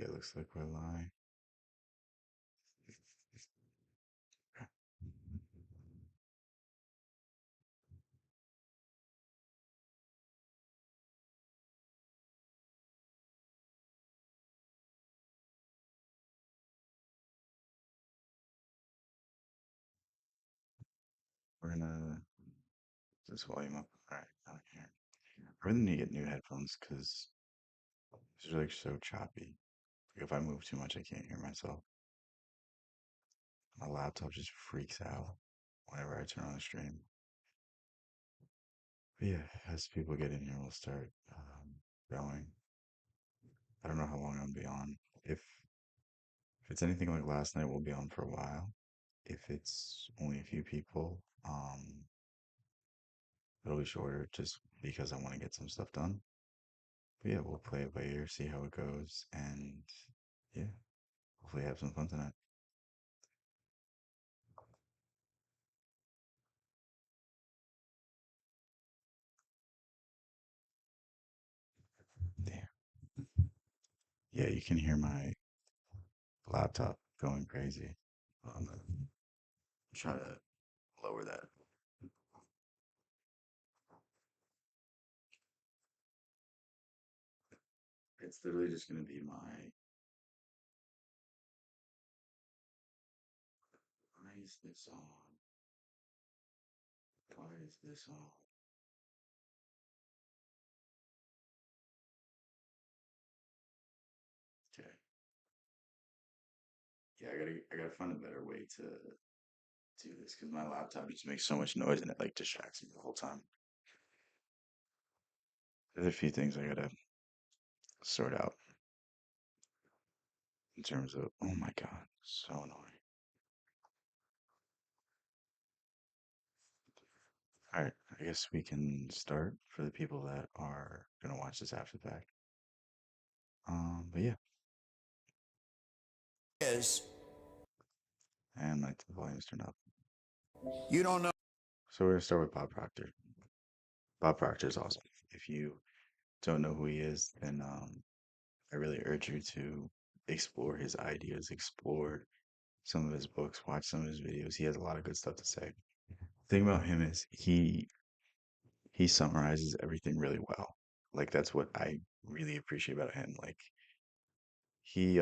It looks like we're live. We're gonna put this volume up. All right, down here. I really need to get new headphones because these are like so choppy. Like if I move too much, I can't hear myself. My laptop just freaks out whenever I turn on the stream. But yeah, as people get in here, we'll start going. I don't know how long I'll be on. If it's anything like last night, we'll be on for a while. If it's only a few people, it'll be shorter just because I want to get some stuff done. But yeah, we'll play it by ear, see how it goes, and yeah, hopefully have some fun tonight. Damn. Yeah, you can hear my laptop going crazy. I'm gonna try to lower that. It's literally just gonna be why is this on? Why is this on? Okay. Yeah, I gotta find a better way to do this because my laptop just makes so much noise and it like distracts me the whole time. There's a few things I gotta sort out in terms of, oh my God, so annoying. All right, I guess we can start for the people that are gonna watch this after the fact. But yeah, Is and like the volume's turned up. you don't know. So we're gonna start with Bob Proctor. Bob Proctor is awesome. If you don't know who he is, then I really urge you to explore his ideas, explore some of his books, watch some of his videos. He has a lot of good stuff to say. The thing about him is he summarizes everything really well. Like that's what I really appreciate about him. Like he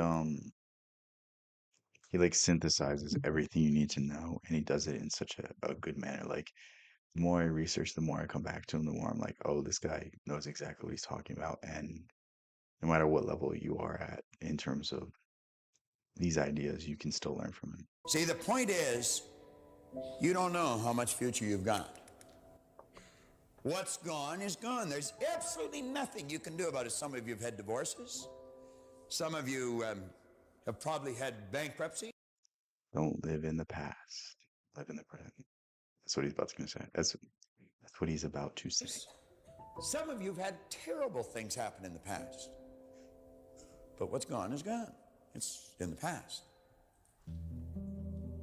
he like synthesizes everything you need to know and he does it in such a good manner. Like the more I research, the more I come back to him, the more I'm like, oh, this guy knows exactly what he's talking about. And no matter what level you are at in terms of these ideas, you can still learn from him. See, the point is, you don't know how much future you've got. What's gone is gone. There's absolutely nothing you can do about it. Some of you have had divorces. Some of you have probably had bankruptcy. Don't live in the past. Live in the present. That's what he's about to say. That's what he's about to say. Some of you have had terrible things happen in the past. But what's gone is gone. It's in the past.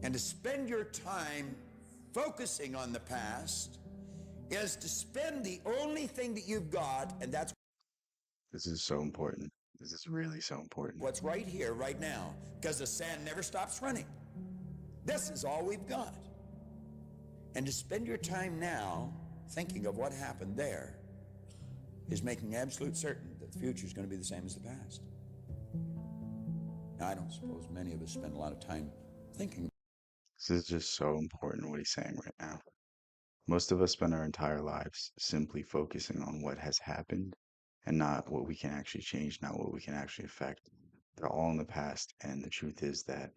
And to spend your time focusing on the past is to spend the only thing that you've got, and that's This is so important. This is really so important. what's right here, right now, because the sand never stops running. This is all we've got. And to spend your time now thinking of what happened there is making absolute certain that the future is going to be the same as the past. Now, I don't suppose many of us spend a lot of time thinking. This is just so important what he's saying right now. Most of us spend our entire lives simply focusing on what has happened and not what we can actually change, not what we can actually affect. They're all in the past, and the truth is that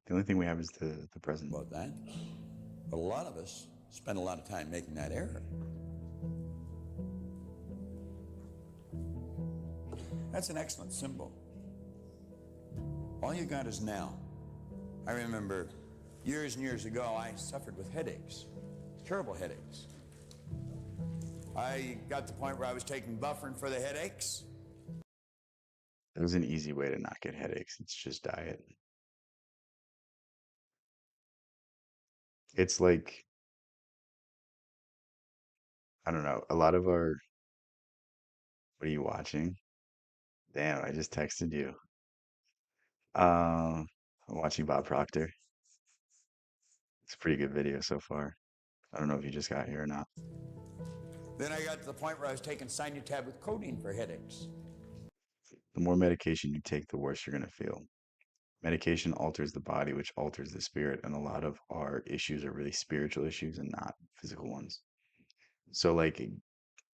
the only thing we have is the present. About that. But a lot of us spend a lot of time making that error. That's an excellent symbol. All you got is now. I remember years and years ago, I suffered with headaches, terrible headaches. I got to the point where I was taking Bufferin for the headaches. There's an easy way to not get headaches. It's just diet. It's like, I don't know, a lot of our, what are you watching? Damn, I just texted you. I'm watching Bob Proctor. It's a pretty good video so far. I don't know if you just got here or not. Then I got to the point where I was taking Sinutab with codeine for headaches. The more medication you take, the worse you're going to feel. Medication alters the body, which alters the spirit, and a lot of our issues are really spiritual issues and not physical ones. So, like,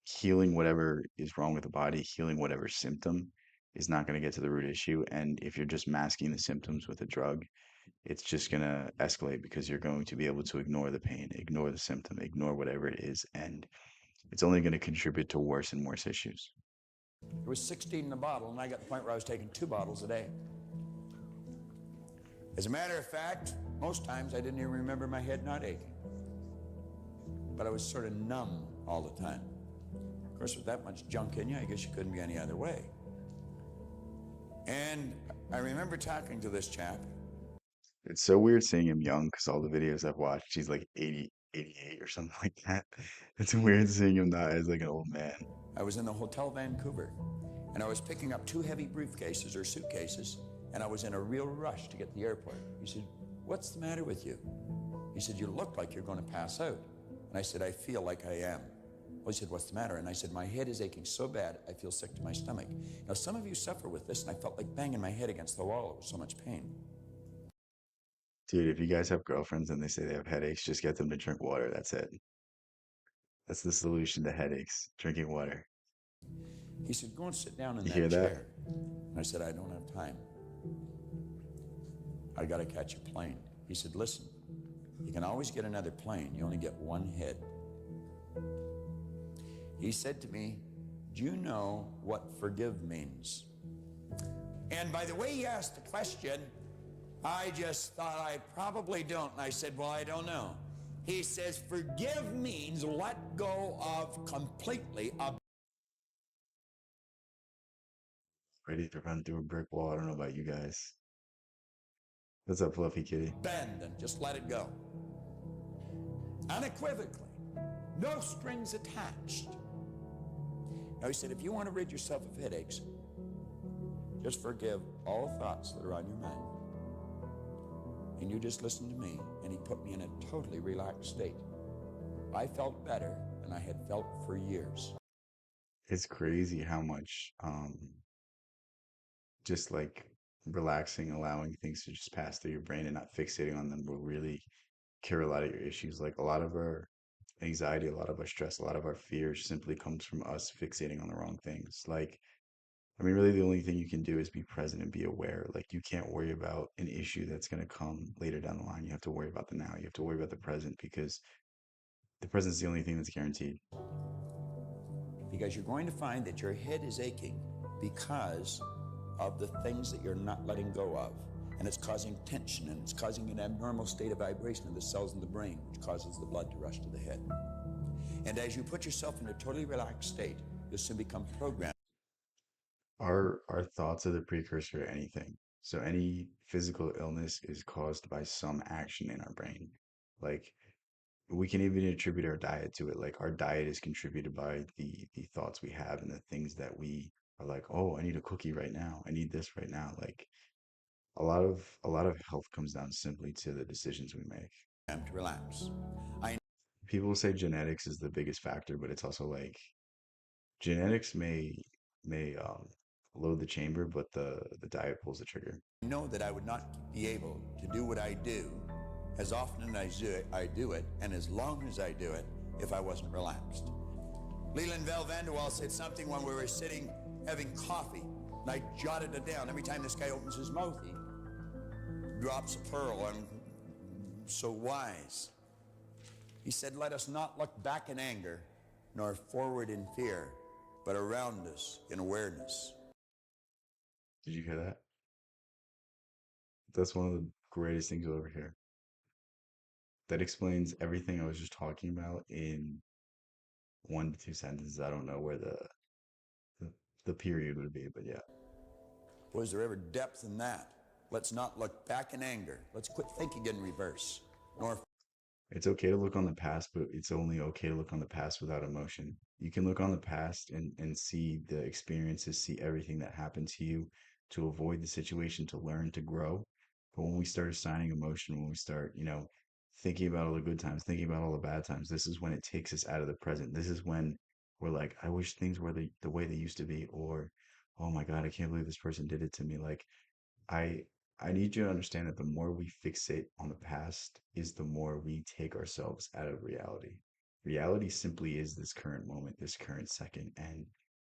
healing whatever is wrong with the body, healing whatever symptom is not going to get to the root issue. And if you're just masking the symptoms with a drug, it's just going to escalate because you're going to be able to ignore the pain, ignore the symptom, ignore whatever it is. And it's only going to contribute to worse and worse issues. There was 16 in the bottle, and I got to the point where I was taking 2 bottles a day. As a matter of fact, most times I didn't even remember my head not aching. But I was sort of numb all the time. Of course, with that much junk in you, I guess you couldn't be any other way. And I remember talking to this chap. It's so weird seeing him young because all the videos I've watched, he's like 80, 88 or something like that. It's weird seeing him not as like an old man. I was in the Hotel Vancouver, and I was picking up 2 heavy briefcases or suitcases, and I was in a real rush to get to the airport. He said, "What's the matter with you?" He said, "You look like you're going to pass out." And I said, "I feel like I am." Well, he said, "What's the matter?" And I said, "My head is aching so bad, I feel sick to my stomach." Now, some of you suffer with this, and I felt like banging my head against the wall. It was so much pain. Dude, if you guys have girlfriends and they say they have headaches, just get them to drink water. That's it. That's the solution to headaches, drinking water. He said, "Go and sit down in You that hear that? chair." And I said, "I don't have time. I got to catch a plane." He said, "Listen, you can always get another plane. You only get one head." He said to me, "Do you know what forgive means?" And by the way he asked the question, I just thought I probably don't. And I said, "Well, I don't know." He says, "Forgive means let go of completely, Ready to run through a brick wall. I don't know about you guys. What's up, Fluffy Kitty? abandon. Just let it go. Unequivocally. No strings attached." Now he said, if you want to rid yourself of headaches, just forgive all thoughts that are on your mind. And you just listen to me. And he put me in a totally relaxed state. I felt better than I had felt for years. It's crazy how much just like relaxing, allowing things to just pass through your brain and not fixating on them will really cure a lot of your issues. Like a lot of our anxiety, a lot of our stress, a lot of our fear simply comes from us fixating on the wrong things. Like, I mean, really, the only thing you can do is be present and be aware. Like, you can't worry about an issue that's going to come later down the line. You have to worry about the now. You have to worry about the present because the present is the only thing that's guaranteed. Because you're going to find that your head is aching because of the things that you're not letting go of. And it's causing tension, and it's causing an abnormal state of vibration of the cells in the brain, which causes the blood to rush to the head. And as you put yourself in a totally relaxed state, you'll soon become programmed. Our thoughts are the precursor to anything. So any physical illness is caused by some action in our brain. Like we can even attribute our diet to it. Like our diet is contributed by the thoughts we have and the things that we are like, oh, I need a cookie right now. I need this right now. Like a lot of health comes down simply to the decisions we make. To relax. I People say genetics is the biggest factor, but it's also like genetics may load the chamber, but the diet pulls the trigger. know that I would not be able to do what I do as often as I do it, and as long as I do it, if I wasn't relaxed. Leland Val Vanderwall said something when we were sitting having coffee, and I jotted it down. Every time this guy opens his mouth, he drops a pearl. I'm so wise. He said, "Let us not look back in anger, nor forward in fear, but around us in awareness." Did you hear that? That's one of the greatest things you'll ever hear. That explains everything I was just talking about in 1 to 2 sentences. I don't know where the, the period would be, but yeah. Was there ever depth in that? Let's not look back in anger. Let's quit thinking in reverse, nor It's okay to look on the past, but it's only okay to look on the past without emotion. You can look on the past and see the experiences, see everything that happened to you, to avoid the situation, to learn, to grow. But when we start assigning emotion, when we start, thinking about all the good times, thinking about all the bad times, this is when it takes us out of the present. This is when we're like, I wish things were the way they used to be, or, oh my God, I can't believe this person did it to me. Like, I I need you to understand that the more we fixate on the past is the more we take ourselves out of reality. Reality simply is this current moment, this current second, and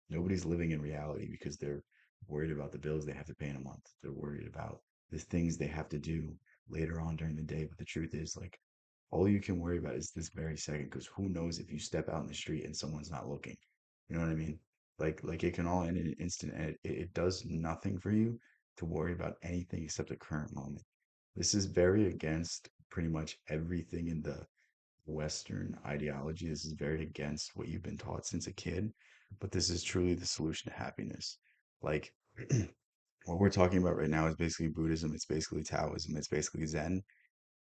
nobody's living in reality because they're worried about the bills they have to pay in a month. They're worried about the things they have to do later on during the day. But the truth is, like, all you can worry about is this very second, because who knows if you step out in the street and someone's not looking. You know what I mean? Like it can all end in an instant, and it does nothing for you to worry about anything except the current moment. This is very against pretty much everything in the Western ideology. This is very against what you've been taught since a kid, but this is truly the solution to happiness. Like what we're talking about right now is basically Buddhism, it's basically Taoism, it's basically Zen.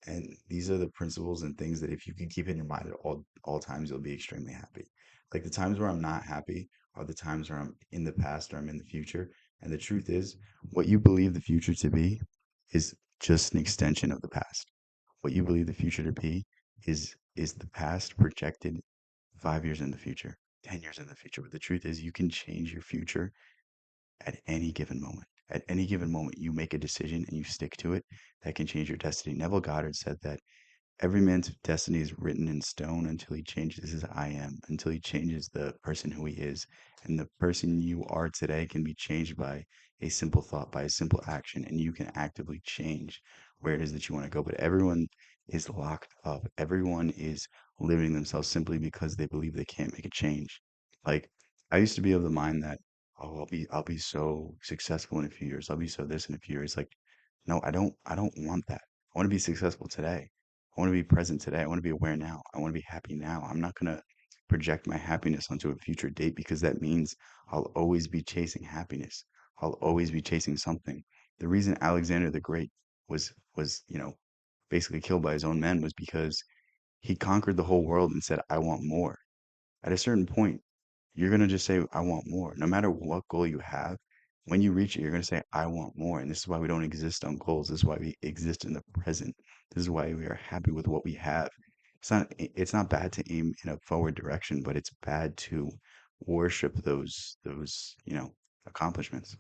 And these are the principles and things that if you can keep in your mind at all times, you'll be extremely happy. Like the times where I'm not happy are the times where I'm in the past or I'm in the future. And the truth is, what you believe the future to be is just an extension of the past. What you believe the future to be is the past projected 5 years in the future, 10 years in the future. But the truth is, you can change your future at any given moment. At any given moment, you make a decision and you stick to it, that can change your destiny. Neville Goddard said that every man's destiny is written in stone until he changes his I am, until he changes the person who he is. And the person you are today can be changed by a simple thought, by a simple action, and you can actively change where it is that you want to go. But everyone is locked up. Everyone is limiting themselves simply because they believe they can't make a change. Like I used to be of the mind that, oh, I'll be so successful in a few years. I'll be so this in a few years. Like, no, I don't want that. I want to be successful today. I want to be present today. I want to be aware now. I want to be happy now. I'm not going to project my happiness onto a future date because that means I'll always be chasing happiness. I'll always be chasing something. The reason Alexander the Great was basically killed by his own men was because he conquered the whole world and said, I want more. At a certain point, you're going to just say, I want more. No matter what goal you have, when you reach it, you're going to say, I want more. And this is why we don't exist on goals. This is why we exist in the present. This is why we are happy with what we have. It's not bad to aim in a forward direction, but it's bad to worship those accomplishments.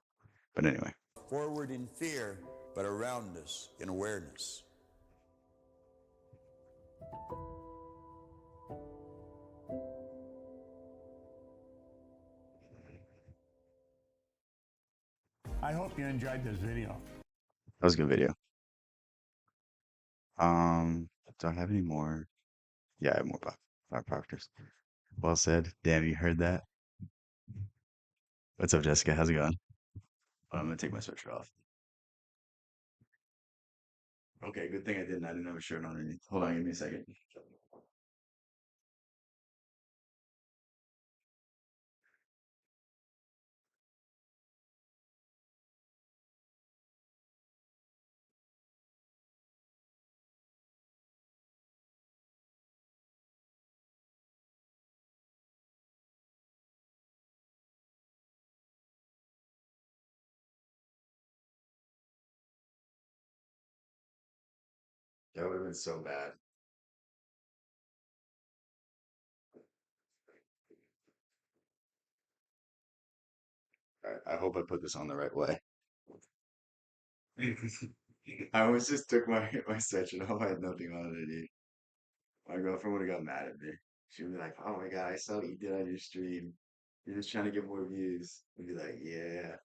But anyway, Forward in fear, but around us in awareness. I hope you enjoyed this video. that was a good video. Um, do I have any more? Yeah, I have more five proctors. Well said. Damn, you heard that? What's up, Jessica? How's it going? I'm gonna take my sweatshirt off. Okay, good thing I didn't. I didn't have a shirt on underneath. Hold on, give me a second. That would have been so bad. I hope I put this on the right way. I almost just took my sweatshirt off. I had nothing on underneath. My girlfriend would have got mad at me. She would be like, "Oh my God, I saw what you did on your stream. You're just trying to get more views." I'd be like, "Yeah,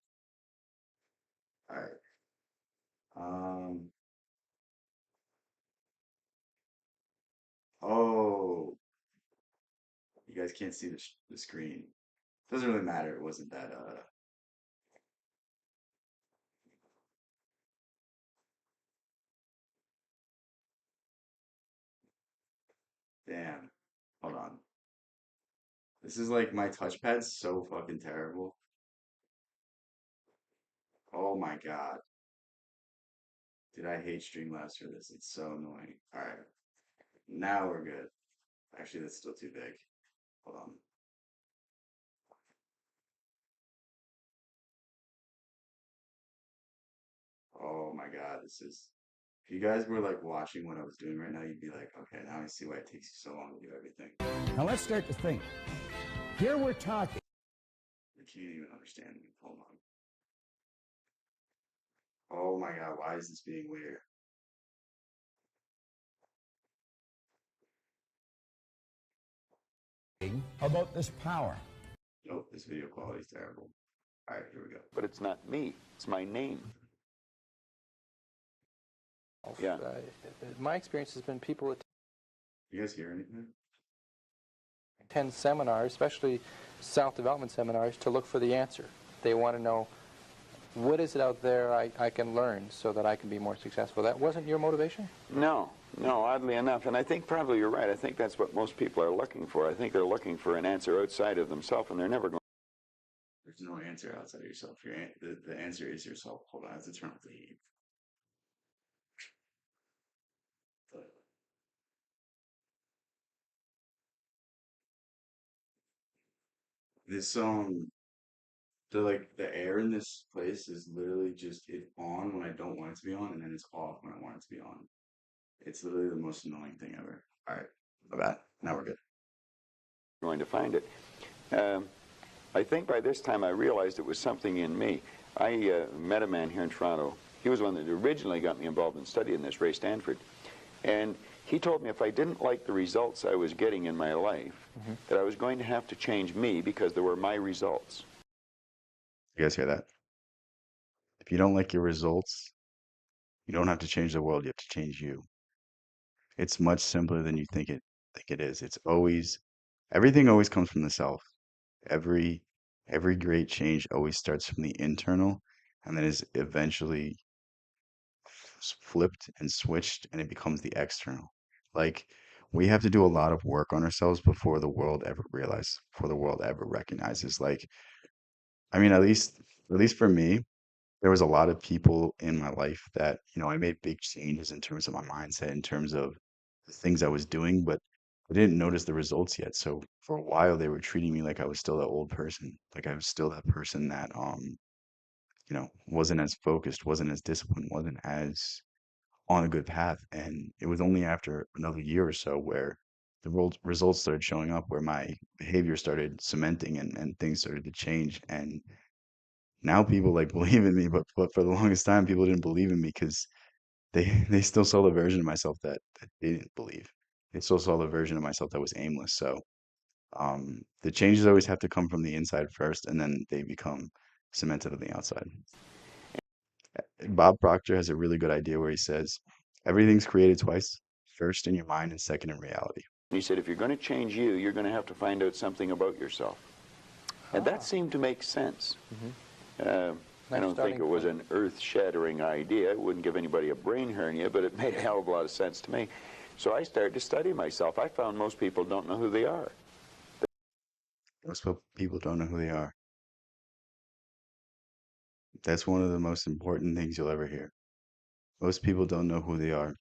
all right." Um. Oh, you guys can't see the screen. Doesn't really matter. It wasn't that. Damn. Hold on. This is like my touchpad's so fucking terrible. Oh my God. Dude, I hate Streamlabs for this. It's so annoying. All right. Now we're good. Actually, that's still too big. Hold on. this is. If you guys were like watching what I was doing right now, you'd be like, okay, now I see why it takes you so long to do everything. Now let's start to think. Here we're talking. You can't even understand me. Hold on. Oh my God, why is this being weird? About this power. Nope, this video quality is terrible. All right, here we go. But it's not me. It's my name. Yeah. My experience has been people You guys hear anything? attend seminars, especially self-development seminars, to look for the answer. They want to know, what is it out there I can learn so that I can be more successful? That wasn't your motivation? No, oddly enough. And I think probably you're right. I think that's what most people are looking for. I think they're looking for an answer outside of themselves, and they're never going. There's no answer outside of yourself. The answer is yourself. Hold on, I have to turn off the heat. This the air in this place is literally just it's on when I don't want it to be on, and then it's off when I want it to be on. It's literally the most annoying thing ever. All right, my bad. Now we're good. Going to find it. I think by this time I realized it was something in me. I met a man here in Toronto. He was one that originally got me involved in studying this, Ray Stanford. And he told me if I didn't like the results I was getting in my life, that I was going to have to change me because they were my results. You guys hear that? If you don't like your results, you don't have to change the world. You have to change you. It's much simpler than you think it is. It's always everything always comes from the self. Every every great change always starts from the internal and then is eventually flipped and switched and it becomes the external. Like we have to do a lot of work on ourselves before the world ever realizes, before the world ever recognizes. Like, I mean, at least for me, there was a lot of people in my life that, you know, I made big changes in terms of my mindset, in terms of the things I was doing, but I didn't notice the results yet. So for a while, they were treating me like I was still that old person, like I was still that person that, you know, wasn't as focused, wasn't as disciplined, wasn't as on a good path. And it was only after another year or so where the results started showing up, where my behavior started cementing and things started to change. And now people like believe in me, but for the longest time, people didn't believe in me because they still saw the version of myself that they didn't believe. They still saw the version of myself that was aimless. So the changes always have to come from the inside first, and then they become cemented on the outside. Bob Proctor has a really good idea where he says, everything's created twice, first in your mind and second in reality. He said, if you're going to change you, you're going to have to find out something about yourself. And that seemed to make sense. I don't think it was an earth-shattering idea. It wouldn't give anybody a brain hernia, but it made a hell of a lot of sense to me. So I started to study myself. I found most people don't know who they are. Most people don't know who they are. That's one of the most important things you'll ever hear. Most people don't know who they are.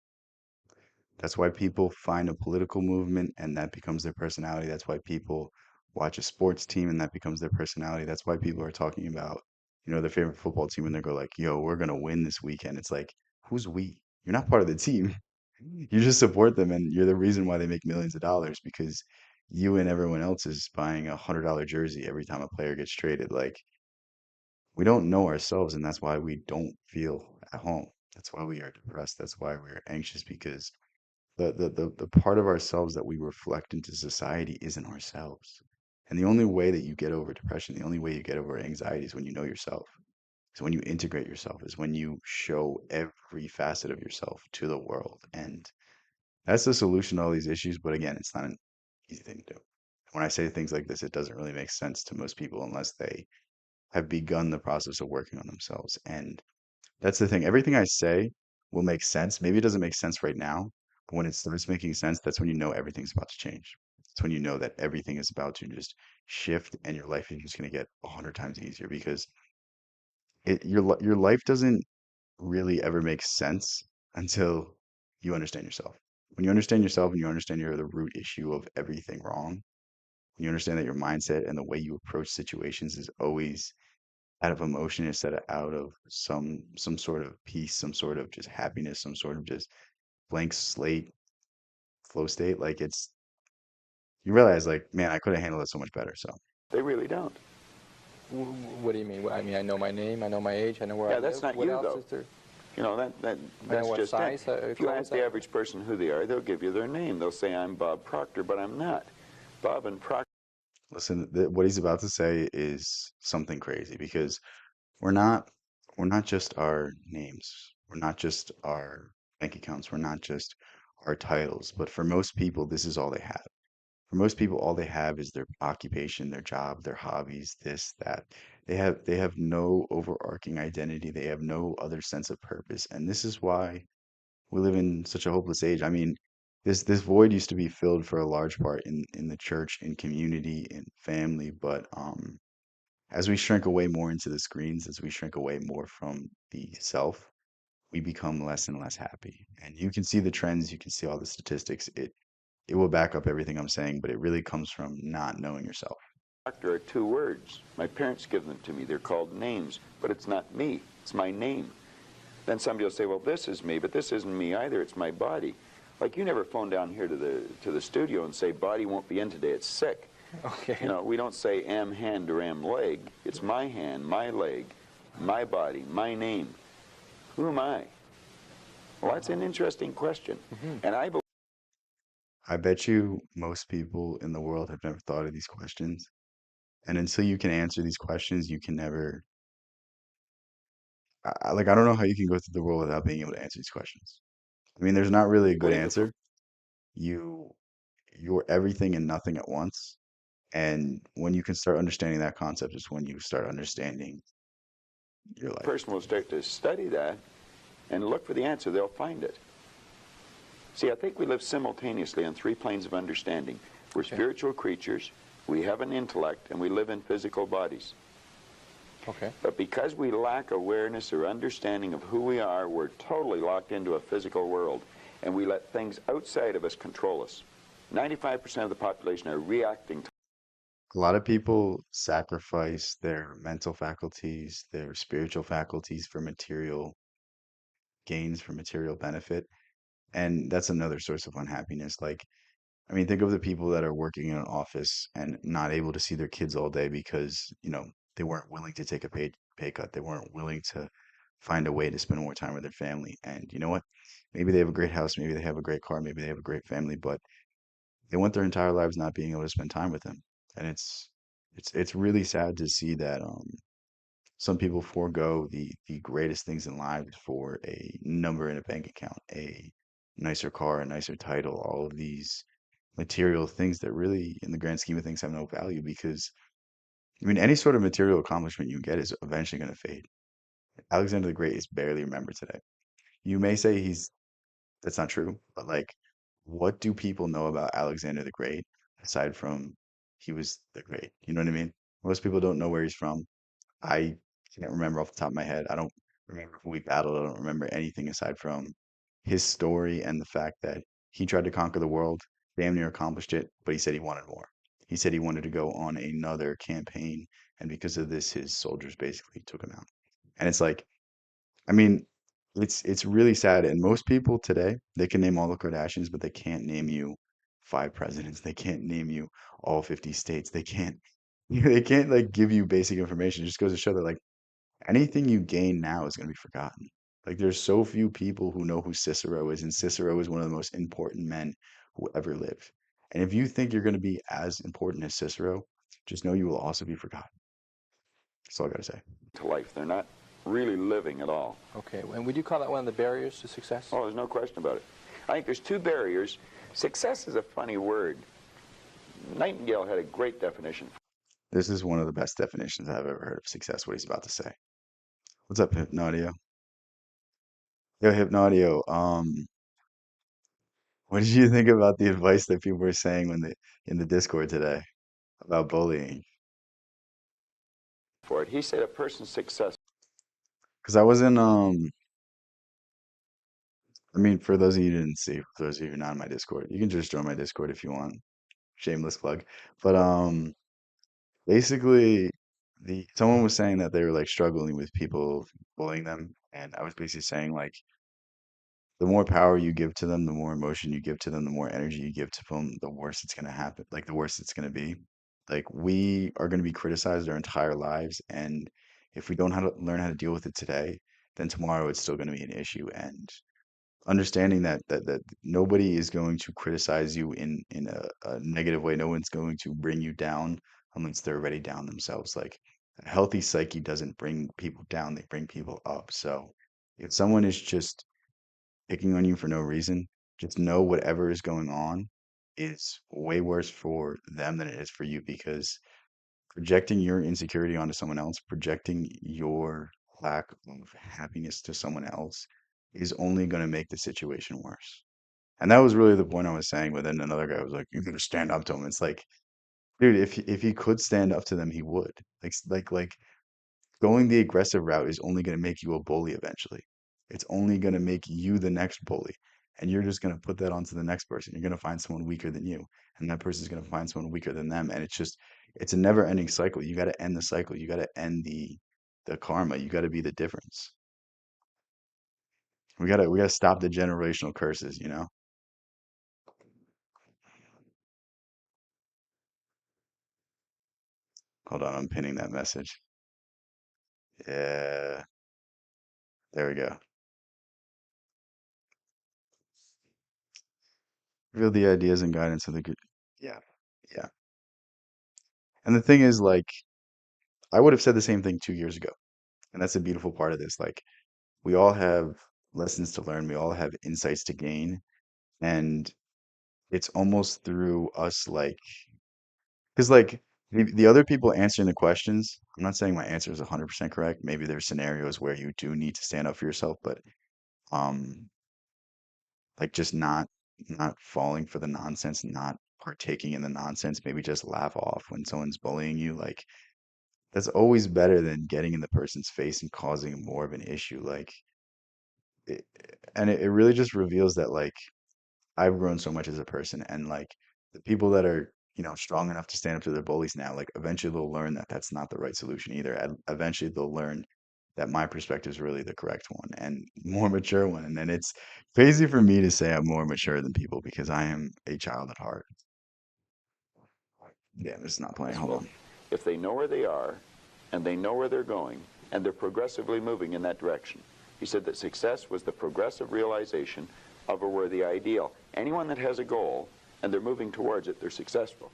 That's why people find a political movement and that becomes their personality. That's why people watch a sports team and that becomes their personality. That's why people are talking about, you know, their favorite football team and they go like, yo, we're gonna win this weekend. It's like, who's we? You're not part of the team. You just support them and you're the reason why they make millions of dollars because you and everyone else is buying $100 jersey every time a player gets traded. Like, we don't know ourselves and that's why we don't feel at home. That's why we are depressed. That's why we're anxious because the part of ourselves that we reflect into society isn't ourselves. And the only way that you get over depression, the only way you get over anxiety is when you know yourself. Is when you integrate yourself, is when you show every facet of yourself to the world. And that's the solution to all these issues. But again, it's not an easy thing to do. When I say things like this, it doesn't really make sense to most people unless they have begun the process of working on themselves. And that's the thing. Everything I say will make sense. Maybe it doesn't make sense right now, but when it starts making sense, that's when you know everything's about to change. It's when you know that everything is about to just shift and your life is just going to get 100 times easier because your life doesn't really ever make sense until you understand yourself. When you understand yourself and you understand you're the root issue of everything wrong, when you understand that your mindset and the way you approach situations is always out of emotion instead of out of some sort of peace, some sort of just happiness, some sort of just blank slate flow state. Like it's you realize like, man, I could have handled it so much better. So They really don't. What do you mean? I mean, I know my name, I know my age, I know where I Yeah, that's live. not What you, else though. is there? You know, I know that's what just it. size If you clothes ask I the wear. average person who they are, they'll give you their name. They'll say, I'm Bob Proctor, but I'm not. Bob and Proctor. listen, what he's about to say is something crazy because we're not we're not just our names. We're not just our bank accounts. We're not just our titles. But for most people, this is all they have. For most people, all they have is their occupation, their job, their hobbies, this, that. They have no overarching identity. They have no other sense of purpose. And this is why we live in such a hopeless age. I mean, this void used to be filled for a large part in the church, in community, in family, but as we shrink away more into the screens, as we shrink away more from the self, we become less and less happy. And you can see the trends, you can see all the statistics. It will back up everything I'm saying, but it really comes from not knowing yourself. Proctor are two words. My parents give them to me. They're called names, but it's not me. It's my name. Then somebody will say, well, this is me, but this isn't me either. It's my body. Like you never phone down here to the studio and say, body won't be in today. It's sick. Okay. You know, we don't say am hand or am leg. It's my hand, my leg, my body, my name. Who am I? Well, that's an interesting question. And I believe I bet you most people in the world have never thought of these questions. And until you can answer these questions, you can never, like, I don't know how you can go through the world without being able to answer these questions. I mean, there's not really a good believe that for answer. You, you're everything and nothing at once. And when you can start understanding that concept is when you start understanding your a life. person will start to study that and look for the answer, they'll find it. See, I think we live simultaneously on three planes of understanding. We're Okay. spiritual creatures, we have an intellect, and we live in physical bodies. Okay. But because we lack awareness or understanding of who we are, we're totally locked into a physical world, and we let things outside of us control us. 95% of the population are reacting to A lot of people sacrifice their mental faculties, their spiritual faculties for material gains, for material benefit. And that's another source of unhappiness. Like, I mean, think of the people that are working in an office and not able to see their kids all day because, they weren't willing to take a pay cut. They weren't willing to find a way to spend more time with their family. And you know what? Maybe they have a great house, maybe they have a great car, maybe they have a great family, but they went their entire lives not being able to spend time with them. And it's really sad to see that some people forego the greatest things in life for a number in a bank account, a nicer car, a nicer title, all of these material things that really, in the grand scheme of things, have no value because, I mean, any sort of material accomplishment you get is eventually going to fade. Alexander the Great is barely remembered today. You may say that's not true, but like, what do people know about Alexander the Great aside from he was the great? You know what I mean? Most people don't know where he's from. I can't remember off the top of my head. I don't remember who we battled. I don't remember anything aside from his story and the fact that he tried to conquer the world, damn near accomplished it, but he said he wanted more. He said he wanted to go on another campaign, and because of this, his soldiers basically took him out. And it's like, I mean, it's really sad. And most people today, they can name all the Kardashians, but they can't name you five presidents. They can't name you all 50 states. They can't they can't like give you basic information. It just goes to show that like anything you gain now is going to be forgotten. Like there's so few people who know who Cicero is, and Cicero is one of the most important men who ever lived. And if you think you're going to be as important as Cicero, just know you will also be forgotten. That's all I got to say. life. They're not really living at all. Okay. And would you call that one of the barriers to success? Oh, there's no question about it. I think there's two barriers. Success is a funny word. Nightingale had a great definition. This is one of the best definitions I've ever heard of success, what he's about to say. What's up, Hypnodio? Yo, Hypnodio, what did you think about the advice that people were saying when they in the Discord today about bullying? For it, he said a person's success. Because I was in I mean, for those of you who didn't see, for those of you who are not in my Discord, you can just join my Discord if you want. Shameless plug. But basically the someone was saying that they were like struggling with people bullying them, and I was basically saying like the more power you give to them, the more emotion you give to them, the more energy you give to them, the worse it's going to happen. Like the worse it's going to be. Like we are going to be criticized our entire lives, and if we don't how to learn how to deal with it today, then tomorrow it's still going to be an issue. And understanding that nobody is going to criticize you in a negative way. No one's going to bring you down unless they're already down themselves. Like a healthy psyche doesn't bring people down, they bring people up. So if someone is just picking on you for no reason, just know whatever is going on is way worse for them than it is for you because projecting your insecurity onto someone else, projecting your lack of happiness to someone else is only going to make the situation worse. And that was really the point I was saying. But then another guy was like, "You're going to stand up to him." It's like, dude, if he could stand up to them, he would. Like going the aggressive route is only going to make you a bully eventually. It's only going to make you the next bully. And you're just going to put that onto the next person. You're going to find someone weaker than you. And that person's going to find someone weaker than them. And it's a never ending cycle. You got to end the cycle. You got to end the karma. You got to be the difference. We gotta stop the generational curses, you know? Hold on, I'm pinning that message. Yeah, there we go. Reveal the ideas and guidance of the good. Yeah, yeah. And the thing is, like, I would have said the same thing 2 years ago. And that's the beautiful part of this. Like, we all have lessons to learn, we all have insights to gain. And it's almost through us, like, because, like, the other people answering the questions, I'm not saying my answer is 100% correct. Maybe there's scenarios where you do need to stand up for yourself, but, um, like, just not falling for the nonsense, not partaking in the nonsense, maybe just laugh off when someone's bullying you. Like, that's always better than getting in the person's face and causing more of an issue. Like, it, and it really just reveals that like I've grown so much as a person, and like the people that are strong enough to stand up to their bullies now, like eventually they'll learn that that's not the right solution either. And eventually they'll learn that my perspective is really the correct one and more mature one. And then it's crazy for me to say I'm more mature than people because I am a child at heart. Yeah, it's not playing. Hold Successful on. if they know where they are and they know where they're going and they're progressively moving in that direction. He said that success was the progressive realization of a worthy ideal. Anyone that has a goal and they're moving towards it, they're successful.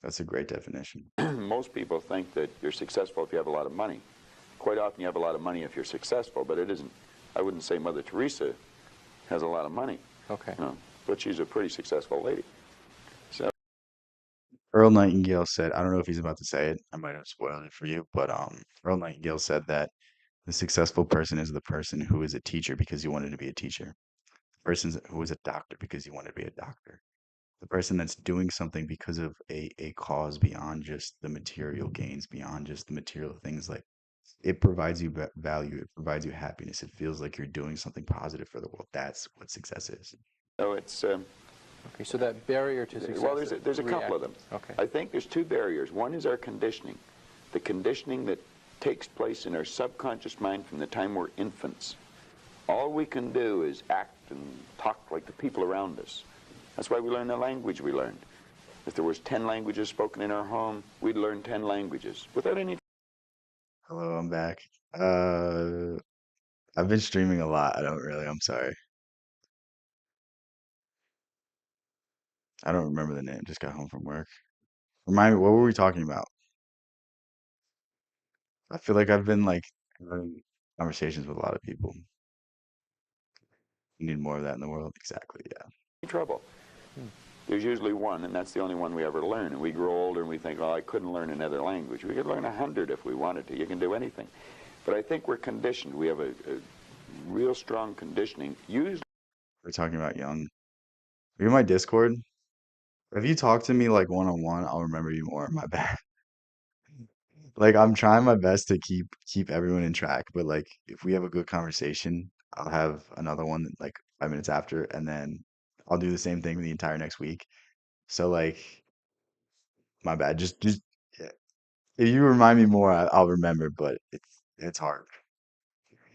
That's a great definition. Most people think that you're successful if you have a lot of money. Quite often you have a lot of money if you're successful, but it isn't. I wouldn't say Mother Teresa has a lot of money, Okay. no, but she's a pretty successful lady. So Earl Nightingale said, I don't know if he's about to say it. I might have spoiled it for you, but Earl Nightingale said that the successful person is the person who is a teacher because he wanted to be a teacher. The person who is a doctor because he wanted to be a doctor. The person that's doing something because of a cause beyond just the material gains, beyond just the material things. Like it provides you value, it provides you happiness. It feels like you're doing something positive for the world. That's what success is. it's Okay, so that barrier to well, success there's a couple of them. Okay. I think there's two barriers. One is our conditioning, the conditioning that takes place in our subconscious mind from the time we're infants. All we can do is act and talk like the people around us. That's why we learn the language we learned. If there was 10 languages spoken in our home, we'd learn 10 languages without any. Hello, I'm back. Uh, I've been streaming a lot. I don't really, I'm sorry. I don't remember the name. Just got home from work. Remind me, what were we talking about? I feel like I've been like having conversations with a lot of people. We need more of that in the world. Exactly. Yeah. Trouble. There's usually one, and that's the only one we ever learn. And we grow older and we think, oh, I couldn't learn another language. We could learn 100 if we wanted to. You can do anything. But I think we're conditioned. We have a real strong conditioning. Usually, We're talking about young. Are you in my Discord? If you talk to me like one on one, I'll remember you more. My bad. Like I'm trying my best to keep everyone in track, but like if we have a good conversation, I'll have another one like 5 minutes after, and then I'll do the same thing the entire next week. So like My bad. Just yeah. If you remind me more, I'll remember. But it's hard.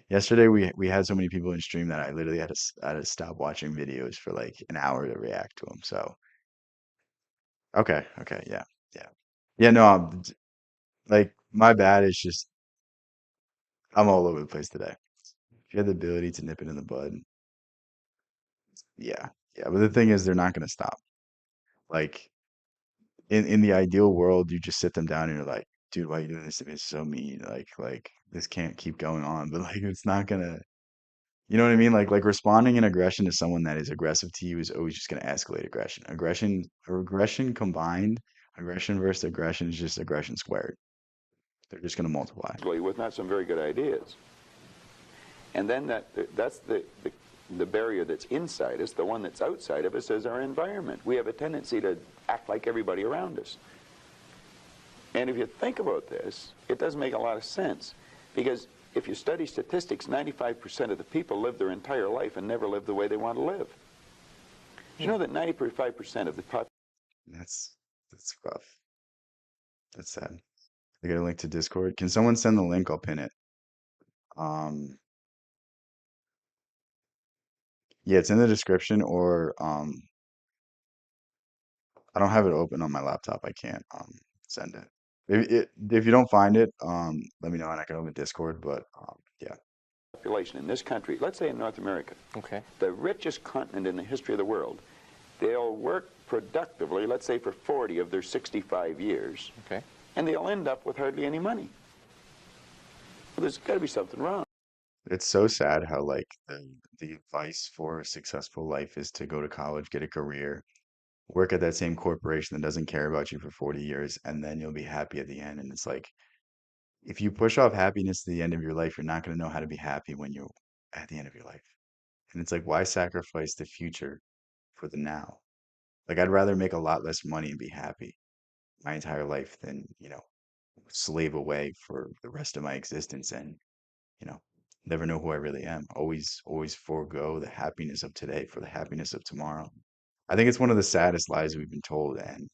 Yesterday we had so many people in stream that I literally had to stop watching videos for like an hour to react to them. So okay, okay, yeah, yeah, yeah. No, like my bad. It's just I'm all over the place today. If you had the ability to nip it in the bud, yeah, yeah. But the thing is, they're not gonna stop. Like in the ideal world, you just sit them down and you're like, dude, why are you doing this to me? It's so mean. Like this can't keep going on. But like it's not gonna. You know what I mean? Like responding in aggression to someone that is aggressive to you is always just going to escalate aggression. Aggression combined, aggression versus aggression is just aggression squared. They're just going to multiply. With not some very good ideas. And then that's the barrier that's inside us. The one that's outside of us is our environment. We have a tendency to act like everybody around us. And if you think about this, it does make a lot of sense. Because if you study statistics, 95% of the people live their entire life and never live the way they want to live. Did you know that 95% of the population That's rough. That's sad. I got a link to Discord. Can someone send the link? I'll pin it. Um, yeah, it's in the description, or I don't have it open on my laptop. I can't send it. If you don't find it, let me know and I can open Discord. But yeah. in this country, let's say in North America, Okay. the richest continent in the history of the world, they'll work productively, let's say for 40 of their 65 years, Okay. and they'll end up with hardly any money. Well, there's got to be something wrong. It's so sad how like the advice for a successful life is to go to college, get a career, work at that same corporation that doesn't care about you for 40 years, and then you'll be happy at the end. And it's like if you push off happiness to the end of your life, you're not going to know how to be happy when you're at the end of your life. And it's like, why sacrifice the future for the now? Like I'd rather make a lot less money and be happy my entire life than, slave away for the rest of my existence and you know, never know who I really am. Always forego the happiness of today for the happiness of tomorrow. I think it's one of the saddest lies we've been told. And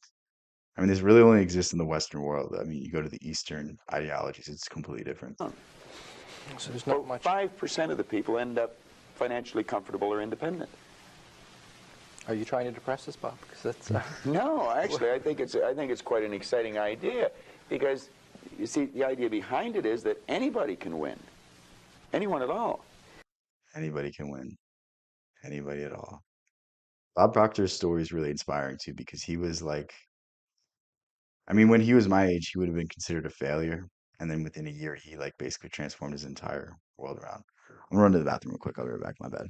I mean, this really only exists in the Western world. I mean, you go to the Eastern ideologies, it's completely different. So there's not Well, much. 5% of the people end up financially comfortable or independent. Are you trying to depress us, Bob? Because that's. No, actually, I think it's quite an exciting idea because you see, the idea behind it is that anybody can win, anyone at all. Anybody can win, anybody at all. Bob Proctor's story is really inspiring too because he was like, I mean, when he was my age, he would have been considered a failure. And then within a year, he like basically transformed his entire world around. I'm gonna run to the bathroom real quick. I'll be right back. My bad.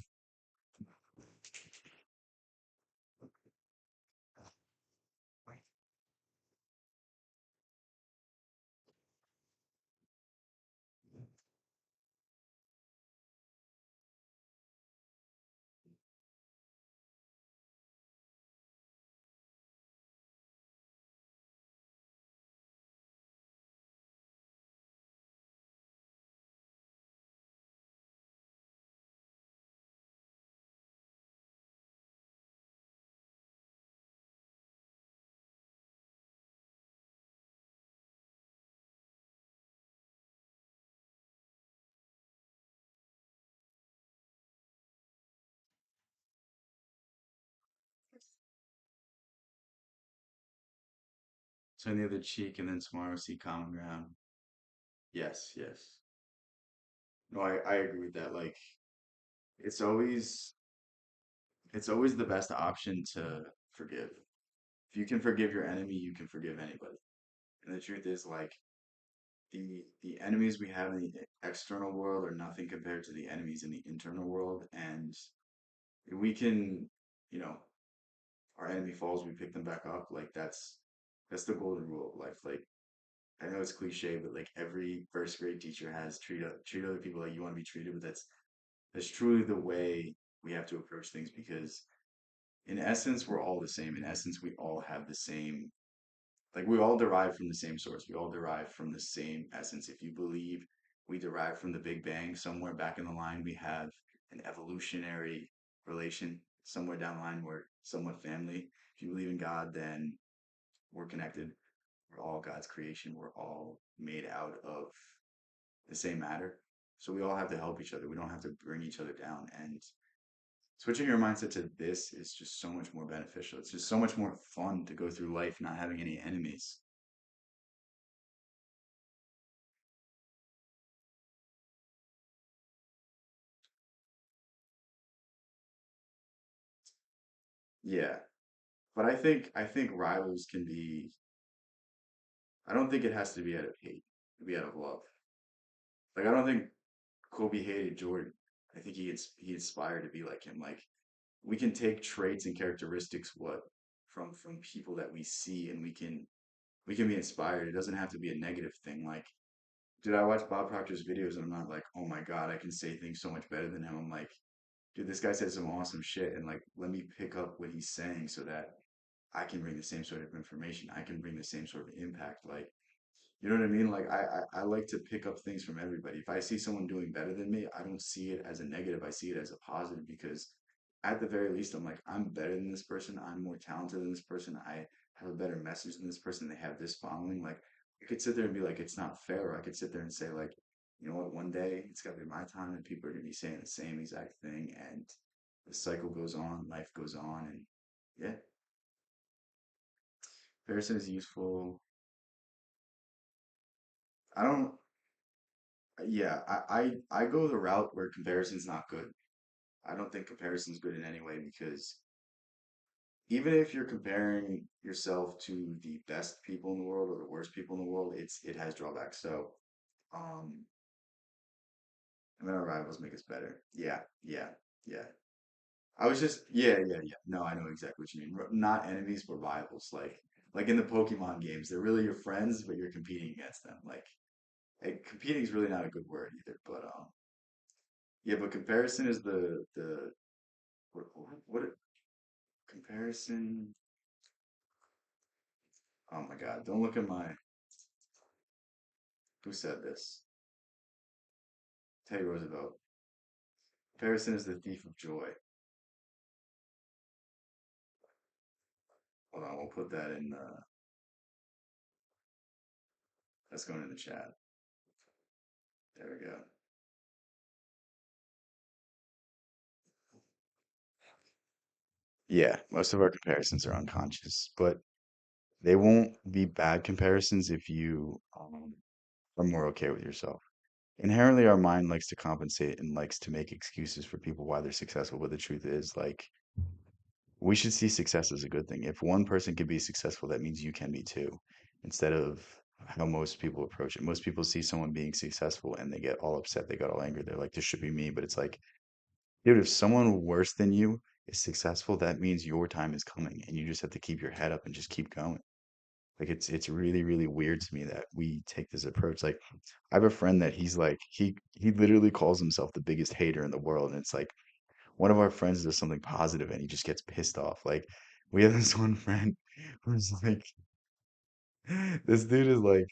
Turn the other cheek and then tomorrow see common ground. Yes, yes. No, I agree with that. Like it's always it's always the best option to forgive. If you can forgive your enemy, you can forgive anybody. And the truth is like the enemies we have in the external world are nothing compared to the enemies in the internal world. And if we can, you know, our enemy falls, we pick them back up. Like that's the golden rule of life. Like I know it's cliche, but like every first grade teacher has treat other people like you want to be treated, but that's truly the way we have to approach things because in essence we're all the same. In essence, we all have the same like we all derive from the same source. We all derive from the same essence. If you believe we derive from the Big Bang, somewhere back in the line we have an evolutionary relation. Somewhere down the line we're somewhat family. If you believe in God, then we're connected. we're all God's creation. We're all made out of the same matter. So we all have to help each other. We don't have to bring each other down. And switching your mindset to this is just so much more beneficial. It's just so much more fun to go through life not having any enemies. Yeah. But I think rivals can be I don't think it has to be out of hate. It can be out of love. Like I don't think Kobe hated Jordan. I think he inspired to be like him. Like we can take traits and characteristics what from people that we see and we can be inspired. It doesn't have to be a negative thing. Like did I watch Bob Proctor's videos and I'm not like, oh my God, I can say things so much better than him. I'm like, dude, this guy said some awesome shit and like let me pick up what he's saying so that I can bring the same sort of information. I can bring the same sort of impact. Like you know what I mean? Like I like to pick up things from everybody. If I see someone doing better than me, I don't see it as a negative. I see it as a positive because at the very least, I'm like, I'm better than this person. I'm more talented than this person. I have a better message than this person. They have this following. Like I could sit there and be like, it's not fair. Or I could sit there and say like, you know what, one day it's gotta be my time and people are gonna be saying the same exact thing and the cycle goes on, life goes on and yeah, comparison is useful. I don't Yeah, I go the route where comparison's not good. I don't think comparison's good in any way because even if you're comparing yourself to the best people in the world or the worst people in the world, it has drawbacks. So, um, and then our rivals make us better. Yeah, yeah, yeah. I was just yeah. No, I know exactly what you mean. Not enemies, but rivals. Like in the Pokemon games, they're really your friends, but you're competing against them. Competing is really not a good word either. But yeah, but comparison is the what comparison? Oh my God! Don't look at my. Who said this? Teddy Roosevelt. Comparison is the thief of joy. Hold on, we'll put that in. That's going in the chat. There we go. Yeah, most of our comparisons are unconscious, but they won't be bad comparisons if you are more okay with yourself. Inherently, our mind likes to compensate and likes to make excuses for people why they're successful, but the truth is, like, we should see success as a good thing. If one person can be successful, that means you can be too, instead of how most people approach it. Most people see someone being successful and they get all upset, they get all angry. They're like, this should be me. But it's like, dude, if someone worse than you is successful, that means your time is coming and you just have to keep your head up and just keep going. Like it's really, really weird to me that we take this approach. Like I have a friend that he's like he literally calls himself the biggest hater in the world. And it's like one of our friends does something positive and he just gets pissed off. Like we have this one friend who's like, this dude is like,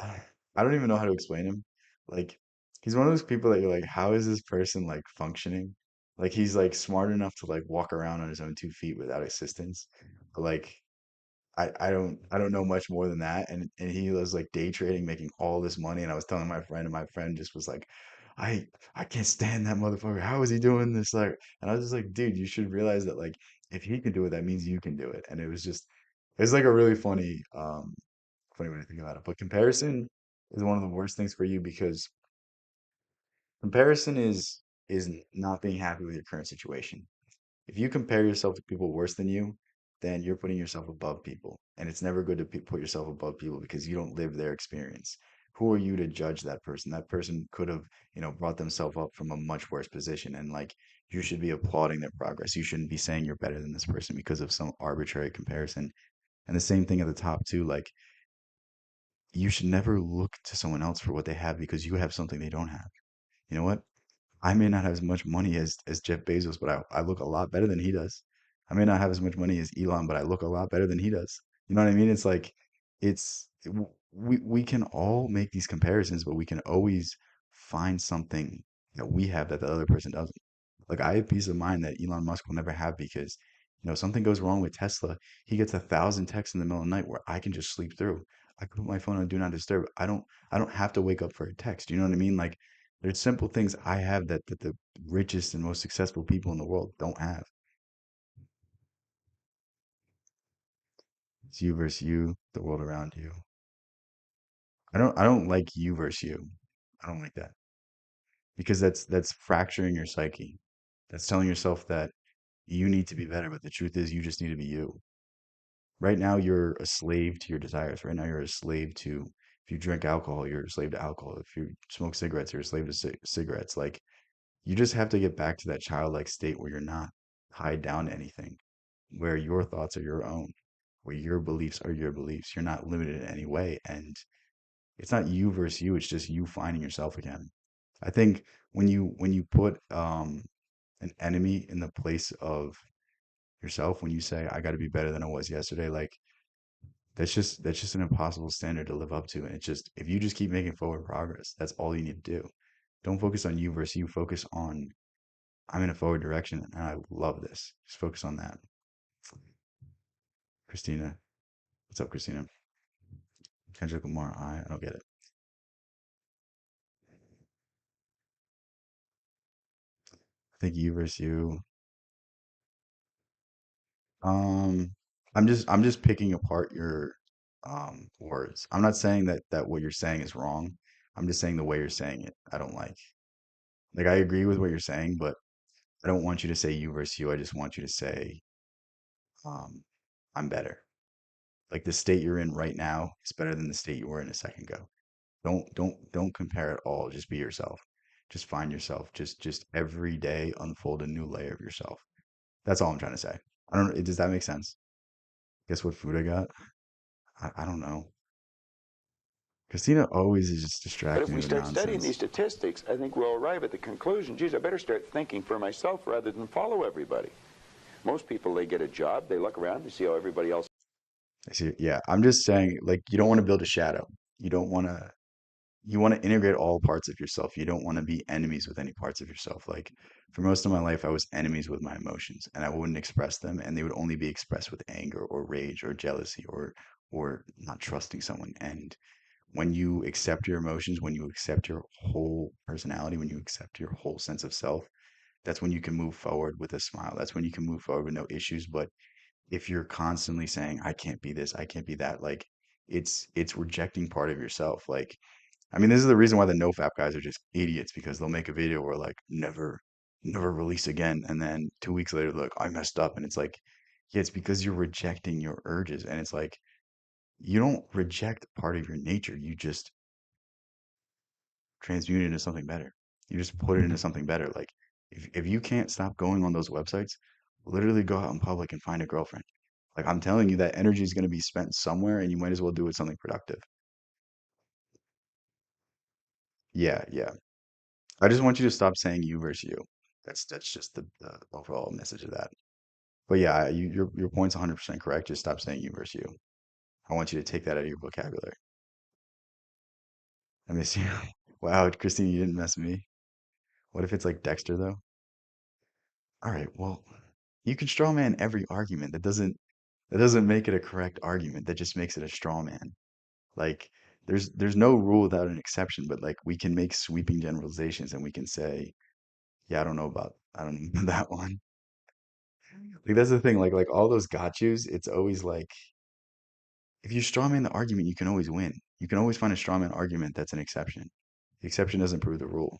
I don't even know how to explain him. Like he's one of those people that you're like, how is this person like functioning? Like he's like smart enough to like walk around on his own 2 feet without assistance. But like I don't know much more than that. And he was like day trading, making all this money. And I was telling my friend, and my friend just was like, I I can't stand that motherfucker. How is he doing this? Like, and I was just like, dude, you should realize that like if he can do it, that means you can do it. And it's like a really funny way to think about it. But comparison is one of the worst things for you because comparison is not being happy with your current situation. If you compare yourself to people worse than you, then you're putting yourself above people. And it's never good to put yourself above people because you don't live their experience. Who are you to judge that person? That person could have, brought themselves up from a much worse position. And like, you should be applauding their progress. You shouldn't be saying you're better than this person because of some arbitrary comparison. And the same thing at the top, too. Like, you should never look to someone else for what they have because you have something they don't have. You know what? I may not have as much money as Jeff Bezos, but I look a lot better than he does. I may not have as much money as Elon, but I look a lot better than he does. You know what I mean? It's like we can all make these comparisons, but we can always find something that we have that the other person doesn't. Like I have peace of mind that Elon Musk will never have because Something goes wrong with Tesla. He gets 1,000 texts in the middle of the night where I can just sleep through. I can put my phone on do not disturb. I don't have to wake up for a text. You know what I mean? Like there's simple things I have that the richest and most successful people in the world don't have. It's you versus you, the world around you. I don't like you versus you. I don't like that because that's fracturing your psyche. That's telling yourself that you need to be better, but the truth is you just need to be you. Right now you're a slave to your desires. Right now you're a slave to if you drink alcohol, you're a slave to alcohol. If you smoke cigarettes, you're a slave to cigarettes. Like you just have to get back to that childlike state where you're not tied down to anything, where your thoughts are your own, where your beliefs are your beliefs. You're not limited in any way. And it's not you versus you, it's just you finding yourself again. I think when you put an enemy in the place of yourself, when you say, I gotta be better than I was yesterday, like that's just an impossible standard to live up to. And it's just if you just keep making forward progress, that's all you need to do. Don't focus on you versus you. Focus on I'm in a forward direction and I love this. Just focus on that. Christina. What's up, Christina? Kendrick Lamar. I don't get it. I think you versus you. Um, I'm just picking apart your words. I'm not saying that what you're saying is wrong. I'm just saying the way you're saying it, I don't like. Like I agree with what you're saying, but I don't want you to say you versus you. I just want you to say um I'm better. Like the state you're in right now is better than the state you were in a second ago. Don't compare it all. Just be yourself. Just find yourself. Just every day unfold a new layer of yourself. That's all I'm trying to say. I don't, does that make sense? Guess what food I got? I don't know. Christina always is just But distracting if me we with start studying these nonsense. statistics, I think we'll arrive at the conclusion, geez, I better start thinking for myself rather than follow everybody. Most people, they get a job, they look around, they see how everybody else. I see. Yeah, I'm just saying, like, you don't want to build a shadow. You don't want to, you want to integrate all parts of yourself. You don't want to be enemies with any parts of yourself. Like, for most of my life, I was enemies with my emotions and I wouldn't express them, and they would only be expressed with anger or rage or jealousy or not trusting someone. And when you accept your emotions, when you accept your whole personality, when you accept your whole sense of self, that's when you can move forward with a smile. That's when you can move forward with no issues. But if you're constantly saying, I can't be this, I can't be that, like it's rejecting part of yourself. Like, I mean, this is the reason why the NoFap guys are just idiots because they'll make a video where like never release again. And then 2 weeks later, look, I messed up. And it's like, yeah, it's because you're rejecting your urges. And it's like, you don't reject part of your nature. You just transmute it into something better. You just put it into something better. Like if you can't stop going on those websites, literally go out in public and find a girlfriend. Like I'm telling you that energy is going to be spent somewhere and you might as well do it something productive. Yeah, yeah. I just want you to stop saying you versus you. That's just the overall message of that. But yeah, your point's 100% correct. Just stop saying you versus you. I want you to take that out of your vocabulary. I miss you. Wow, Christine, you didn't mess with me. What if it's like Dexter though? All right, well, you can straw man every argument. That doesn't make it a correct argument. That just makes it a straw man. Like there's no rule without an exception, but like we can make sweeping generalizations and we can say, yeah, I don't know about that one. Like that's the thing, like all those got yous, it's always like if you straw man the argument, you can always win. You can always find a straw man argument that's an exception. The exception doesn't prove the rule.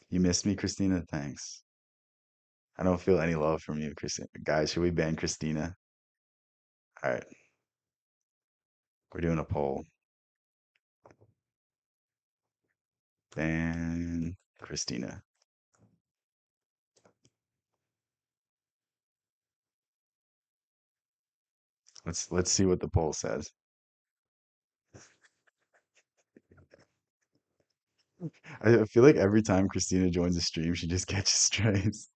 You missed me, Christina? Thanks. I don't feel any love from you, Christina. Guys, should we ban Christina? All right, we're doing a poll. Ban Christina. Let's see what the poll says. I feel like every time Christina joins a stream, she just catches strays.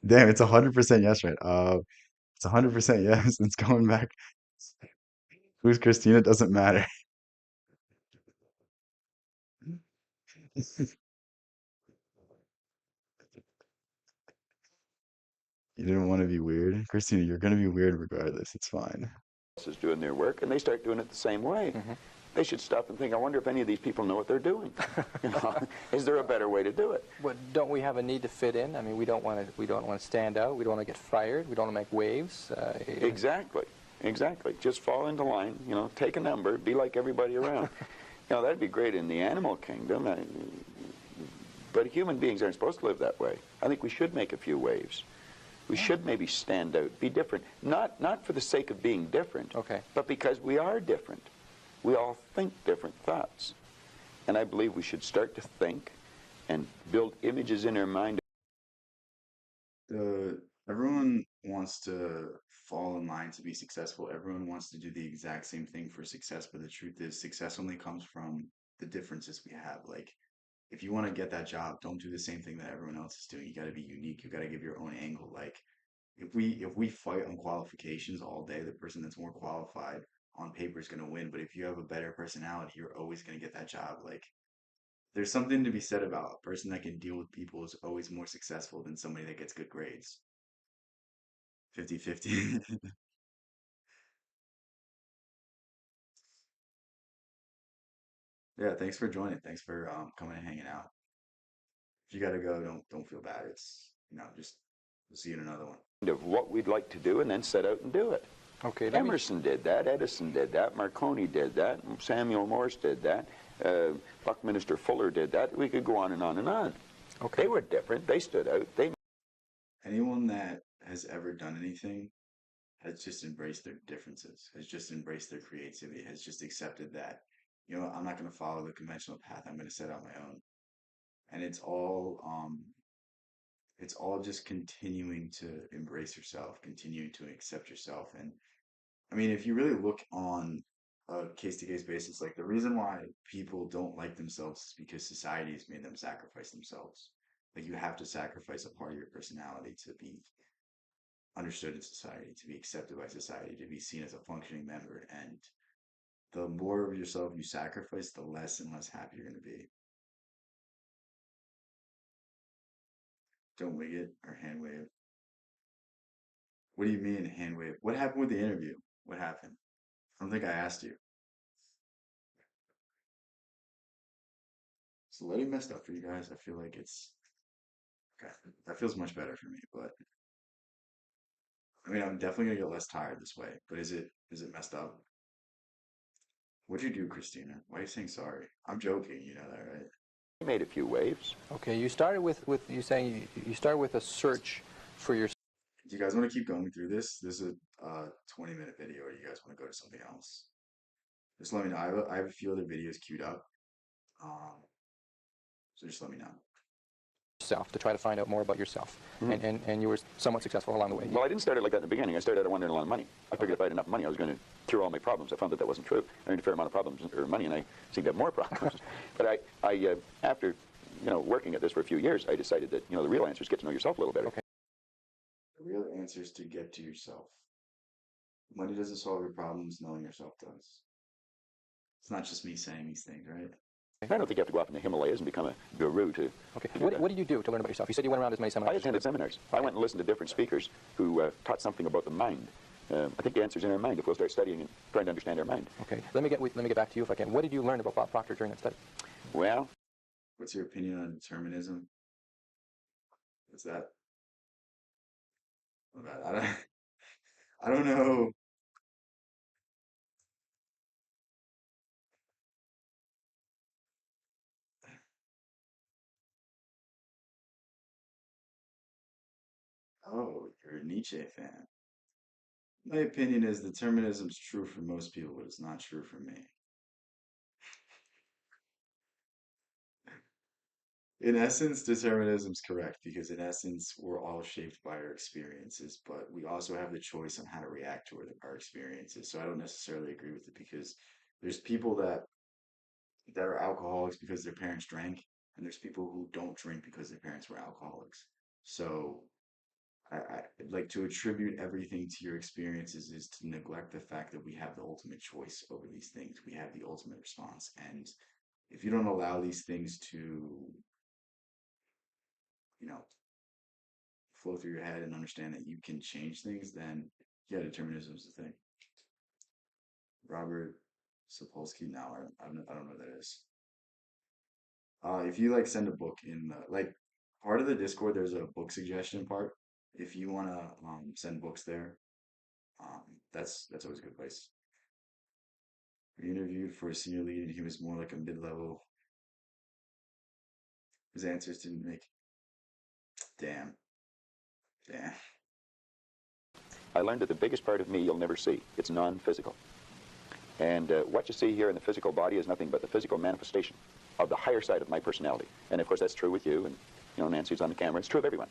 Damn, it's 100% yes, right? It's 100% yes. It's going back. Who's Christina doesn't matter. You didn't want to be weird, Christina. You're gonna be weird regardless. It's fine. Is doing their work, and they start doing it the same way. They should stop and think, I wonder if any of these people know what they're doing. You know, is there a better way to do it? But don't we have a need to fit in? I mean, we don't want to stand out. We don't want to get fired. We don't want to make waves. Exactly. Exactly. Just fall into line, you know, take a number, be like everybody around. You know, that'd be great in the animal kingdom, but human beings aren't supposed to live that way. I think we should make a few waves. We should maybe stand out, be different, not for the sake of being different, Okay. but because we are different. We all think different thoughts. And I believe we should start to think and build images in our mind. Everyone wants to fall in line to be successful. Everyone wants to do the exact same thing for success, but the truth is, success only comes from the differences we have. Like, if you want to get that job, don't do the same thing that everyone else is doing. You got to be unique. You got to give your own angle. Like, if we fight on qualifications all day, the person that's more qualified on paper is going to win. But if you have a better personality, you're always going to get that job. Like, there's something to be said about a person that can deal with people is always more successful than somebody that gets good grades. 50-50. Yeah, thanks for joining. Thanks for coming and hanging out. If you gotta go, don't feel bad. It's just we'll see you in another one. Of what we'd like to do and then set out and do it. Okay. Emerson did that, Edison did that, Marconi did that, Samuel Morse did that, Buckminster Fuller did that. We could go on and on and on. Okay. They were different. They stood out. Anyone that has ever done anything has just embraced their differences, has just embraced their creativity, has just accepted that, I'm not gonna follow the conventional path. I'm gonna set out my own. And it's all just continuing to embrace yourself, continuing to accept yourself. And I mean, if you really look on a case to case basis, like the reason why people don't like themselves is because society has made them sacrifice themselves. Like you have to sacrifice a part of your personality to be understood in society, to be accepted by society, to be seen as a functioning member. And the more of yourself you sacrifice, the less and less happy you're going to be. Don't wig it or hand wave. What do you mean hand wave? What happened with the interview? What happened? I don't think I asked you. So letting messed up for you guys. I feel like it's okay. That feels much better for me. But I mean, I'm definitely gonna get less tired this way. But is it messed up? What'd you do, Christina? Why are you saying sorry? I'm joking. You know that, right? made a few waves. Okay. You started with you saying you started with a search for your. Do you guys want to keep going through this? This is a 20-minute video, or do you guys want to go to something else? Just let me know. I have a few other videos queued up. Um, so just let me know. Self to try to find out more about yourself, and you were somewhat successful along the way. Well, I didn't start it like that in the beginning. I started out wanting a lot of money. I figured if I had enough money, I was going to cure all my problems. I found that that wasn't true. I earned a fair amount of problems or money, and I seemed to have more problems. But after working at this for a few years, I decided that the real answer is get to know yourself a little better. Okay. The real answer is to get to yourself. Money doesn't solve your problems, knowing yourself does. It's not just me saying these things, right? I don't think you have to go off in the Himalayas and become a guru to. Okay. What did you do to learn about yourself? You said you went around as many I seminars. attended seminars. I went and listened to different speakers who taught something about the mind. I think the answer's in our mind if we'll start studying and trying to understand our mind. Okay. Let me get back to you if I can. What did you learn about Bob Proctor during that study? Well, What's your opinion on determinism? What's that? I don't, I don't know. Oh, you're a Nietzsche fan. My opinion is determinism's true for most people, but it's not true for me. In essence, determinism's correct because in essence, we're all shaped by our experiences, but we also have the choice on how to react to our experiences. So I don't necessarily agree with it because there's people that are alcoholics because their parents drank, and there's people who don't drink because their parents were alcoholics. So I like to attribute everything to your experiences is to neglect the fact that we have the ultimate choice over these things. We have the ultimate response. And if you don't allow these things to, you know, flow through your head and understand that you can change things, then yeah, determinism is the thing. Robert Sapolsky. Now I don't know what that is. If you like send a book in the like part of the Discord, there's a book suggestion part. If you wanna send books there, that's always a good place. We interviewed for a senior lead, and he was more like a mid-level. His answers didn't make. Damn, damn. I learned that the biggest part of me you'll never see. It's non-physical. And what you see here in the physical body is nothing but the physical manifestation of the higher side of my personality. And of course, that's true with you. And you know, Nancy's on the camera. It's true of everyone.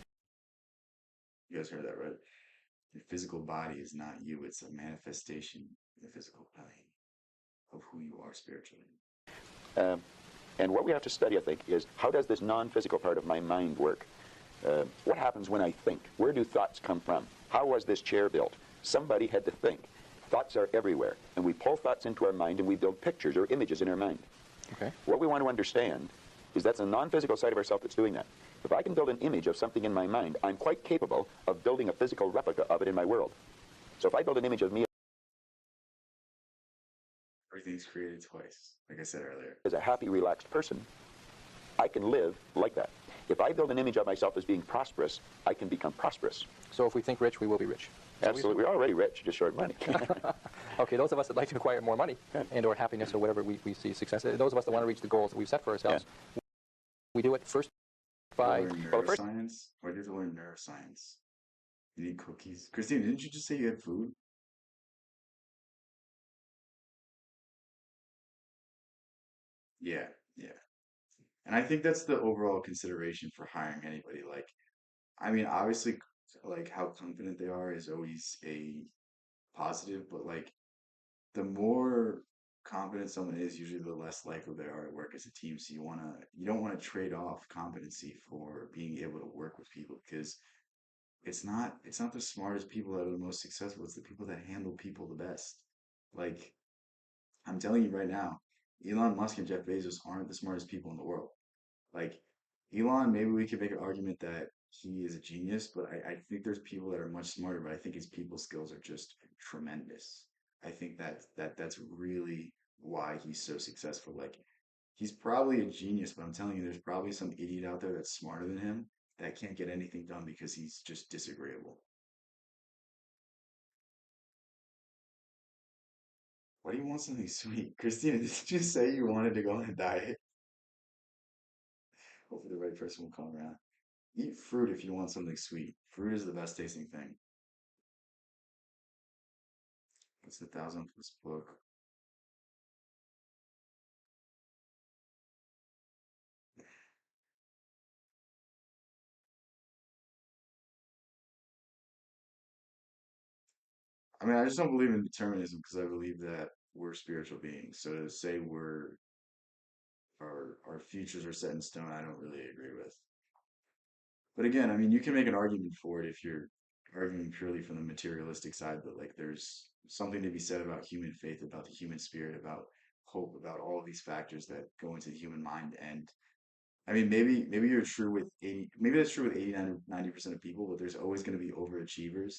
You guys heard that, right? Your physical body is not you. It's a manifestation in the physical plane of who you are spiritually. Um, and what we have to study, I think, is how does this non-physical part of my mind work? What happens when I think? Where do thoughts come from? How was this chair built? Somebody had to think. Thoughts are everywhere, and we pull thoughts into our mind, and we build pictures or images in our mind. Okay. What we want to understand is that's a non-physical side of ourself that's doing that. If I can build an image of something in my mind, I'm quite capable of building a physical replica of it in my world. So if I build an image of me Everything's created twice, like I said earlier. as a happy, relaxed person, I can live like that. If I build an image of myself as being prosperous, I can become prosperous. So if we think rich, we will be rich. Absolutely. We're already rich, just short money. Okay, those of us that like to acquire more money and or happiness or whatever we see success, those of us that want to reach the goals that we've set for ourselves, we do it first by... Learn neuroscience? Why do you have to learn neuroscience? You need cookies. Christine, didn't you just say you had food? Yeah, yeah. And I think that's the overall consideration for hiring anybody. Like, I mean, obviously, like how confident they are is always a positive, but like the more confident someone is, usually the less likely they are to work as a team. So you don't want to trade off competency for being able to work with people because it's not the smartest people that are the most successful. It's the people that handle people the best. Like I'm telling you right now, Elon Musk and Jeff Bezos aren't the smartest people in the world. Like Elon, maybe we could make an argument that he is a genius, but I think there's people that are much smarter, but I think his people skills are just tremendous. I think that's really why he's so successful. Like he's probably a genius, but I'm telling you, there's probably some idiot out there that's smarter than him that can't get anything done because he's just disagreeable. Why do you want something sweet? Christina, did you just say you wanted to go on a diet? Hopefully the right person will come around. Eat fruit if you want something sweet. Fruit is the best tasting thing. It's the thousand plus book. I mean, I just don't believe in determinism because I believe that we're spiritual beings. So to say our futures are set in stone, I don't really agree with. But again, I mean, you can make an argument for it if you're arguing purely from the materialistic side, but like there's something to be said about human faith, about the human spirit, about hope, about all of these factors that go into the human mind. And I mean, maybe you're true with 80, maybe that's true with 89 90% of people, but there's always going to be overachievers.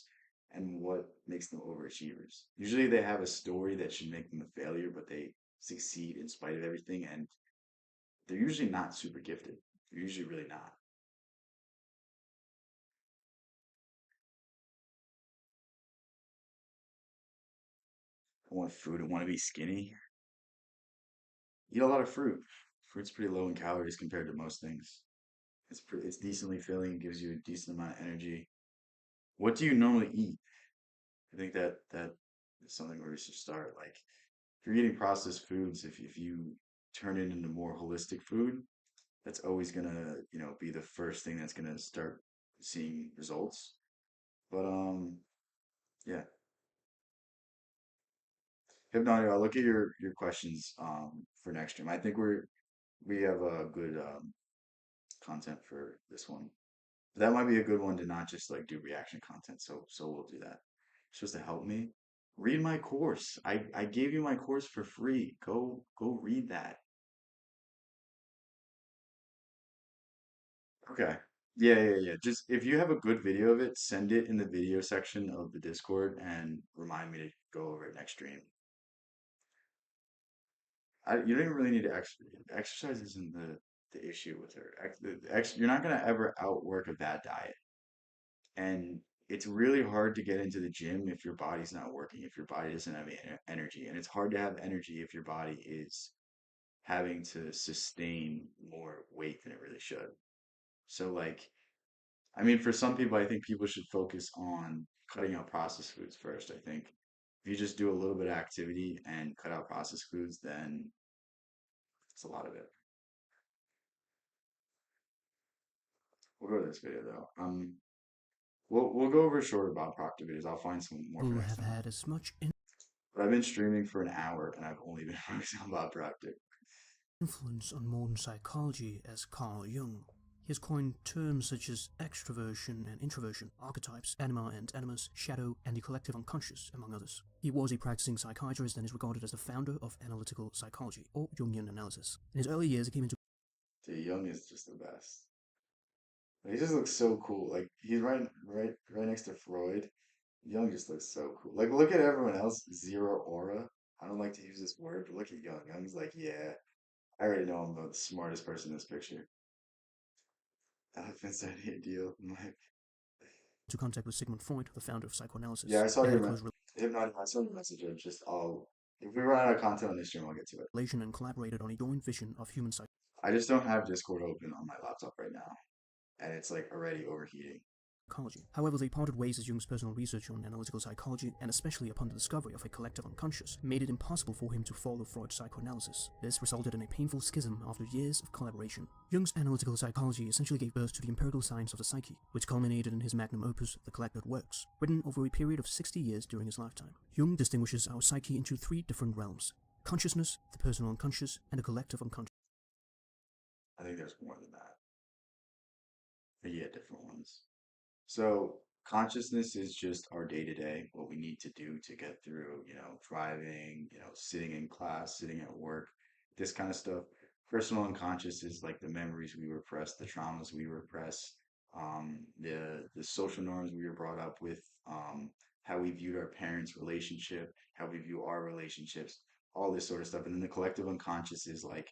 And what makes them overachievers? Usually they have a story that should make them a failure, but they succeed in spite of everything. And they're usually not super gifted. They're usually really not. I want food. I want to be skinny. Eat a lot of fruit. Fruit's pretty low in calories compared to most things. It's decently filling, gives you a decent amount of energy. What do you normally eat? I think that is something where we should start. Like if you're eating processed foods, if you turn it into more holistic food, that's always gonna, be the first thing that's gonna start seeing results. But yeah. Hypnotic, I'll look at your questions for next stream. I think we have a good content for this one. That might be a good one to not just like do reaction content. So we'll do that. Supposed to help me. Read my course. I gave you my course for free. Go read that. Okay. Yeah. Just if you have a good video of it, send it in the video section of the Discord and remind me to go over it next stream. You don't even really need to exercise isn't the issue with her. You're not gonna ever outwork a bad diet, and it's really hard to get into the gym if your body's not working, if your body doesn't have energy, and it's hard to have energy if your body is having to sustain more weight than it really should. So like, I mean, for some people, I think people should focus on cutting out processed foods first. I think if you just do a little bit of activity and cut out processed foods, then it's a lot of it. We'll go to this video though. We'll go over shorter Bob Proctor videos. I'll find some more for Who next have time. had as much But I've been streaming for an hour and I've only been focusing on Bob Proctor. influence on modern psychology as Carl Jung. He has coined terms such as extroversion and introversion, archetypes, anima and animus, shadow, and the collective unconscious, among others. He was a practicing psychiatrist and is regarded as the founder of analytical psychology, or Jungian analysis. In his early years, he came into Dude, Young is just the best. He just looks so cool. Like he's right next to Freud. Young just looks so cool. Like look at everyone else, zero aura. I don't like to use this word, but look at Young. Young's like, yeah, I already know I'm the smartest person in this picture. Elephants idea deal. I'm like, contact with Sigmund Freud, the founder of yeah, psychoanalysis. I saw They had your a close hypnotic. I saw your message. I just I'll if we run out of content on this stream, I'll get to it. relation and collaborated on a joint vision of human I just don't have Discord open on my laptop right now, and it's like already overheating. psychology. However, they parted ways as Jung's personal research on analytical psychology, and especially upon the discovery of a collective unconscious, made it impossible for him to follow Freud's psychoanalysis. This resulted in a painful schism after years of collaboration. Jung's analytical psychology essentially gave birth to the empirical science of the psyche, which culminated in his magnum opus, The Collected Works, written over a period of 60 years during his lifetime. Jung distinguishes our psyche into three different realms: consciousness, the personal unconscious, and a collective unconscious. I think there's more than that. But yeah, different ones. So consciousness is just our day to day, what we need to do to get through, driving, sitting in class, sitting at work, this kind of stuff. Personal unconscious is like the memories we repress, the traumas we repress, the social norms we were brought up with, how we viewed our parents' relationship, how we view our relationships, all this sort of stuff. And then the collective unconscious is like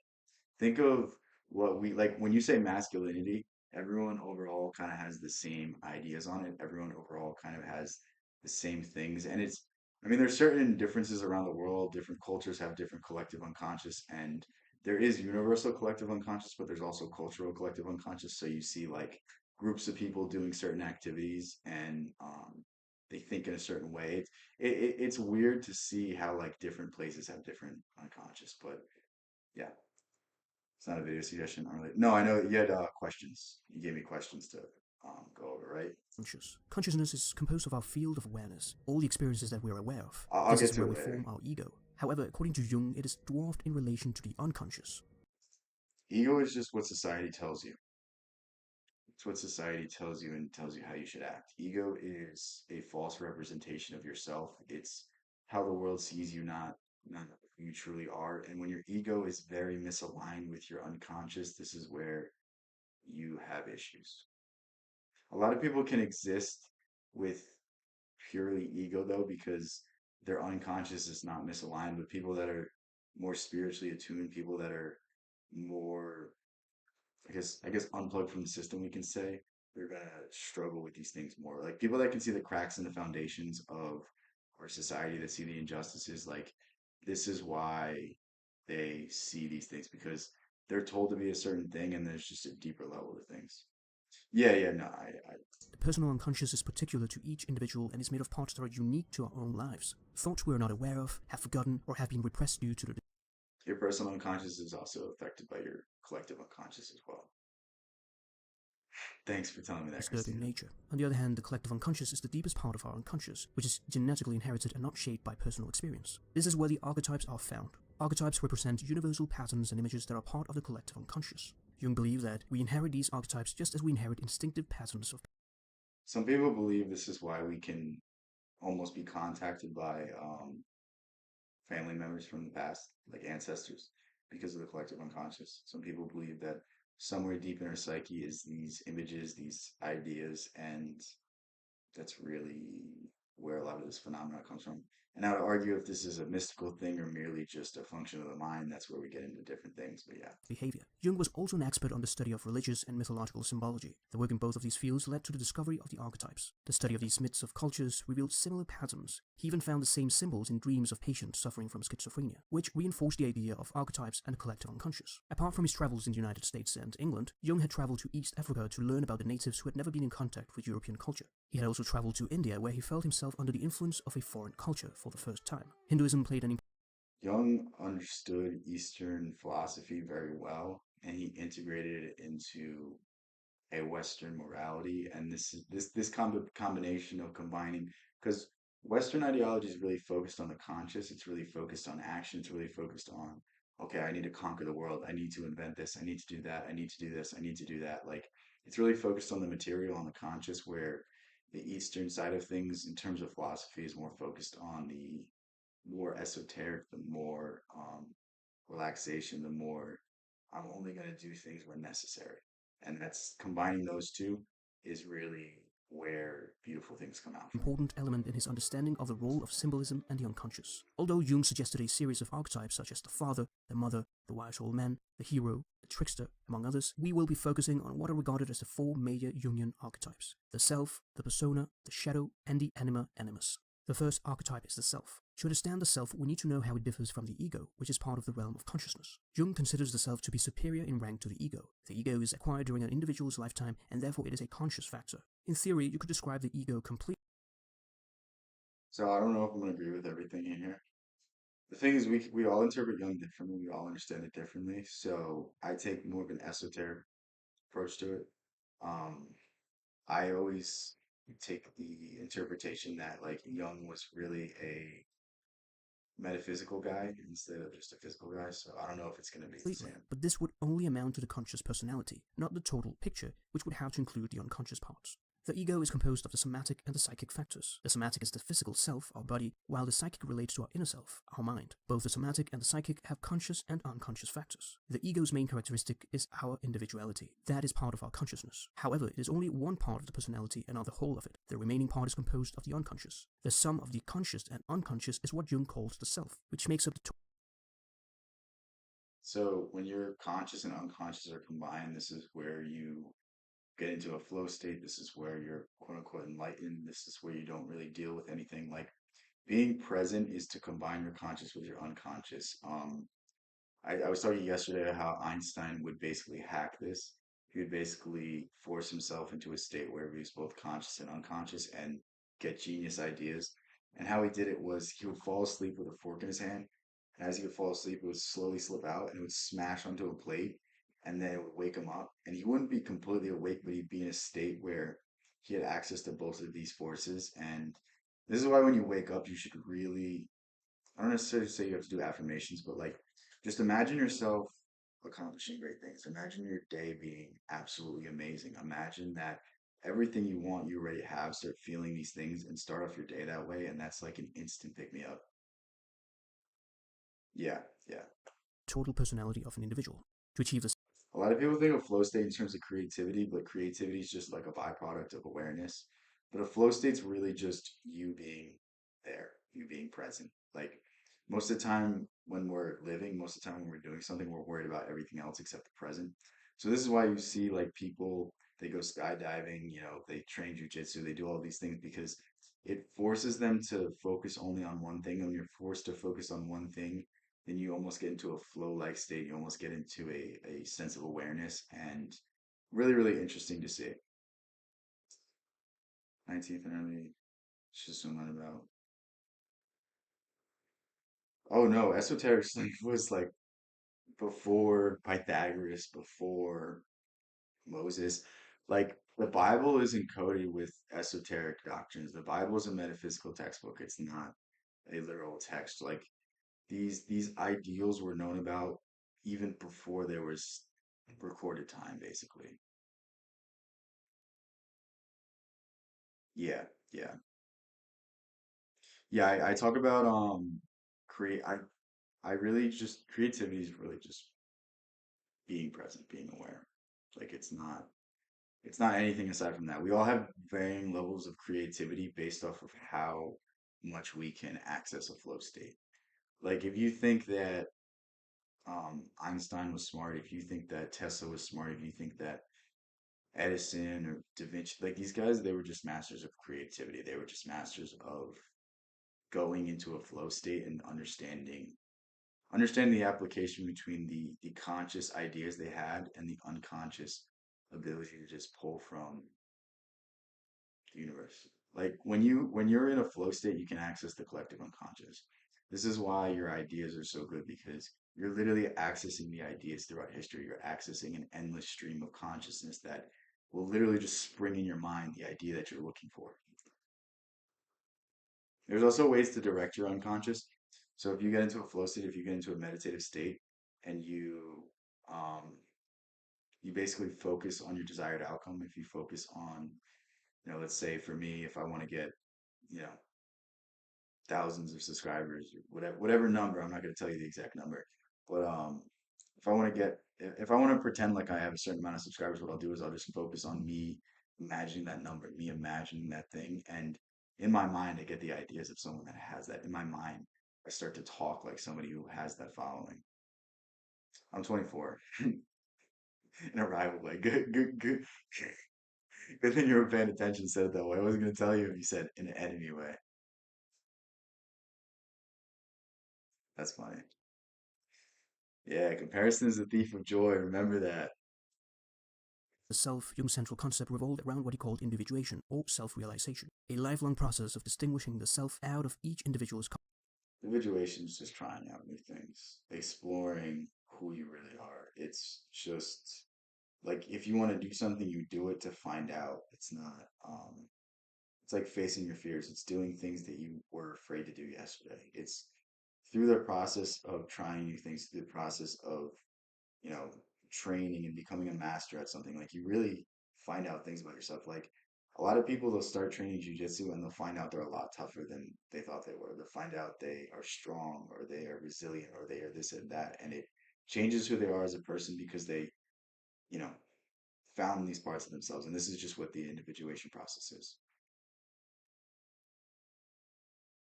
think of what we like when you say masculinity, everyone overall kind of has the same ideas on it. Everyone overall kind of has the same things. And I mean, there's certain differences around the world. Different cultures have different collective unconscious, and there is universal collective unconscious, but there's also cultural collective unconscious. So you see like groups of people doing certain activities and they think in a certain way. It's weird to see how like different places have different unconscious, but yeah. It's not a video suggestion. No, I know you had questions. You gave me questions to go over, right? Consciousness is composed of our field of awareness, all the experiences that we are aware of. I'll This get is to where it we later. form our ego. However, according to Jung, it is dwarfed in relation to the unconscious. Ego is just what society tells you. It's what society tells you and tells you how you should act. Ego is a false representation of yourself. It's how the world sees you, not who you truly are. And when your ego is very misaligned with your unconscious, this is where you have issues. A lot of people can exist with purely ego though because their unconscious is not misaligned with people that are more spiritually attuned, people that are more I guess unplugged from the system we can say they're gonna struggle with these things more. Like people that can see the cracks in the foundations of our society that see the injustices, like this is why they see these things because they're told to be a certain thing and there's just a deeper level to things. Yeah, no, I The personal unconscious is particular to each individual and is made of parts that are unique to our own lives. Thoughts we are not aware of, have forgotten, or have been repressed due to the your personal unconscious is also affected by your collective unconscious as well. Thanks for telling me that, disturbing Christina. nature. On the other hand, the collective unconscious is the deepest part of our unconscious, which is genetically inherited and not shaped by personal experience. This is where the archetypes are found. Archetypes represent universal patterns and images that are part of the collective unconscious. Jung believed that we inherit these archetypes just as we inherit instinctive patterns of Some people believe this is why we can almost be contacted by family members from the past, like ancestors, because of the collective unconscious. Some people believe that somewhere deep in our psyche is these images, these ideas, and that's really where a lot of this phenomenon comes from. And I would argue if this is a mystical thing or merely just a function of the mind, that's where we get into different things. But yeah. Behavior. Jung was also an expert on the study of religious and mythological symbology. The work in both of these fields led to the discovery of the archetypes. The study of these myths of cultures revealed similar patterns. He even found the same symbols in dreams of patients suffering from schizophrenia, which reinforced the idea of archetypes and the collective unconscious. Apart from his travels in the United States and England, Jung had traveled to East Africa to learn about the natives who had never been in contact with European culture. He had also traveled to India, where he felt himself under the influence of a foreign culture for the first time. Hinduism played an Jung understood Eastern philosophy very well, and he integrated it into a Western morality. And this combination of combining, because Western ideology is really focused on the conscious, it's really focused on action, it's really focused on, okay, I need to conquer the world, I need to invent this, I need to do that, I need to do this, I need to do that. Like it's really focused on the material, on the conscious, where the Eastern side of things, in terms of philosophy, is more focused on the more esoteric, the more relaxation, the more I'm only going to do things when necessary. And that's combining those two is really where beautiful things come out from. important element in his understanding of the role of symbolism and the unconscious. Although Jung suggested a series of archetypes such as the father, the mother, the wise old man, the hero, the trickster, among others, we will be focusing on what are regarded as the four major Jungian archetypes: the self, the persona, the shadow, and the anima animus. The first archetype is the self. To understand the self, we need to know how it differs from the ego, which is part of the realm of consciousness. Jung considers the self to be superior in rank to the ego. The ego is acquired during an individual's lifetime, and therefore it is a conscious factor. In theory, you could describe the ego completely. So I don't know if I'm going to agree with everything in here. The thing is, we all interpret Jung differently. We all understand it differently. So I take more of an esoteric approach to it. Um, I always take the interpretation that like Jung was really a metaphysical guy instead of just a physical guy. So I don't know if it's going to be the same. But this would only amount to the conscious personality, not the total picture, which would have to include the unconscious parts. The ego is composed of the somatic and the psychic factors. The somatic is the physical self, our body, while the psychic relates to our inner self, our mind. Both the somatic and the psychic have conscious and unconscious factors. The ego's main characteristic is our individuality. That is part of our consciousness. However, it is only one part of the personality and not the whole of it. The remaining part is composed of the unconscious. The sum of the conscious and unconscious is what Jung calls the self, which makes up the So when your conscious and unconscious are combined, this is where you get into a flow state. This is where you're quote unquote enlightened. This is where you don't really deal with anything. Like being present is to combine your conscious with your unconscious. I was talking yesterday how Einstein would basically hack this. He would basically force himself into a state where he was both conscious and unconscious and get genius ideas. And how he did it was he would fall asleep with a fork in his hand. And as he would fall asleep, it would slowly slip out and it would smash onto a plate. And then it would wake him up. And he wouldn't be completely awake, but he'd be in a state where he had access to both of these forces. And this is why when you wake up, you should really, I don't necessarily say you have to do affirmations, but like just imagine yourself accomplishing great things. Imagine your day being absolutely amazing. Imagine that everything you want, you already have. Start feeling these things and start off your day that way. And that's like an instant pick me up. Yeah, yeah. total personality of an individual. To achieve this, A lot of people think of flow state in terms of creativity, but creativity is just like a byproduct of awareness. But a flow state's really just you being there, you being present. Like most of the time when we're living, most of the time when we're doing something, we're worried about everything else except the present. So this is why you see like people, they go skydiving, they train jujitsu, they do all these things because it forces them to focus only on one thing. And when you're forced to focus on one thing, then you almost get into a flow like state. You almost get into a sense of awareness and really, really interesting to see. 19th and early, just something about. Oh no, esoteric sleep was like before Pythagoras, before Moses. Like the Bible is encoded with esoteric doctrines. The Bible is a metaphysical textbook. It's not a literal text. Like these ideals were known about even before there was recorded time, basically. Yeah, yeah. Yeah, I talk about create I really just creativity is really just being present, being aware. Like it's not anything aside from that. We all have varying levels of creativity based off of how much we can access a flow state. Like if you think that Einstein was smart, if you think that Tesla was smart, if you think that Edison or Da Vinci, like these guys, they were just masters of creativity. They were just masters of going into a flow state and understanding the application between the conscious ideas they had and the unconscious ability to just pull from the universe. Like when you're in a flow state, you can access the collective unconscious. This is why your ideas are so good because you're literally accessing the ideas throughout history. You're accessing an endless stream of consciousness that will literally just spring in your mind the idea that you're looking for. There's also ways to direct your unconscious. So if you get into a flow state, if you get into a meditative state, and um, you basically focus on your desired outcome. If you focus on, let's say for me, if I want to get, you know, thousands of subscribers or whatever number, I'm not going to tell you the exact number, but if I want to get, if I want to pretend like I have a certain amount of subscribers, what I'll do is I'll just focus on me imagining that number, me imagining that thing, and in my mind, I get the ideas of someone that has that. In my mind, I start to talk like somebody who has that following. I'm 24 in a rival way. Good thing you were paying attention. Said it that way. I wasn't going to tell you if you said in an enemy way. That's funny. Yeah, comparison is the thief of joy. Remember that. The self, Jung's central concept revolved around what he called individuation, or self-realization, a lifelong process of distinguishing the self out of each individual's. Individuation is just trying out new things, exploring who you really are. It's just like if you want to do something, you do it to find out. It's not, it's like facing your fears. It's doing things that you were afraid to do yesterday. It's through the process of trying new things, through the process of, you know, training and becoming a master at something. Like you really find out things about yourself. Like a lot of people, they'll start training jujitsu and they'll find out they're a lot tougher than they thought they were. They'll find out they are strong or they are resilient or they are this and that. And it changes who they are as a person because they, you know, found these parts of themselves. And this is just what the individuation process is.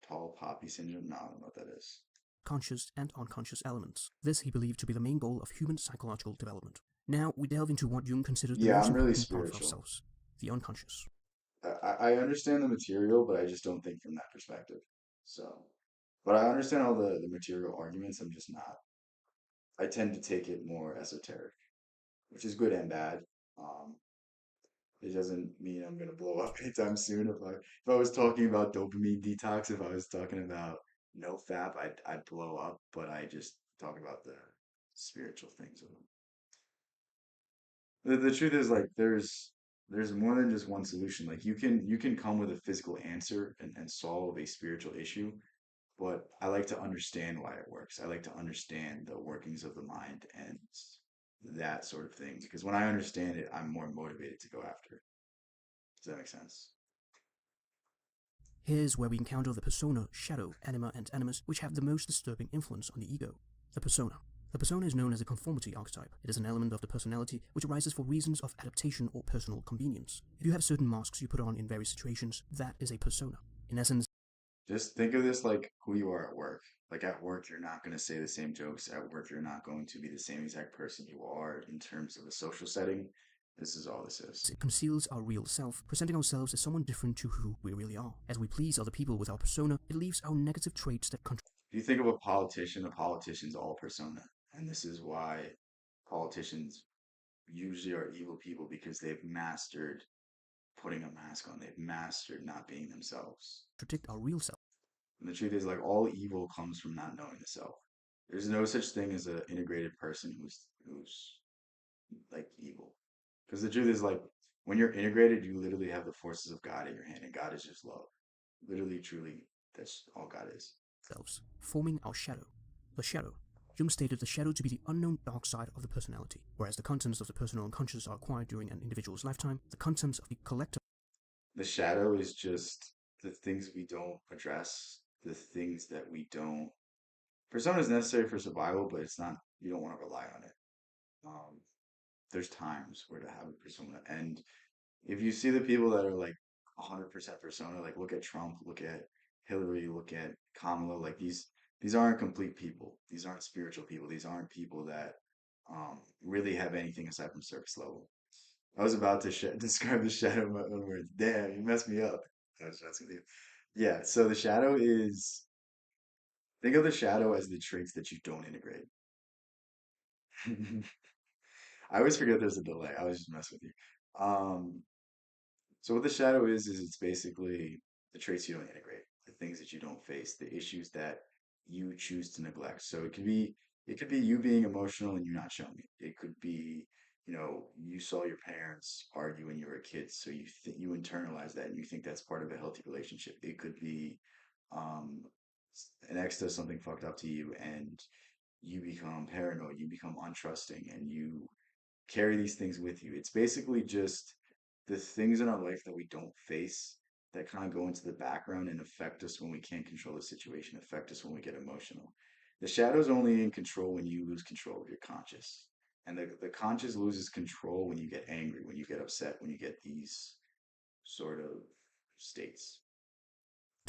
Tall poppy syndrome? No, I don't know what that is. Conscious and unconscious elements. This he believed to be the main goal of human psychological development. Now we delve into what Jung considered the Yeah, most I'm really important part of spiritual. ourselves, the unconscious. I understand the material, but I just don't think from that perspective. So, but I understand all the material arguments. I'm just not. I tend to take it more esoteric, which is good and bad. Um, it doesn't mean I'm gonna blow up anytime soon. If I was talking about dopamine detox, if I was talking about no fap, I'd blow up. But I just talk about the spiritual things of them. The truth is like there's more than just one solution. Like you can come with a physical answer and solve a spiritual issue, but I like to understand why it works. I like to understand the workings of the mind and that sort of thing because when I understand it, I'm more motivated to go after it. Does that make sense? Here's where we encounter the persona, shadow, anima, and animus, which have the most disturbing influence on the ego. The persona. The persona is known as a conformity archetype. It is an element of the personality which arises for reasons of adaptation or personal convenience. If you have certain masks you put on in various situations, that is a persona. In essence, Just think of this like who you are at work. Like at work, you're not going to say the same jokes. At work, you're not going to be the same exact person you are in terms of a social setting. This is all this is. it conceals our real self, presenting ourselves as someone different to who we really are. As we please other people with our persona, it leaves our negative traits that If you think of a politician's all persona. And this is why politicians usually are evil people because they've mastered putting a mask on. They've mastered not being themselves. contradict our real self. And the truth is, like, all evil comes from not knowing the self. There's no such thing as an integrated person who's like evil. Because the truth is, like, when you're integrated, you literally have the forces of God in your hand, and God is just love. Literally, truly, that's all God is. Forming our shadow. The shadow. Jung stated the shadow to be the unknown dark side of the personality. Whereas the contents of the personal unconscious are acquired during an individual's lifetime, the contents of the collective The shadow is just the things we don't address, the things that we don't. Persona is necessary for survival, but it's not. You don't want to rely on it. Um, there's times where to have a persona. And if you see the people that are like 100% persona, like look at Trump, look at Hillary, look at Kamala, like these aren't complete people. These aren't spiritual people. These aren't people that really have anything aside from surface level. I was about to describe the shadow in my own words. Damn, you messed me up. I was messing with you. Yeah, so the shadow is, think of the shadow as the traits that you don't integrate. I always forget there's a delay. I was just messing with you. So what the shadow is it's basically the traits you don't integrate, the things that you don't face, the issues that you choose to neglect. So it could be you being emotional and you not showing it. It could be, you saw your parents argue when you were a kid, so you internalize that and you think that's part of a healthy relationship. It could be um an ex does something fucked up to you and you become paranoid, you become untrusting, and you carry these things with you. It's basically just the things in our life that we don't face that kind of go into the background and affect us when we can't control the situation, affect us when we get emotional. The shadow's only in control when you lose control of your conscious. And the conscious loses control when you get angry, when you get upset, when you get these sort of states.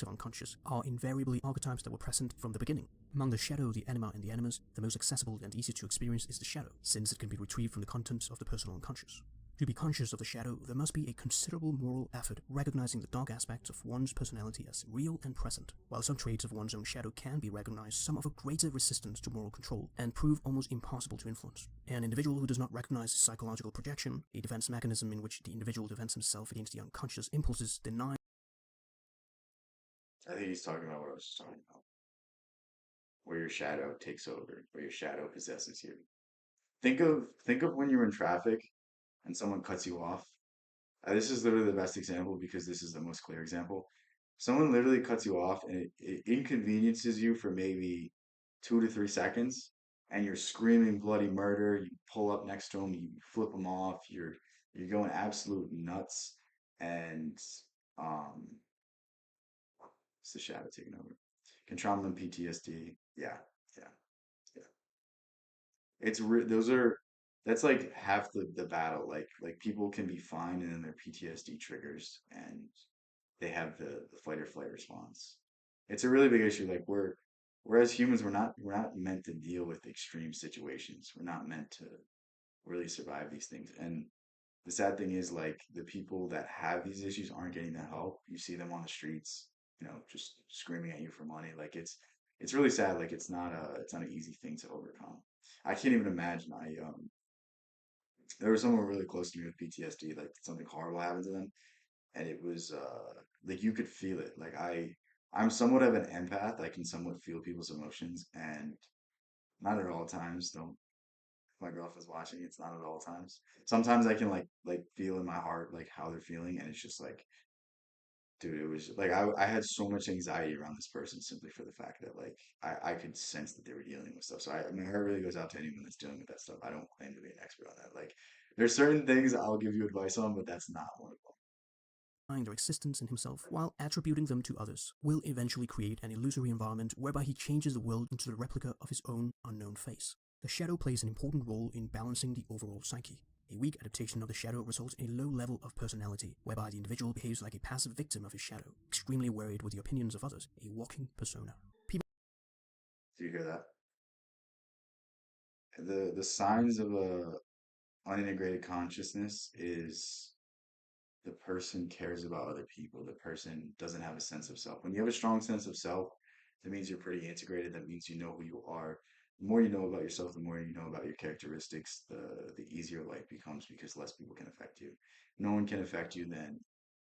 Unconscious are invariably archetypes that were present from the beginning. Among the shadow, the anima, and the animus, the most accessible and easy to experience is the shadow, since it can be retrieved from the contents of the personal unconscious. To be conscious of the shadow, there must be a considerable moral effort recognizing the dark aspects of one's personality as real and present. While some traits of one's own shadow can be recognized, some offer greater resistance to moral control and prove almost impossible to influence. An individual who does not recognize psychological projection, a defense mechanism in which the individual defends himself against the unconscious impulses, denies I think he's talking about what I was just talking about, where your shadow takes over, where your shadow possesses you. Think of when you're in traffic and someone cuts you off. This is literally the best example because this is the most clear example. Someone literally cuts you off and it inconveniences you for maybe 2 to 3 seconds, and you're screaming bloody murder. You pull up next to them, you flip them off. You're going absolute nuts, and um, it's the shadow taking over. Can trauma and PTSD? Yeah, yeah, yeah. Those are that's like half the battle. Like people can be fine and then their PTSD triggers and they have the fight or flight response. It's a really big issue. Like we're as humans, we're not meant to deal with extreme situations. We're not meant to really survive these things. And the sad thing is like the people that have these issues aren't getting the help. You see them on the streets, just screaming at you for money. Like it's really sad. Like it's not an easy thing to overcome. I can't even imagine. There was someone really close to me with PTSD, like something horrible happened to them, and it was like you could feel it. Like I'm somewhat of an empath. I can somewhat feel people's emotions, and not at all times. Don't if my girlfriend's watching, it's not at all times. Sometimes I can like feel in my heart like how they're feeling, and it's just like, dude, it was like I had so much anxiety around this person simply for the fact that like I could sense that they were dealing with stuff. So my heart really goes out to anyone that's dealing with that stuff. I don't claim to be an expert on that. Like there's certain things I'll give you advice on, but that's not one of them. their existence in himself while attributing them to others, will eventually create an illusory environment whereby he changes the world into the replica of his own unknown face. The shadow plays an important role in balancing the overall psyche. A weak adaptation of the shadow results in a low level of personality, whereby the individual behaves like a passive victim of his shadow, extremely worried with the opinions of others, a walking persona. People Do you hear that? The signs of a unintegrated consciousness is the person cares about other people. The person doesn't have a sense of self. When you have a strong sense of self, that means you're pretty integrated. That means you know who you are. The more you know about yourself, the more you know about your characteristics, the easier life becomes because less people can affect you. If no one can affect you, then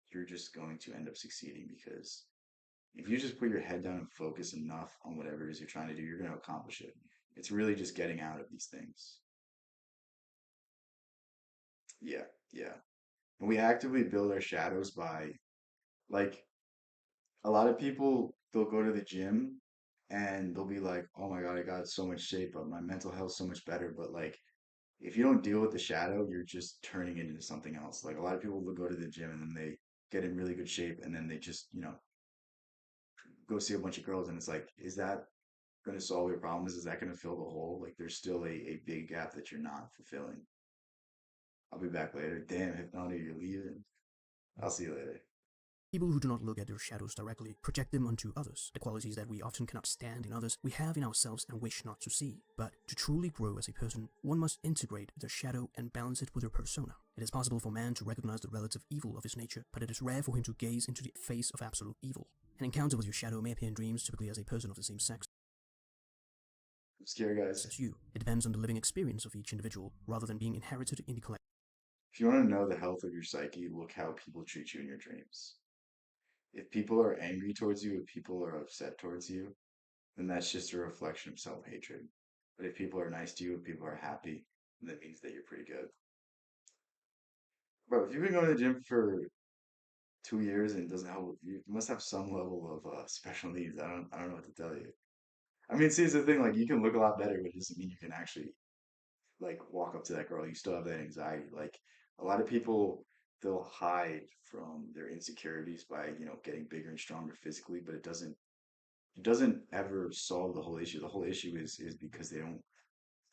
you're just going to end up succeeding because if you just put your head down and focus enough on whatever it is you're trying to do, you're going to accomplish it. It's really just getting out of these things. Yeah, yeah. And we actively build our shadows by like a lot of people they'll go to the gym and they'll be like, "Oh my God, I got so much shape up. My mental health's so much better." But like if you don't deal with the shadow, you're just turning it into something else. Like a lot of people will go to the gym and then they get in really good shape and then they just, go see a bunch of girls and it's like, is that going to solve your problems? Is that going to fill the hole? Like there's still a big gap that you're not fulfilling. I'll be back later. Damn, Hypnotic, you're leaving. I'll see you later. People who do not look at their shadows directly project them onto others. The qualities that we often cannot stand in others, we have in ourselves and wish not to see. But to truly grow as a person, one must integrate their shadow and balance it with their persona. It is possible for man to recognize the relative evil of his nature, but it is rare for him to gaze into the face of absolute evil. An encounter with your shadow may appear in dreams, typically as a person of the same sex I'm scared, guys. as you. It depends on the living experience of each individual, rather than being inherited in the collective. If you want to know the health of your psyche, look how people treat you in your dreams. If people are angry towards you, if people are upset towards you, then that's just a reflection of self-hatred. But if people are nice to you, if people are happy, then that means that you're pretty good. Bro, if you've been going to the gym for 2 years and it doesn't help, you must have some level of special needs. I don't know what to tell you. I mean, see, it's the thing, like you can look a lot better, but it doesn't mean you can actually like walk up to that girl. You still have that anxiety. Like a lot of people, they'll hide from their insecurities by, getting bigger and stronger physically, but it doesn't ever solve the whole issue. The whole issue is because they don't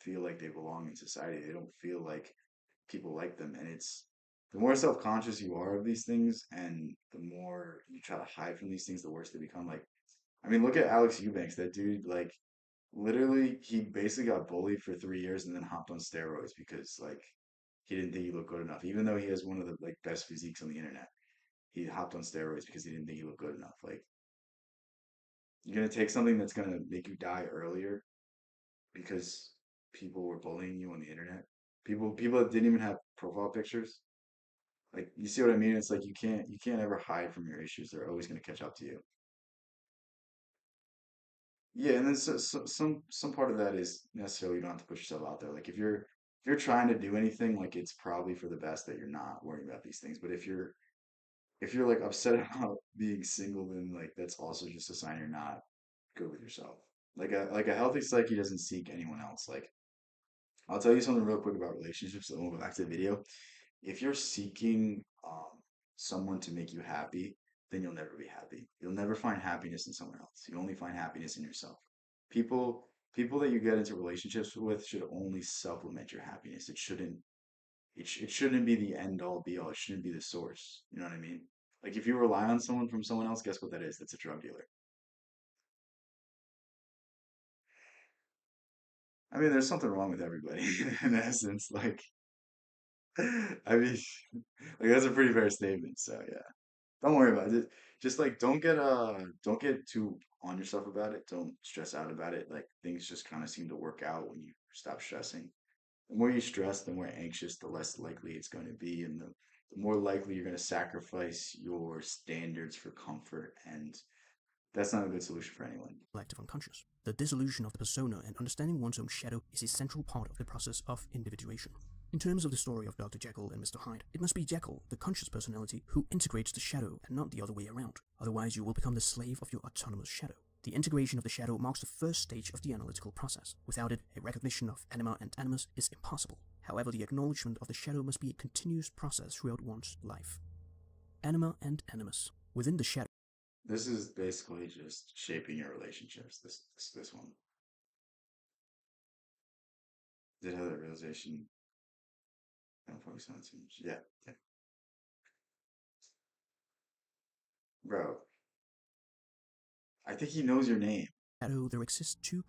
feel like they belong in society. They don't feel like people like them. And it's the more self-conscious you are of these things and the more you try to hide from these things, the worse they become. Like, I mean, look at Alex Eubanks. That dude, like, literally, he basically got bullied for 3 years and then hopped on steroids because, like, he didn't think he looked good enough. Even though he has one of the like best physiques on the internet, he hopped on steroids because he didn't think he looked good enough. Like, you're gonna take something that's gonna make you die earlier because people were bullying you on the internet. People that didn't even have profile pictures. Like, you see what I mean? It's like you can't ever hide from your issues. They're always gonna catch up to you. Yeah, and then some part of that is necessarily you don't have to put yourself out there. Like if you're trying to do anything, like it's probably for the best that you're not worrying about these things. But if you're like upset about being single, then like that's also just a sign you're not good with yourself. Like a healthy psyche doesn't seek anyone else. Like I'll tell you something real quick about relationships, then we'll go back to the video. If you're seeking someone to make you happy, then you'll never be happy. You'll never find happiness in someone else. You only find happiness in yourself. People that you get into relationships with should only supplement your happiness. It shouldn't be the end all be all. It shouldn't be the source. You know what I mean? Like if you rely on someone from someone else, guess what that is? That's a drug dealer. I mean, there's something wrong with everybody in essence. Like, I mean, like that's a pretty fair statement. So yeah. Don't worry about it. Just like don't get too on yourself about it. Don't stress out about it. Like things just kind of seem to work out when you stop stressing. The more you stress, the more anxious, the less likely it's going to be, and the more likely you're going to sacrifice your standards for comfort, and that's not a good solution for anyone. Collective unconscious. The dissolution of the persona and understanding one's own shadow is a central part of the process of individuation. In terms of the story of Dr. Jekyll and Mr. Hyde, it must be Jekyll, the conscious personality, who integrates the shadow and not the other way around. Otherwise, you will become the slave of your autonomous shadow. The integration of the shadow marks the first stage of the analytical process. Without it, a recognition of anima and animus is impossible. However, the acknowledgement of the shadow must be a continuous process throughout one's life. Anima and animus. Within the shadow. This is basically just shaping your relationships. This one. Did have that realization. Don't focus on it too much. Yeah, yeah, bro. I think he knows your name. There exist two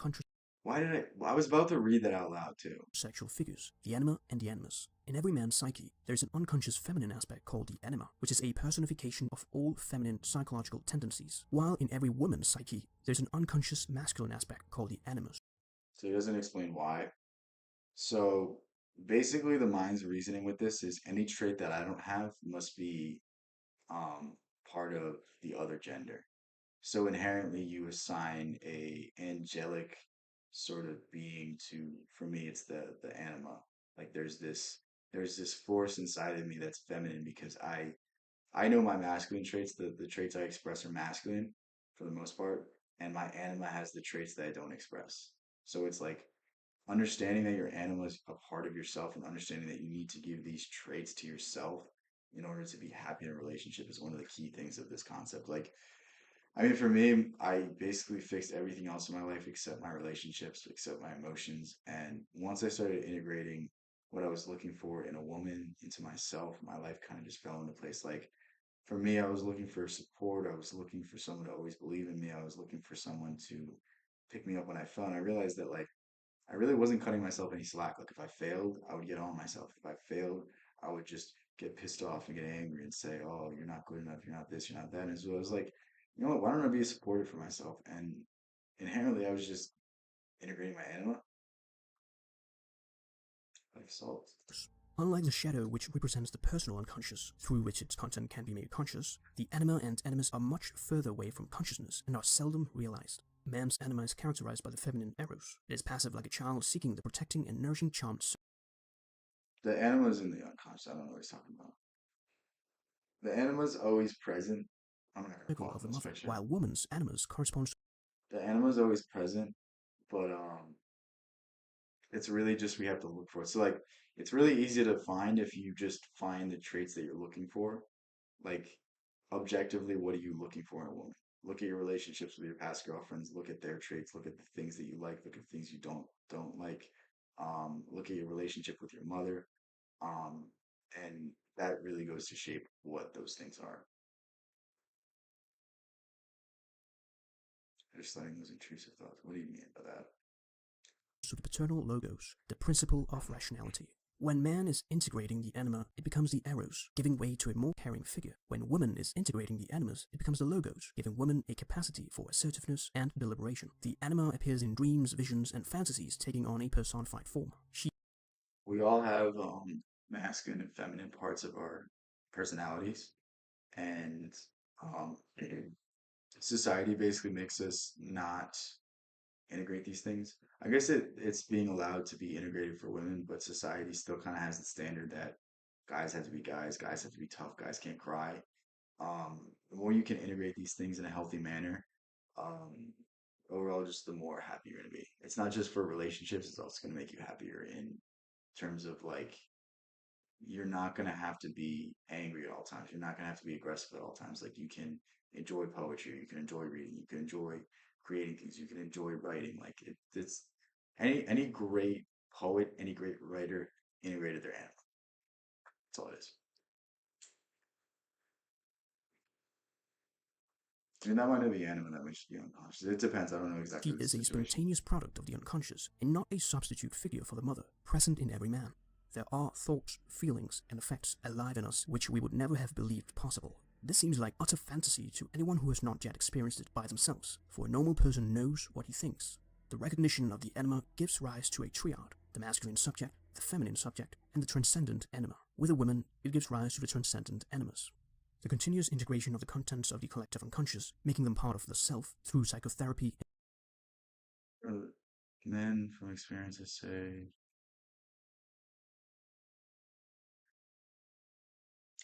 Why did I? Well, I was about to read that out loud too. sexual figures, the anima and the animus. In every man's psyche, there is an unconscious feminine aspect called the anima, which is a personification of all feminine psychological tendencies, while in every woman's psyche, there's an unconscious masculine aspect called the animus. So he doesn't explain why. So basically, the mind's reasoning with this is any trait that I don't have must be um, part of the other gender. So inherently, you assign a angelic sort of being to. For me, it's the anima. Like there's this force inside of me that's feminine because I know my masculine traits. The traits I express are masculine for the most part, and my anima has the traits that I don't express. So it's like understanding that your anima is a part of yourself and understanding that you need to give these traits to yourself in order to be happy in a relationship is one of the key things of this concept. Like, I mean, for me, I basically fixed everything else in my life except my relationships, except my emotions. And once I started integrating what I was looking for in a woman, into myself, my life kind of just fell into place. Like for me, I was looking for support. I was looking for someone to always believe in me. I was looking for someone to pick me up when I fell. And I realized that like I really wasn't cutting myself any slack. Like if I failed, I would get on myself. If I failed, I would just get pissed off and get angry and say, "Oh, you're not good enough. You're not this. You're not that." And so I was like, you know what? Why don't I be supportive for myself? And inherently, I was just integrating my anima like salt. Unlike the shadow, which represents the personal unconscious, through which its content can be made conscious, the anima and animus are much further away from consciousness and are seldom realized. Man's anima is characterized by the feminine eros. It is passive like a child seeking the protecting and nourishing charmed The anima's in the unconscious. I don't know what he's talking about. The anima's always present. I'm not gonna circle call of it the this mother, picture. while woman's animus corresponds to The anima's always present, but it's really just we have to look for it. So like it's really easy to find if you just find the traits that you're looking for. Like objectively, what are you looking for in a woman? Look at your relationships with your past girlfriends, look at their traits, look at the things that you like, look at things you don't like. Look at your relationship with your mother. Um, and that really goes to shape what those things are. Just letting those intrusive thoughts. What do you mean by that? the paternal logos, the principle of rationality. When man is integrating the anima, it becomes the eros, giving way to a more caring figure. When woman is integrating the animus, it becomes the logos, giving woman a capacity for assertiveness and deliberation. The anima appears in dreams, visions, and fantasies, taking on a personified form. We all have masculine and feminine parts of our personalities, and um, society basically makes us not integrate these things. I guess it's being allowed to be integrated for women, but society still kind of has the standard that guys have to be guys, guys have to be tough, guys can't cry. The more you can integrate these things in a healthy manner, um, overall, just the more happy you're gonna be. It's not just for relationships; it's also gonna make you happier in terms of like you're not going to have to be angry at all times. You're not going to have to be aggressive at all times. Like you can enjoy poetry, you can enjoy reading, you can enjoy creating things, you can enjoy writing. Like it's any great poet, any great writer integrated their animal. That's all it is. And that might not be anime, that might just be unconscious. It depends. I don't know exactly She the is a situation. spontaneous product of the unconscious, and not a substitute figure for the mother, present in every man. There are thoughts, feelings, and effects alive in us which we would never have believed possible. This seems like utter fantasy to anyone who has not yet experienced it by themselves, for a normal person knows what he thinks. The recognition of the anima gives rise to a triad, the masculine subject, the feminine subject, and the transcendent anima. With a woman, it gives rise to the transcendent animus. The continuous integration of the contents of the collective unconscious, making them part of the self through psychotherapy. Men from experience, I say,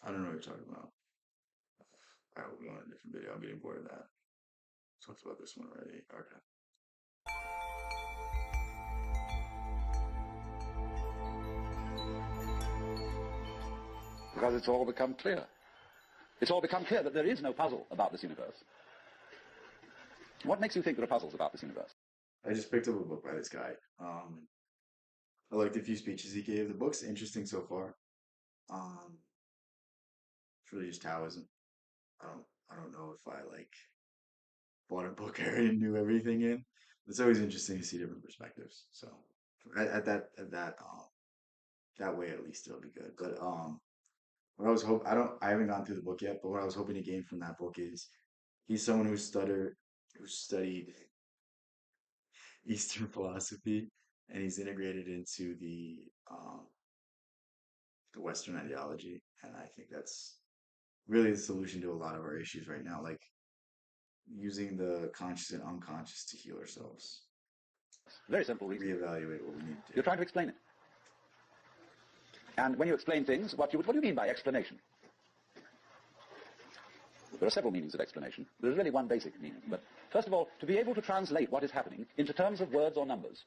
I don't know what you're talking about. I will go on a different video. I'm getting bored of that. Talked about this one already. Okay. Because it's all become clear. It's all become clear that there is no puzzle about this universe. What makes you think there are puzzles about this universe? I just picked up a book by this guy. I liked a few speeches he gave. The book's interesting so far. Um, it's really just Taoism. I don't know if I like bought a book I already knew everything in. It's always interesting to see different perspectives. So that way at least it'll be good. But what I was I haven't gone through the book yet, but what I was hoping to gain from that book is he's someone who studied Eastern philosophy and he's integrated into the Western ideology. And I think that's really the solution to a lot of our issues right now, like using the conscious and unconscious to heal ourselves, Very simple reason. reevaluate what we need to do. You're trying to explain it. And when you explain things, what do you mean by explanation? There are several meanings of explanation. There is really one basic meaning. But first of all, to be able to translate what is happening into terms of words or numbers.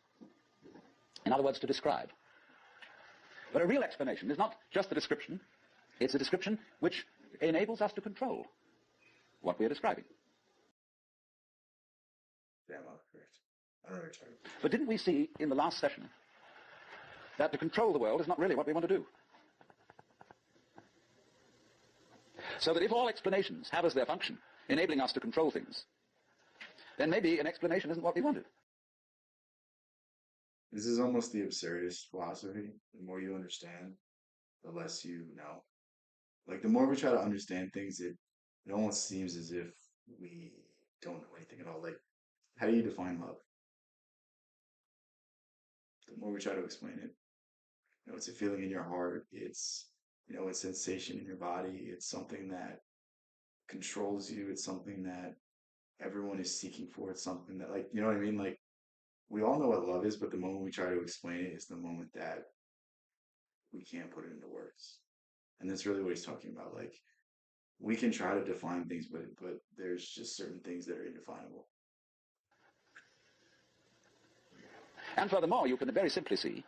In other words, to describe. But a real explanation is not just a description. It's a description which enables us to control what we are describing. Damn, I'm correct. I don't know what you're talking about. But didn't we see in the last session that to control the world is not really what we want to do. So that if all explanations have as their function enabling us to control things, then maybe an explanation isn't what we wanted. This is almost the absurdist philosophy. The more you understand, the less you know. Like the more we try to understand things, it almost seems as if we don't know anything at all. Like, how do you define love? The more we try to explain it, it's a feeling in your heart. It's a sensation in your body. It's something that controls you. It's something that everyone is seeking for. It's something that, like, you know what I mean? Like, we all know what love is, but the moment we try to explain it is the moment that we can't put it into words. And that's really what he's talking about. Like, we can try to define things, but there's just certain things that are indefinable. And furthermore, you can very simply see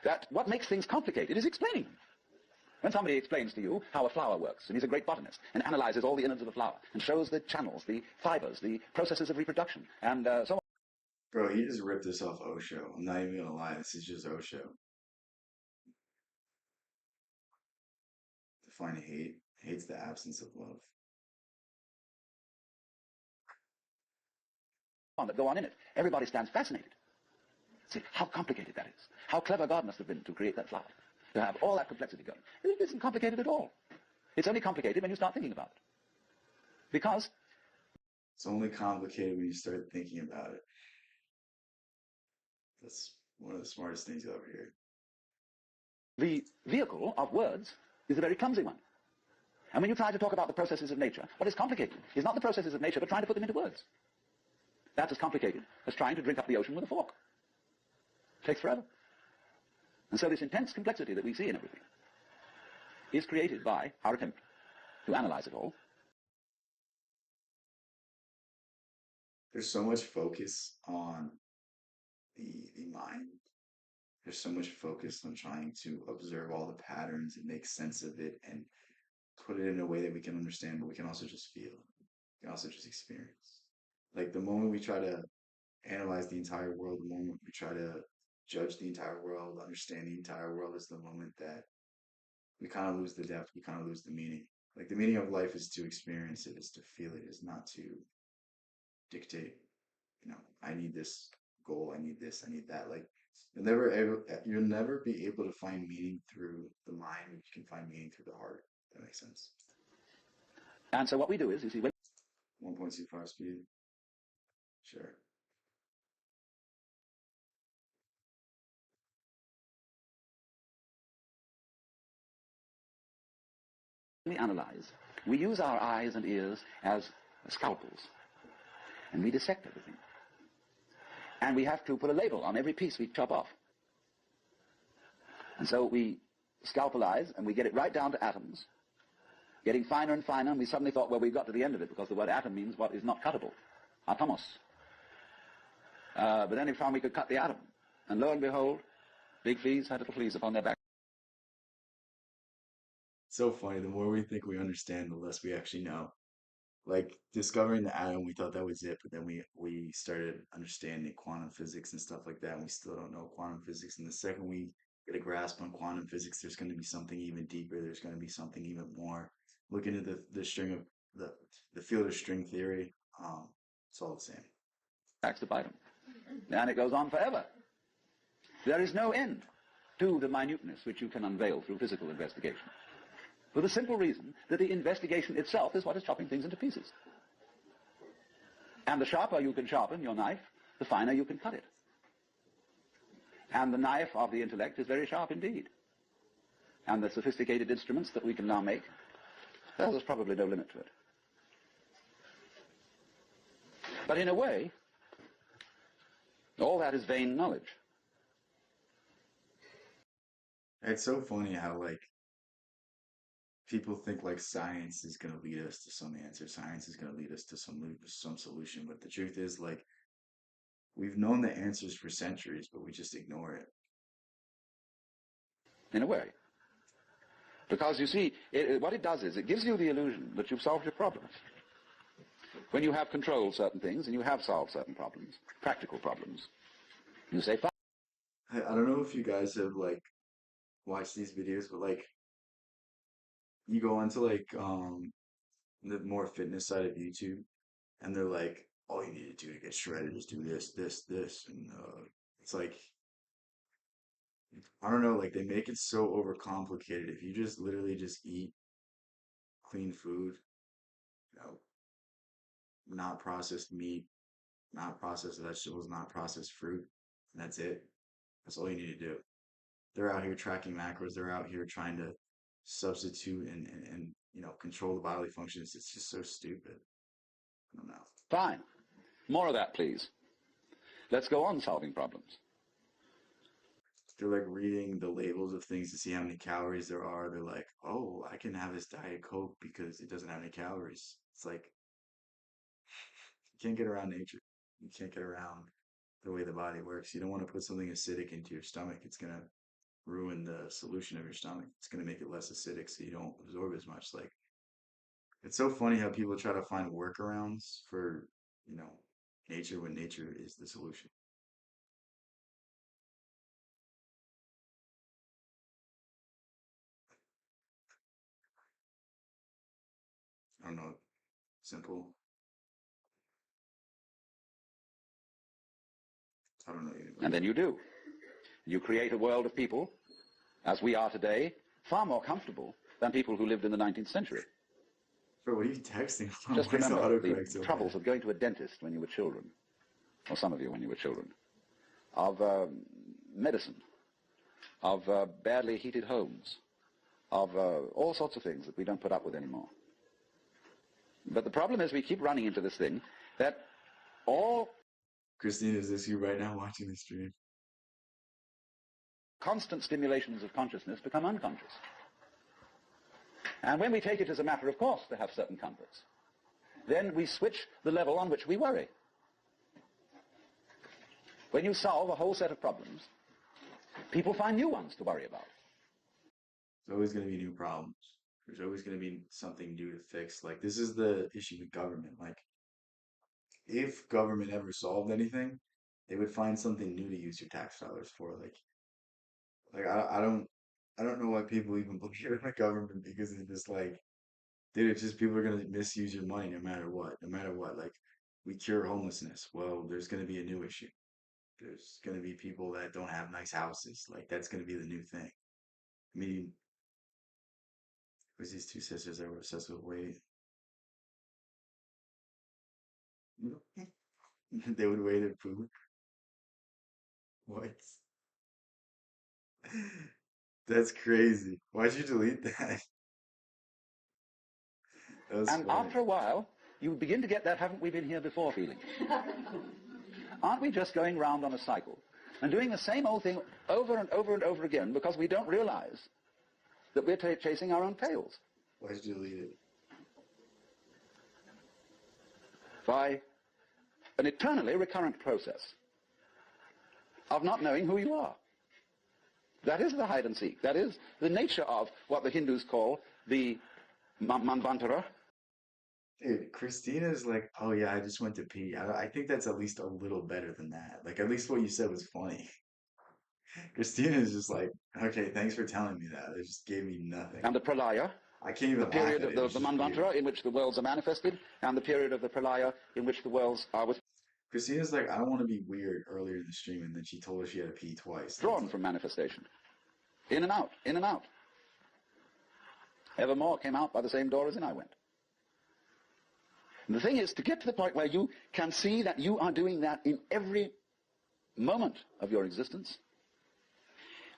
that what makes things complicated is explaining them. When somebody explains to you how a flower works, and he's a great botanist, and analyzes all the innards of the flower, and shows the channels, the fibers, the processes of reproduction, and so on. Bro, he just ripped this off Osho. I'm not even gonna lie, this is just Osho. Define hate. Hate's the absence of love. That go on in it. Everybody stands fascinated. See how complicated that is. How clever God must have been to create that flower, to have all that complexity going. It isn't complicated at all. It's only complicated when you start thinking about it. Because it's only complicated when you start thinking about it. That's one of the smartest things you'll ever hear. The vehicle of words is a very clumsy one. And when you try to talk about the processes of nature, what is complicated is not the processes of nature, but trying to put them into words. That's as complicated as trying to drink up the ocean with a fork. It takes forever. And so this intense complexity that we see in everything is created by our attempt to analyze it all. There's so much focus on the mind. There's so much focus on trying to observe all the patterns and make sense of it and put it in a way that we can understand, but we can also just feel. We can also just experience. Like the moment we try to analyze the entire world, the moment we try to judge the entire world, understand the entire world, is the moment that we kind of lose the depth, we kind of lose the meaning. Like the meaning of life is to experience it, is to feel it, is not to dictate, I need this goal, I need this, I need that. Like you'll never be able to find meaning through the mind. You can find meaning through the heart. That makes sense. And so what we do is, you see, 1.25 speed. Sure. we analyze, we use our eyes and ears as scalpels, and we dissect everything. And we have to put a label on every piece we chop off. And so we scalpelize, and we get it right down to atoms, getting finer and finer, and we suddenly thought, well, we've got to the end of it, because the word atom means what is not cuttable, atomos. But then we found we could cut the atom, and lo and behold, big fleas had little fleas upon their back. So funny. The more we think we understand, the less we actually know. Like discovering the atom, we thought that was it, but then we started understanding quantum physics and stuff like that, and we still don't know quantum physics. And the second we get a grasp on quantum physics, there's going to be something even deeper. There's going to be something even more. Looking at the string of the field of string theory, it's all the same. Backs to bite them, and it goes on forever. There is no end to the minuteness which you can unveil through physical investigation, for the simple reason that the investigation itself is what is chopping things into pieces. And the sharper you can sharpen your knife, the finer you can cut it. And the knife of the intellect is very sharp indeed. And the sophisticated instruments that we can now make, well, there's probably no limit to it. But in a way, all that is vain knowledge. It's so funny how, like, people think like science is going to lead us to some answer. Science is going to lead us to some solution. But the truth is, like, we've known the answers for centuries, but we just ignore it. In a way. Because, you see, what it does is it gives you the illusion that you've solved your problems. When you have controlled certain things and you have solved certain problems, practical problems, you say, fine. I don't know if you guys have like watched these videos, but like you go into like the more fitness side of YouTube, and they're like, all you need to do to get shredded is do this, this, this, and it's like I don't know, like they make it so overcomplicated. If you just literally just eat clean food, you know, not processed meat, not processed vegetables, not processed fruit, and that's it. That's all you need to do. They're out here tracking macros. They're out here trying to substitute and control the bodily functions. It's just so stupid. I don't know. Fine. More of that, please. Let's go on solving problems. They're like reading the labels of things to see how many calories there are. They're like, oh, I can have this Diet Coke because it doesn't have any calories. It's like you can't get around nature. You can't get around the way the body works. You don't want to put something acidic into your stomach. It's gonna ruin the solution of your stomach. It's gonna make it less acidic so you don't absorb as much. Like it's so funny how people try to find workarounds for, you know, nature when nature is the solution. I don't know. Simple. I don't know And anybody. then you do. You create a world of people, as we are today, far more comfortable than people who lived in the 19th century. Bro, what are you texting? Just Why is the remember the autocorrect so troubles bad? of going to a dentist when you were children, or some of you when you were children, of medicine, of badly heated homes, of all sorts of things that we don't put up with anymore. But the problem is we keep running into this thing that all Christine, is this you right now watching the stream? constant stimulations of consciousness become unconscious. And when we take it as a matter of course to have certain comforts, then we switch the level on which we worry. When you solve a whole set of problems, people find new ones to worry about. There's always going to be new problems. There's always going to be something new to fix. Like, this is the issue with government. Like, if government ever solved anything, they would find something new to use your tax dollars for. I don't know why people even believe in the government because it's just like, dude, it's just people are gonna misuse your money no matter what, no matter what. Like, we cure homelessness. Well, there's gonna be a new issue. There's gonna be people that don't have nice houses. Like, that's gonna be the new thing. I mean, it was these two sisters that were obsessed with weight. They would weigh their food. What? That's crazy. Why'd you delete that? That was And funny. after a while, you begin to get that haven't we been here before feeling. Aren't we just going round on a cycle and doing the same old thing over and over and over again because we don't realize that we're chasing our own tails Why'd you delete it? by an eternally recurrent process of not knowing who you are. That is the hide and seek. That is the nature of what the Hindus call the Manvantara. Dude, Christina's like, oh yeah, I just went to pee. I think that's at least a little better than that. Like, at least what you said was funny. Christina's just like, okay, thanks for telling me that. It just gave me nothing. And the Pralaya, I can't the even laugh period at of it. It was the just weird. Manvantara in which the worlds are manifested, and the period of the Pralaya in which the worlds are Christina's like, I don't want to be weird earlier in the stream, and then she told us she had to pee twice. And it's withdrawn like, from manifestation. In and out, in and out. Evermore came out by the same door as in I went. And the thing is, to get to the point where you can see that you are doing that in every moment of your existence,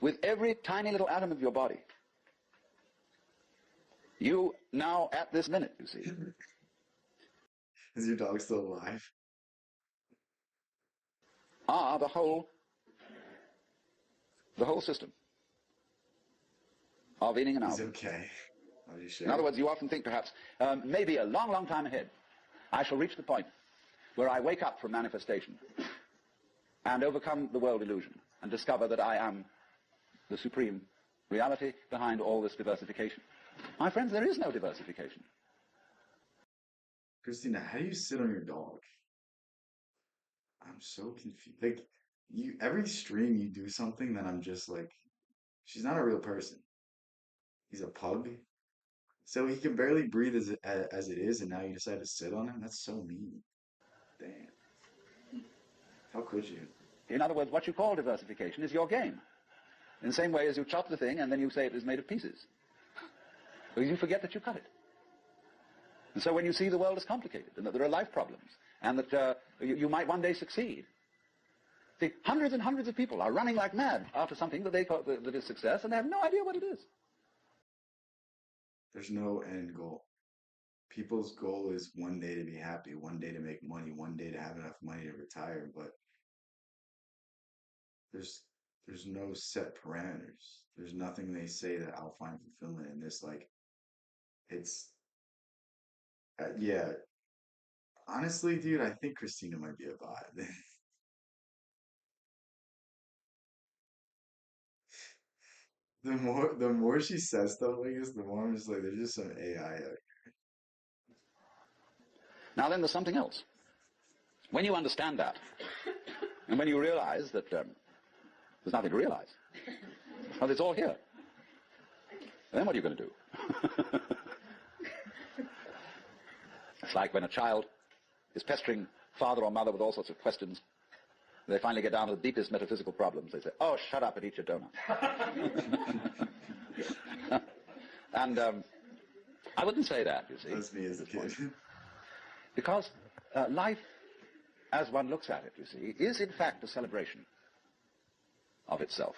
with every tiny little atom of your body, you now, at this minute, you see, is your dog still alive? are the whole system of inning and He's out. okay. I'll just In other share. words, you often think perhaps, maybe a long, long time ahead, I shall reach the point where I wake up from manifestation and overcome the world illusion and discover that I am the supreme reality behind all this diversification. My friends, there is no diversification. Christina, how do you sit on your dog? I'm so confused. Like, every stream you do something that I'm just like, she's not a real person. He's a pug. So he can barely breathe as it is, and now you decide to sit on him? That's so mean. Damn. How could you? In other words, what you call diversification is your game. In the same way as you chop the thing and then you say it is made of pieces. Because you forget that you cut it. And so when you see the world is complicated and that there are life problems and that you might one day succeed, see, hundreds and hundreds of people are running like mad after something that they call that is success, and they have no idea what it is. There's no end goal. People's goal is one day to be happy, one day to make money, one day to have enough money to retire, but there's there's no set parameters. There's nothing they say that I'll find fulfillment in this. Like it's yeah. Honestly, dude, I think Christina might be a bot. The more she says stuff like this, the more I'm just like, there's just some AI. Now then, there's something else. When you understand that, and when you realize that there's nothing to realize, well, it's all here, then what are you going to do? It's like when a child is pestering father or mother with all sorts of questions. They finally get down to the deepest metaphysical problems. They say, oh, shut up and eat your donut. And I wouldn't say that, you see. That's me as a kid. Because life, as one looks at it, you see, is in fact a celebration of itself.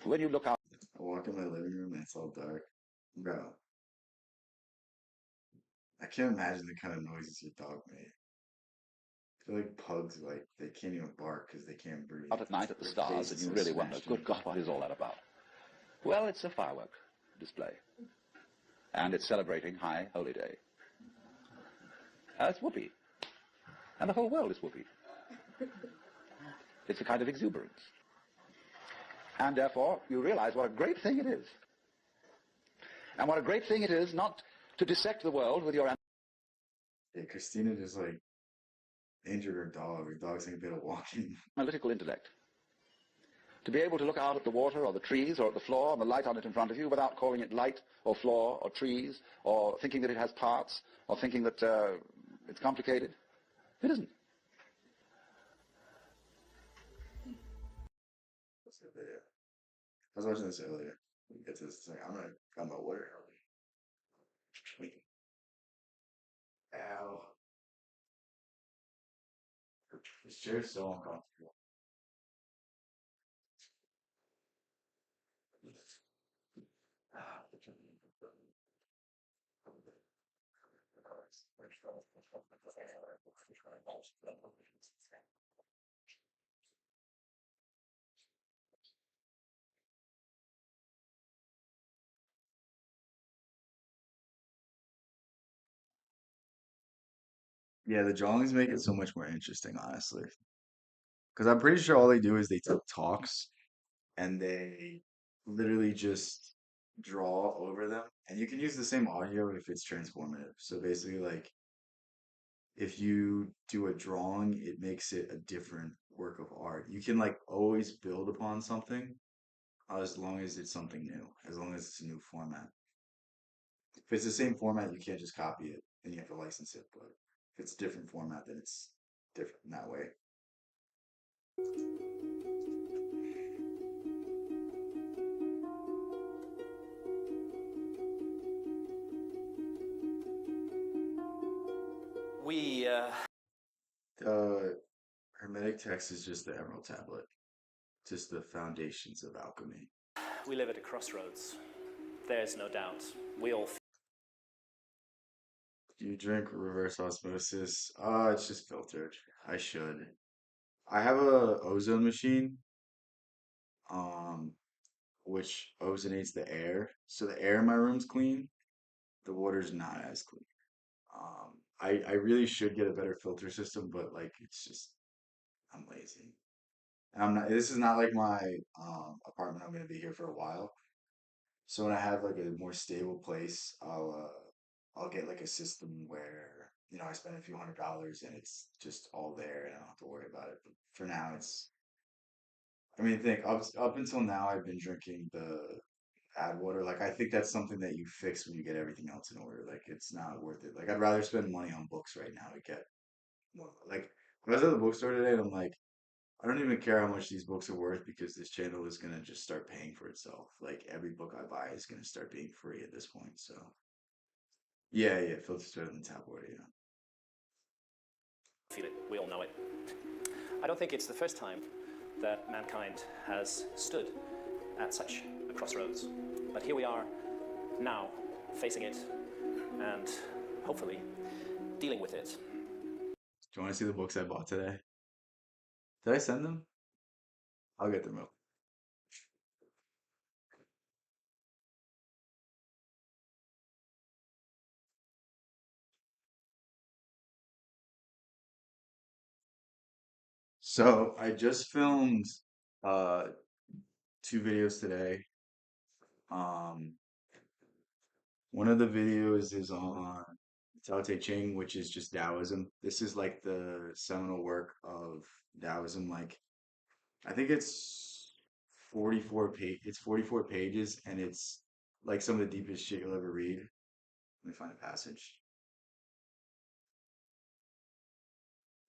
When you look out... I walk in my living room and it's all dark. Bro, I can't imagine the kind of noises your dog made. I feel like pugs, like, they can't even bark because they can't breathe. out at night at the Their stars, face and is you so really wonder, smashed good in. God, what is all that about? Well, it's a firework display. And it's celebrating High Holy Day. It's whoopee. And the whole world is whoopee. It's a kind of exuberance. And therefore, you realize what a great thing it is. And what a great thing it is not to dissect the world with your Yeah, Christina just like injured her dog. Her dog's like a bit of walking. analytical intellect. To be able to look out at the water or the trees or at the floor and the light on it in front of you without calling it light or floor or trees or thinking that it has parts or thinking that it's complicated. It isn't. That's a video. I was watching this earlier. We get to this thing. I'm gonna cut my water early. Ow. This chair's so uncomfortable. Yeah, the drawings make it so much more interesting, honestly. Because I'm pretty sure all they do is they take talks and they literally just draw over them. And you can use the same audio if it's transformative. So basically, like, if you do a drawing, it makes it a different work of art. You can, like, always build upon something as long as it's something new, as long as it's a new format. If it's the same format, you can't just copy it and you have to license it. But if it's a different format, then it's different in that way. We The Hermetic text is just the Emerald Tablet, just the foundations of alchemy. we live at a crossroads. There's no doubt. We all Do you drink reverse osmosis? It's just filtered. I should. I have a ozone machine, um, which ozonates the air. So the air in my room's clean. The water's not as clean. I really should get a better filter system, but like it's just I'm lazy. And I'm not. This is not like my apartment. I'm gonna be here for a while. So when I have like a more stable place, I'll get like a system where I spend a few $100s and it's just all there and I don't have to worry about it. But for now, it's. I mean, think up until now, I've been drinking the add water. Like I think that's something that you fix when you get everything else in order. Like it's not worth it. Like I'd rather spend money on books right now to get more. Like I was at the bookstore today and I'm like, I don't even care how much these books are worth because this channel is gonna just start paying for itself. Like every book I buy is gonna start being free at this point. So yeah, yeah, filter straight on the tap water, yeah. Feel it. We all know it. I don't think it's the first time that mankind has stood at such a crossroads. But here we are now, facing it and hopefully dealing with it. Do you want to see the books I bought today? Did I send them? I'll get them real. So I just filmed uh 2 videos today. Um, one of the videos is on Tao Te Ching, which is just Taoism. This is like the seminal work of Taoism. Like I think it's 44 pages and it's like some of the deepest shit you'll ever read. Let me find a passage.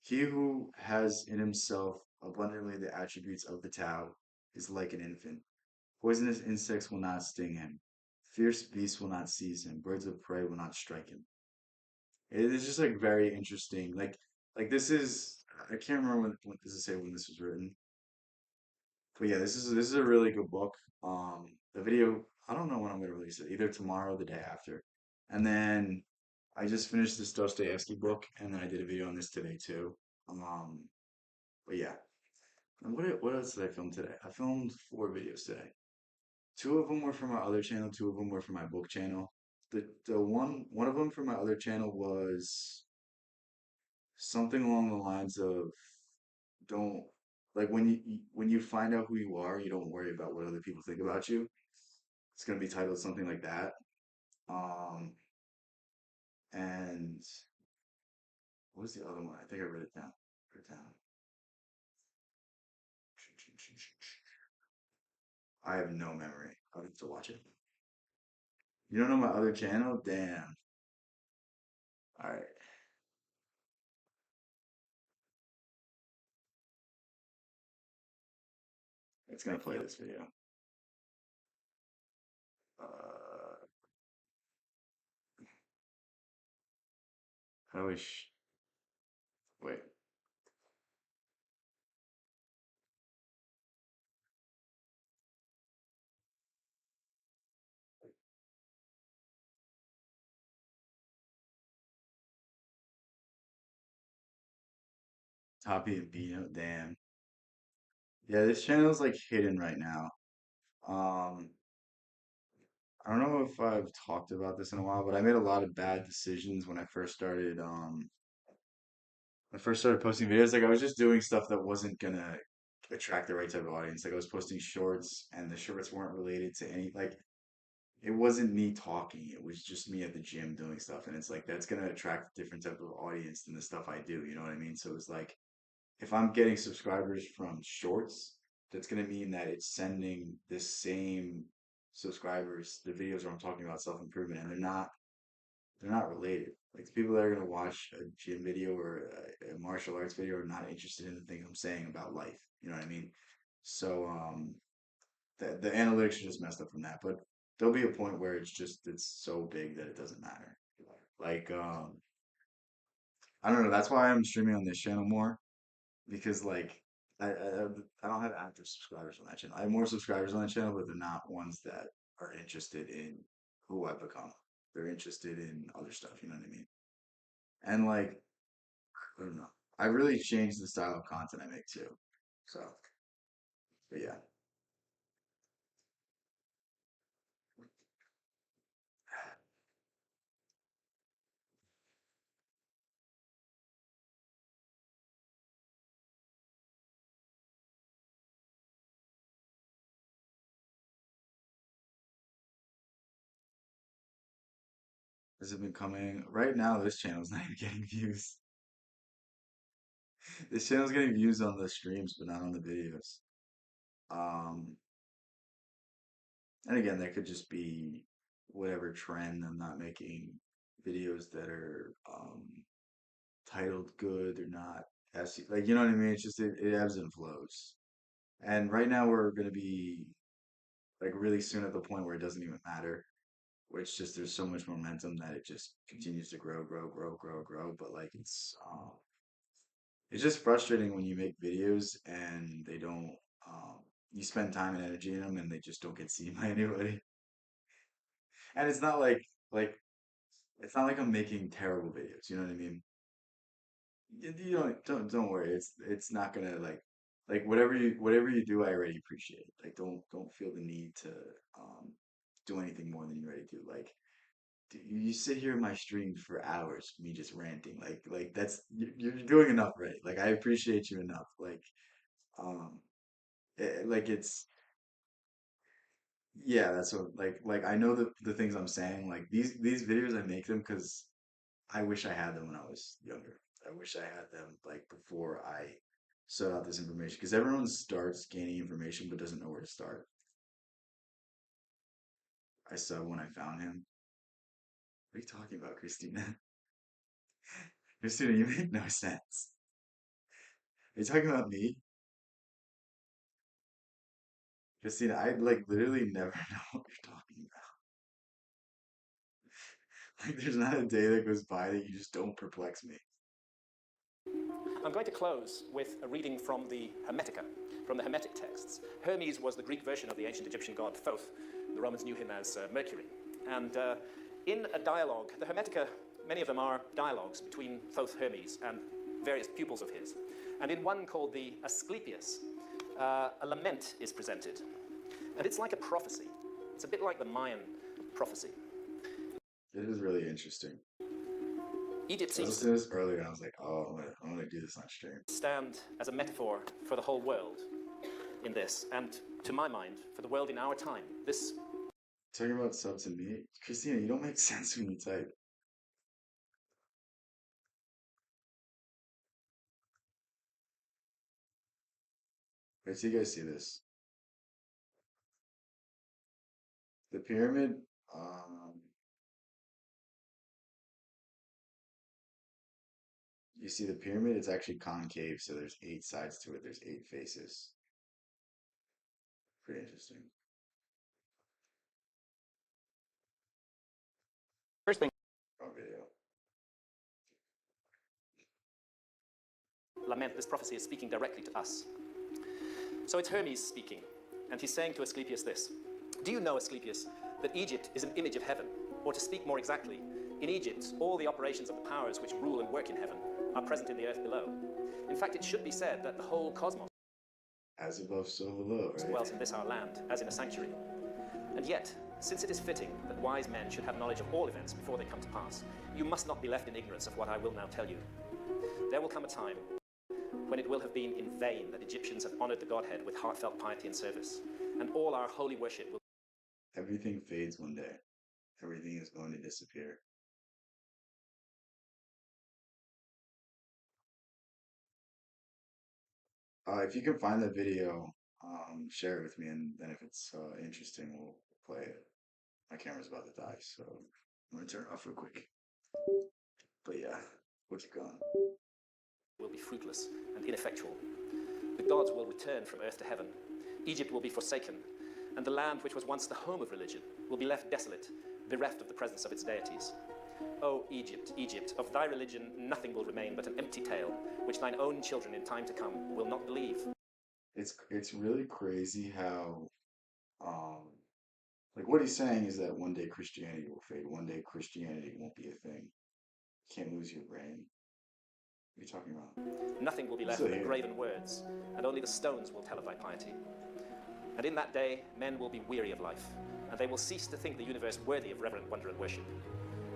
He who has in himself abundantly the attributes of the Tao is like an infant. Poisonous insects will not sting him. Fierce beasts will not seize him. Birds of prey will not strike him. It is just like very interesting. Like this is I can't remember when does it say when this was written. But yeah, this is a really good book. The video I don't know when I'm gonna release it. Either tomorrow or the day after. And then I just finished this Dostoevsky book, and then I did a video on this today too. Um, but yeah. And what else did I film today? I filmed 4 videos today. 2 of them were for my other channel, 2 of them were for my book channel. The one of them for my other channel was something along the lines of don't like when you find out who you are, you don't worry about what other people think about you. It's gonna be titled something like that. Um, and what was the other one? I think I wrote it down. Wrote it down. I have no memory. I'll have to watch it. You don't know my other channel? Damn. All right, it's gonna play this video. Uh, how do I wait? Toppy and Bino. Damn. Yeah, this channel is like hidden right now. Um, I don't know if I've talked about this in a while, but I made a lot of bad decisions when I first started posting videos. Like I was just doing stuff that wasn't gonna attract the right type of audience. Like I was posting shorts and the shorts weren't related to any like it wasn't me talking. It was just me at the gym doing stuff. And it's like that's gonna attract a different type of audience than the stuff I do, you know what I mean? So it's like if I'm getting subscribers from shorts, that's going to mean that it's sending the same subscribers the videos where I'm talking about self-improvement, and they're not related. Like the people that are going to watch a gym video or a martial arts video are not interested in the things I'm saying about life. You know what I mean? So the analytics are just messed up from that. But there'll be a point where it's so big that it doesn't matter. Like I don't know. That's why I'm streaming on this channel more because like I don't have active subscribers on that channel. I have more subscribers on that channel, but they're not ones that are interested in who I've become. They're interested in other stuff. You know what I mean? And like I don't know. I really changed the style of content I make too. So, but yeah, this has been coming right now. This channel's not even getting views. This channel's getting views on the streams, but not on the videos. Um, and again, that could just be whatever trend. I'm not making videos that are titled good or not. Like, you know what I mean? It's just it ebbs and flows. And right now we're gonna be like really soon at the point where it doesn't even matter. Where it's just there's so much momentum that it just continues to grow, grow, grow, grow, grow. But like it's just frustrating when you make videos and they don't you spend time and energy in them and they just don't get seen by anybody. And it's not it's not like I'm making terrible videos, you know what I mean? You don't worry. It's not gonna like whatever you do, I already appreciate. Like don't feel the need to um do anything more than you already do. Like you sit here in my stream for hours, me just ranting. Like that's you're doing enough, right? Like I appreciate you enough. Um like it's yeah, that's what like I know the things I'm saying. Like these videos I make them because I wish I had them when I was younger. I wish I had them like before I sought out this information because everyone starts gaining information but doesn't know where to start. I saw when I found him. What are you talking about, Christina? Christina, you make no sense. Are you talking about me? Christina, I like literally never know what you're talking about. Like there's not a day that goes by that you just don't perplex me. I'm going to close with a reading from the Hermetica, from the Hermetic texts. Hermes was the Greek version of the ancient Egyptian god Thoth. The Romans knew him as Mercury. And in a dialogue, the Hermetica, many of them are dialogues between Thoth Hermes and various pupils of his. And in one called the Asclepius, a lament is presented. And it's like a prophecy. It's a bit like the Mayan prophecy. It is really interesting. Egypt I was seems listening to this earlier and I was like, oh, I'm gonna do this on stream. to stand as a metaphor for the whole world in this, and to my mind, for the world in our time. This Talking about subs and me, Christina, you don't make sense when you type. Wait till you guys see this. The pyramid, you see the pyramid, it's actually concave, so there's 8 sides to it. There's 8 faces. Pretty interesting. First thing, Oh, video. lament, this prophecy is speaking directly to us. So it's Hermes speaking, and he's saying to Asclepius this: do you know, Asclepius, that Egypt is an image of heaven? Or to speak more exactly, in Egypt, all the operations of the powers which rule and work in heaven are present in the earth below. In fact, it should be said that the whole cosmos As above, so below, right? dwells in this our land, as in a sanctuary. And yet, since it is fitting that wise men should have knowledge of all events before they come to pass, you must not be left in ignorance of what I will now tell you. There will come a time when it will have been in vain that Egyptians have honored the Godhead with heartfelt piety and service, and all our holy worship will... Everything fades one day. Everything is going to disappear. If you can find the video, share it with me, and then if it's interesting, we'll play it. My camera's about to die, so I'm gonna turn it off real quick. But yeah, we'll keep going. will be fruitless and ineffectual. The gods will return from earth to heaven. Egypt will be forsaken, and the land which was once the home of religion will be left desolate, bereft of the presence of its deities. O Egypt, Egypt, of thy religion nothing will remain but an empty tale, which thine own children in time to come will not believe. It's really crazy how like what he's saying is that one day Christianity will fade. One day Christianity won't be a thing. You can't lose your brain. What are you talking about? Nothing will be left but graven words, and only the stones will tell of thy piety. And in that day, men will be weary of life, and they will cease to think the universe worthy of reverent wonder and worship.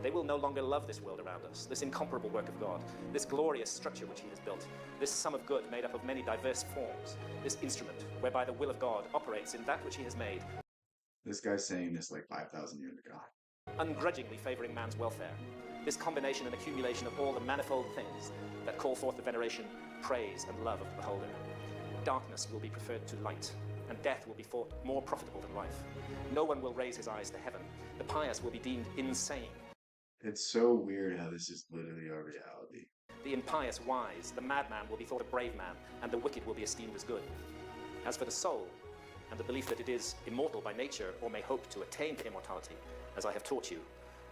They will no longer love this world around us, this incomparable work of God, this glorious structure which he has built, this sum of good made up of many diverse forms, this instrument whereby the will of God operates in that which he has made. This guy's saying this like 5,000 years ago. Ungrudgingly favoring man's welfare. This combination and accumulation of all the manifold things that call forth the veneration praise and love of the beholder. Darkness will be preferred to light, and death will be thought more profitable than life. No one will raise his eyes to heaven. The pious will be deemed insane. It's so weird how this is literally our reality. The impious wise, the madman will be thought a brave man, and the wicked will be esteemed as good. As for the soul, and the belief that it is immortal by nature or may hope to attain to immortality, as I have taught you,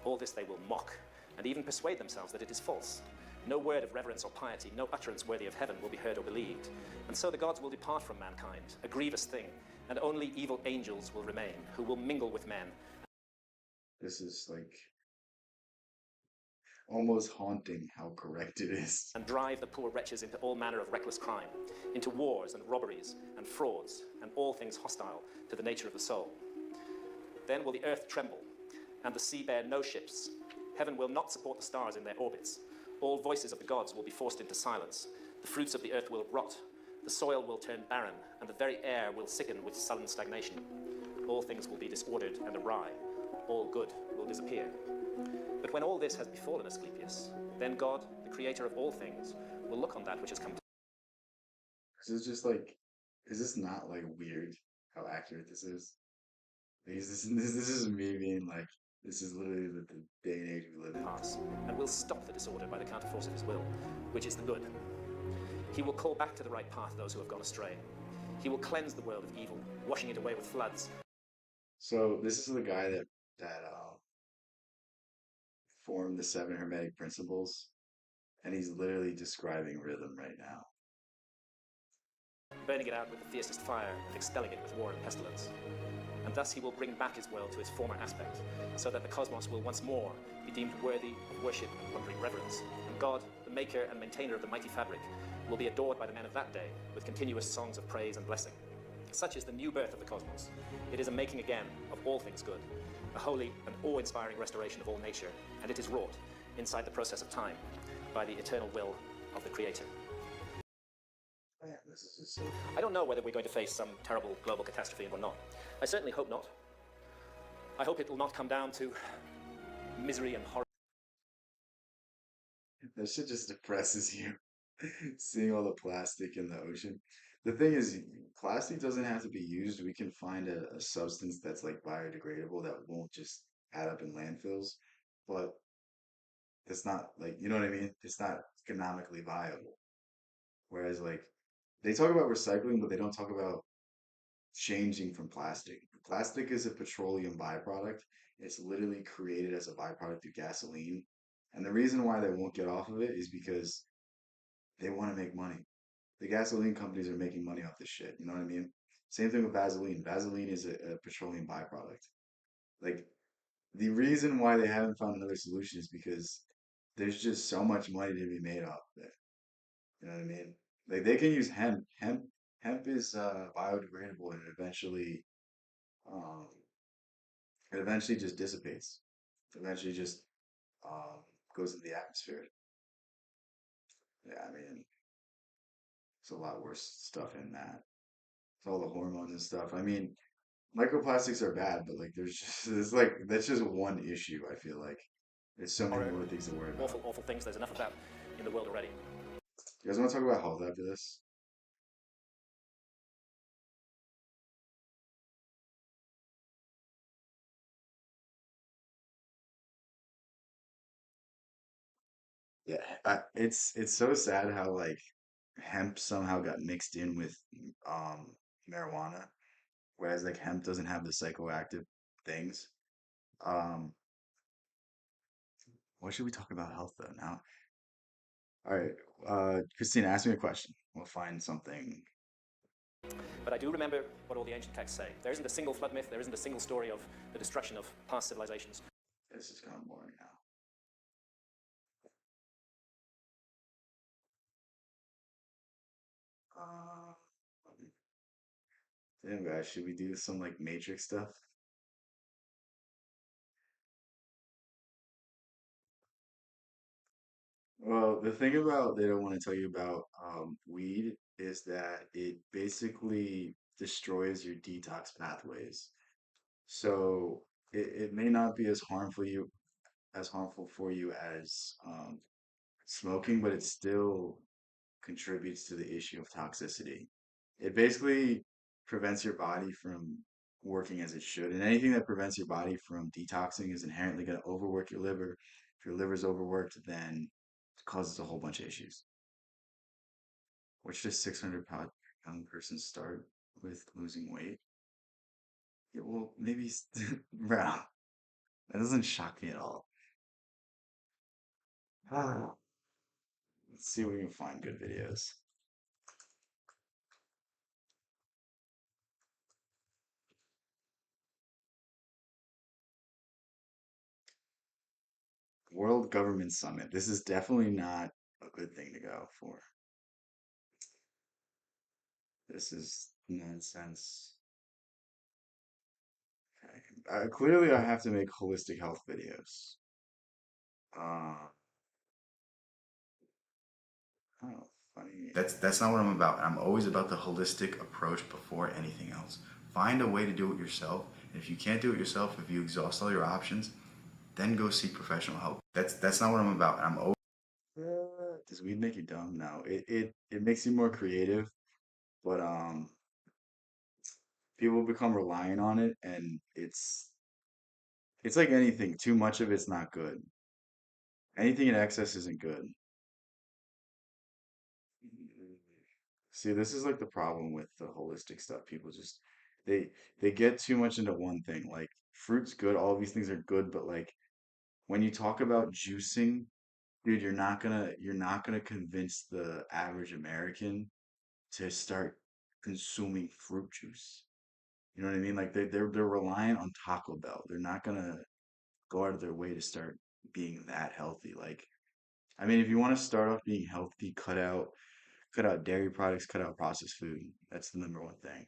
all this they will mock, and even persuade themselves that it is false. No word of reverence or piety, no utterance worthy of heaven will be heard or believed. And so the gods will depart from mankind, a grievous thing, and only evil angels will remain, who will mingle with men. This is like almost haunting how correct it is. And drive the poor wretches into all manner of reckless crime, into wars and robberies and frauds, and all things hostile to the nature of the soul. Then will the earth tremble, and the sea bear no ships. Heaven will not support the stars in their orbits. All voices of the gods will be forced into silence. The fruits of the earth will rot. The soil will turn barren, and the very air will sicken with sullen stagnation. All things will be disordered and awry. All good will disappear. But when all this has befallen Asclepius, then God, the creator of all things, will look on that which has come to. This is just like, is this not like weird how accurate this is? Like, this is me being like, this is literally the day and age we live in. Pass, and will stop the disorder by the counterforce of his will, which is the good. He will call back to the right path those who have gone astray. He will cleanse the world of evil, washing it away with floods. So this is the guy that formed the seven hermetic principles, and he's literally describing rhythm right now. Burning it out with the fiercest fire and expelling it with war and pestilence. And thus he will bring back his world to its former aspect, so that the cosmos will once more be deemed worthy of worship and wondering reverence. And God, the maker and maintainer of the mighty fabric, will be adored by the men of that day with continuous songs of praise and blessing. Such is the new birth of the cosmos. It is a making again of all things good, a holy and awe-inspiring restoration of all nature, and it is wrought inside the process of time by the eternal will of the Creator. Man, this is just so. I don't know whether we're going to face some terrible global catastrophe or not. I certainly hope not. I hope it will not come down to misery and horror. That shit just depresses you. Seeing all the plastic in the ocean. The thing is, plastic doesn't have to be used. We can find a substance that's like biodegradable that won't just add up in landfills. But it's not like, you know what I mean? It's not economically viable. Whereas like they talk about recycling, but they don't talk about changing from plastic. Plastic is a petroleum byproduct. It's literally created as a byproduct of gasoline. And the reason why they won't get off of it is because they want to make money. The gasoline companies are making money off this shit. You know what I mean? Same thing with Vaseline. Vaseline is a petroleum byproduct. Like the reason why they haven't found another solution is because there's just so much money to be made off of it. You know what I mean? Like they can use hemp. Hemp is biodegradable and um, it eventually just dissipates. It eventually just um, goes into the atmosphere. Yeah, I mean, it's a lot worse stuff in that. It's all the hormones and stuff. I mean, microplastics are bad, but like there's just it's like that's just one issue, I feel like. There's so many more things to worry about. Awful, awful things there's enough of that in the world already. You guys want to talk about health after this? Yeah, it's so sad how like hemp somehow got mixed in with um marijuana, whereas like hemp doesn't have the psychoactive things. Um, what should we talk about health though now? All right, Christina, ask me a question. We'll find something. But I do remember what all the ancient texts say. There isn't a single flood myth, there isn't a single story of the destruction of past civilizations. This is kind of boring now. Uh, Damn guys, should we do some like Matrix stuff? Well, the thing about they don't want to tell you about weed is that it basically destroys your detox pathways. So it may not be as harmful for you as smoking, but it's still contributes to the issue of toxicity. It basically prevents your body from working as it should. And anything that prevents your body from detoxing is inherently going to overwork your liver. If your liver's overworked, then it causes a whole bunch of issues. What should a 600-pound young person start with losing weight? Yeah, well, maybe, bro, that doesn't shock me at all. Let's see if we can find good videos. World Government Summit. This is definitely not a good thing to go for. This is nonsense. Okay. Clearly, I have to make holistic health videos. Uh, oh, funny. That's not what I'm about. I'm always about the holistic approach before anything else. Find a way to do it yourself. And if you can't do it yourself, if you exhaust all your options, then go seek professional help. That's not what I'm about. I'm always does weed make you dumb? No. It makes you more creative, but people become reliant on it and it's like anything, too much of it's not good. Anything in excess isn't good. See, this is like the problem with the holistic stuff. People just they they get too much into one thing. Like fruit's good, all of these things are good, but like when you talk about juicing, dude, you're not gonna convince the average American to start consuming fruit juice. You know what I mean? Like they're reliant on Taco Bell. They're not gonna go out of their way to start being that healthy. Like, I mean, if you want to start off being healthy, cut out dairy products, cut out processed food. That's the number one thing.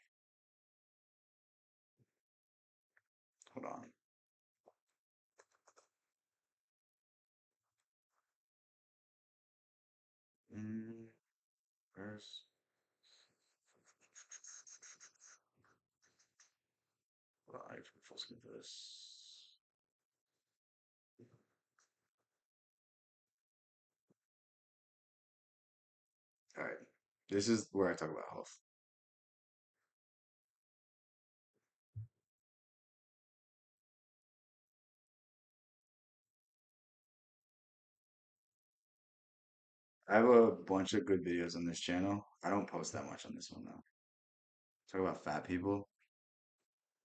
Hold on. Mm, where's hold on, I have to full screen for this. All right. This is where I talk about health. I have a bunch of good videos on this channel. I don't post that much on this one though. Talk about fat people.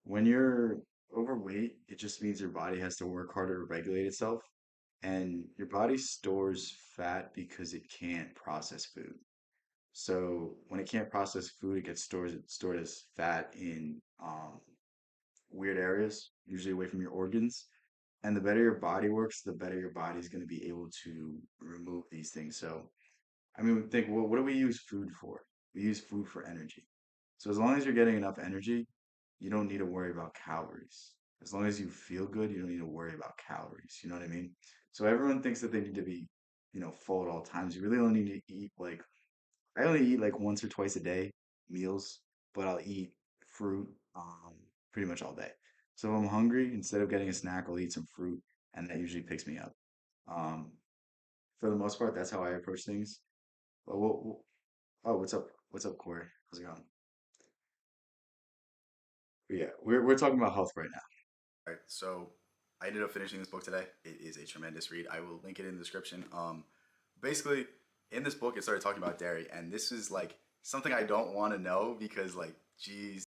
When you're overweight, it just means your body has to work harder to regulate itself. And your body stores fat because it can't process food. So when it can't process food, it gets stored as fat in weird areas, usually away from your organs. And the better your body works, the better your body is going to be able to remove these things. So I mean, we think, well, what do we use food for? We use food for energy. So as long as you're getting enough energy, you don't need to worry about calories. As long as you feel good, you don't need to worry about calories. You know what I mean? So everyone thinks that they need to be, full at all times. You really only need to eat like I only eat like once or twice a day meals, but I'll eat fruit pretty much all day. So if I'm hungry, instead of getting a snack, I'll eat some fruit, and that usually picks me up. Um, for the most part, that's how I approach things. But oh, what's up? What's up, Corey? How's it going? But yeah, we're talking about health right now. All right, so I ended up finishing this book today. It is a tremendous read. I will link it in the description. Basically, in this book, it started talking about dairy, and this is like something I don't want to know because, like, geez,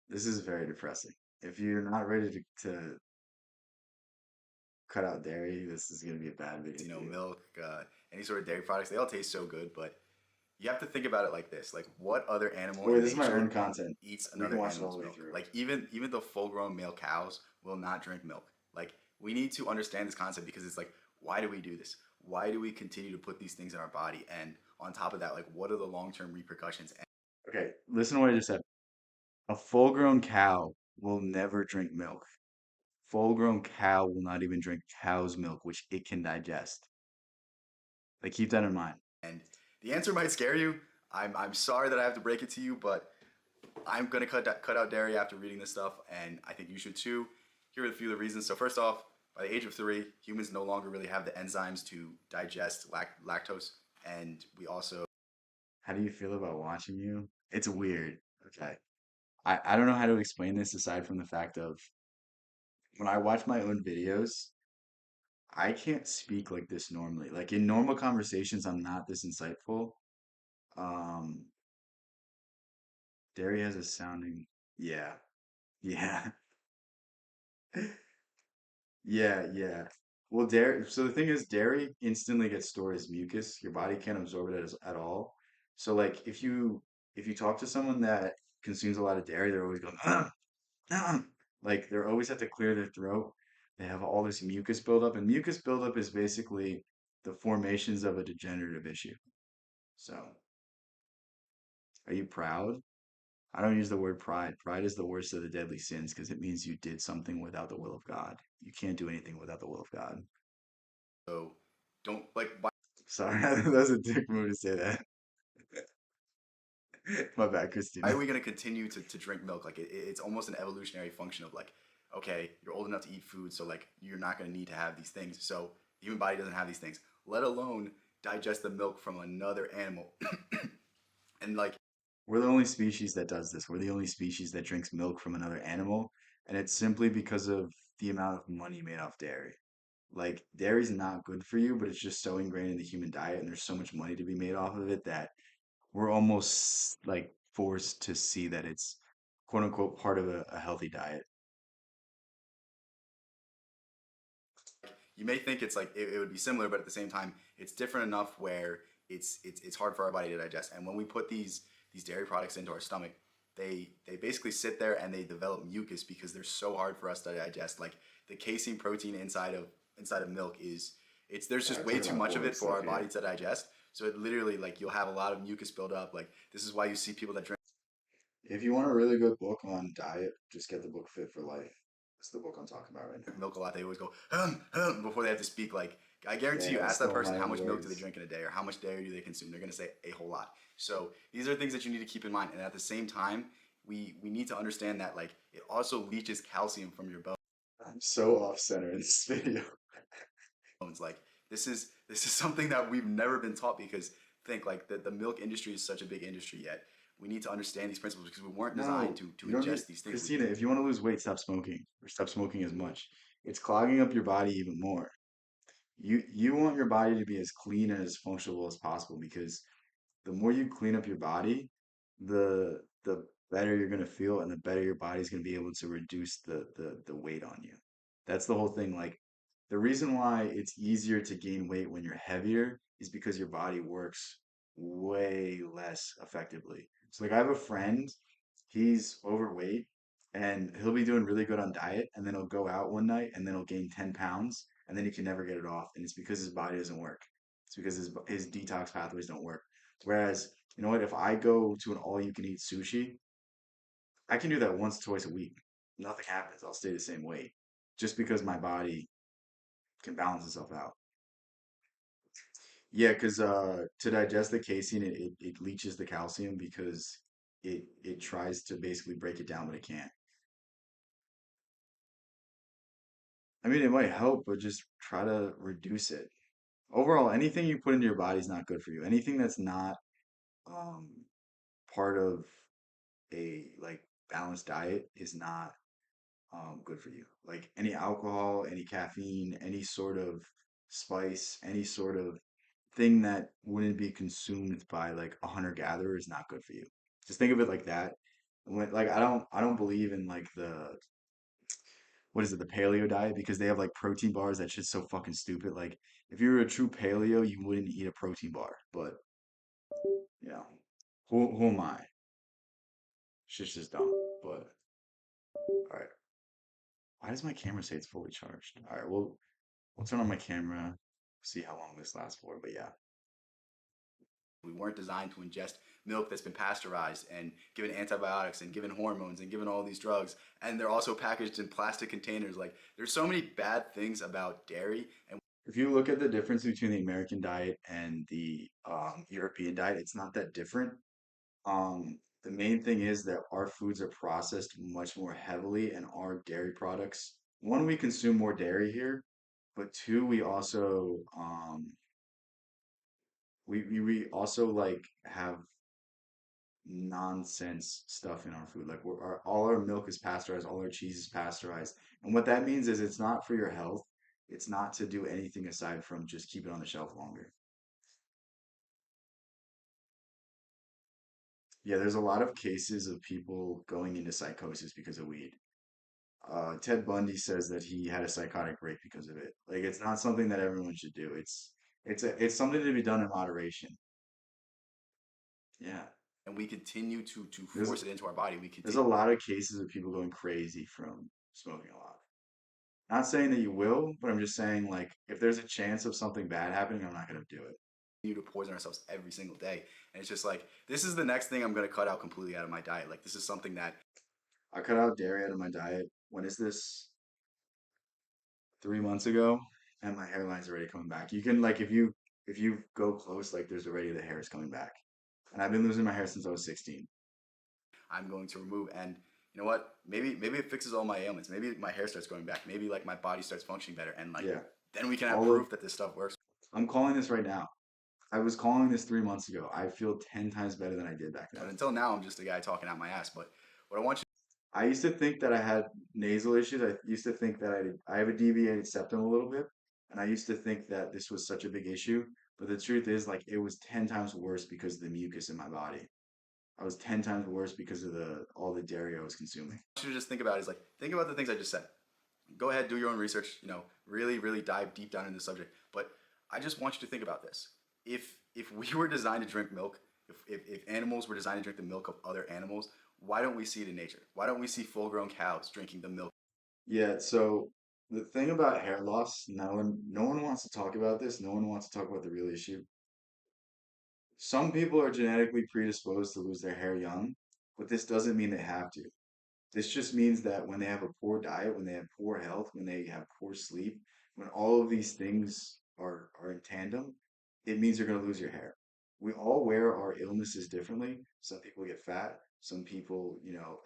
this is very depressing. If you're not ready to cut out dairy, this is gonna be a bad video. Milk, any sort of dairy products, they all taste so good, but you have to think about it like this: like, what other animal in this is my nature own content. eats We can another watch it all animal's the way milk? through. Like, even the full-grown male cows will not drink milk. Like, we need to understand this concept because it's like, why do we do this? Why do we continue to put these things in our body? And on top of that, like, what are the long-term repercussions? Okay, listen to what I just said. A full-grown cow will never drink milk. Full-grown cow will not even drink cow's milk, which it can digest. Like, keep that in mind. And the answer might scare you. I'm sorry that I have to break it to you, but I'm gonna cut out dairy after reading this stuff, and I think you should too. Here are a few of the reasons. So first off, by the age of 3, humans no longer really have the enzymes to digest lactose, and we also how do you feel about watching you? It's weird. Okay. I don't know how to explain this aside from the fact of when I watch my own videos, I can't speak like this normally. Like in normal conversations, I'm not this insightful. Um, Derry has a sounding, yeah, yeah, yeah. Well, dairy. So the thing is, dairy instantly gets stored as mucus. Your body can't absorb it at all. So like, if you talk to someone that consumes a lot of dairy, they're always going, like they're always have to clear their throat. They have all this mucus buildup, and mucus buildup is basically the formations of a degenerative issue. So, are you proud? I don't use the word pride. Pride is the worst of the deadly sins because it means you did something without the will of God. You can't do anything without the will of God. So don't like why Sorry, that was a dick move to say that. My bad, are Christina. we going to continue to drink milk? Like it's almost an evolutionary function of like, okay, you're old enough to eat food, so like you're not going to need to have these things. So the human body doesn't have these things, let alone digest the milk from another animal. And like We're the only species that does this. We're the only species that drinks milk from another animal, and it's simply because of the amount of money made off dairy. Like, dairy's not good for you, but it's just so ingrained in the human diet, and there's so much money to be made off of it that we're almost like forced to see that it's quote unquote part of a healthy diet. you may think it's like it would be similar, but at the same time, it's different enough where it's hard for our body to digest. And when we put these dairy products into our stomach, they basically sit there and they develop mucus because they're so hard for us to digest. Like the casein protein inside of milk is it's there's All just right, way talking too about much of boring it for stuff our body here. to digest. So it literally like you'll have a lot of mucus build up. Like this is why you see people that drink If you want a really good book on diet, just get the book Fit for Life. That's the book I'm talking about right now. milk a lot. They always go before they have to speak. Like I guarantee Yeah, you, I ask that stole person my how own much milk do they words. drink in a day or how much dairy do they consume. They're gonna say a whole lot. So these are things that you need to keep in mind. And at the same time, we need to understand that like it also leaches calcium from your I'm so off center in this video. bones. Like this is something that we've never been taught because think like the milk industry is such a big industry yet. We need to understand these principles because we weren't designed No, to you don't need, ingest these things. Christina, if you want to lose weight, stop smoking or stop smoking as much. It's clogging up your body even more. You want your body to be as clean and as functional as possible because the more you clean up your body, the better you're gonna feel and the better your body's gonna be able to reduce the weight on you. That's the whole thing. Like the reason why it's easier to gain weight when you're heavier is because your body works way less effectively. So like I have a friend, he's overweight and he'll be doing really good on diet and then he'll go out one night and then he'll gain 10 pounds and then he can never get it off and it's because his body doesn't work. It's because his detox pathways don't work. Whereas, you know what, if I go to an all you can eat sushi, I can do that once, twice a week. Nothing happens. I'll stay the same weight just because my body can balance itself out. Yeah, because to digest the casein, it leaches the calcium because it tries to basically break it down, but it can't. I mean, it might help, but just try to reduce it. Overall, anything you put into your body is not good for you. Anything that's not um, part of a like balanced diet is not good for you. Like any alcohol, any caffeine, any sort of spice, any sort of thing that wouldn't be consumed by like a hunter-gatherer is not good for you. Just think of it like that. When like I don't believe in like the what is it, the paleo diet because they have like protein bars. That shit's so fucking stupid. Like if you were a true paleo, you wouldn't eat a protein bar. But you know, who am I? Shit's just dumb. But all right. Why does my camera say it's fully charged? All right, well, we'll turn on my camera, see how long this lasts for. But yeah, We weren't designed to ingest milk that's been pasteurized and given antibiotics and given hormones and given all these drugs. And they're also packaged in plastic containers. Like, there's so many bad things about dairy. And if you look at the difference between the American diet and the European diet, it's not that different. The main thing is that our foods are processed much more heavily, and our dairy products. One, we consume more dairy here, but two, we also we also like have nonsense stuff in our food. Like all our milk is pasteurized, all our cheese is pasteurized. And what that means is it's not for your health. It's not to do anything aside from just keep it on the shelf longer. Yeah, there's a lot of cases of people going into psychosis because of weed. Ted Bundy says that he had a psychotic break because of it. Like it's not something that everyone should do. It's something to be done in moderation. Yeah. And we continue to There's force it into our body. We there's continue. a lot of cases of people going crazy from smoking a lot. Not saying that you will, but I'm just saying like if there's a chance of something bad happening, I'm not gonna do it. To poison ourselves every single day. And it's just like, this is the next thing I'm going to cut out completely out of my diet. Like, this is something that I cut out dairy out of my diet. When is this? 3 months ago, and my hairline's already coming back. You can like if you go close, like there's already the hair is coming back. And I've been losing my hair since I was 16. I'm going to remove. And you know what? Maybe it fixes all my ailments. Maybe my hair starts growing back. Maybe like my body starts functioning better. And like, Yeah. then we can have All of proof that this stuff works. I'm calling this right now. I was calling this 3 months ago. I feel 10 times better than I did back then. But until now, I'm just a guy talking out my ass. But what I want you I used to think that I had nasal issues. I used to think that I have a deviated septum a little bit, and I used to think that this was such a big issue. But the truth is, like, it was 10 times worse because of the mucus in my body. I was 10 times worse because of the all the dairy I was consuming. to just think about is like, think about the things I just said. Go ahead, do your own research, you know, really dive deep down into the subject. But I just want you to think about this. If we were designed to drink milk, if animals were designed to drink the milk of other animals, why don't we see it in nature? Why don't we see full grown cows drinking the milk? Yeah, so the thing about hair loss, no one wants to talk about this. No one wants to talk about the real issue. Some people are genetically predisposed to lose their hair young, but this doesn't mean they have to. This just means that when they have a poor diet, when they have poor health, when they have poor sleep, when all of these things are in tandem, it means you're going to lose your hair. We all wear our illnesses differently. Some people get fat. Some people,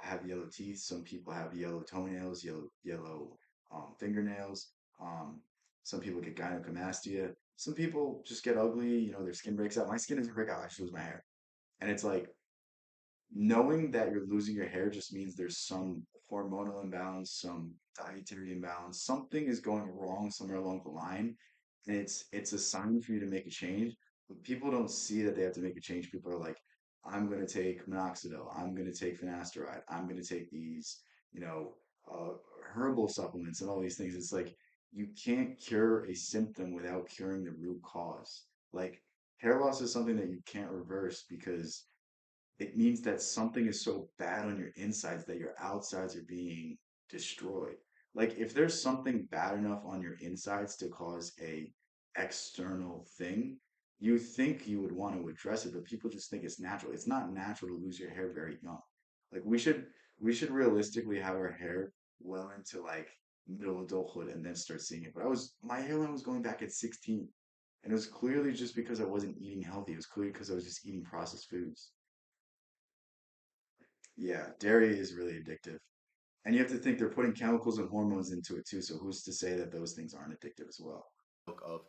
have yellow teeth. Some people have yellow toenails, yellow fingernails. Um, some people get gynecomastia. Some people just get ugly. Their skin breaks out. My skin doesn't break out. I just lose my hair, and it's like knowing that you're losing your hair just means there's some hormonal imbalance, some dietary imbalance, something is going wrong somewhere along the line, and it's a sign for you to make a change. But people don't see that they have to make a change. People are like, I'm going to take minoxidil, I'm going to take finasteride, I'm going to take these, you know, uh, herbal supplements and all these things. It's like you can't cure a symptom without curing the root cause. Like hair loss is something that you can't reverse because it means that something is so bad on your insides that your outsides are being destroyed. Like if there's something bad enough on your insides to cause a external thing, you think you would want to address it, but people just think it's natural. It's not natural to lose your hair very young. Like we should realistically have our hair well into like middle adulthood and then start seeing it. But my hairline was going back at 16. And it was clearly just because I wasn't eating healthy. It was clearly because I was just eating processed foods. Yeah, dairy is really addictive. And you have to think they're putting chemicals and hormones into it too. So who's to say that those things aren't addictive as well? Of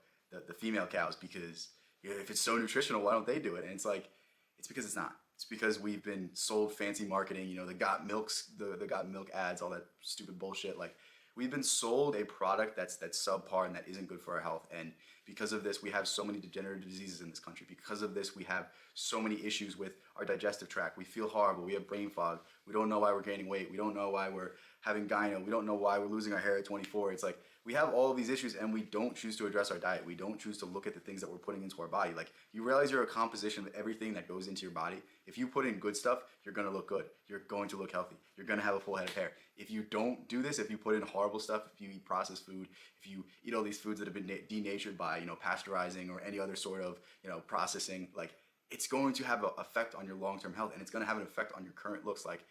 the female cows because if it's so nutritional, why don't they do it? And it's like, it's because it's not. It's because we've been sold fancy marketing, the got milks, the got milk ads, all that stupid bullshit. Like we've been sold a product that's subpar and that isn't good for our health. And because of this, we have so many degenerative diseases in this country. Because of this, we have so many issues with our digestive tract. We feel horrible. We have brain fog. We don't know why we're gaining weight. We don't know why we're having gyno. We don't know why we're losing our hair at 24. It's like we have all of these issues and we don't choose to address our diet. We don't choose to look at the things that we're putting into our body. Like you realize you're a composition of everything that goes into your body. If you put in good stuff, you're going to look good. You're going to look healthy. You're going to have a full head of hair. If you don't do this, if you put in horrible stuff, if you eat processed food, if you eat all these foods that have been denatured by, pasteurizing or any other sort of, processing, like it's going to have an effect on your long-term health and it's going to have an effect on your current looks. Like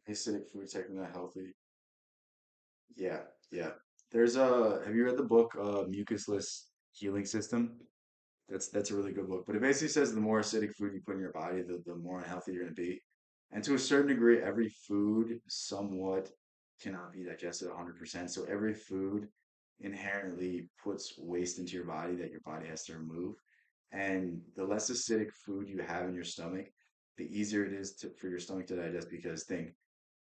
Acidic food technically not healthy. Yeah, yeah. Have you read the book Mucusless Healing System? That's a really good book. But it basically says the more acidic food you put in your body, the more unhealthy you're going to be. And to a certain degree, every food somewhat cannot be digested 100%. So every food inherently puts waste into your body that your body has to remove. And the less acidic food you have in your stomach, the easier it is for your stomach to digest. Because think,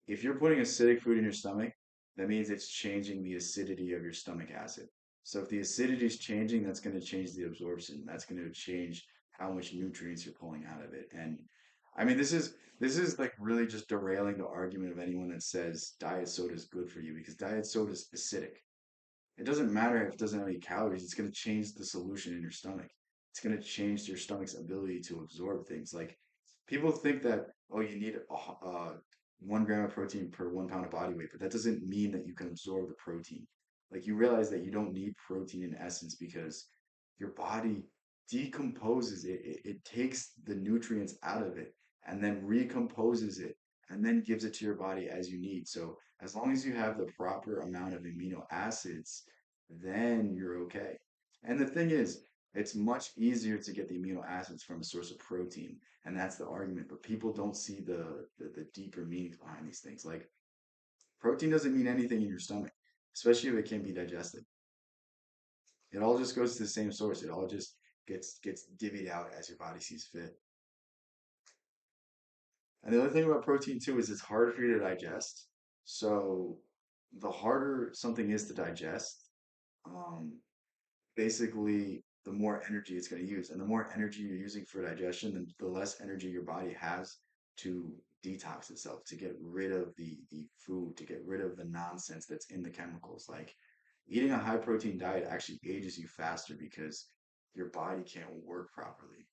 if you're putting acidic food in your stomach, that means it's changing the acidity of your stomach acid. So if the acidity is changing, that's going to change the absorption. That's going to change how much nutrients you're pulling out of it. And I mean, this is like really just derailing the argument of anyone that says diet soda is good for you, because diet soda is acidic. It doesn't matter if it doesn't have any calories. It's going to change the solution in your stomach. It's going to change your stomach's ability to absorb things. Like, people think that, oh, you need 1 gram of protein per 1 pound of body weight, but that doesn't mean that you can absorb the protein. Like, you realize that you don't need protein in essence, because your body decomposes it. It takes the nutrients out of it and then recomposes it and then gives it to your body as you need. So as long as you have the proper amount of amino acids, then you're okay. And the thing is, it's much easier to get the amino acids from a source of protein, and that's the argument. But people don't see the deeper meanings behind these things. Like, protein doesn't mean anything in your stomach, especially if it can't be digested. It all just goes to the same source. It all just gets divvied out as your body sees fit. And the other thing about protein too is it's harder for you to digest. So the harder something is to digest, um, basically the more energy it's going to use. And the more energy you're using for digestion, the less energy your body has to detox itself, to get rid of the food, to get rid of the nonsense that's in the chemicals. Like, eating a high protein diet actually ages you faster because your body can't work properly.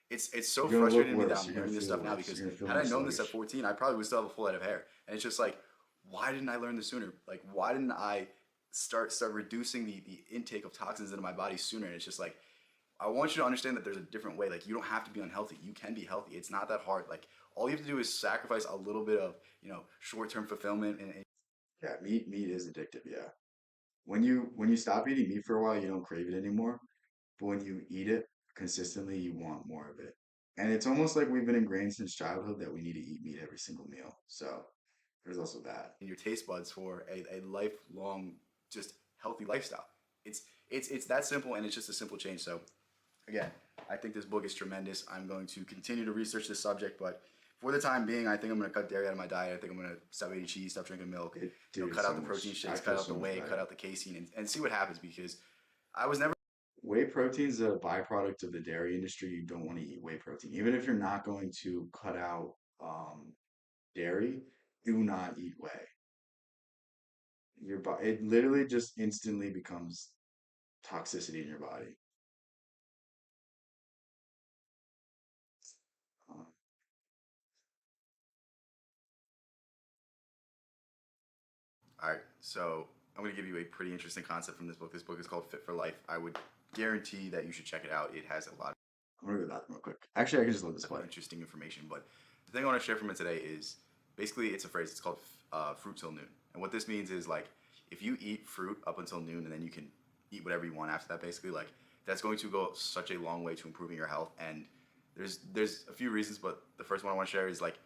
It's so You're gonna look frustrating to me that worse. I'm You're gonna learning this feel stuff now, worse. because You're gonna feel had more I known this at sluggish. 14, I probably would still have a full head of hair. And it's just like, why didn't I learn this sooner? Like, why didn't I start reducing the intake of toxins into my body sooner? And it's just like, I want you to understand that there's a different way. Like, you don't have to be unhealthy. You can be healthy. It's not that hard. Like, all you have to do is sacrifice a little bit of, short-term fulfillment, and Yeah, meat is addictive. Yeah, when you stop eating meat for a while, you don't crave it anymore. But when you eat it consistently, you want more of it. And it's almost like we've been ingrained since childhood that we need to eat meat every single meal. So there's also that. your taste buds for a lifelong, just healthy lifestyle. It's that simple, and it's just a simple change. So again, I think this book is tremendous. I'm going to continue to research this subject, but for the time being, I think I'm going to cut dairy out of my diet. I think I'm going to stop eating cheese, stop drinking milk, Dude, cut so out the much. protein I shakes, cut feel out the so much whey, cut better. out the casein, and see what happens, because I was never Whey protein's a byproduct of the dairy industry. You don't want to eat whey protein. Even if you're not going to cut out dairy, do not eat whey. It literally just instantly becomes toxicity in your body. Um, All right, so I'm going to give you a pretty interesting concept from this book. This book is called Fit for Life. I would guarantee that you should check it out. It has a lot I'm gonna go to the bathroom real quick. Actually, I can just let this play. of interesting information. But the thing I want to share from it today is basically it's a phrase. It's called fruit till noon. And what this means is, like, if you eat fruit up until noon and then you can eat whatever you want after that, basically, like, that's going to go such a long way to improving your health. And there's a few reasons, but the first one I want to share is, like,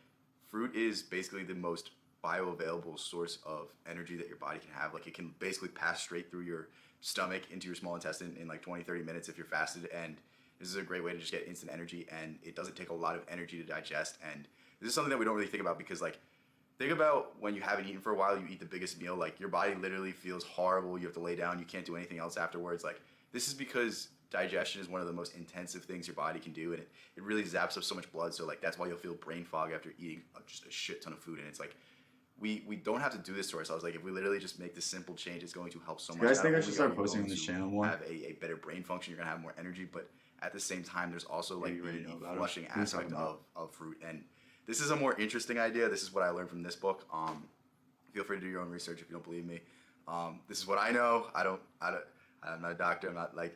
fruit is basically the most bioavailable source of energy that your body can have. Like, it can basically pass straight through your stomach into your small intestine in like 20-30 minutes if you're fasted. And this is a great way to just get instant energy, and it doesn't take a lot of energy to digest. And this is something that we don't really think about, because, like, think about when you haven't eaten for a while, you eat the biggest meal, like, your body literally feels horrible. You have to lay down. You can't do anything else afterwards. Like, this is because digestion is one of the most intensive things your body can do, and it really zaps up so much blood. So, like, that's why you'll feel brain fog after eating just a shit ton of food. And it's like, we don't have to do this to ourselves. Like, if we literally just make this simple change, it's going to help so Do you much. guys Not think I only should are start you posting going on this to channel more? have a better brain function, you're going to have more energy, but at the same time, there's also, like, Maybe you already know the about it. flushing What are you talking aspect about? of fruit. And this is a more interesting idea. This is what I learned from this book. Feel free to do your own research if you don't believe me. This is what I know. I'm not a doctor. I'm not, like,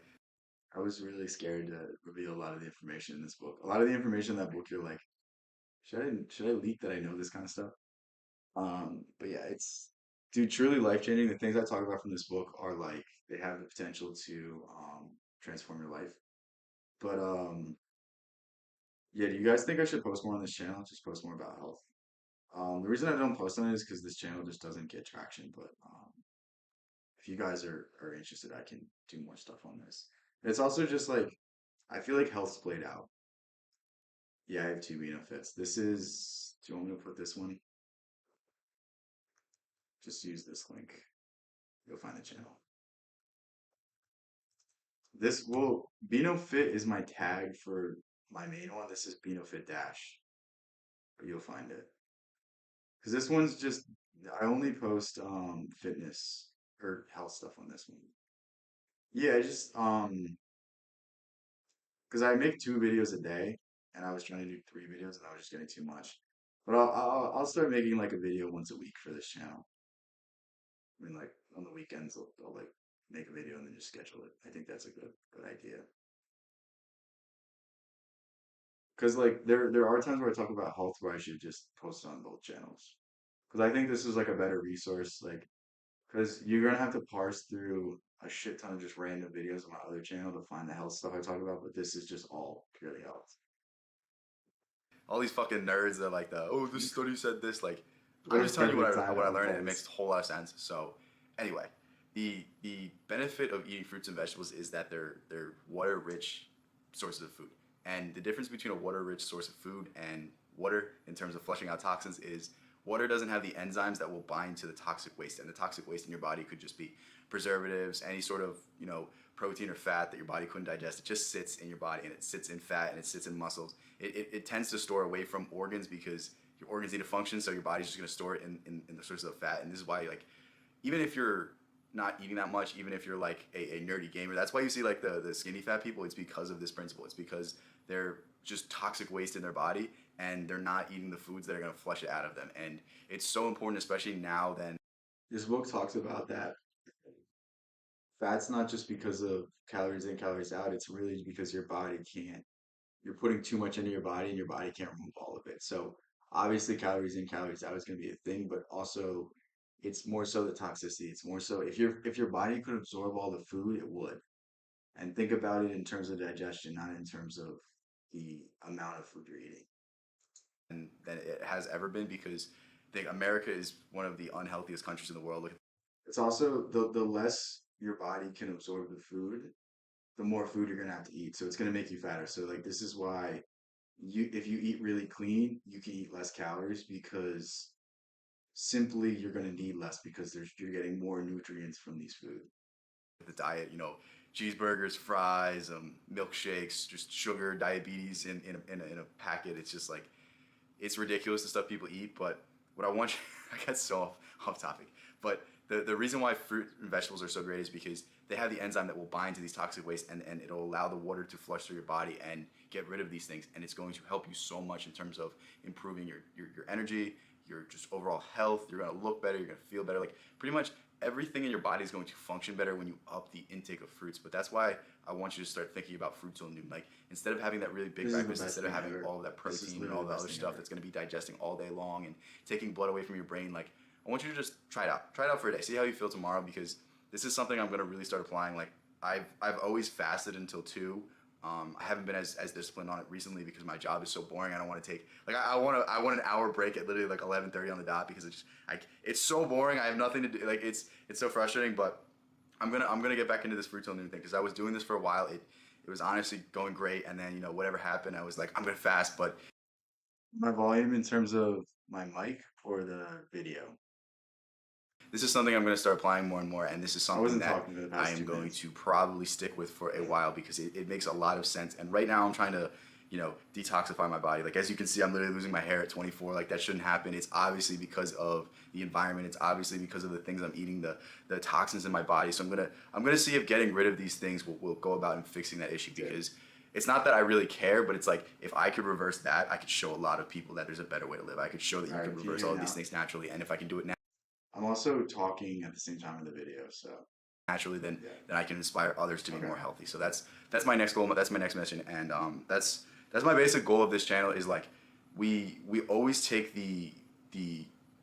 I was really scared to reveal a lot of the information in this book. A lot of the information in that book, you're like, should I leak that I know this kind of stuff? But yeah, it's, dude, truly life changing. The things I talk about from this book are like, they have the potential to transform your life. But yeah, do you guys think I should post more on this channel? Just post more about health. The reason I don't post on it is because this channel just doesn't get traction. But if you guys are interested, I can do more stuff on this. It's also just like, I feel like health's played out. Yeah, I have two Bino fits. This is, do you want me to put this one? Just use this link. You'll find the channel. This will, Bino Fit is my tag for my main one. This is Bino Fit Dash. But you'll find it. Because this one's just, I only post fitness or health stuff on this one. Yeah, just because I make two videos a day, and I was trying to do three videos, and I was just getting too much. But I'll start making like a video once a week for this channel. I mean, like on the weekends, I'll like make a video and then just schedule it. I think that's a good idea. Because like there are times where I talk about health where I should just post it on both channels. Because I think this is like a better resource. Like because you're gonna have to parse through a shit ton of just random videos on my other channel to find the health stuff I talk about. But this is just all purely health. All these fucking nerds that are like the, oh, this study said this. Like, What I'm a just telling you perfect time what I to learned, and it unfold makes this. a whole lot of sense. So, anyway, the benefit of eating fruits and vegetables is that they're water rich sources of food. And the difference between a water rich source of food and water in terms of flushing out toxins is water doesn't have the enzymes that will bind to the toxic waste. And the toxic waste in your body could just be preservatives, any sort of, protein or fat that your body couldn't digest. It just sits in your body, and it sits in fat, and it sits in muscles. It tends to store away from organs because your organs need to function, so your body's just going to store it in the sources of fat. And this is why, like, even if you're not eating that much, even if you're like a nerdy gamer, that's why you see like the skinny fat people. It's because of this principle. It's because they're just toxic waste in their body, and they're not eating the foods that are going to flush it out of them. And it's so important, especially now, then. This book talks about that fat's not just because of calories in, calories out. It's really because your body can't, you're putting too much into your body and your body can't remove all of it. So obviously calories in, calories out is going to be a thing, but also it's more so the toxicity. It's more so if your body could absorb all the food, it would. And think about it in terms of digestion, not in terms of the amount of food you're eating. And than it has ever been because I think America is one of the unhealthiest countries in the world. Look at It's also the less your body can absorb the food, the more food you're gonna have to eat. So it's gonna make you fatter. So like this is why if you eat really clean, you can eat less calories because simply you're gonna need less because you're getting more nutrients from these food. the diet, cheeseburgers, fries, milkshakes, just sugar, diabetes in a packet. It's just like, it's ridiculous the stuff people eat. But what I want you, I got so off topic. But the reason why fruit and vegetables are so great is because they have the enzyme that will bind to these toxic wastes, and it'll allow the water to flush through your body and get rid of these things. And it's going to help you so much in terms of improving your energy, your just overall health. You're going to look better. You're going to feel better. Like pretty much everything in your body is going to function better when you up the intake of fruits. But that's why I want you to start thinking about fruits till noon. Like instead of having that really big This is the breakfast, best instead of thing having ever. all of that This is protein and literally all the the best other thing stuff ever. that's going to be digesting all day long and taking blood away from your brain, like I want you to just try it out. Try it out for a day. See how you feel tomorrow because this is something I'm going to really start applying. Like I've always fasted until 2. I haven't been as disciplined on it recently because my job is so boring. I don't want to take like I want an hour break at literally like 11:30 on the dot because it's so boring. I have nothing to do. Like it's so frustrating. But I'm gonna get back into this fruit till noon thing because I was doing this for a while. It was honestly going great, and then whatever happened, I was like I'm gonna fast. But My volume in terms of my mic or the video. this is something I'm going to start applying more and more, and this is I something wasn't that talking for the I past am two going minutes. to probably stick with for a while because it makes a lot of sense. And right now I'm trying to, detoxify my body. Like as you can see, I'm literally losing my hair at 24. Like that shouldn't happen. It's obviously because of the environment. It's obviously because of the things I'm eating, the toxins in my body. So I'm gonna see if getting rid of these things will go about and fixing that issue because it's not that I really care, but it's like if I could reverse that, I could show a lot of people that there's a better way to live. I could show that you All right, can can you reverse hear all me of these now? things naturally, and if I can do it I'm also talking at the same time in the video, so naturally, then yeah. then I can inspire others to be Okay. more healthy. So that's my next goal. That's my next mission, and that's my basic goal of this channel. Is like we always take the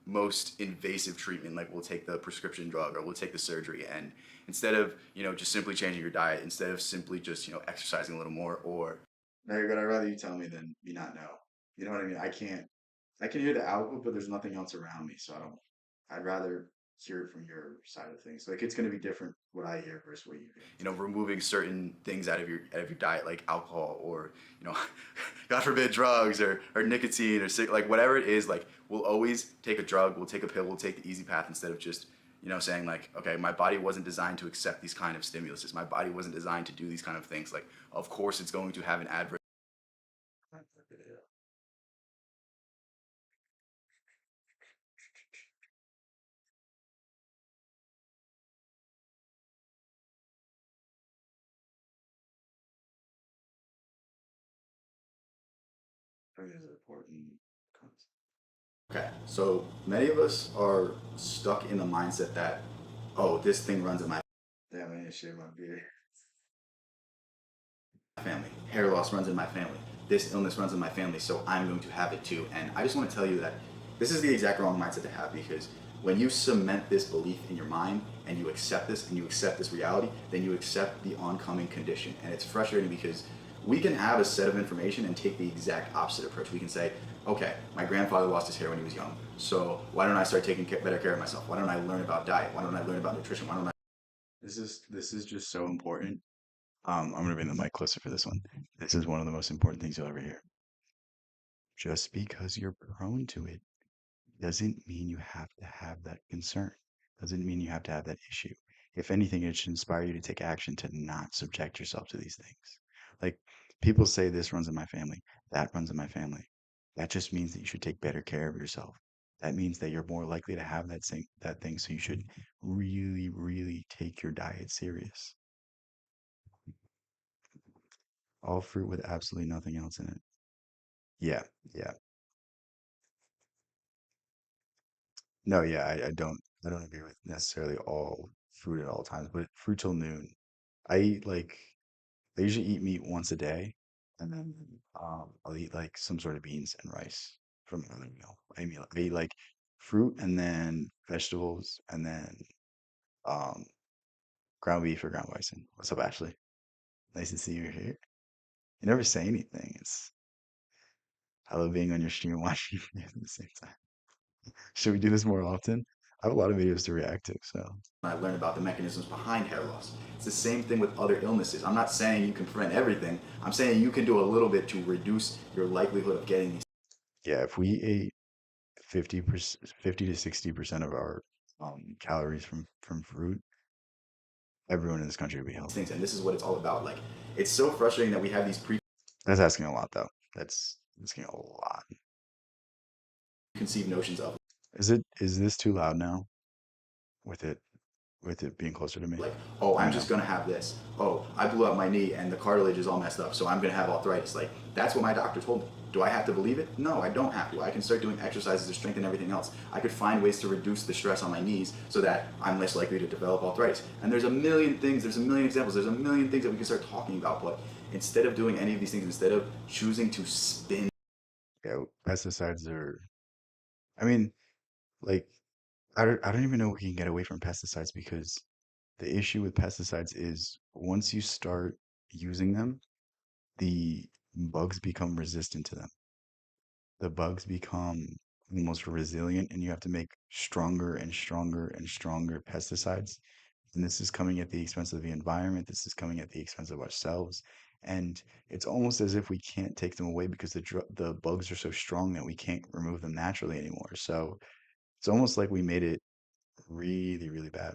most invasive treatment, like we'll take the prescription drug or we'll take the surgery, and instead of just simply changing your diet, instead of simply just exercising a little more, or No, you're good. I'd rather you tell me than me not know. You know what I mean? I can hear the output, but there's nothing else around me, so I don't. I'd rather hear it from your side of things. Like it's going to be different what I hear versus what you hear. You know, removing certain things out of your diet, like alcohol or, you know, God forbid, drugs or nicotine or like whatever it is. Like we'll always take a drug, we'll take a pill, we'll take the easy path instead of just, you know, saying like, okay, my body wasn't designed to accept these kind of stimuluses. My body wasn't designed to do these kind of things. Like, of course, it's going to have an adverse. Is important concept. Okay, so many of us are stuck in the mindset that, oh, this thing runs in my Damn, I need to shave my beard. family. Hair loss runs in my family. This illness runs in my family, so I'm going to have it too. And I just want to tell you that this is the exact wrong mindset to have, because when you cement this belief in your mind and you accept this and you accept this reality, then you accept the oncoming condition. And it's frustrating because we can have a set of information and take the exact opposite approach. We can say, okay, my grandfather lost his hair when he was young, so why don't I start taking better care of myself? Why don't I learn about diet? Why don't I learn about nutrition? Why don't I? This is just so important. I'm gonna bring the mic closer for this one. This is one of the most important things you'll ever hear. Just because you're prone to it doesn't mean you have to have that concern. Doesn't mean you have to have that issue. If anything, it should inspire you to take action to not subject yourself to these things. Like people say this runs in my family, that runs in my family. That just means that you should take better care of yourself. That means that you're more likely to have that thing. So you should really, really take your diet serious. All fruit with absolutely nothing else in it. Yeah, yeah. No, yeah, I don't agree with necessarily all fruit at all times, but fruit till noon. I eat like I usually eat meat once a day, and then I'll eat like some sort of beans and rice from another meal. I eat like fruit and then vegetables and then um ground beef or ground bison. What's up, Ashley? Nice to see you here. You never say anything. I love being on your stream and watching you at the same time. Should we do this more often? I have a lot of videos to react to, so. I learned about the mechanisms behind hair loss. It's the same thing with other illnesses. I'm not saying you can prevent everything. I'm saying you can do a little bit to reduce your likelihood of getting these Yeah, if we ate 50%, 50 to 60% of our calories from fruit, everyone in this country would be healthy. things. And this is what it's all about. Like, it's so frustrating that we have these That's asking a lot, though. That's asking a lot. preconceived notions of, Is this too loud now? With it being closer to me? like, oh, I I'm know. just gonna have this. Oh, I blew up my knee and the cartilage is all messed up, so I'm gonna have arthritis. Like, that's what my doctor told me. Do I have to believe it? No, I don't have to. I can start doing exercises to strengthen everything else. I could find ways to reduce the stress on my knees so that I'm less likely to develop arthritis. And there's a million things, there's a million examples, there's a million things that we can start talking about. But instead of doing any of these things, instead of choosing to spin, Yeah, pesticides are. I mean, like, I don't even know if we can get away from pesticides because the issue with pesticides is once you start using them, the bugs become resistant to them. The bugs become almost resilient, and you have to make stronger and stronger and stronger pesticides. And this is coming at the expense of the environment. This is coming at the expense of ourselves. And it's almost as if we can't take them away because the bugs are so strong that we can't remove them naturally anymore. So it's almost like we made it really, really bad.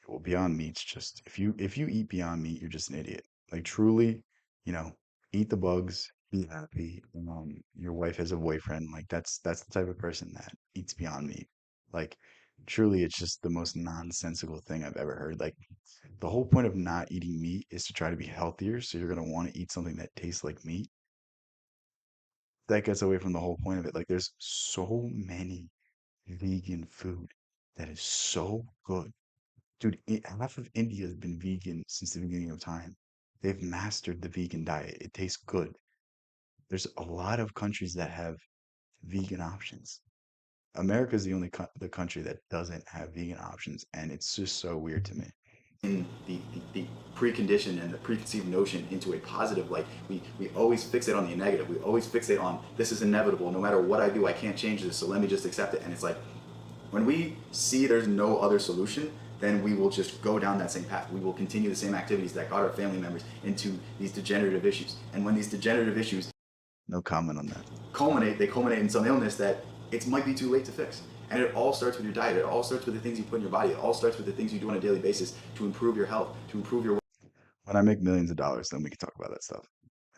Well, Beyond Meat's just if you eat Beyond Meat, you're just an idiot. Like truly, you know, eat the bugs, be happy. Your wife has a boyfriend. Like that's the type of person that eats Beyond Meat. Like truly, it's just the most nonsensical thing I've ever heard. Like the whole point of not eating meat is to try to be healthier, so you're gonna want to eat something that tastes like meat. That gets away from the whole point of it. Like there's so many vegan food that is so good. Dude, half of India has been vegan since the beginning of time. They've mastered the vegan diet. It tastes good. There's a lot of countries that have vegan options. America is the only the country that doesn't have vegan options, and it's just so weird to me. the precondition and the preconceived notion into a positive. Like we always fixate on the negative. We always fixate on this is inevitable. No matter what I do, I can't change this. So let me just accept it. And it's like When we see there's no other solution, then we will just go down that same path. We will continue the same activities that got our family members into these degenerative issues. And when these degenerative issues No comment on that. they culminate in some illness that it might be too late to fix. And it all starts with your diet. It all starts with the things you put in your body. It all starts with the things you do on a daily basis to improve your health, to improve your When I make millions of dollars, then we can talk about that stuff.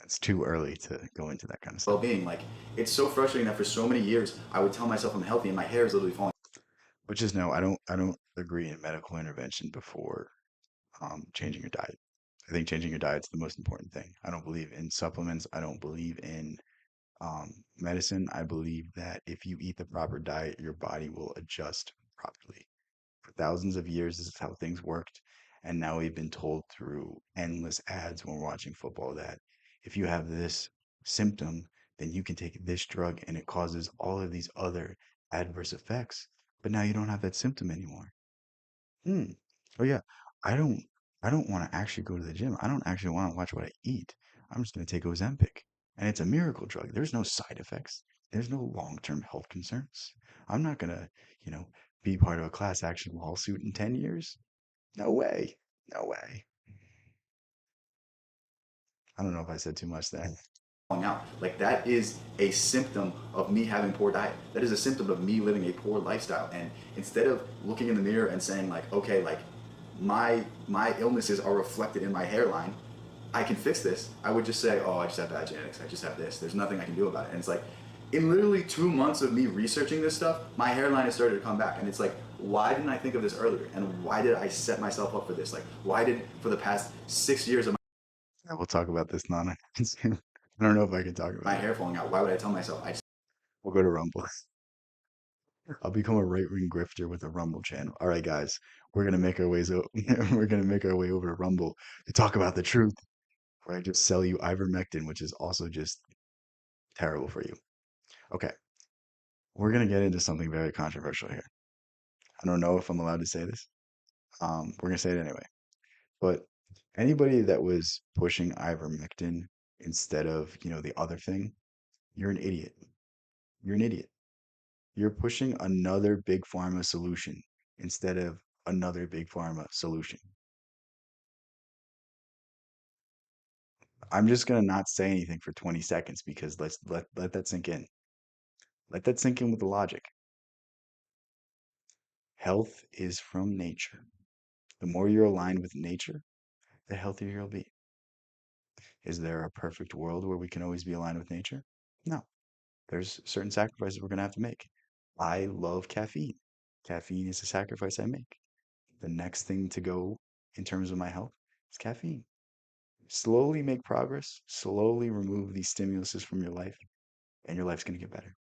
It's too early to go into that kind of stuff. well-being. Like, it's so frustrating that for so many years I would tell myself I'm healthy and my hair is literally falling. Which is no, I don't agree in medical intervention before changing your diet. I think changing your diet is the most important thing. I don't believe in supplements. I don't believe in medicine. I believe that if you eat the proper diet, your body will adjust properly. For thousands of years, this is how things worked. And now we've been told through endless ads when we're watching football that if you have this symptom, then you can take this drug and it causes all of these other adverse effects. But now you don't have that symptom anymore. Hmm. Oh yeah. I don't I don't want to actually go to the gym. I don't actually want to watch what I eat. I'm just going to take Ozempic. And it's a miracle drug. There's no side effects. There's no long-term health concerns. I'm not going to, you know, be part of a class action lawsuit in 10 years. No way. No way. I don't know if I said too much there. Out. Like, that is a symptom of me having poor diet. That is a symptom of me living a poor lifestyle. And instead of looking in the mirror and saying like, okay, like my illnesses are reflected in my hairline, I can fix this, I would just say, oh, I just have bad genetics. I just have this. There's nothing I can do about it. And it's like, in literally 2 months of me researching this stuff, my hairline has started to come back. And it's like, why didn't I think of this earlier? And why did I set myself up for this? Like, why did, for the past 6 years of Yeah, we'll talk about this, Nana. I don't know if I can talk my about it. hair falling out, why would I tell myself I just We'll go to Rumble. I'll become a right-wing grifter with a Rumble channel. All right, guys, we're gonna make our ways we're gonna make our way over to Rumble to talk about the truth. Where I just sell you ivermectin, which is also just terrible for you. Okay, we're gonna get into something very controversial here. I don't know if I'm allowed to say this. We're gonna say it anyway. But anybody that was pushing ivermectin instead of, the other thing, you're an idiot. You're an idiot. You're pushing another big pharma solution instead of another big pharma solution. I'm just gonna not say anything for 20 seconds because let that sink in. Let that sink in with the logic. Health is from nature. The more you're aligned with nature, the healthier you'll be. Is there a perfect world where we can always be aligned with nature? No. There's certain sacrifices we're gonna have to make. I love caffeine. Caffeine is a sacrifice I make. The next thing to go in terms of my health is caffeine. Slowly make progress, slowly remove these stimuluses from your life, and your life's going to get better.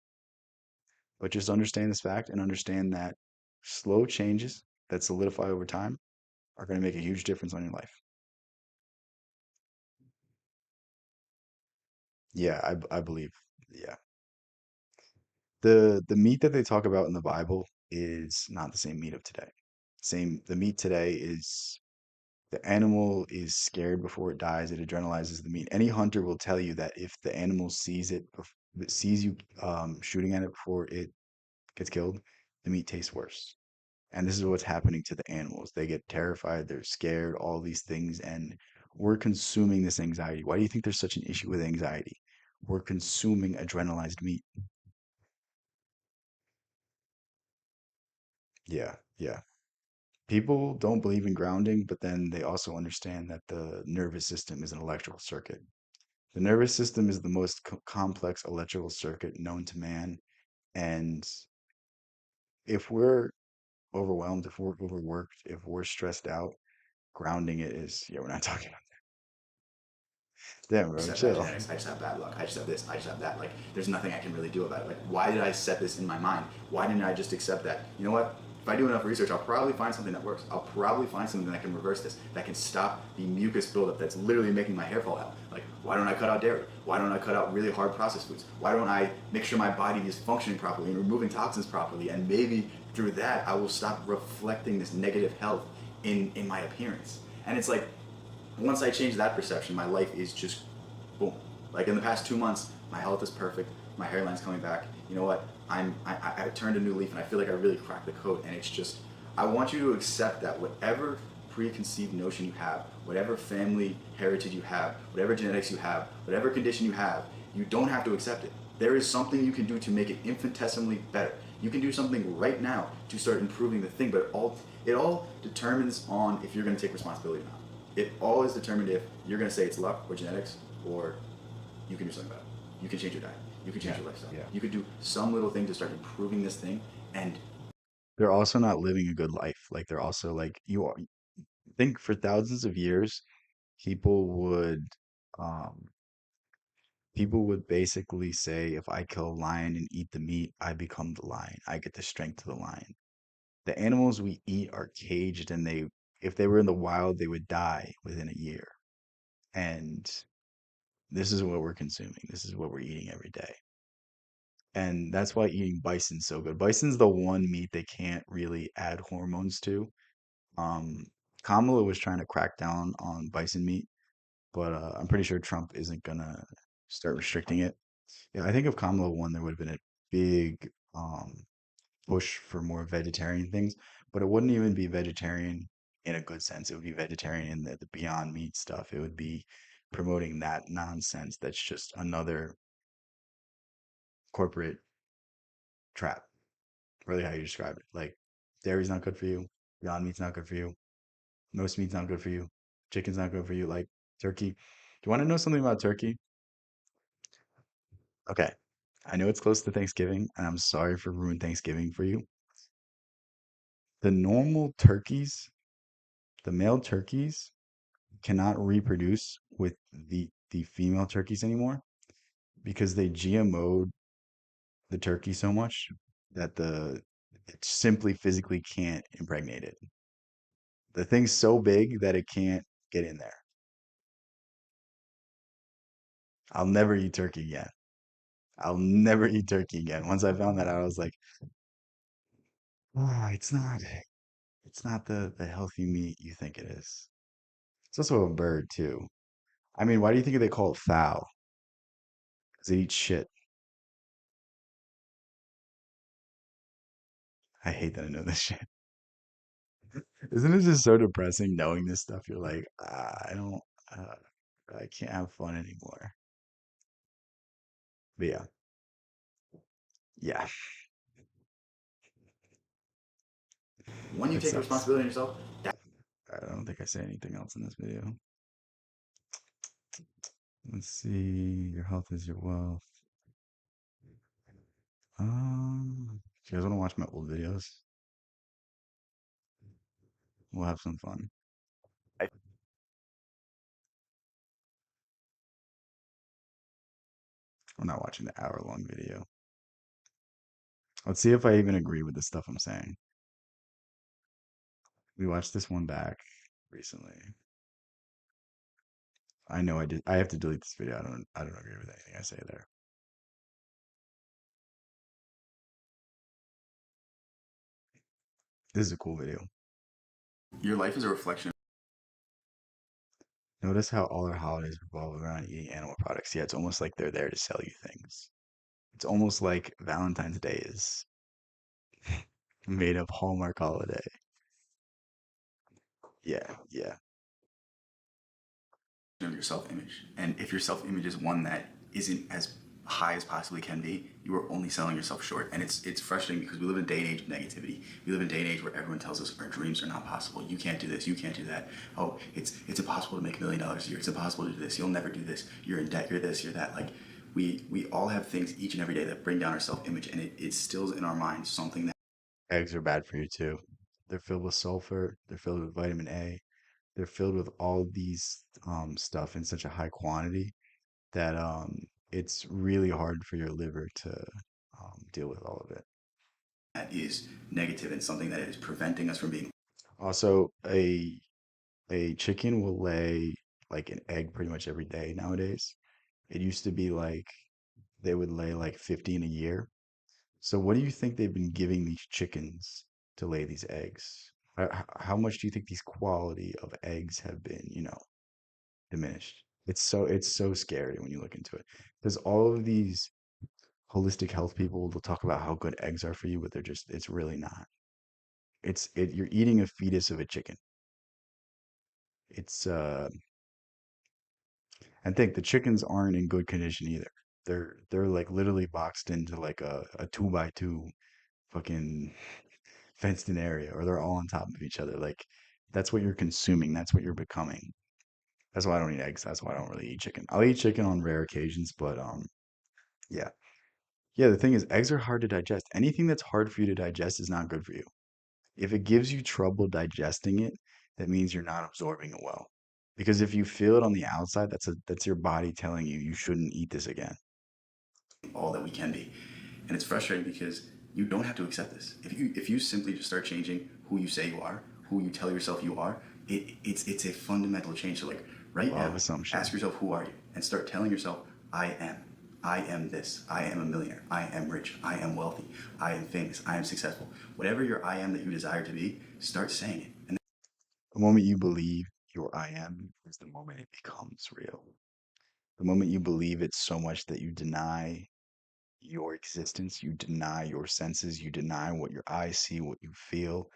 But just understand this fact and understand that slow changes that solidify over time are going to make a huge difference on your life. Yeah, I believe. Yeah. The meat that they talk about in the Bible is not the same meat of today. The meat today is the animal is scared before it dies. It adrenalizes the meat. Any hunter will tell you that if the animal sees you shooting at it before it gets killed, the meat tastes worse. And this is what's happening to the animals. They get terrified, they're scared, all these things, and we're consuming this anxiety. Why do you think there's such an issue with anxiety? We're consuming adrenalized meat. Yeah, yeah. People don't believe in grounding, but then they also understand that the nervous system is an electrical circuit. The nervous system is the most complex electrical circuit known to man. And if we're overwhelmed, if we're overworked, if we're stressed out, grounding it is, yeah, we're not talking about that. Damn, bro, just have bad chill. genetics, I just have bad luck, I just have this, I just have that. Like, there's nothing I can really do about it. Like, why did I set this in my mind? Why didn't I just accept that? You know what? If I do enough research, I'll probably find something that works. I'll probably find something that can reverse this, that can stop the mucus buildup that's literally making my hair fall out. Like, why don't I cut out dairy? Why don't I cut out really hard processed foods? Why don't I make sure my body is functioning properly and removing toxins properly? And maybe through that, I will stop reflecting this negative health in my appearance. And it's like, once I change that perception, my life is just boom. Like, in the past 2 months, my health is perfect. my hairline's coming back. You know what? I turned a new leaf and I feel like I really cracked the code. And it's just, I want you to accept that whatever preconceived notion you have, whatever family heritage you have, whatever genetics you have, whatever condition you have, you don't have to accept it. There is something you can do to make it infinitesimally better. You can do something right now to start improving the thing, but it all determines on if you're going to take responsibility or not. It all is determined if you're going to say it's luck or genetics, or you can do something about it. You can change your diet. You can change your lifestyle. Yeah. You could do some little thing to start improving this thing. And They're also not living a good life. Like they're also like you are. Think for thousands of years, people would um people would basically say, if I kill a lion and eat the meat, I become the lion. I get the strength of the lion. The animals we eat are caged, and if they were in the wild, they would die within a year. And this is what we're consuming. This is what we're eating every day. And that's why eating bison's so good. Bison's the one meat they can't really add hormones to. Um, Kamala was trying to crack down on bison meat, but I'm pretty sure Trump isn't gonna start restricting it. Yeah, I think if Kamala won, there would have been a big push for more vegetarian things, but it wouldn't even be vegetarian in a good sense. It would be vegetarian in the Beyond Meat stuff. It would be promoting that nonsense that's just another corporate trap. Really, how you describe it. Like, dairy's not good for you. Beyond Meat's not good for you. Most meat's not good for you. Chicken's not good for you. Like, turkey. Do you want to know something about turkey? Okay. I know it's close to Thanksgiving, and I'm sorry for ruining Thanksgiving for you. The normal turkeys, the male turkeys, cannot reproduce with the female turkeys anymore because they GMO'd the turkey so much that the it simply physically can't impregnate it. The thing's so big that it can't get in there. I'll never eat turkey again. I'll never eat turkey again. Once I found that out, I was like, ah, it's not the healthy meat you think it is. It's also a bird too. I mean, why do you think they call it fowl? Because it eats shit. I hate that I know this shit. Isn't it just so depressing knowing this stuff? You're like, I don't, uh, I can't have fun anymore. But yeah, yeah, when you it take sucks. responsibility on yourself, I don't think I say anything else in this video. Let's see. Your health is your wealth. Do you guys want to watch my old videos? We'll have some fun. I'm not watching the hour-long video. Let's see if I even agree with the stuff I'm saying. We watched this one back recently. I know I did. I have to delete this video. I don't agree with anything I say there. This is a cool video. your life is a reflection. Notice how all our holidays revolve around eating animal products. Yeah, it's almost like they're there to sell you things. It's almost like Valentine's Day is made up Hallmark holiday. Yeah, yeah. Of your self-image, and if your self-image is one that isn't as high as possibly can be, you are only selling yourself short. And it's frustrating because we live in a day and age of negativity. We live in a day and age where everyone tells us our dreams are not possible. You can't do this, you can't do that. Oh, it's impossible to make $1 million a year. It's impossible to do this. You'll never do this. You're in debt. You're this. You're that. Like, we all have things each and every day that bring down our self-image, and it instills in our minds something that Eggs are bad for you too. They're filled with sulfur. They're filled with vitamin A. They're filled with all these stuff in such a high quantity that it's really hard for your liver to deal with all of it. is negative and something that is preventing us from being. Also, a chicken will lay like an egg pretty much every day nowadays. It used to be like they would lay like 15 a year. So what do you think they've been giving these chickens to lay these eggs? How much do you think these quality of eggs have been, diminished? It's so scary when you look into it because all of these holistic health people, they'll talk about how good eggs are for you, but it's really not. You're eating a fetus of a chicken. It's I think the chickens aren't in good condition either. They're like literally boxed into like a 2 by 2 fucking fenced in area, or they're all on top of each other. Like that's what you're consuming. That's what you're becoming. That's why I don't eat eggs. That's why I don't really eat chicken. I'll eat chicken on rare occasions, but yeah. Yeah, the thing is, eggs are hard to digest. Anything that's hard for you to digest is not good for you. If it gives you trouble digesting it, that means you're not absorbing it well. Because if you feel it on the outside, that's your body telling you you shouldn't eat this again. All that we can be. And it's frustrating because you don't have to accept this. If you simply just start changing who you say you are, who you tell yourself you are, it's a fundamental change. So like right Law of now, assumption. ask yourself who are you and start telling yourself, I am. I am this. I am a millionaire. I am rich. I am wealthy. I am famous. I am successful. Whatever your I am that you desire to be, start saying it. And The moment you believe your I am is the moment it becomes real. The moment you believe it so much that you deny your existence, you deny your senses, you deny what your eyes see, what you feel,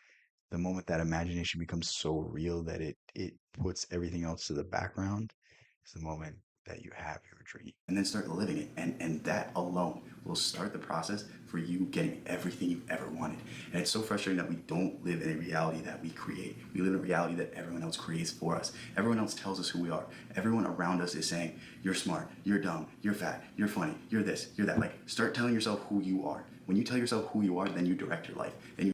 the moment that imagination becomes so real that it puts everything else to the background is the moment that you have your dream. then start living it. And that alone will start the process for you getting everything you ever wanted. And it's so frustrating that we don't live in a reality that we create. We live in a reality that everyone else creates for us. Everyone else tells us who we are. Everyone around us is saying, you're smart, you're dumb, you're fat, you're funny, you're this, you're that. Like, start telling yourself who you are. When you tell yourself who you are, then you direct your life. Then you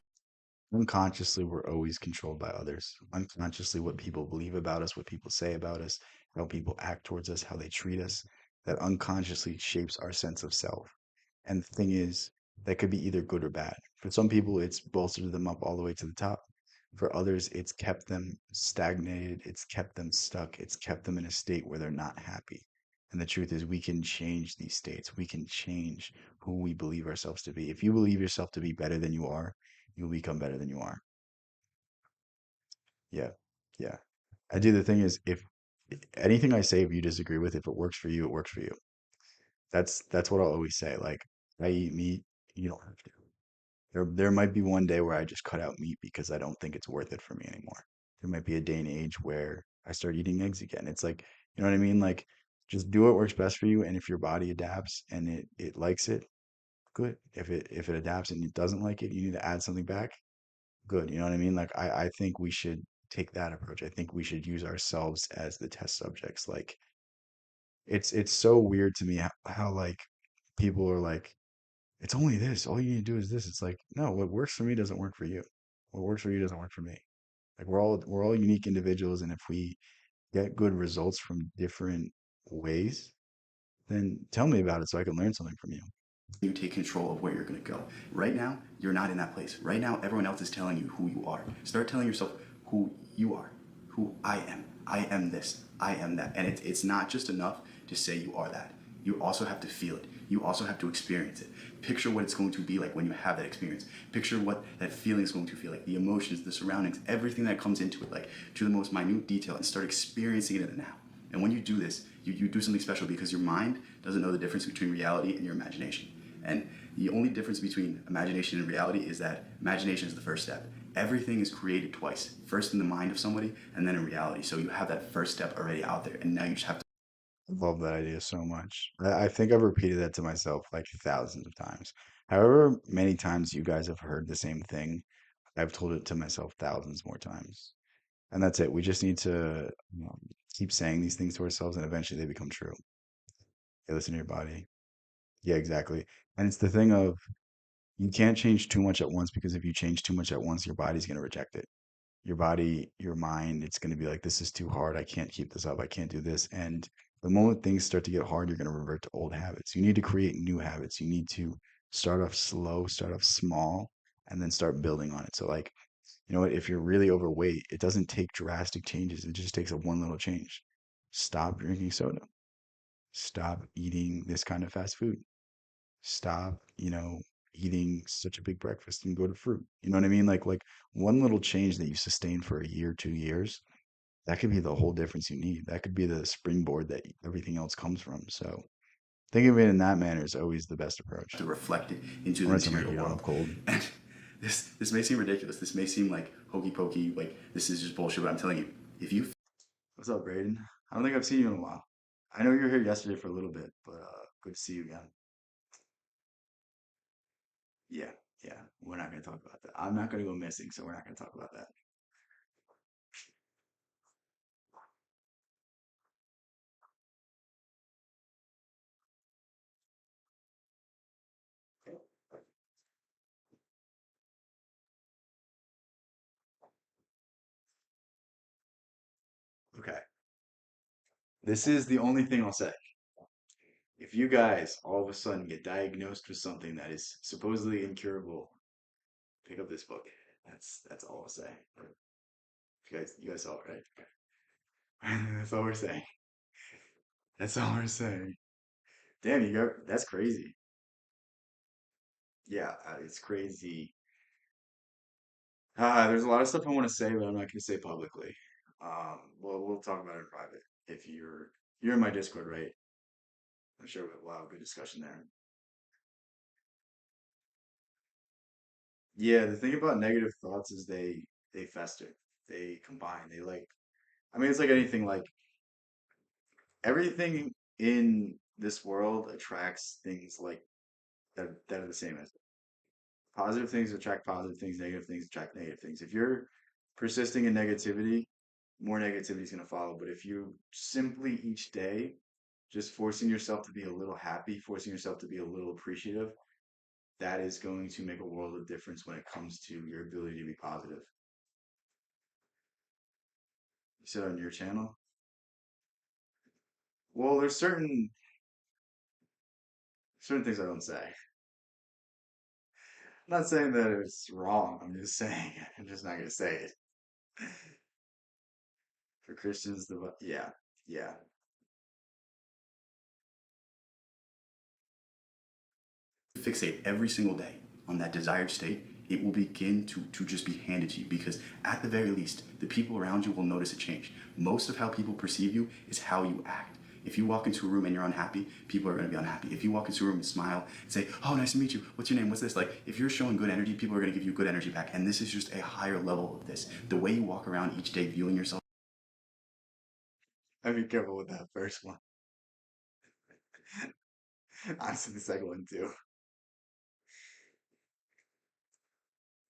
Unconsciously, we're always controlled by others. Unconsciously, what people believe about us, what people say about us, how people act towards us, how they treat us, that unconsciously shapes our sense of self. And the thing is, that could be either good or bad. For some people, it's bolstered them up all the way to the top. For others, it's kept them stagnated, it's kept them stuck, it's kept them in a state where they're not happy. And the truth is, we can change these states. We can change who we believe ourselves to be. If you believe yourself to be better than you are, you'll become better than you are. Yeah. Yeah. I do. The thing is, if anything I say, if you disagree with, if it works for you, it works for you. That's what I'll always say. Like, I eat meat, you don't have to. There might be one day where I just cut out meat because I don't think it's worth it for me anymore. There might be a day and age where I start eating eggs again. It's like, you know what I mean? Like, just do what works best for you, and if your body adapts and it likes it, good. If it adapts and it doesn't like it, you need to add something back, good. You know what I mean? Like, I think we should take that approach. I think we should use ourselves as the test subjects. Like, it's so weird to me how like people are like, it's only this. All you need to do is this. It's like, no, what works for me doesn't work for you. What works for you doesn't work for me. Like, we're all unique individuals, and if we get good results from different ways, then tell me about it so I can learn something from you. you take control of where you're going to go. Right now, you're not in that place. Right now, everyone else is telling you who you are. Start telling yourself who you are, who I am. I am this. I am that. And it's not just enough to say you are that. You also have to feel it. You also have to experience it. Picture what it's going to be like when you have that experience. Picture what that feeling is going to feel like, the emotions, the surroundings, everything that comes into it, like to the most minute detail, and start experiencing it in the now. And when you do this, you do something special because your mind doesn't know the difference between reality and your imagination. And the only difference between imagination and reality is that imagination is the first step. Everything is created twice, first in the mind of somebody and then in reality. So you have that first step already out there, and now you just have to. I love that idea so much. I think I've repeated that to myself like thousands of times. However many times you guys have heard the same thing, I've told it to myself thousands more times. And that's it. We just need to keep saying these things to ourselves, and eventually they become true. You listen to your body. Yeah, exactly. And it's the thing of, you can't change too much at once, because if you change too much at once, your body's going to reject it. Your body, your mind, it's going to be like, this is too hard. I can't keep this up. I can't do this. And the moment things start to get hard, you're going to revert to old habits. You need to create new habits. You need to start off slow, start off small, and then start building on it. So, like, you know what? If you're really overweight, it doesn't take drastic changes. It just takes a one little change. Stop drinking soda. Stop eating this kind of fast food. Stop, eating such a big breakfast and go to fruit. You know what I mean? Like one little change that you sustain for a year, 2 years, that could be the whole difference you need. That could be the springboard that everything else comes from. So Thinking of it in that manner is always the best approach. to reflect it into I'm the gonna turn my material heat on. I'm world. cold. And this may seem ridiculous. This may seem like hokey pokey, like this is just bullshit. But I'm telling you, if you What's up, Braden? I don't think I've seen you in a while. I know you were here yesterday for a little bit, but good to see you again. Yeah, yeah. We're not gonna talk about that. I'm not gonna go missing, so we're not gonna talk about that. Okay. This is the only thing I'll say. If you guys all of a sudden get diagnosed with something that is supposedly incurable, pick up this book. That's all I'll say. You guys saw it, right? That's all we're saying. That's all we're saying. Damn, you got that's crazy. Yeah, it's crazy. There's a lot of stuff I want to say, but I'm not going to say publicly. Well, we'll talk about it in private. If you're in my Discord, right? I'm sure we'll have a good discussion there. Yeah, the thing about negative thoughts is they fester, they combine, they like. I mean, it's like anything. Like everything in this world attracts things like that are the same as it. Positive things attract positive things, negative things attract negative things. If you're persisting in negativity, more negativity is going to follow. But if you simply each day just forcing yourself to be a little happy, forcing yourself to be a little appreciative, that is going to make a world of difference when it comes to your ability to be positive. You said on your channel? Well, there's certain things I don't say. I'm not saying that it's wrong. I'm just saying I'm just not gonna say it. For Christians, yeah, yeah. Fixate every single day on that desired state, it will begin to just be handed to you because at the very least, the people around you will notice a change. Most of how people perceive you is how you act. If you walk into a room and you're unhappy, people are going to be unhappy. If you walk into a room and smile and say, "Oh, nice to meet you. What's your name? What's this?" Like, if you're showing good energy, people are going to give you good energy back. And this is just a higher level of this. The way you walk around each day viewing yourself. I'd be careful with that first one. Honestly, the second one too.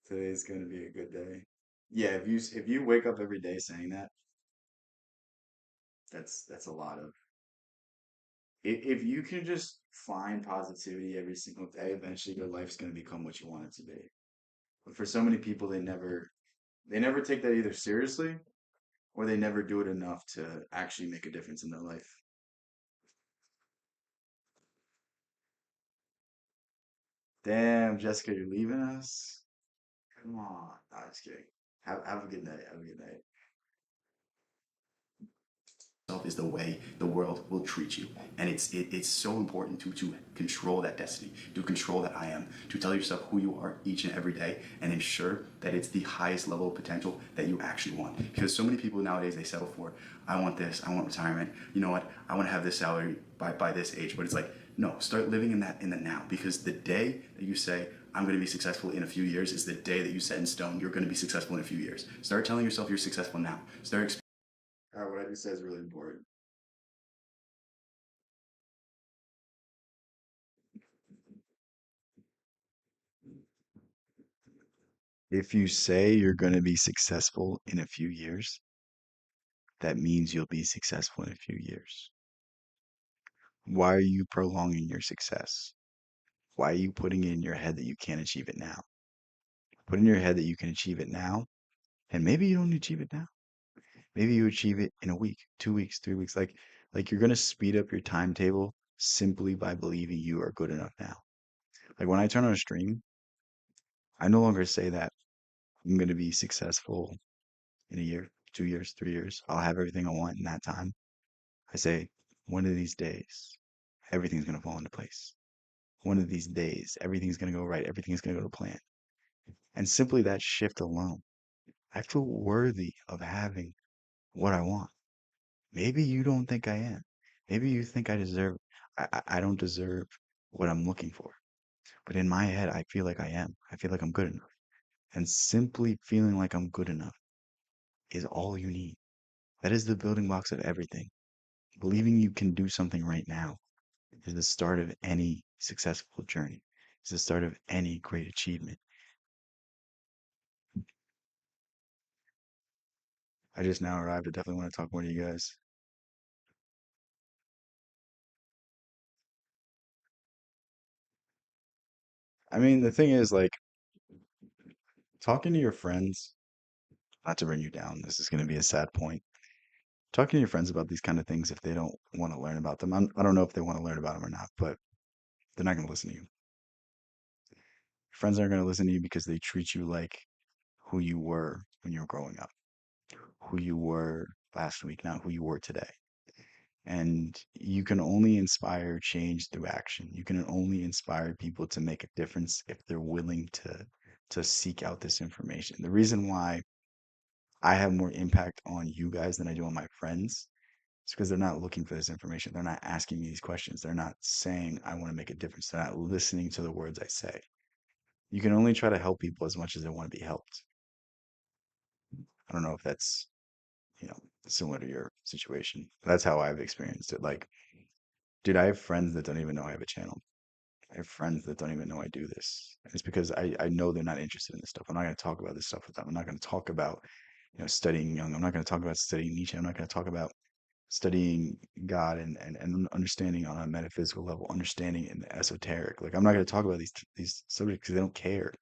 Today's going to be a good day. Yeah, if you wake up every day saying that, that's a lot of. If you can just find positivity every single day, eventually your life's going to become what you want it to be. But for so many people, they never take that either seriously or they never do it enough to actually make a difference in their life. Damn, Jessica, you're leaving us? Come on. No, I'm just kidding. Have a good night. Have a good night. Is the way the world will treat you, and it's so important to control that destiny, to control that I am, to tell yourself who you are each and every day, and ensure that it's the highest level of potential that you actually want. Because so many people nowadays they settle for, I want this, I want retirement. You know what? I want to have this salary by this age. But it's like, no, start living in the now, because the day that you say I'm going to be successful in a few years is the day that you set in stone. You're going to be successful in a few years. Start telling yourself you're successful now. Start. All right, what I just said is really important. If you say you're going to be successful in a few years, that means you'll be successful in a few years. Why are you prolonging your success? Why are you putting it in your head that you can't achieve it now? Put in your head that you can achieve it now, and maybe you don't achieve it now. Maybe you achieve it in a week, 2 weeks, 3 weeks. Like you're going to speed up your timetable simply by believing you are good enough now. Like when I turn on a stream, I no longer say that I'm going to be successful in a year, 2 years, 3 years. I'll have everything I want in that time. I say, one of these days, everything's going to fall into place. One of these days, everything's going to go right. Everything's going to go to plan. And simply that shift alone, I feel worthy of having what I want. Maybe you don't think I am. Maybe you think I deserve it. I don't deserve what I'm looking for. But in my head, I feel like I am. I feel like I'm good enough. And simply feeling like I'm good enough is all you need. That is the building blocks of everything. Believing you can do something right now is the start of any successful journey. It's the start of any great achievement. I just now arrived. I definitely want to talk more to you guys. I mean, the thing is, like, talking to your friends, not to bring you down, this is going to be a sad point. Talking to your friends about these kind of things, if they don't want to learn about them, I don't know if they want to learn about them or not, but they're not going to listen to you. Friends aren't going to listen to you because they treat you like who you were when you were growing up, who you were last week, not who you were today. And you can only inspire change through action. You can only inspire people to make a difference if they're willing to seek out this information. The reason why I have more impact on you guys than I do on my friends is because they're not looking for this information. They're not asking me these questions. They're not saying I want to make a difference. They're not listening to the words I say. You can only try to help people as much as they want to be helped. I don't know if that's, you know, similar to your situation. That's how I've experienced it. Like, dude, I have friends that don't even know I have a channel. I have friends that don't even know I do this. And it's because I know they're not interested in this stuff. I'm not going to talk about this stuff with them. I'm not going to talk about, studying Jung. I'm not going to talk about studying Nietzsche. I'm not going to talk about studying God and understanding on a metaphysical level, understanding in the esoteric. Like, I'm not going to talk about these subjects because they don't care.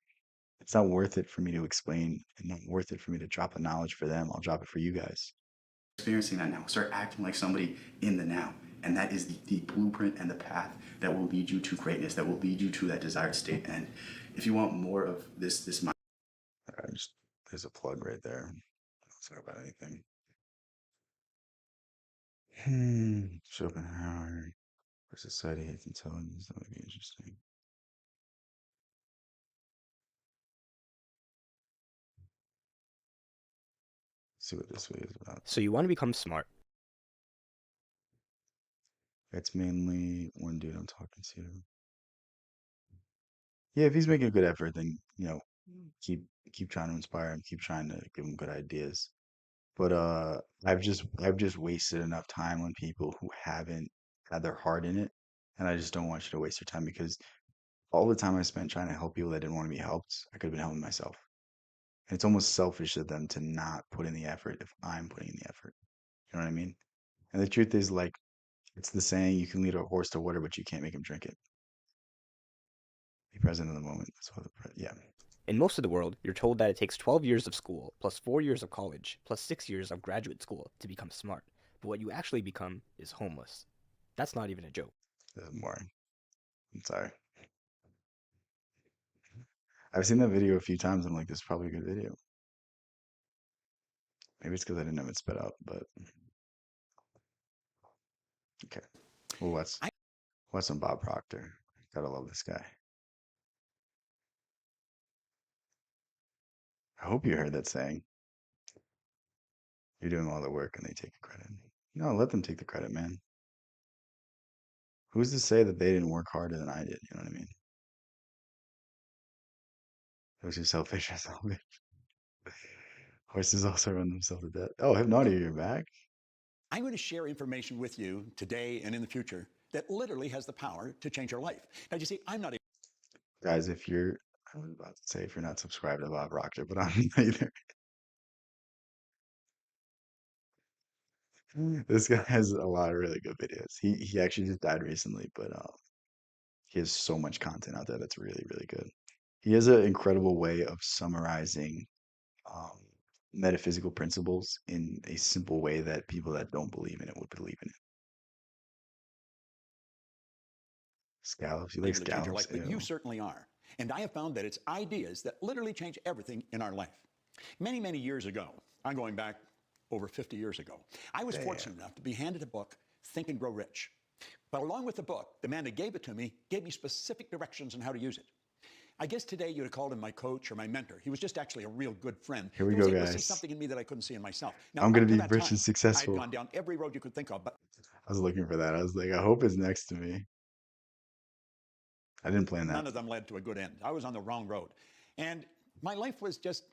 It's not worth it for me to explain and not worth it for me to drop the knowledge for them. I'll drop it for you guys. Experiencing that now. Start acting like somebody in the now. And that is the blueprint and the path that will lead you to greatness, that will lead you to that desired state. And if you want more of this mind. There's a plug right there. Let's talk about anything. Schopenhauer versus society hates intelligence. That would be interesting. See what this way is about. So you want to become smart. It's mainly one dude I'm talking to. Yeah, if he's making a good effort, then keep trying to inspire him, keep trying to give him good ideas. But I've just wasted enough time on people who haven't had their heart in it, and I just don't want you to waste your time because all the time I spent trying to help people that didn't want to be helped, I could have been helping myself. And it's almost selfish of them to not put in the effort if I'm putting in the effort. You know what I mean? And the truth is, like, it's the saying, you can lead a horse to water, but you can't make him drink it. Be present in the moment. That's what yeah. In most of the world, you're told that it takes 12 years of school, plus 4 years of college, plus 6 years of graduate school to become smart. But what you actually become is homeless. That's not even a joke. This is boring. I'm sorry. I've seen that video a few times. I'm like, this is probably a good video. Maybe it's because I didn't have it sped up, but okay. Well, what's some Bob Proctor? Gotta love this guy. I hope you heard that saying. You're doing all the work and they take the credit. No, let them take the credit, man. Who's to say that they didn't work harder than I did? You know what I mean? Those who selfish are selfish. Horses also run themselves to death. Oh, Hypnotic, you're back? I'm going to share information with you today and in the future that literally has the power to change your life. Now, you see, I'm not a Guys, I was about to say if you're not subscribed to Bob Proctor, but I'm not either. This guy has a lot of really good videos. He actually just died recently, but he has so much content out there that's really, really good. He has an incredible way of summarizing um, metaphysical principles in a simple way that people that don't believe in it would believe in it. Scallops, you like able to change your scallops? life, but you Ew. certainly are. And I have found that it's ideas that literally change everything in our life. Many, many years ago, I'm going back over 50 years ago, I was fortunate enough to be handed a book, Think and Grow Rich. But along with the book, the man that gave it to me gave me specific directions on how to use it. I guess today you'd have called him my coach or my mentor. He was just actually a real good friend. Here we He was go, able to see guys. something in me that I couldn't see in myself. Now, I'm gonna up to be that rich time, and I'd successful. gone down every road you could think of, but I was looking for that. I was like, I hope it's next to me. I didn't plan that. None of them led to a good end. I was on the wrong road. And my life was just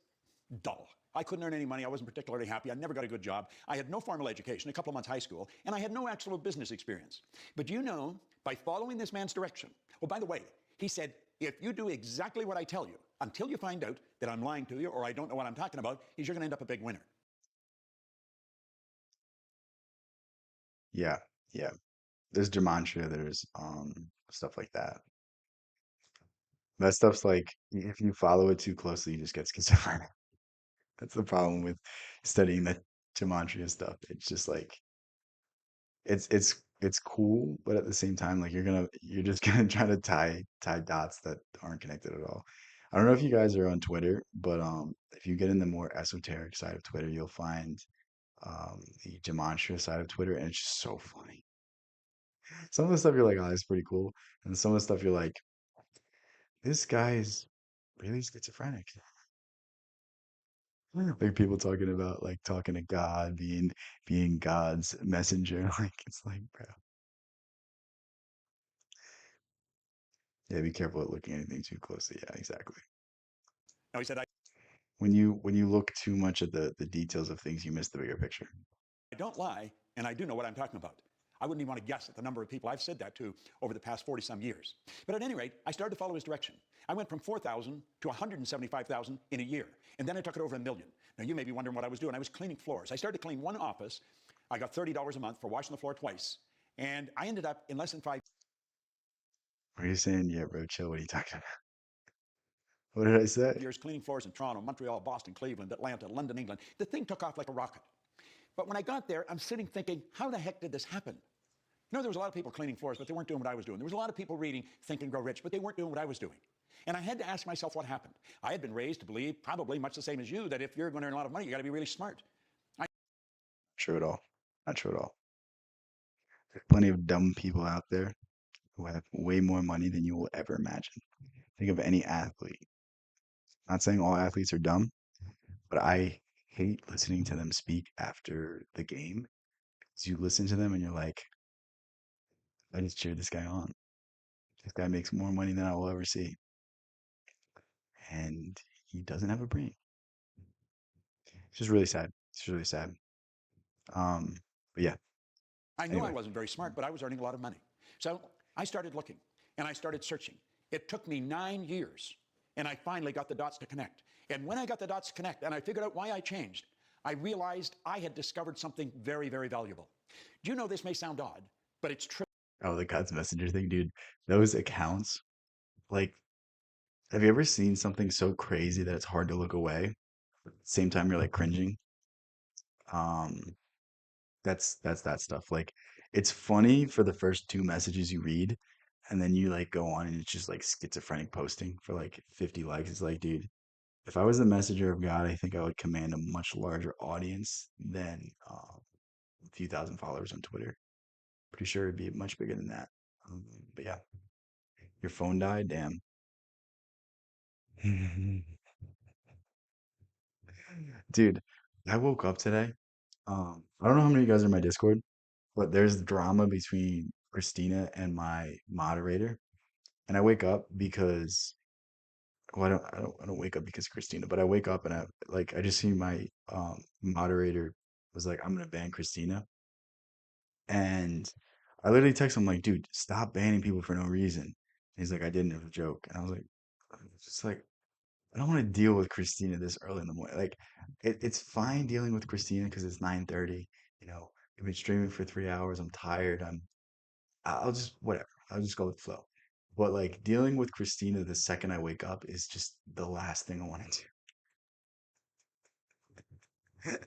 dull. I couldn't earn any money. I wasn't particularly happy. I never got a good job. I had no formal education, a couple of months high school, and I had no actual business experience. But you know, by following this man's direction, oh, by the way, he said, if you do exactly what I tell you, until you find out that I'm lying to you or I don't know what I'm talking about, you're going to end up a big winner. Yeah, yeah. There's gematria, there's stuff like that. That stuff's like if you follow it too closely, you just get schizophrenic. That's the problem with studying the gematria stuff. It's just like it's cool, but at the same time, like you're just gonna try to tie dots that aren't connected at all. I don't know if you guys are on Twitter, but if you get in the more esoteric side of Twitter, you'll find the gematria side of Twitter, and it's just so funny. Some of the stuff you're like, oh, that's pretty cool, and some of the stuff you're like, this guy is really schizophrenic. Like people talking about like talking to God, being God's messenger. Like it's like, bro. Yeah, be careful at looking at anything too closely. Yeah, exactly. Now he said, When you look too much at the details of things, you miss the bigger picture. I don't lie, and I do know what I'm talking about. I wouldn't even want to guess at the number of people I've said that to over the past 40 some years. But at any rate, I started to follow his direction. I went from 4,000 to 175,000 in a year, and then I took it over a million. Now you may be wondering what I was doing. I was cleaning floors. I started to clean one office. I got $30 a month for washing the floor twice, and I ended up in less than 5 What are you saying? Yeah, bro, chill. What are you talking about? What did I say? years cleaning floors in Toronto, Montreal, Boston, Cleveland, Atlanta, London, England. The thing took off like a rocket. But when I got there, I'm sitting thinking, how the heck did this happen? You know, there was a lot of people cleaning floors, but they weren't doing what I was doing. There was a lot of people reading Think and Grow Rich, but they weren't doing what I was doing. And I had to ask myself what happened. I had been raised to believe, probably much the same as you, that if you're going to earn a lot of money, you got to be really smart. True at all. Not true at all. There's plenty of dumb people out there who have way more money than you will ever imagine. Think of any athlete. Not saying all athletes are dumb, but I hate listening to them speak after the game. Because you listen to them and you're like, I just cheered this guy on. This guy makes more money than I will ever see. And he doesn't have a brain. It's just really sad. It's really sad. Um, but yeah, I knew I anyway. wasn't very smart, but I was earning a lot of money. So I started looking, and I started searching. It took me 9 years, and I finally got the dots to connect. And when I got the dots to connect, and I figured out why I changed, I realized I had discovered something very, very valuable. Do you know this may sound odd, but it's true. Oh, the God's Messenger thing, dude. Those accounts, like, have you ever seen something so crazy that it's hard to look away? Same time you're like cringing. Um, that's that stuff. Like, it's funny for the first two messages you read, and then you like go on and it's just like schizophrenic posting for like 50 likes. It's like, dude, if I was the messenger of God, I think I would command a much larger audience than a few thousand followers on Twitter. Pretty sure it'd be much bigger than that. But yeah, your phone died, damn. Dude, I woke up today. I don't know how many of you guys are in my Discord, but there's drama between Christina and my moderator. And I wake up because well, I don't wake up because of Christina, but I wake up and I just see my moderator was like, I'm gonna ban Christina. And I literally text him like, dude, stop banning people for no reason. And he's like, I didn't, it was a joke. And I was like, it's just like I don't want to deal with Christina this early in the morning. Like, it's fine dealing with Christina because it's 9:30. You know, we've been streaming for 3 hours. I'm tired. I'll just whatever. I'll just go with the flow. But like dealing with Christina the second I wake up is just the last thing I want to do.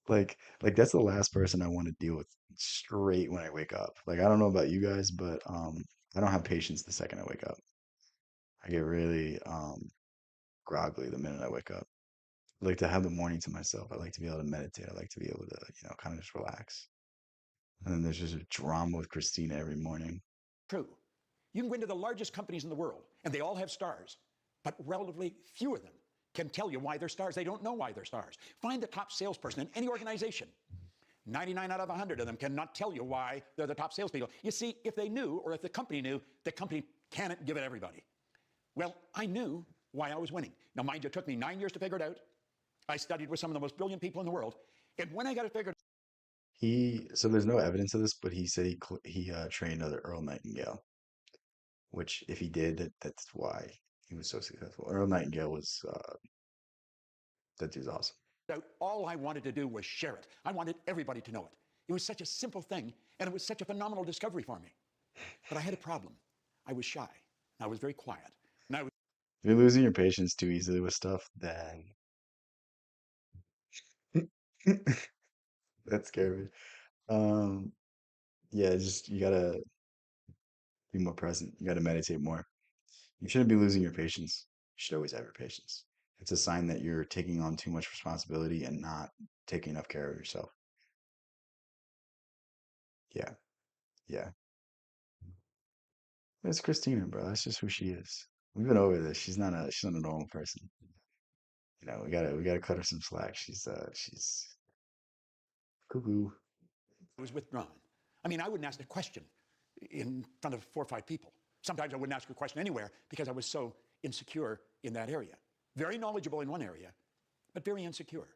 Like that's the last person I want to deal with straight when I wake up. Like I don't know about you guys, but I don't have patience the second I wake up. I get really groggly the minute I wake up. I like to have the morning to myself. I like to be able to meditate. I like to be able to, kind of just relax. And then there's just a drama with Christina every morning. True. You can go into the largest companies in the world, and they all have stars, but relatively few of them can tell you why they're stars. They don't know why they're stars. Find the top salesperson in any organization. 99 out of 100 of them cannot tell you why they're the top salespeople. You see, if they knew, or if the company knew, the company can't give it everybody. Well, I knew why I was winning. Now, mind you, it took me 9 years to figure it out. I studied with some of the most brilliant people in the world. And when I got it figured So there's no evidence of this, but he said he trained under Earl Nightingale, which if he did, that's why he was so successful. Earl Nightingale was that dude's awesome. out, all I wanted to do was share it. I wanted everybody to know it. It was such a simple thing, and it was such a phenomenal discovery for me. But I had a problem. I was shy. I was very quiet. And I was If you're losing your patience too easily with stuff, then that scared me. Um, yeah, just you gotta be more present. You gotta meditate more. You shouldn't be losing your patience. You should always have your patience. It's a sign that you're taking on too much responsibility and not taking enough care of yourself. Yeah, yeah. It's Christina, bro. That's just who she is. We've been over this. She's not a normal person. We gotta cut her some slack. She's cuckoo. withdrawn. I mean, I wouldn't ask a question in front of 4 or 5 people. Sometimes I wouldn't ask a question anywhere because I was so insecure in that area. Very knowledgeable in one area, but very insecure.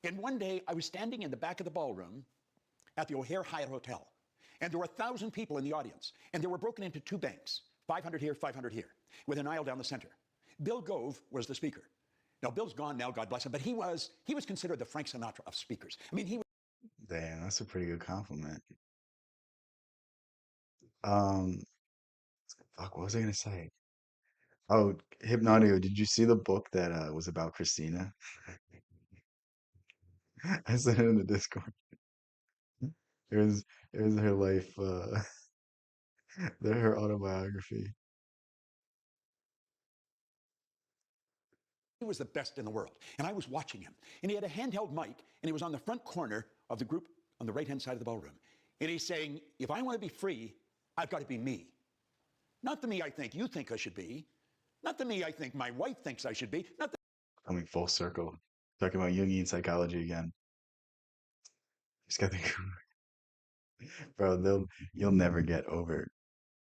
And one day I was standing in the back of the ballroom at the O'Hare Hyatt Hotel, and there were 1,000 people in the audience, and they were broken into 2 banks, 500 here, 500 here, with an aisle down the center. Bill Gove was the speaker. Now, Bill's gone now, God bless him, but he was considered the Frank Sinatra of speakers. I mean, he was Damn, that's a pretty good compliment. Um, fuck, what was I gonna say? Oh, Hypnotio, did you see the book that was about Christina? I sent it in the Discord. It was it was her life, her autobiography. the best in the world. And I was watching him. And he had a handheld mic, and he was on the front corner of the group on the right-hand side of the ballroom. And he's saying, if I want to be free, I've got to be me. Not the me I think you think I should be. Not the me I think my wife thinks I should be. Not the Coming full circle, talking about Jungian psychology again. Just got to think, bro. You'll never get over,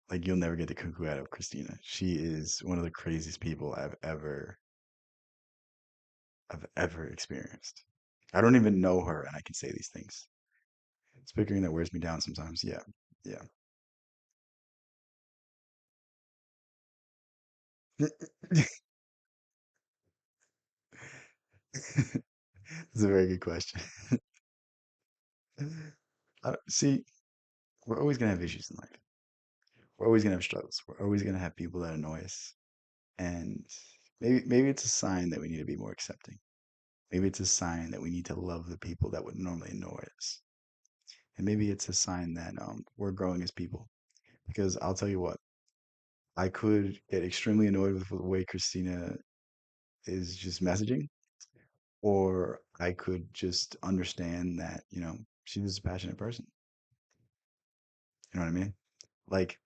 like, you'll never get the cuckoo out of Christina. She is one of the craziest people I've ever experienced. I don't even know her, and I can say these things. It's bickering that wears me down sometimes. Yeah, yeah. It's a very good question. See, we're always gonna have issues in life. We're always gonna have struggles. We're always gonna have people that annoy us, and maybe it's a sign that we need to be more accepting. Maybe it's a sign that we need to love the people that would normally annoy us, and maybe it's a sign that we're growing as people. Because I'll tell you what, I could get extremely annoyed with the way Christina is just messaging, or I could just understand that, she's just a passionate person. You know what I mean? Like,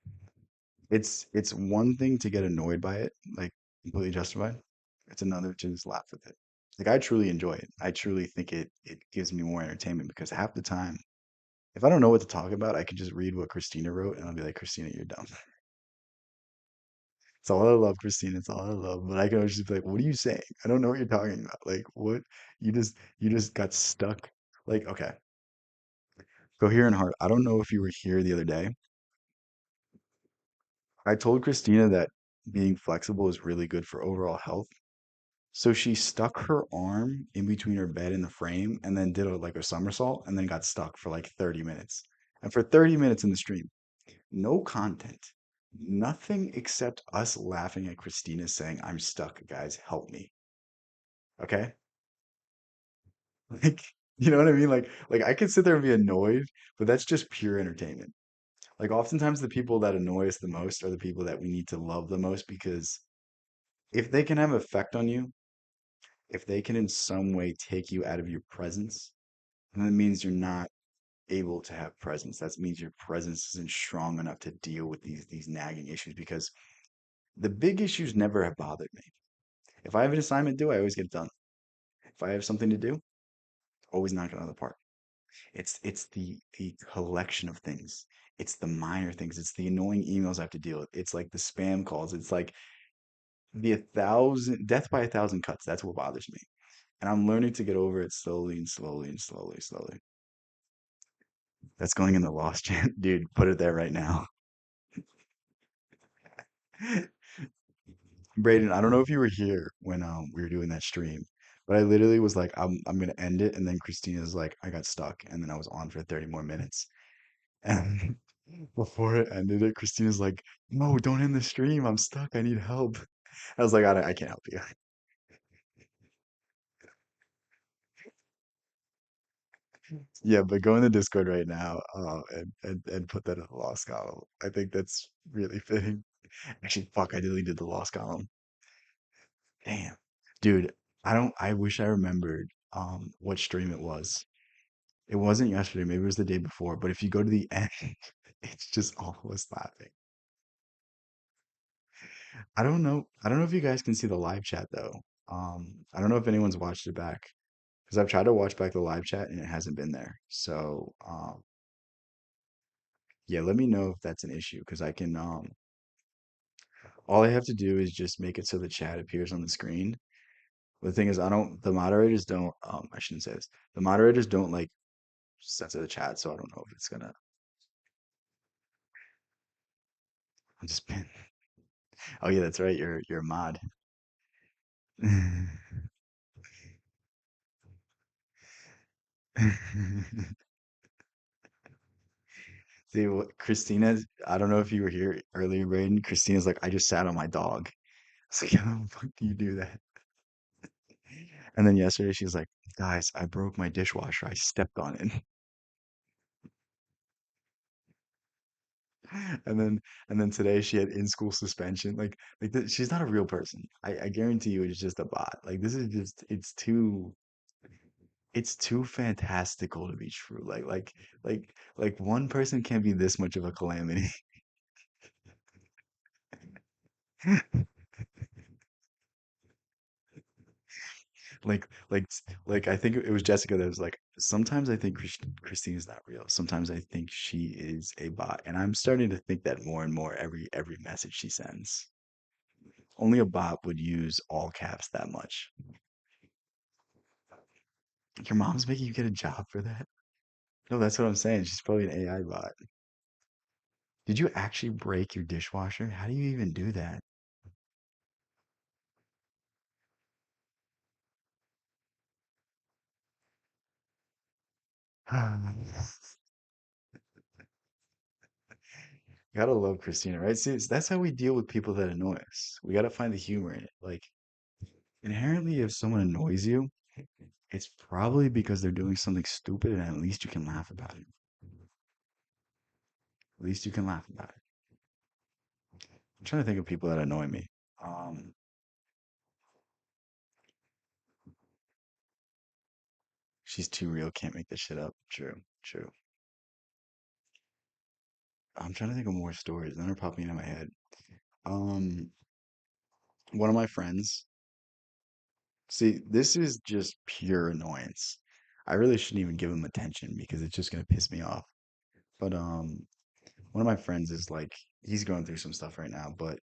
it's one thing to get annoyed by it, like completely justified. It's another to just laugh with it. Like, I truly enjoy it. I truly think it gives me more entertainment because half the time, if I don't know what to talk about, I can just read what Christina wrote and I'll be like, Christina, you're dumb. It's all I love, Christina. It's all I love. But I can always just be like, what are you saying? I don't know what you're talking about. Like, what? You just got stuck. Like, okay, coherent heart. I don't know if you were here the other day. I told Christina that being flexible is really good for overall health. So she stuck her arm in between her bed and the frame and then did like a somersault and then got stuck for like 30 minutes. And for 30 minutes in the stream, no content, nothing except us laughing at Christina saying, I'm stuck, guys, help me. Okay? Like, you know what I mean? Like I could sit there and be annoyed, but that's just pure entertainment. Like oftentimes the people that annoy us the most are the people that we need to love the most because if they can have effect on you, if they can in some way take you out of your presence, then that means you're not able to have presence. That means your presence isn't strong enough to deal with these nagging issues because the big issues never have bothered me. If I have an assignment due, I always get it done. If I have something to do, always knock it out of the park. It's the collection of things. It's the minor things. It's the annoying emails I have to deal with. It's like the spam calls. It's like the 1,000 death by 1,000 cuts. That's what bothers me. And I'm learning to get over it slowly and slowly and slowly, slowly. That's going in the lost chant, dude. Put it there right now. Braden, I don't know if you were here when we were doing that stream, but I literally was like, I'm gonna end it, and then Christina's like, I got stuck, and then I was on for 30 more minutes. And before it ended it, Christina's like, no, don't end the stream. I'm stuck. I need help. I was like, I can't help you. Yeah, but go in the Discord right now, and put that in the lost column. I think that's really fitting. Actually, fuck, I deleted the lost column. Damn. Dude, I wish I remembered what stream it was. It wasn't yesterday, maybe it was the day before, but if you go to the end, it's just all of us laughing. I don't know if you guys can see the live chat though. I don't know if anyone's watched it back because I've tried to watch back the live chat and it hasn't been there. So, yeah, let me know if that's an issue because I can all I have to do is just make it so the chat appears on the screen. But the thing is, the moderators don't, I shouldn't say this. The moderators don't like censor the chat, so I don't know if it's gonna, I'm just been, oh yeah, that's right. You're a mod. See what Christina's, I don't know if you were here earlier, Braden. Christina's like, I just sat on my dog. I was like, how the fuck do you do that? And then yesterday she's like, guys, I broke my dishwasher. I stepped on it. And then today she had in-school suspension. She's not a real person. I guarantee you it's just a bot. Like this is just it's too fantastical to be true. Like one person can't be this much of a calamity. Like I think it was Jessica that was like, sometimes I think Christine is not real. Sometimes I think she is a bot, and I'm starting to think that more and more every message she sends. Only a bot would use all caps that much. Your mom's making you get a job for that? No, that's what I'm saying. She's probably an AI bot. Did you actually break your dishwasher? How do you even do that? Gotta love Christina, right? See, that's how we deal with people that annoy us. We gotta find the humor in it. Like, inherently, if someone annoys you, it's probably because they're doing something stupid, and at least you can laugh about it. At least you can laugh about it. I'm trying to think of people that annoy me. Um, she's too real, can't make this shit up. True, true. I'm trying to think of more stories. None are popping into my head. Um, one of my friends, see, this is just pure annoyance. I really shouldn't even give him attention because it's just gonna piss me off. But one of my friends is like, he's going through some stuff right now, but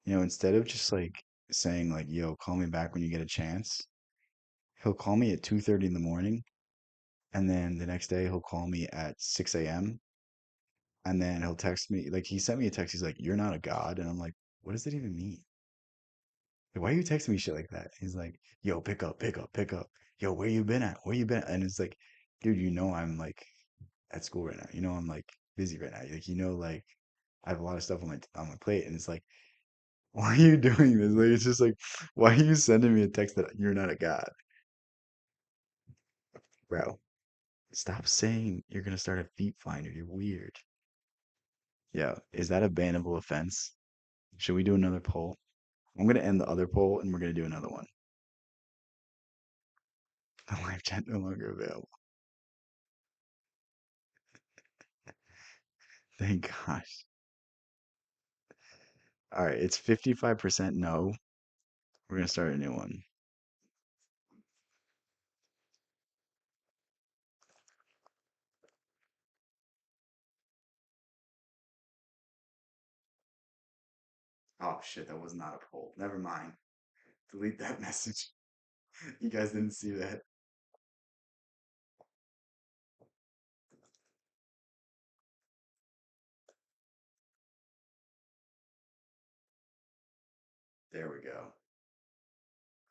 instead of just like saying like, yo, call me back when you get a chance, he'll call me at 2:30 in the morning, and then the next day he'll call me at 6 a.m. and then he'll text me like he sent me a text. He's like, "You're not a god," and I'm like, "What does that even mean? Like, why are you texting me shit like that?" He's like, "Yo, pick up, pick up, pick up. Yo, where you been at? Where you been at?" And it's like, dude, I'm like at school right now. I'm like busy right now. Like, like I have a lot of stuff on my plate, and it's like, why are you doing this? Like, it's just like, why are you sending me a text that you're not a god, bro? Stop saying you're gonna start a feet finder. You're weird. Yeah, is that a bannable offense? Should we do another poll? I'm gonna end the other poll and we're gonna do another one. The live chat no longer available. Thank gosh. All right, it's 55% no. We're gonna start a new one. Oh shit, that was not a poll. Never mind. Delete that message. You guys didn't see that. There we go.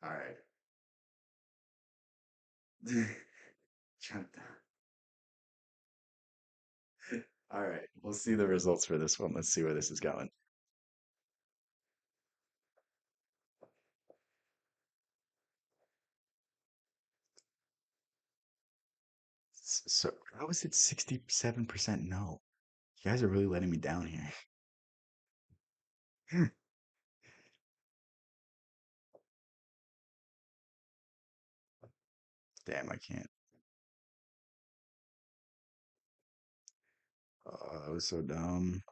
All right. All right. We'll see the results for this one. Let's see where this is going. So how is it 67% no? You guys are really letting me down here. Damn, I can't. Oh, that was so dumb.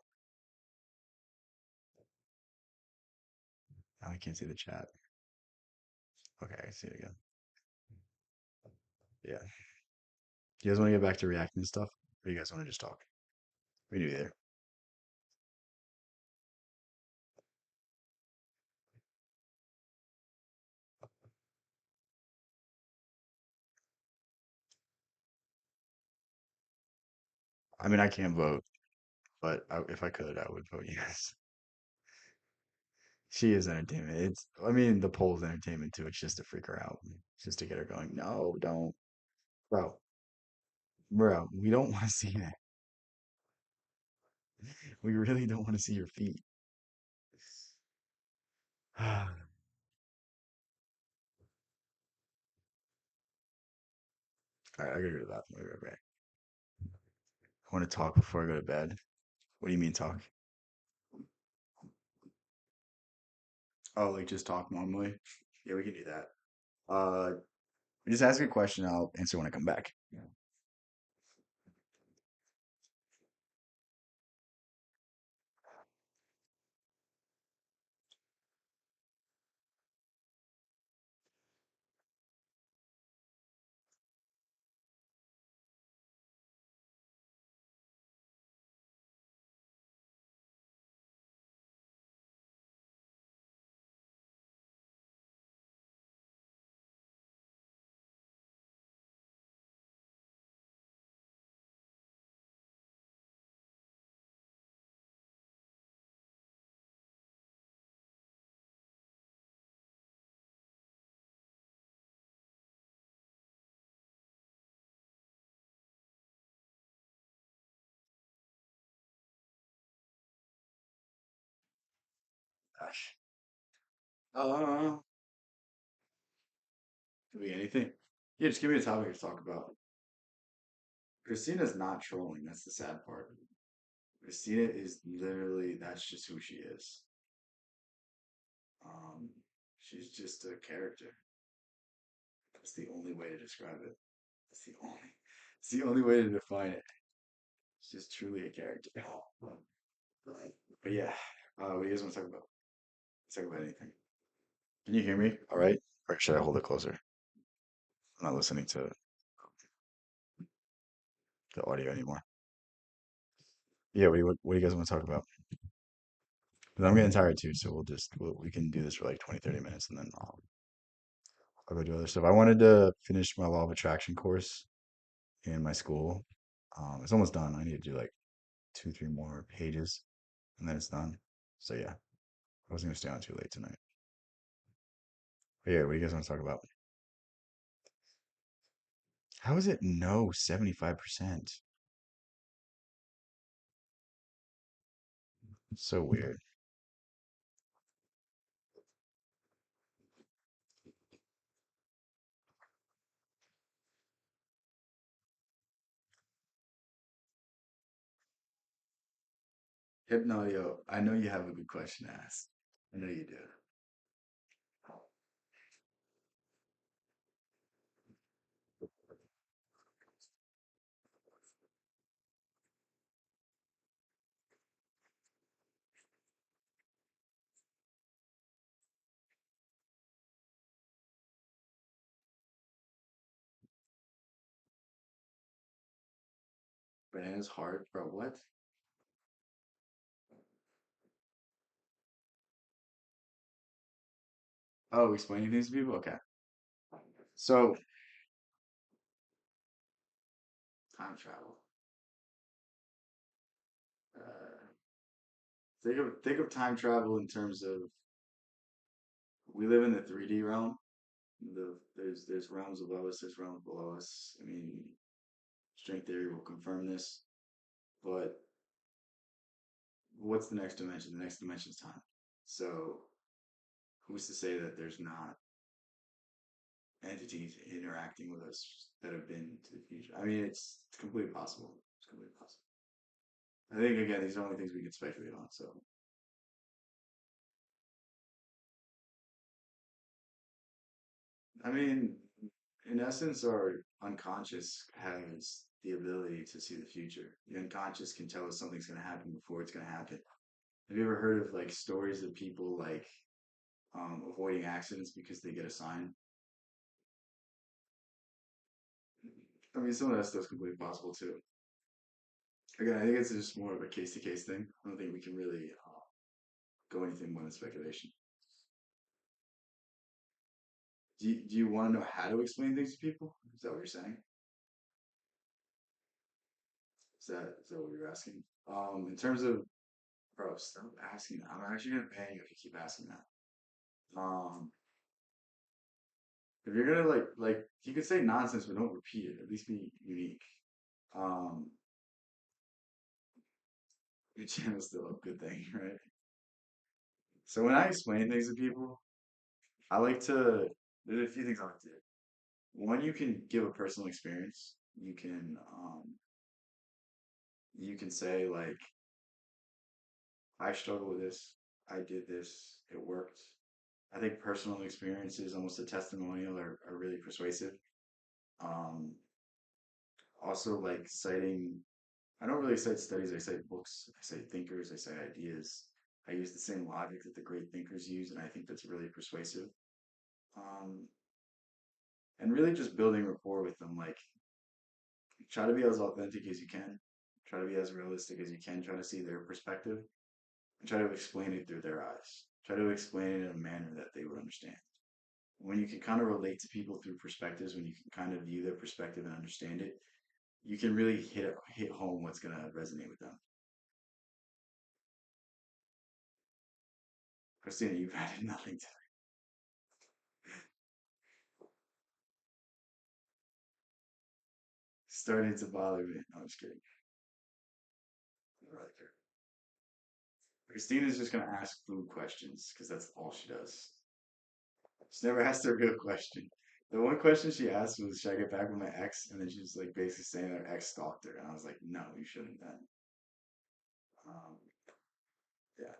Now I can't see the chat. Okay, I see it again. Yeah. You guys want to get back to reacting to stuff? Or you guys want to just talk? We do either. I mean, I can't vote, but if I could, I would vote yes. She is entertainment. I mean, the poll's entertainment too. It's just to freak her out. It's just to get her going. No, don't. Bro, bro, we don't want to see that. We really don't want to see your feet. All right, I gotta go to the bathroom. I'll be right back. I want to talk before I go to bed. What do you mean talk? Oh, like just talk normally? Yeah, we can do that. Uh, just ask me a question. I'll answer when I come back. Gosh. Uh, could be anything. Yeah, just give me a topic to talk about. Christina's not trolling. That's the sad part. Christina is literally, that's just who she is. Um, she's just a character. That's the only way to describe it. It's the only way to define it. It's just truly a character. But yeah, what do you guys want to talk about? Let's talk about anything. Can you hear me? All right. Or should I hold it closer? I'm not listening to the audio anymore. Yeah, what do you guys want to talk about? 'Cause I'm getting tired too, so we can do this for like 20, 30 minutes and then I'll go do other stuff. I wanted to finish my law of attraction course in my school. It's almost done. I need to do like two, three more pages and then it's done. So yeah, I wasn't gonna stay on too late tonight. But yeah, what do you guys want to talk about? How is it no 75%? It's so weird. Hypnodio, I know you have a good question to ask. I know you do. Bananas heart, bro. What? Oh, explaining things to people? Okay. So, time travel. Uh, think of time travel in terms of we live in the 3D realm. There's realms above us, there's realms below us. I mean, string theory will confirm this. But what's the next dimension? The next dimension is time. So who's to say that there's not entities interacting with us that have been to the future? I mean, it's completely possible. It's completely possible. I think again, these are only things we can speculate on. So I mean, in essence, our unconscious has the ability to see the future. The unconscious can tell us something's going to happen before it's going to happen. Have you ever heard of like stories of people like avoiding accidents because they get a sign? I mean, some of that stuff's completely possible too. Again, I think it's just more of a case to case thing. I don't think we can really go anything more than speculation. Do you want to know how to explain things to people? Is that what you're saying? Is that what you're asking? In terms of, bro, stop asking. I'm actually gonna ban you if you keep asking that. If you're gonna like you could say nonsense, but don't repeat it. At least be unique. Um, your channel's still a good thing, right? So when I explain things to people, I like to. There's a few things I like to do. One, you can give a personal experience. You can say like, I struggle with this. I did this. It worked. I think personal experiences, almost a testimonial, are really persuasive. Um, Also, like citing, I don't really cite studies. I cite books. I cite thinkers. I cite ideas. I use the same logic that the great thinkers use, and I think that's really persuasive. Um, and really just building rapport with them. Like, try to be as authentic as you can. Try to be as realistic as you can. Try to see their perspective and try to explain it through their eyes. Try to explain it in a manner that they would understand. When you can kind of relate to people through perspectives, when you can kind of view their perspective and understand it, you can really hit home what's gonna resonate with them. Christina, you've added nothing to starting to bother me. No, I'm just kidding. I don't really care. Christina's just gonna ask food questions because that's all she does. She never asked a real question. The one question she asked was, "Should I get back with my ex?" And then she was like basically saying her ex stalked her, and I was like, "No, you shouldn't." Then, um, yeah,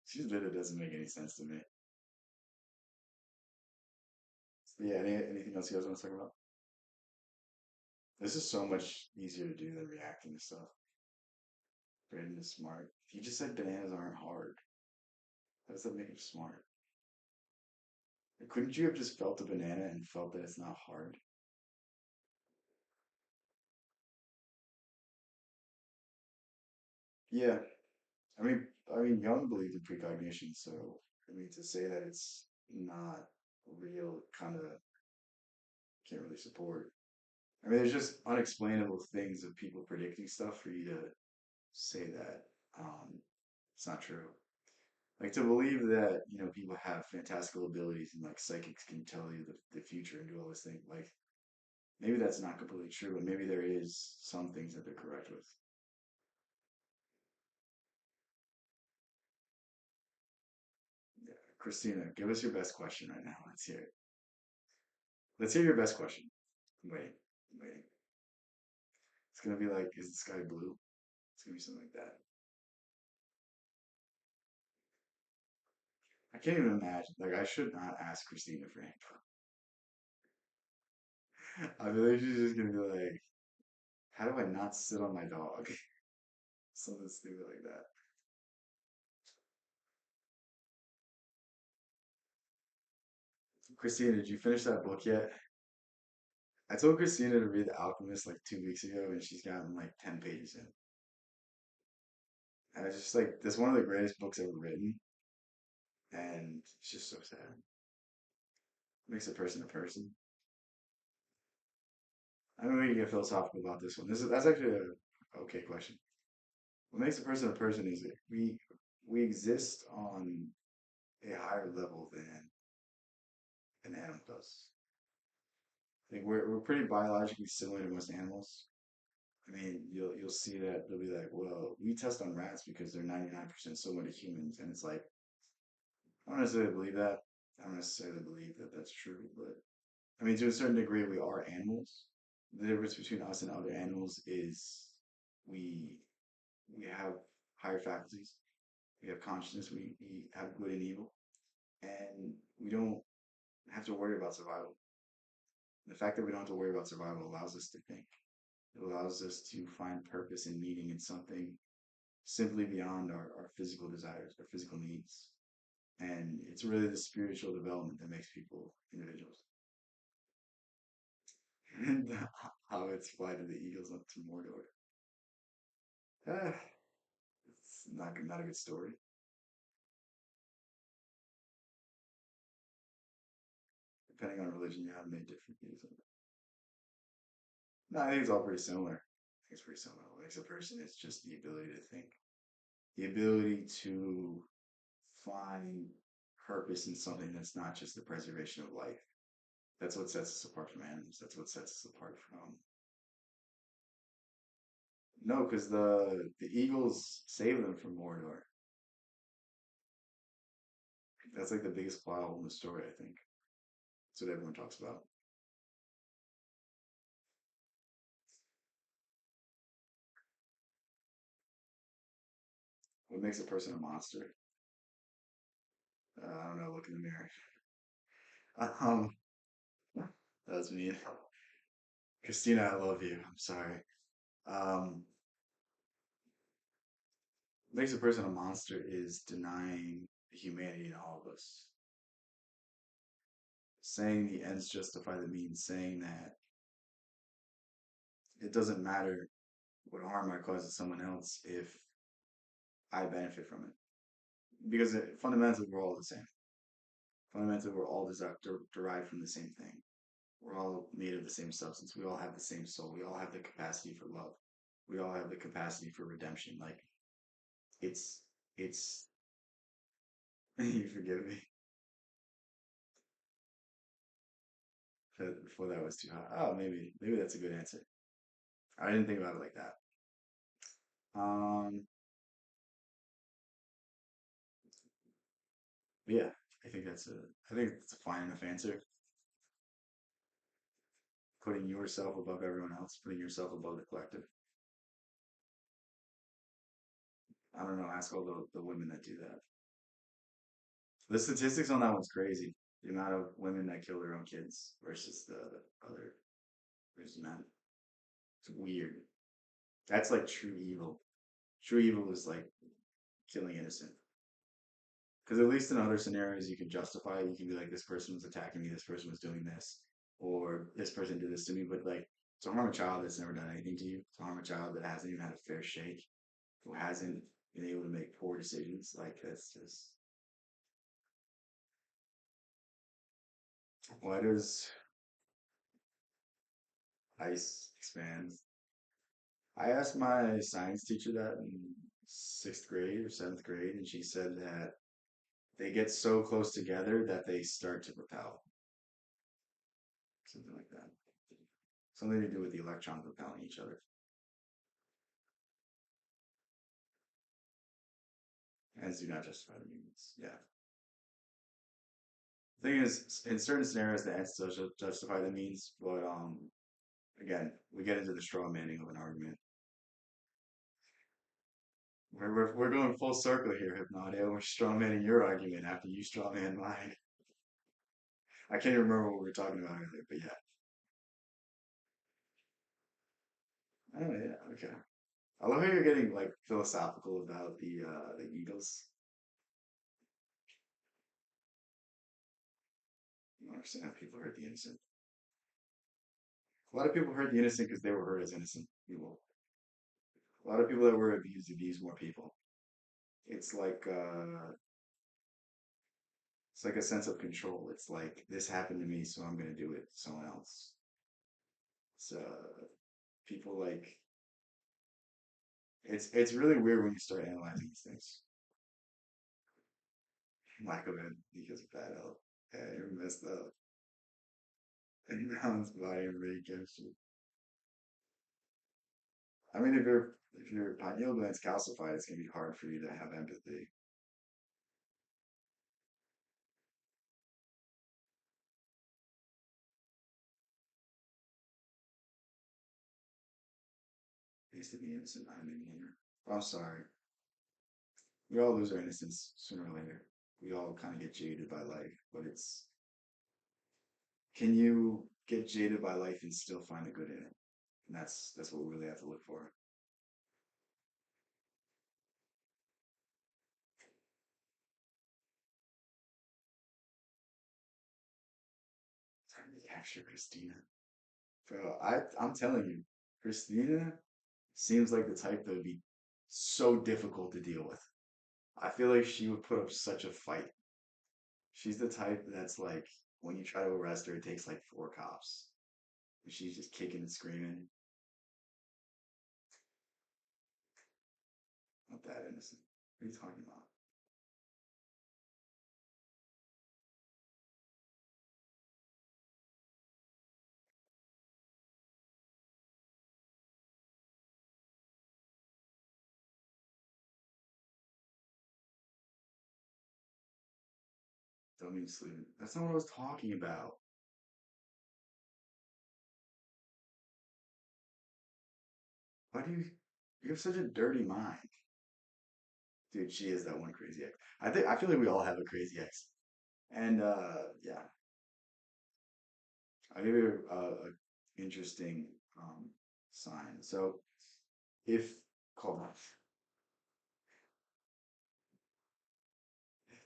she literally doesn't make any sense to me. Yeah. Anything else you guys want to talk about? This is so much easier to do than reacting to stuff. Braden is smart. He just said bananas aren't hard. How does that make him smart? Couldn't you have just felt a banana and felt that it's not hard? Yeah, I mean, Jung believed in precognition, so I mean, to say that it's not real, kind of can't really support. I mean, there's just unexplainable things of people predicting stuff for you to say that it's not true. Like to believe that people have fantastical abilities and like psychics can tell you the future and do all this thing. Like maybe that's not completely true, but maybe there is some things that they're correct with. Yeah. Christina, give us your best question right now. Let's hear it. Let's hear your best question. I'm waiting. I'm waiting. It's gonna be like, is the sky blue? It's gonna be something like that. I can't even imagine. Like, I should not ask Christina for info. I feel like she's just gonna be like, how do I not sit on my dog? Something stupid like that. Christina, did you finish that book yet? I told Christina to read The Alchemist like 2 weeks ago, and she's gotten like 10 pages in. And it's just like, this one of the greatest books ever written, and it's just so sad. Makes a person a person. I don't know we can get philosophical about this one. That's actually a okay question. What makes a person is that we exist on a higher level than an animal does. I think we're pretty biologically similar to most animals. I mean, you'll see that they'll be like, well, we test on rats because they're 99% similar to humans, and it's like I don't necessarily believe that. I don't necessarily believe that that's true, but I mean, to a certain degree, we are animals. The difference between us and other animals is we we have higher faculties. We have consciousness. We have good and evil, and we don't have to worry about survival. The fact that we don't have to worry about survival allows us to think. It allows us to find purpose and meaning in something simply beyond our physical desires, our physical needs. And it's really the spiritual development that makes people individuals. And how it's fly to the eagles up to Mordor. Ah, it's not a good story. Depending on religion, you have many different views on it. No, I think it's all pretty similar. I think it's pretty similar. What makes a person is just the ability to think, the ability to find purpose in something that's not just the preservation of life. That's what sets us apart from animals. That's what sets us apart from. No, because the eagles save them from Mordor. That's like the biggest plot hole in the story, I think. That's what everyone talks about. What makes a person a monster? I don't know. Look in the mirror. Um, that's me. Christina, I love you. I'm sorry. Um, what makes a person a monster is denying the humanity in all of us. Saying the ends justify the means. Saying that it doesn't matter what harm I cause to someone else if I benefit from it. Because fundamentally, we're all the same. Fundamentally, we're all derived from the same thing. We're all made of the same substance. We all have the same soul. We all have the capacity for love. We all have the capacity for redemption. Like it's it's you forgive me. Before that was too hot. Oh, maybe that's a good answer. I didn't think about it like that. Um, yeah, I think it's a fine enough answer. Putting yourself above everyone else, putting yourself above the collective. I don't know. Ask all the women that do that. The statistics on that one's crazy. The amount of women that kill their own kids versus the other versus men. It's weird. That's like true evil. True evil is like killing innocent. Because at least in other scenarios, you can justify. You can be like, this person was attacking me. This person was doing this, or this person did this to me. But like, to harm a child that's never done anything to you, to harm a child that hasn't even had a fair shake, who hasn't been able to make poor decisions, like that's just. Why does ice expand? I asked my science teacher that in sixth grade or seventh grade, and she said that they get so close together that they start to repel. Something like that. Something to do with the electrons repelling each other. Ends do not justify the means. Yeah. The thing is, in certain scenarios, the ends does justify the means, but again, we get into the straw manning of an argument. We're going full circle here, Hypnodio. We're straw manning your argument after you straw man mine. I can't even remember what we were talking about earlier, but yeah. Oh yeah, okay. I love how you're getting like philosophical about the Eagles. You don't understand how people hurt the innocent. A lot of people hurt the innocent because they were hurt as innocent people. A lot of people that were abuse more people. It's like uh, it's like a sense of control. It's like this happened to me, so I'm gonna do it to someone else. So people like it's really weird when you start analyzing these things. Lack of empathy because of bad health. Yeah, you're messed up. And balance body and rate chemistry. I mean, if your pineal gland's calcified, it's gonna be hard for you to have empathy. I used to be innocent, I'm in here. I'm sorry. We all lose our innocence sooner or later. We all kind of get jaded by life, but it's can you get jaded by life and still find the good in it? And that's what we really have to look for. Trying to capture Christina. Bro, I'm telling you, Christina seems like the type that would be so difficult to deal with. I feel like she would put up such a fight. She's the type that's like when you try to arrest her, it takes like four cops. And she's just kicking and screaming. Not that innocent. What are you talking about? Don't mean sleeping. That's not what I was talking about. Why do you have such a dirty mind? Dude, she is that one crazy ex. I feel like we all have a crazy ex. And yeah, I'll give you a interesting sign. So if call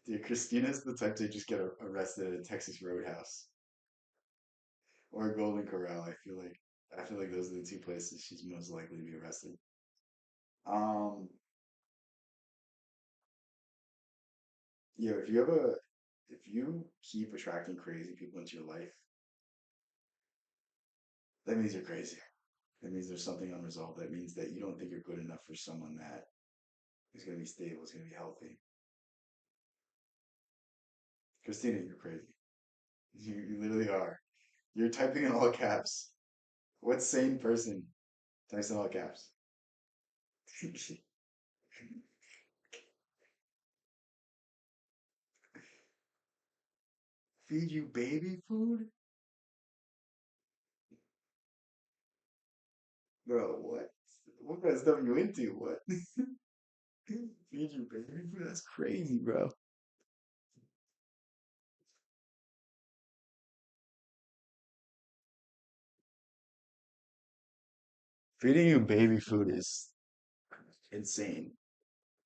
dude, Christina's the type to just get arrested at a Texas Roadhouse or a Golden Corral. I feel like those are the two places she's most likely to be arrested. Um, yeah, if you keep attracting crazy people into your life, that means you're crazy. That means there's something unresolved. That means that you don't think you're good enough for someone that is going to be stable, is going to be healthy. Christina, you're crazy. You literally are. You're typing in all caps. What sane person types in all caps? Feed you baby food? Bro, what? What kind of stuff you into? What? Feed you baby food? That's crazy, bro. Feeding you baby food is insane.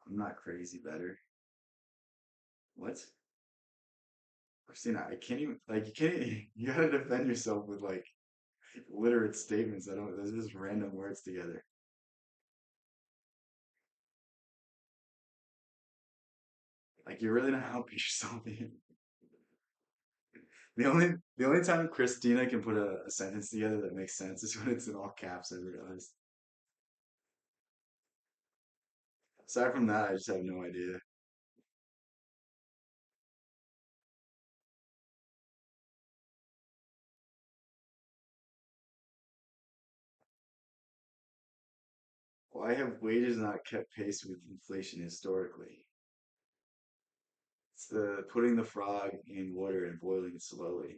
I'm not crazy better. What? Christina, I can't even like you can't you gotta defend yourself with like literate statements. I don't there's just random words together. Like you're really not helping yourself here. The only time Christina can put a sentence together that makes sense is when it's in all caps, I realized. Aside from that, I just have no idea. Why have wages not kept pace with inflation historically? It's the putting the frog in water and boiling it slowly.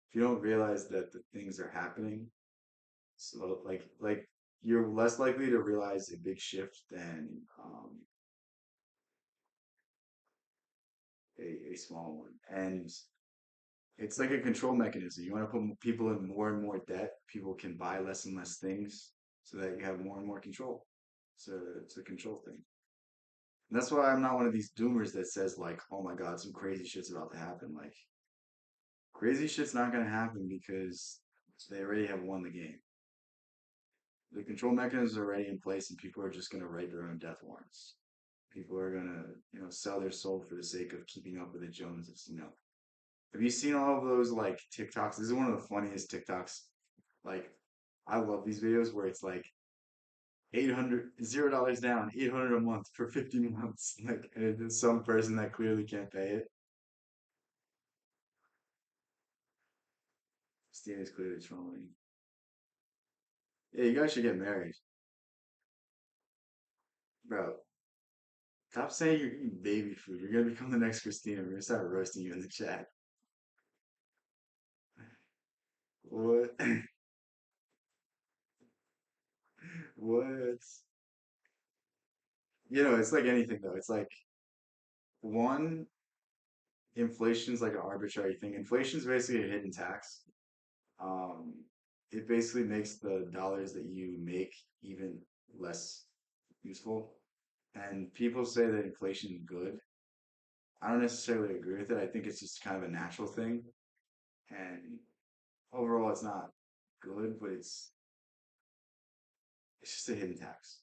If you don't realize that the things are happening slow, like you're less likely to realize a big shift than a small one. And it's like a control mechanism. You want to put people in more and more debt, people can buy less and less things so that you have more and more control. So it's a control thing. And that's why I'm not one of these doomers that says like, oh my God, some crazy shit's about to happen. Like crazy shit's not gonna happen because So they already have won the game. The control mechanisms are already in place, and people are just going to write their own death warrants. People are going to, sell their soul for the sake of keeping up with the Joneses. Have you seen all of those like TikToks? This is one of the funniest TikToks. Like, I love these videos where it's like 800 $0 down, 800 a month for 50 months. Like, and it's some person that clearly can't pay it. Steve is clearly trolling. Yeah, you guys should get married, bro. Stop saying you're eating baby food. You're gonna become the next Christina. We're gonna start roasting you in the chat. What? What? It's like anything though. It's like one, inflation's like an arbitrary thing. Inflation's basically a hidden tax. Um, it basically makes the dollars that you make even less useful. And people say that inflation is good. I don't necessarily agree with it. I think it's just kind of a natural thing. And overall, it's not good, but it's just a hidden tax.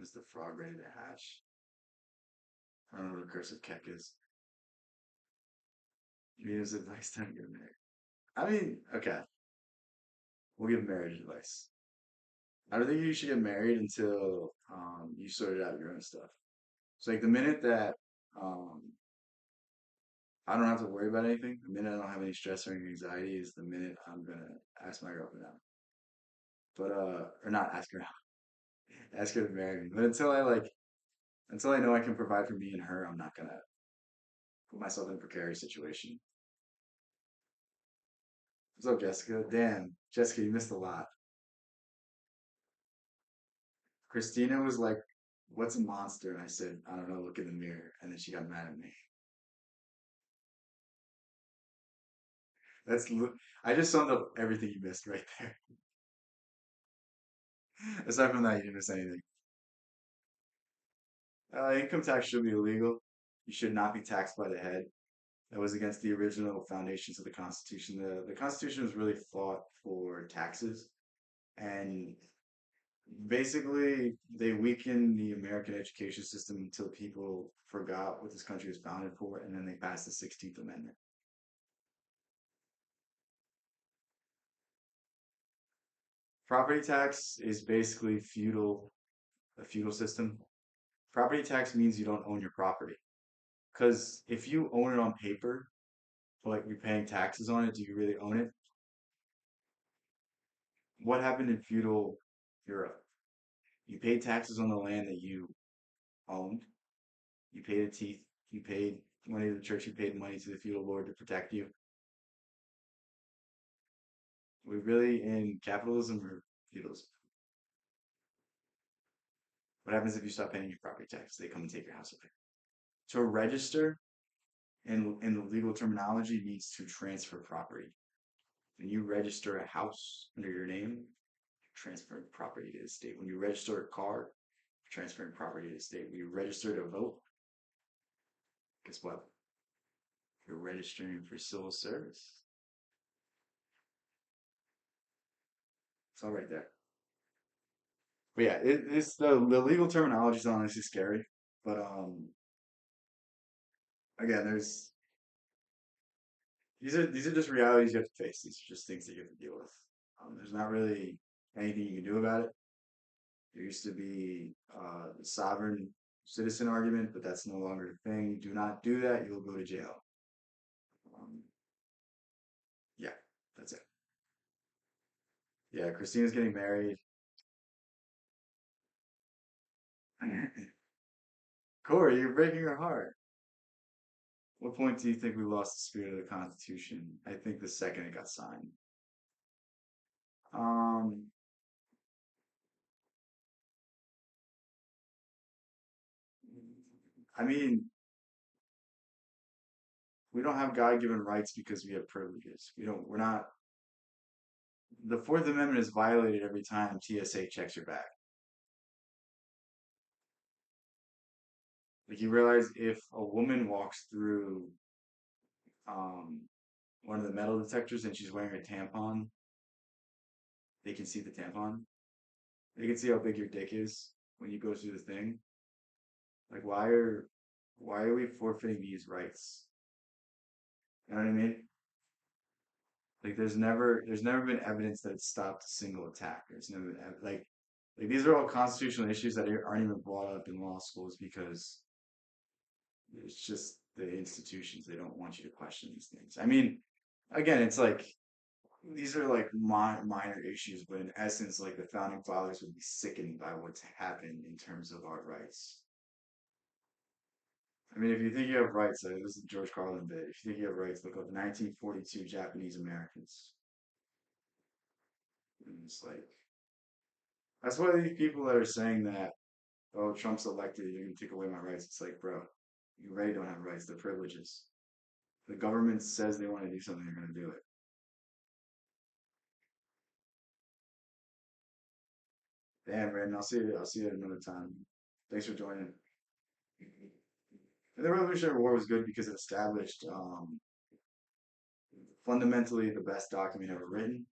Is the frog ready to hatch? I don't know what a cursive keck is. Use advice, don't get married. I mean, okay, we'll give marriage advice. I don't think you should get married until you sorted out your own stuff. So like the minute that um, I don't have to worry about anything, the minute I don't have any stress or any anxiety is the minute I'm gonna ask my girlfriend out. But or not ask her out, ask her to marry me. But until I know I can provide for me and her, I'm not gonna put myself in a precarious situation. What's up, Jessica? Damn, Jessica, you missed a lot. Christina was like, "What's a monster?" And I said, "I don't know. Look in the mirror." And then she got mad at me. That's I just summed up everything you missed right there. Aside from that, you didn't miss anything. Income tax should be illegal. You should not be taxed by the head. That was against the original foundations of the Constitution. The Constitution was really fought for taxes, and basically they weakened the American education system until people forgot what this country was founded for, and then they passed the 16th Amendment. Property tax is basically a feudal system. Property tax means you don't own your property. Because if you own it on paper, but you're paying taxes on it, do you really own it? What happened in feudal Europe? You paid taxes on the land that you owned. You paid a teeth. You paid money to the church. You paid money to the feudal lord to protect you. We really in capitalism or feudalism? What happens if you stop paying your property tax? They come and take your house away. To register in the legal terminology means to transfer property. When you register a house under your name, you're transferring property to the state. When you register a car, you're transferring property to the state. When you register to vote, guess what? You're registering for civil service. It's all right there. But yeah, it's the legal terminology is honestly scary. But again, there's these are just realities you have to face. These are just things that you have to deal with. There's not really anything you can do about it. There used to be the sovereign citizen argument, but that's no longer a thing. Do not do that; you'll go to jail. Um, yeah, that's it. Yeah, Christina's getting married. Corey, you're breaking her heart. What point do you think we lost the spirit of the Constitution? I think the second it got signed. Um, I mean, we don't have God-given rights because we have privileges. We don't. We're not. The Fourth Amendment is violated every time TSA checks your bag. Like you realize if a woman walks through um one of the metal detectors and she's wearing a tampon, they can see the tampon. They can see how big your dick is when you go through the thing. Like why are we forfeiting these rights? You know what I mean? Like there's never been evidence that it stopped a single attack. There's never been like these are all constitutional issues that aren't even brought up in law schools because it's just the institutions, they don't want you to question these things. I mean, again, it's like these are like minor issues, but in essence, like the founding fathers would be sickened by what's happened in terms of our rights. I mean, if you think you have rights, like, this is the George Carlin bit. If you think you have rights, look up 1942 Japanese Americans. And it's like that's why these people that are saying that, oh, Trump's elected, you're gonna take away my rights. It's like, bro, you already don't have rights. They're privileges. The government says they want to do something, they're gonna do it. Damn, Brandon, I'll see you. I'll see you at another time. Thanks for joining. And the Revolutionary War was good because it established fundamentally the best document ever written.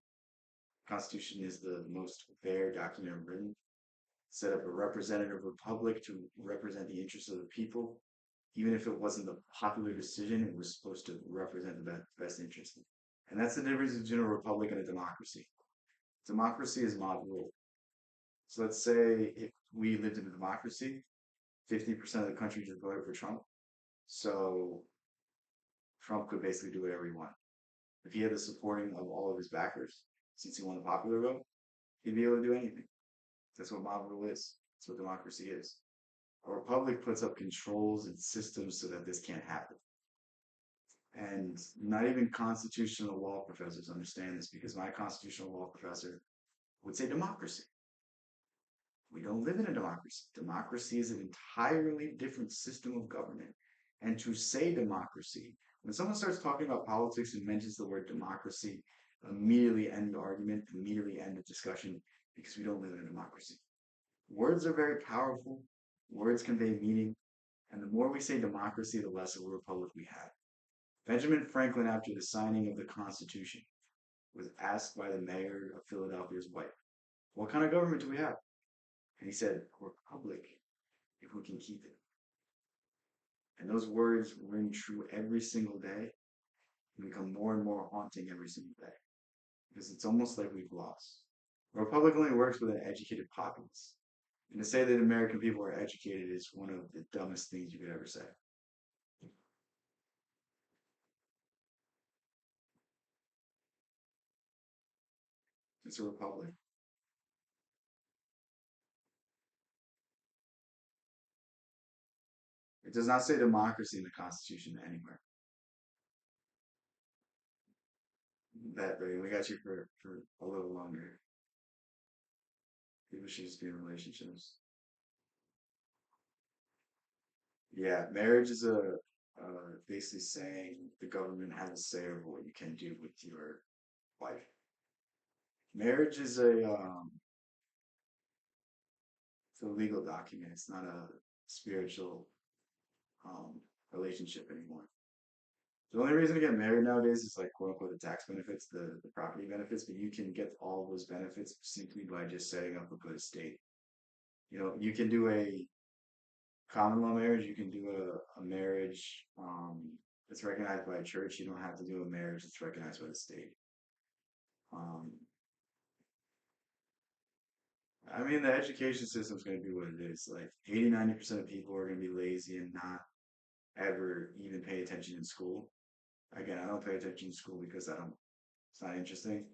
Constitution is the most fair document ever written. Set up a representative republic to represent the interests of the people. Even if it wasn't the popular decision, it was supposed to represent the best interest. And that's the difference between a republic and a democracy. Democracy is mob rule. So let's say if we lived in a democracy, 50% of the country just voted for Trump. So Trump could basically do whatever he wanted. If he had the supporting of all of his backers, since he won the popular vote, he'd be able to do anything. That's what mob rule is. That's what democracy is. A republic puts up controls and systems so that this can't happen. And not even constitutional law professors understand this because my constitutional law professor would say democracy. We don't live in a democracy. Democracy is an entirely different system of government. And to say democracy, when someone starts talking about politics and mentions the word democracy, immediately end the argument, immediately end the discussion because we don't live in a democracy. Words are very powerful. Words convey meaning. And the more we say democracy, the less of a republic we have. Benjamin Franklin, after the signing of the Constitution, was asked by the mayor of Philadelphia's wife, what kind of government do we have? And he said, a republic, if we can keep it. And those words ring true every single day and become more and more haunting every single day. Because it's almost like we've lost. A republic only works with an educated populace. And to say that American people are educated is one of the dumbest things you could ever say. It's a republic. It does not say democracy in the Constitution anywhere. That way, we got you for a little longer. People should just be in relationships. Yeah, marriage is basically saying the government has a say over what you can do with your wife. Marriage is it's a legal document. It's not a spiritual um, relationship anymore. The only reason to get married nowadays is like quote unquote the tax benefits, the property benefits, but you can get all those benefits simply by just setting up a good estate. You know, you can do a common law marriage, you can do a marriage that's recognized by a church. You don't have to do a marriage that's recognized by the state. Um, I mean, the education system is going to be what it is. Like 80, 90% of people are going to be lazy and not ever even pay attention in school. Again, I don't pay attention in school because I don't, it's not interesting.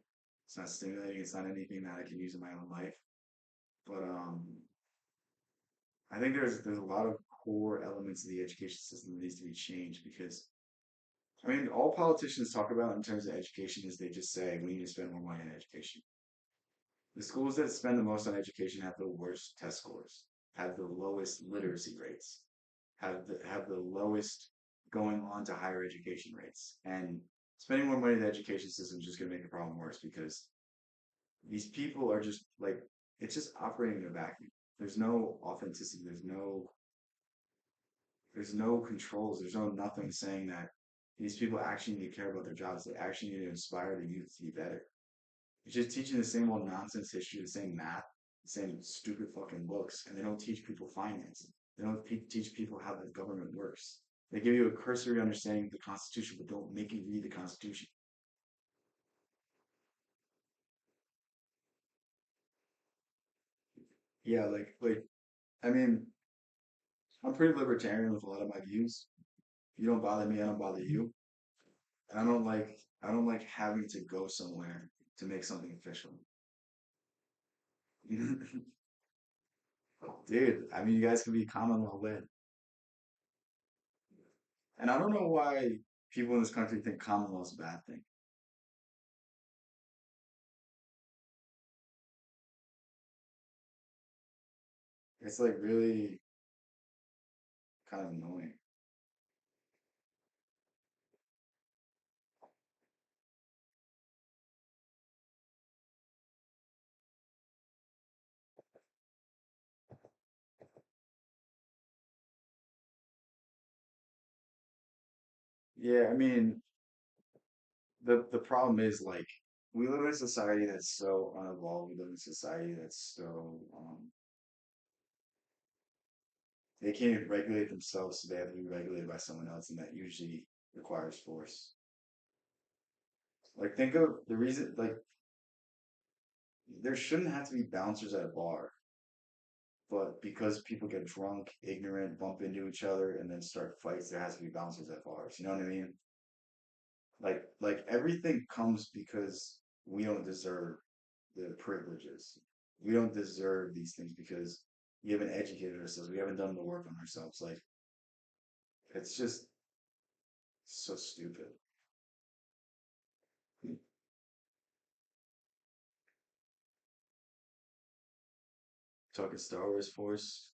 It's not stimulating. It's not anything that I can use in my own life. But I think there's a lot of core elements of the education system that needs to be changed because I mean, all politicians talk about in terms of education is they just say we need to spend more money on education. The schools that spend the most on education have the worst test scores, have the lowest literacy rates, have the lowest going on to higher education rates. And spending more money in the education system is just going to make the problem worse because these people are just like it's just operating in a vacuum. There's no authenticity. There's no There's no controls. There's no nothing saying that these people actually need to care about their jobs. They actually need to inspire the youth to be better. It's just teaching the same old nonsense history, the same math, the same stupid fucking books, and they don't teach people finance. They don't teach people how the government works. They give you a cursory understanding of the Constitution, but don't make you read the Constitution. Yeah, like I mean, I'm pretty libertarian with a lot of my views. You don't bother me, I don't bother you. And I don't like having to go somewhere to make something official. Dude, I mean, you guys can be common law wed. And I don't know why people in this country think common law is a bad thing. It's like really kind of annoying. Yeah, I mean, the problem is like we live in a society that's so unevolved. We live in a society that's so they can't even regulate themselves, so they have to be regulated by someone else, and that usually requires force. Like think of the reason like there shouldn't have to be bouncers at a bar, but because people get drunk, ignorant, bump into each other, and then start fights, there has to be bouncers at bars. You know what I mean? Like everything comes because we don't deserve the privileges. We don't deserve these things because we haven't educated ourselves. We haven't done the work on ourselves. Like it's just so stupid. Talking Star Wars Force.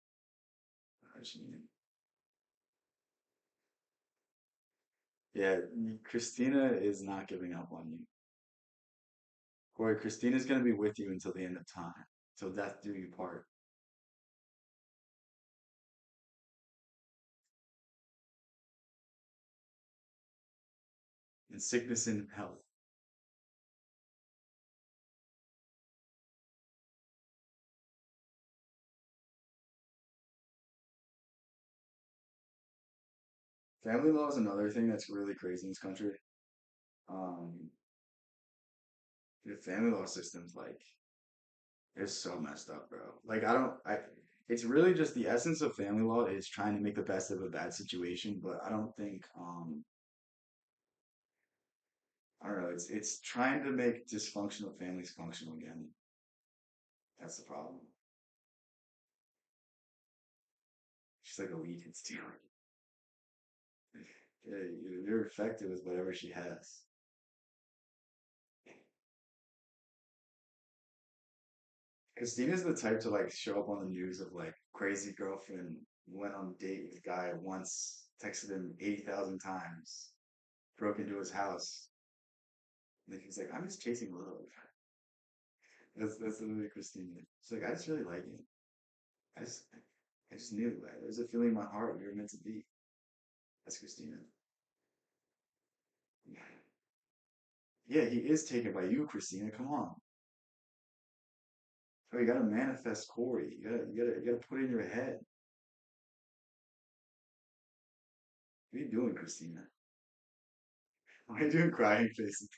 Yeah, Christina is not giving up on you. Corey, Christina's gonna be with you until the end of time. Till death do you part. In sickness and health. Family law is another thing that's really crazy in this country. Um, the family law system's like it's so messed up, bro. Like it's really just the essence of family law is trying to make the best of a bad situation, but I don't think I don't know, it's trying to make dysfunctional families functional again. That's the problem. She's like a lead hits too. Yeah, you're effective with whatever she has. Christina's the type to like show up on the news of like crazy girlfriend went on a date with a guy once, texted him 80,000 times, broke into his house. And he's like, I'm just chasing love. That's literally Christina. She's like, I just really like you. I just I just knew that. There's a feeling in my heart we were meant to be. That's Christina. Yeah, he is taken by you, Christina. Come on. Oh, you gotta manifest Corey. You gotta put it in your head. What are you doing, Christina? Why are you doing crying faces?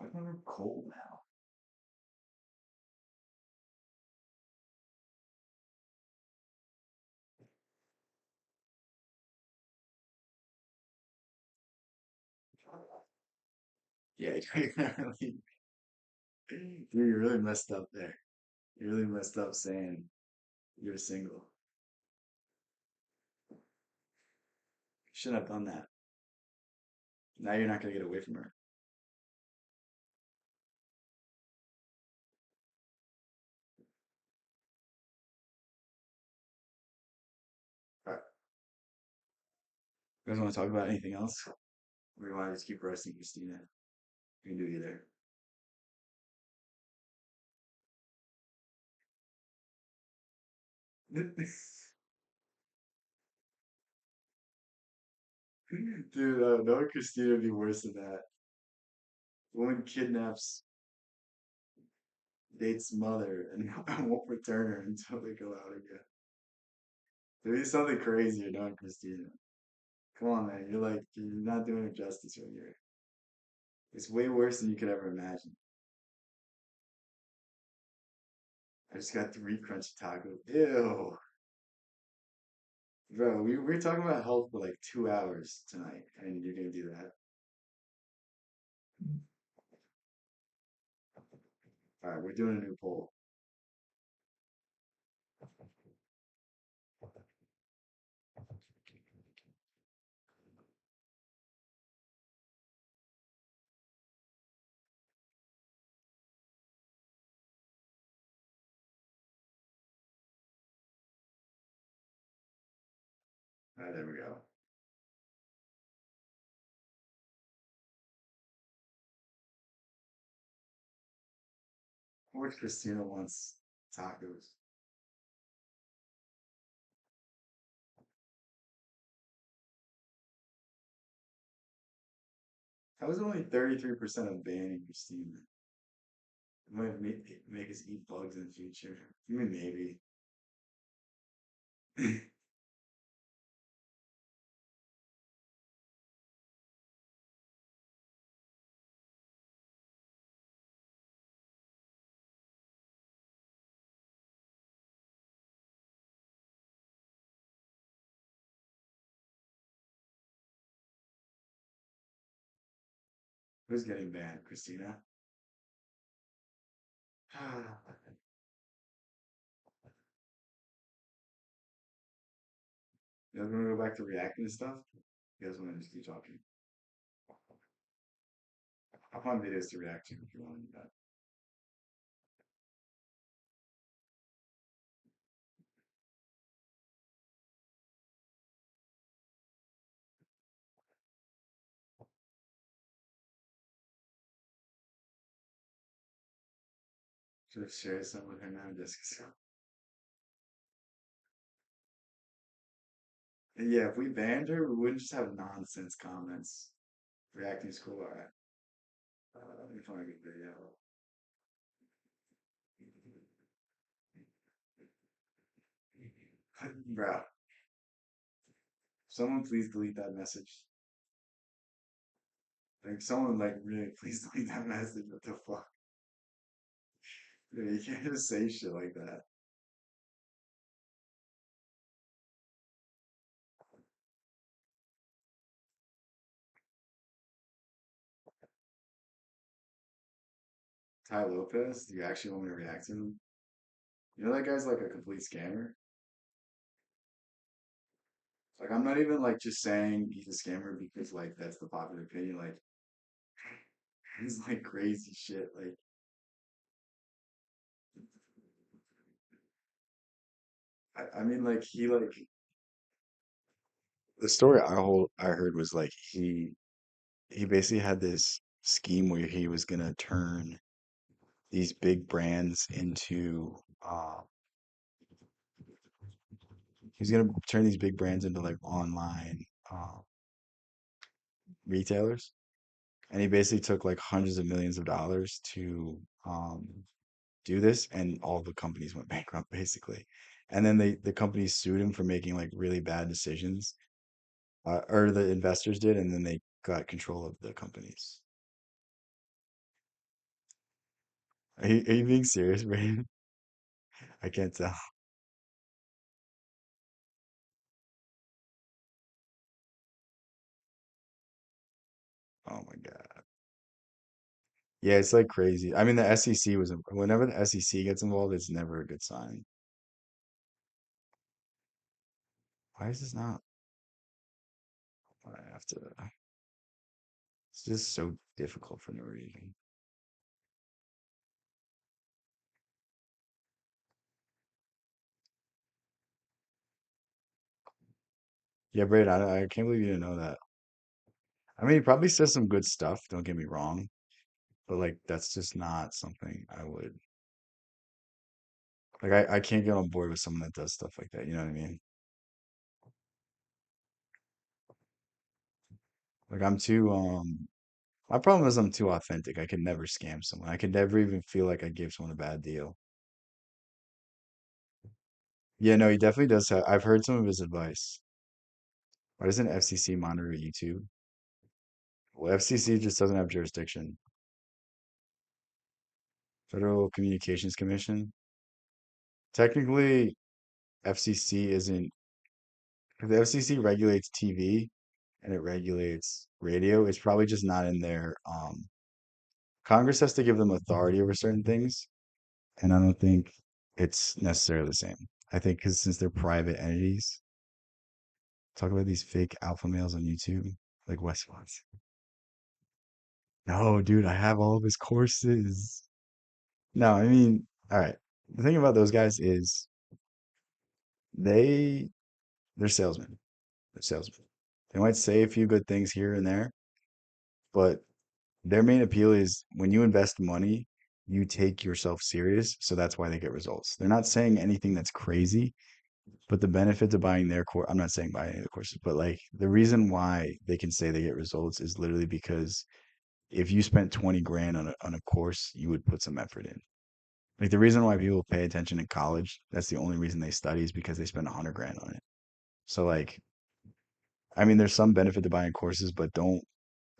I'm cold now. Yeah, you really messed up there. You really messed up saying you're single. Shouldn't have done that. Now you're not gonna get away from her. All right. You guys want to talk about anything else? Or you want to just keep roasting Christina? You can do either. Dude, knowing Christina would be worse than that. Woman kidnaps, dates mother, and won't return her until they go out again. There is something crazy you're doing, Christina. Come on, man. You're not doing it justice right here. It's way worse than you could ever imagine. I just got three crunchy tacos. Ew. Bro, we were talking about health for like 2 hours tonight, and you're gonna do that. All right, we're doing a new poll. All right, there we go. Poor Christina wants tacos. That was only 33% of banning Christina. It might make us eat bugs in the future. I mean, maybe. Who's getting banned? Christina? You guys want to go back to reacting to stuff? You guys want to just keep talking? I'll find videos to react to if you want to do that. Should have shared some with her now, just 'cause. Yeah, if we banned her, we wouldn't just have nonsense comments. Reacting is cool, alright. Let me find a good video. Bro, someone please delete that message. Like, someone, like, really, please delete that message. What the fuck? Dude, you can't just say shit like that. Ty Lopez, do you actually want me to react to him? You know that guy's like a complete scammer? Like, I'm not even like just saying he's a scammer because like that's the popular opinion. Like, he's like crazy shit. Like, I mean, like he like the story I heard was like he basically had this scheme where he was gonna turn these big brands into he's gonna turn these big brands into like online retailers, and he basically took like hundreds of millions of dollars to do this, and all the companies went bankrupt basically. And then the companies sued him for making like really bad decisions, or the investors did, and then they got control of the companies. Are you being serious, Brandon? I can't tell. Oh my God. Yeah, it's like crazy. I mean, the SEC was, whenever the SEC gets involved, it's never a good sign. Why is this not? I have to, it's just so difficult for no reason. Yeah, Braid, I can't believe you didn't know that. I mean, he probably says some good stuff, don't get me wrong, but like, that's just not something I would. Like I can't get on board with someone that does stuff like that. You know what I mean? Like I'm too my problem is I'm too authentic. I could never scam someone. I could never even feel like I gave someone a bad deal. Yeah, no, he definitely does have, I've heard some of his advice. Why doesn't FCC monitor YouTube? Well, FCC just doesn't have jurisdiction. Federal Communications Commission. Technically, FCC isn't, if the FCC regulates TV and it regulates radio. It's probably just not in their, Congress has to give them authority over certain things, and I don't think it's necessarily the same. I think because since they're private entities, talk about these fake alpha males on YouTube, like Wes Watson. No, dude, I have all of his courses. No, I mean, all right. The thing about those guys is they they're salesmen. They're salesmen. They might say a few good things here and there, but their main appeal is when you invest money, you take yourself serious. So that's why they get results. They're not saying anything that's crazy, but the benefit of buying their course, I'm not saying buy any of the courses, but like the reason why they can say they get results is literally because if you spent 20 grand on a course, you would put some effort in. Like the reason why people pay attention in college, that's the only reason they study is because they spend 100 grand on it. So like, I mean, there's some benefit to buying courses, but don't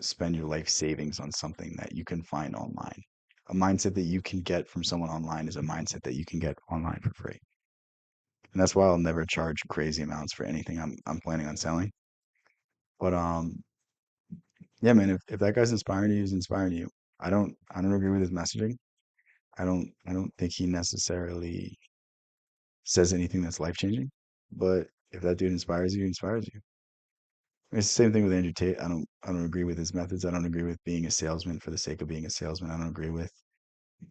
spend your life savings on something that you can find online. A mindset that you can get from someone online is a mindset that you can get online for free. And that's why I'll never charge crazy amounts for anything I'm planning on selling. But yeah, man, if that guy's inspiring you, he's inspiring you. I don't agree with his messaging. I don't think he necessarily says anything that's life changing. But if that dude inspires you, he inspires you. It's the same thing with Andrew Tate. I don't agree with his methods. I don't agree with being a salesman for the sake of being a salesman. I don't agree with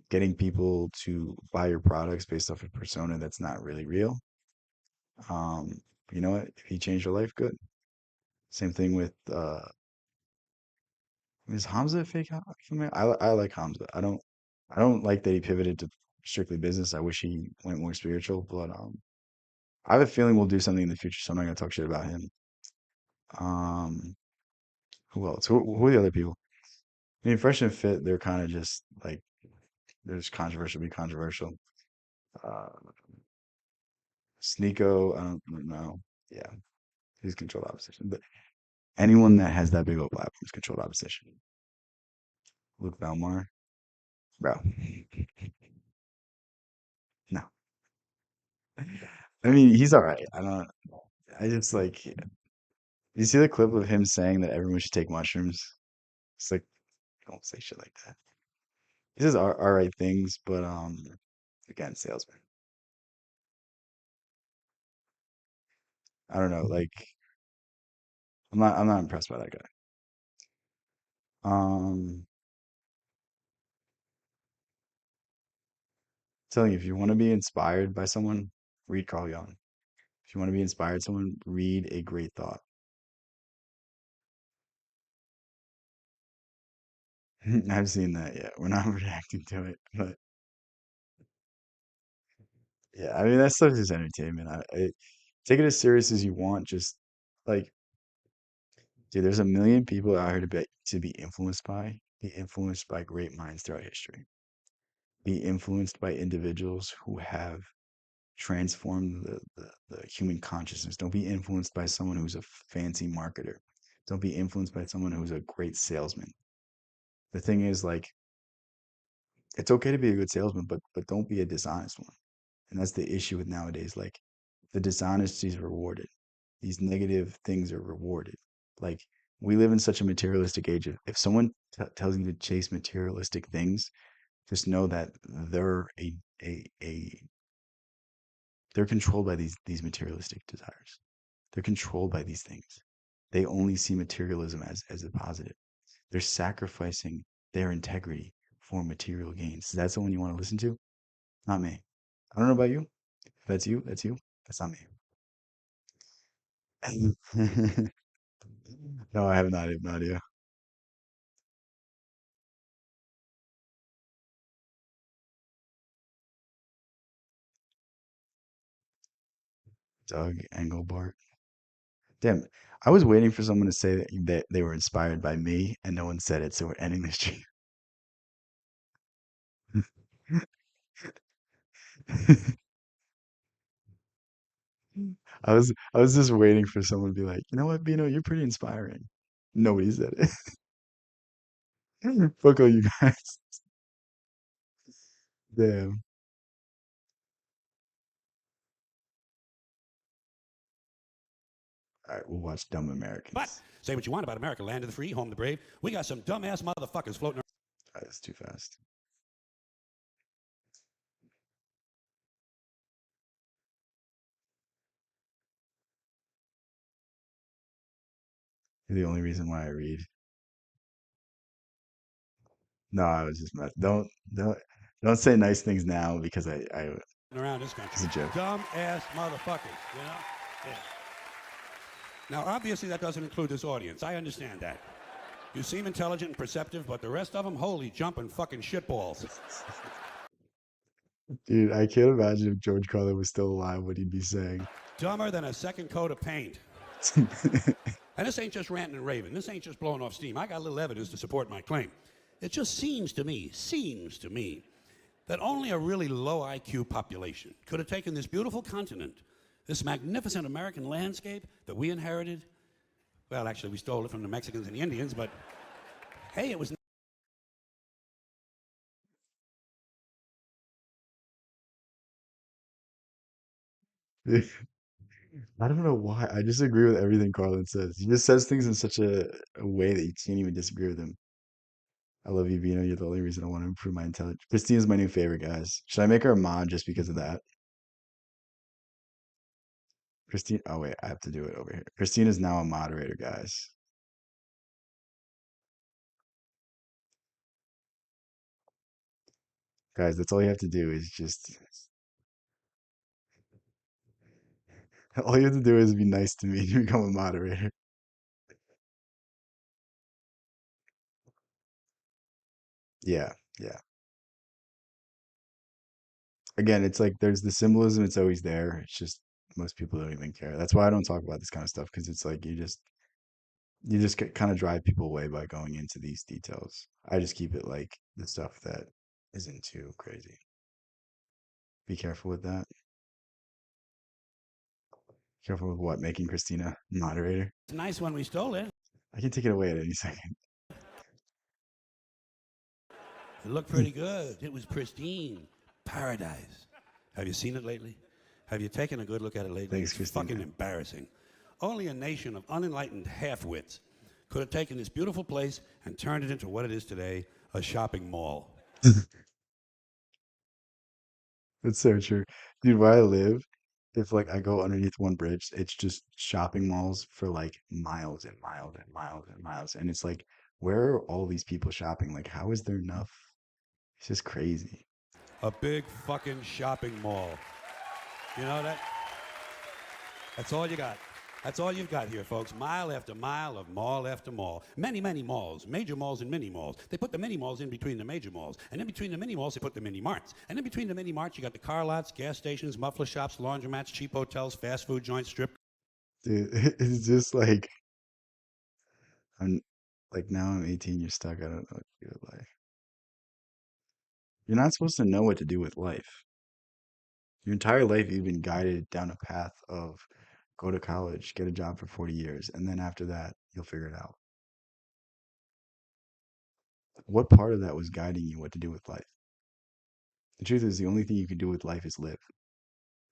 getting people to buy your products based off a persona that's not really real. Um, you know what? If he changed your life, good. Same thing with is Hamza a fake man? I like Hamza. I don't like that he pivoted to strictly business. I wish he went more spiritual, but I have a feeling we'll do something in the future, so I'm not gonna talk shit about him. Um, who else? Who are the other people? I mean, Fresh and Fit, they're kind of just like they're just controversial, be controversial. Uh, Sneeko, I don't know. Yeah, he's controlled opposition, but anyone that has that big of a platform is controlled opposition. Luke Belmar, bro, no. I mean, he's all right. I don't. I just like. You see the clip of him saying that everyone should take mushrooms? It's like, don't say shit like that. He says all right things, but again, salesman. I don't know. Like, I'm not impressed by that guy. Um, telling you, if you want to be inspired by someone, read Carl Jung. If you want to be inspired someone, read A Great Thought. I've seen that. Yeah, we're not reacting to it, but yeah, I mean that stuff is entertainment. I take it as serious as you want. Just like, dude, there's a million people out here be influenced by great minds throughout history, be influenced by individuals who have transformed the human consciousness. Don't be influenced by someone who's a fancy marketer. Don't be influenced by someone who's a great salesman. The thing is, like, it's okay to be a good salesman, but don't be a dishonest one. And that's the issue with nowadays. Like the dishonesty is rewarded. These negative things are rewarded. Like we live in such a materialistic age. If someone tells you to chase materialistic things, just know that a they're controlled by these materialistic desires. They're controlled by these things. They only see materialism as a positive. They're sacrificing their integrity for material gains. Is that someone you want to listen to? Not me. I don't know about you. If that's you, that's you. That's not me. No, I have not even no idea. Doug Engelbart. Damn, I was waiting for someone to say that they were inspired by me, and no one said it, so we're ending this stream. I was just waiting for someone to be like, you know what, Bino, you're pretty inspiring. Nobody said it. Fuck all you guys. Damn. All right, we'll watch Dumb But Americans. say what you want about America, land of the free, home of the brave. We got some dumbass motherfuckers floating around. All right, that's too fast. You're the only reason why I read. No, I was just mess. Don't say nice things now because I Around this it's a country. joke. Dumbass motherfuckers, you know? Yeah. Now, obviously, that doesn't include this audience. I understand that. You seem intelligent and perceptive, but the rest of them, holy jumping fucking shitballs. Dude, I can't imagine if George Carlin was still alive, what he'd be saying. Dumber than a second coat of paint. And this ain't just ranting and raving. This ain't just blowing off steam. I got a little evidence to support my claim. It just seems to me, that only a really low IQ population could have taken this beautiful continent, this magnificent American landscape that we inherited. Well, actually, we stole it from the Mexicans and the Indians, but hey, it was. I don't know why. I just agree with everything Carlin says. He just says things in such a way that you can't even disagree with him. I love you, Vino. You're the only reason I want to improve my intelligence. Christina's my new favorite, guys. Should I make her a mod just because of that? Christine, oh wait, I have to do it over here. Christina's now a moderator, guys. Guys, that's all you have to do is just all you have to do is be nice to me to become a moderator. Yeah, yeah. Again, it's like there's the symbolism, it's always there. It's just most people don't even care. That's why I don't talk about this kind of stuff because it's like you just kind of drive people away by going into these details. I just keep it like the stuff that isn't too crazy. Be careful with that. Careful with what? Making Christina moderator. It's nice when we stole it. I can take it away at any second. It looked pretty good. It was pristine. Paradise. Have you seen it lately? Have you taken a good look at it lately? Thanks, It's Christina. fucking embarrassing. Only a nation of unenlightened half-wits could have taken this beautiful place and turned it into what it is today, a shopping mall. That's so true. Dude, where I live, if like I go underneath one bridge, it's just shopping malls for like miles and miles and miles and miles. And it's like, where are all these people shopping? Like, how is there enough? It's just crazy. A big fucking shopping mall. You know that? That's all you got. That's all you've got here, folks. Mile after mile of mall after mall. Many, many malls. Major malls and mini malls. They put the mini malls in between the major malls. And in between the mini malls, they put the mini marts. And in between the mini marts, you got the car lots, gas stations, muffler shops, laundromats, cheap hotels, fast food joints, strip. Dude, it's just like I'm like now I'm 18, you're stuck. I don't know what to do with life. You're not supposed to know what to do with life. Your entire life you've been guided down a path of go to college, get a job for 40 years, and then after that, you'll figure it out. What part of that was guiding you what to do with life? The truth is, the only thing you can do with life is live.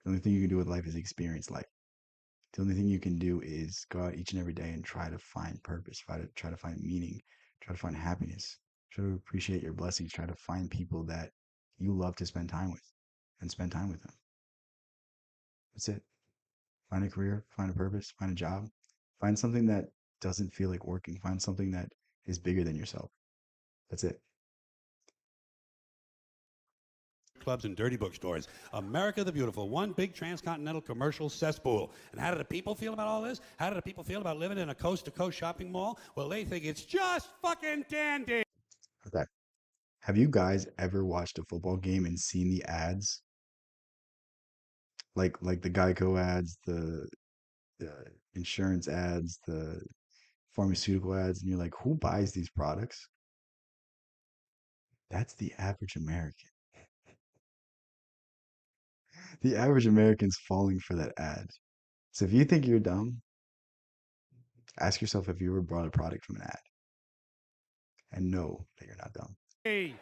The only thing you can do with life is experience life. The only thing you can do is go out each and every day and try to find purpose, try to find meaning, try to find happiness, try to appreciate your blessings, try to find people that you love to spend time with and spend time with them. That's it. Find a career, find a purpose, find a job, find something that doesn't feel like working, find something that is bigger than yourself. That's it. Clubs and dirty bookstores. America the Beautiful, one big transcontinental commercial cesspool. And how do the people feel about all this? How do the people feel about living in a coast-to-coast shopping mall? Well, they think it's just fucking dandy. Okay. Have you guys ever watched a football game and seen the ads? like the Geico ads, the insurance ads, the pharmaceutical ads, and you're like, who buys these products? That's the average American. The average American's falling for that ad. So if you think you're dumb, ask yourself if you ever bought a product from an ad and know that you're not dumb. Hey,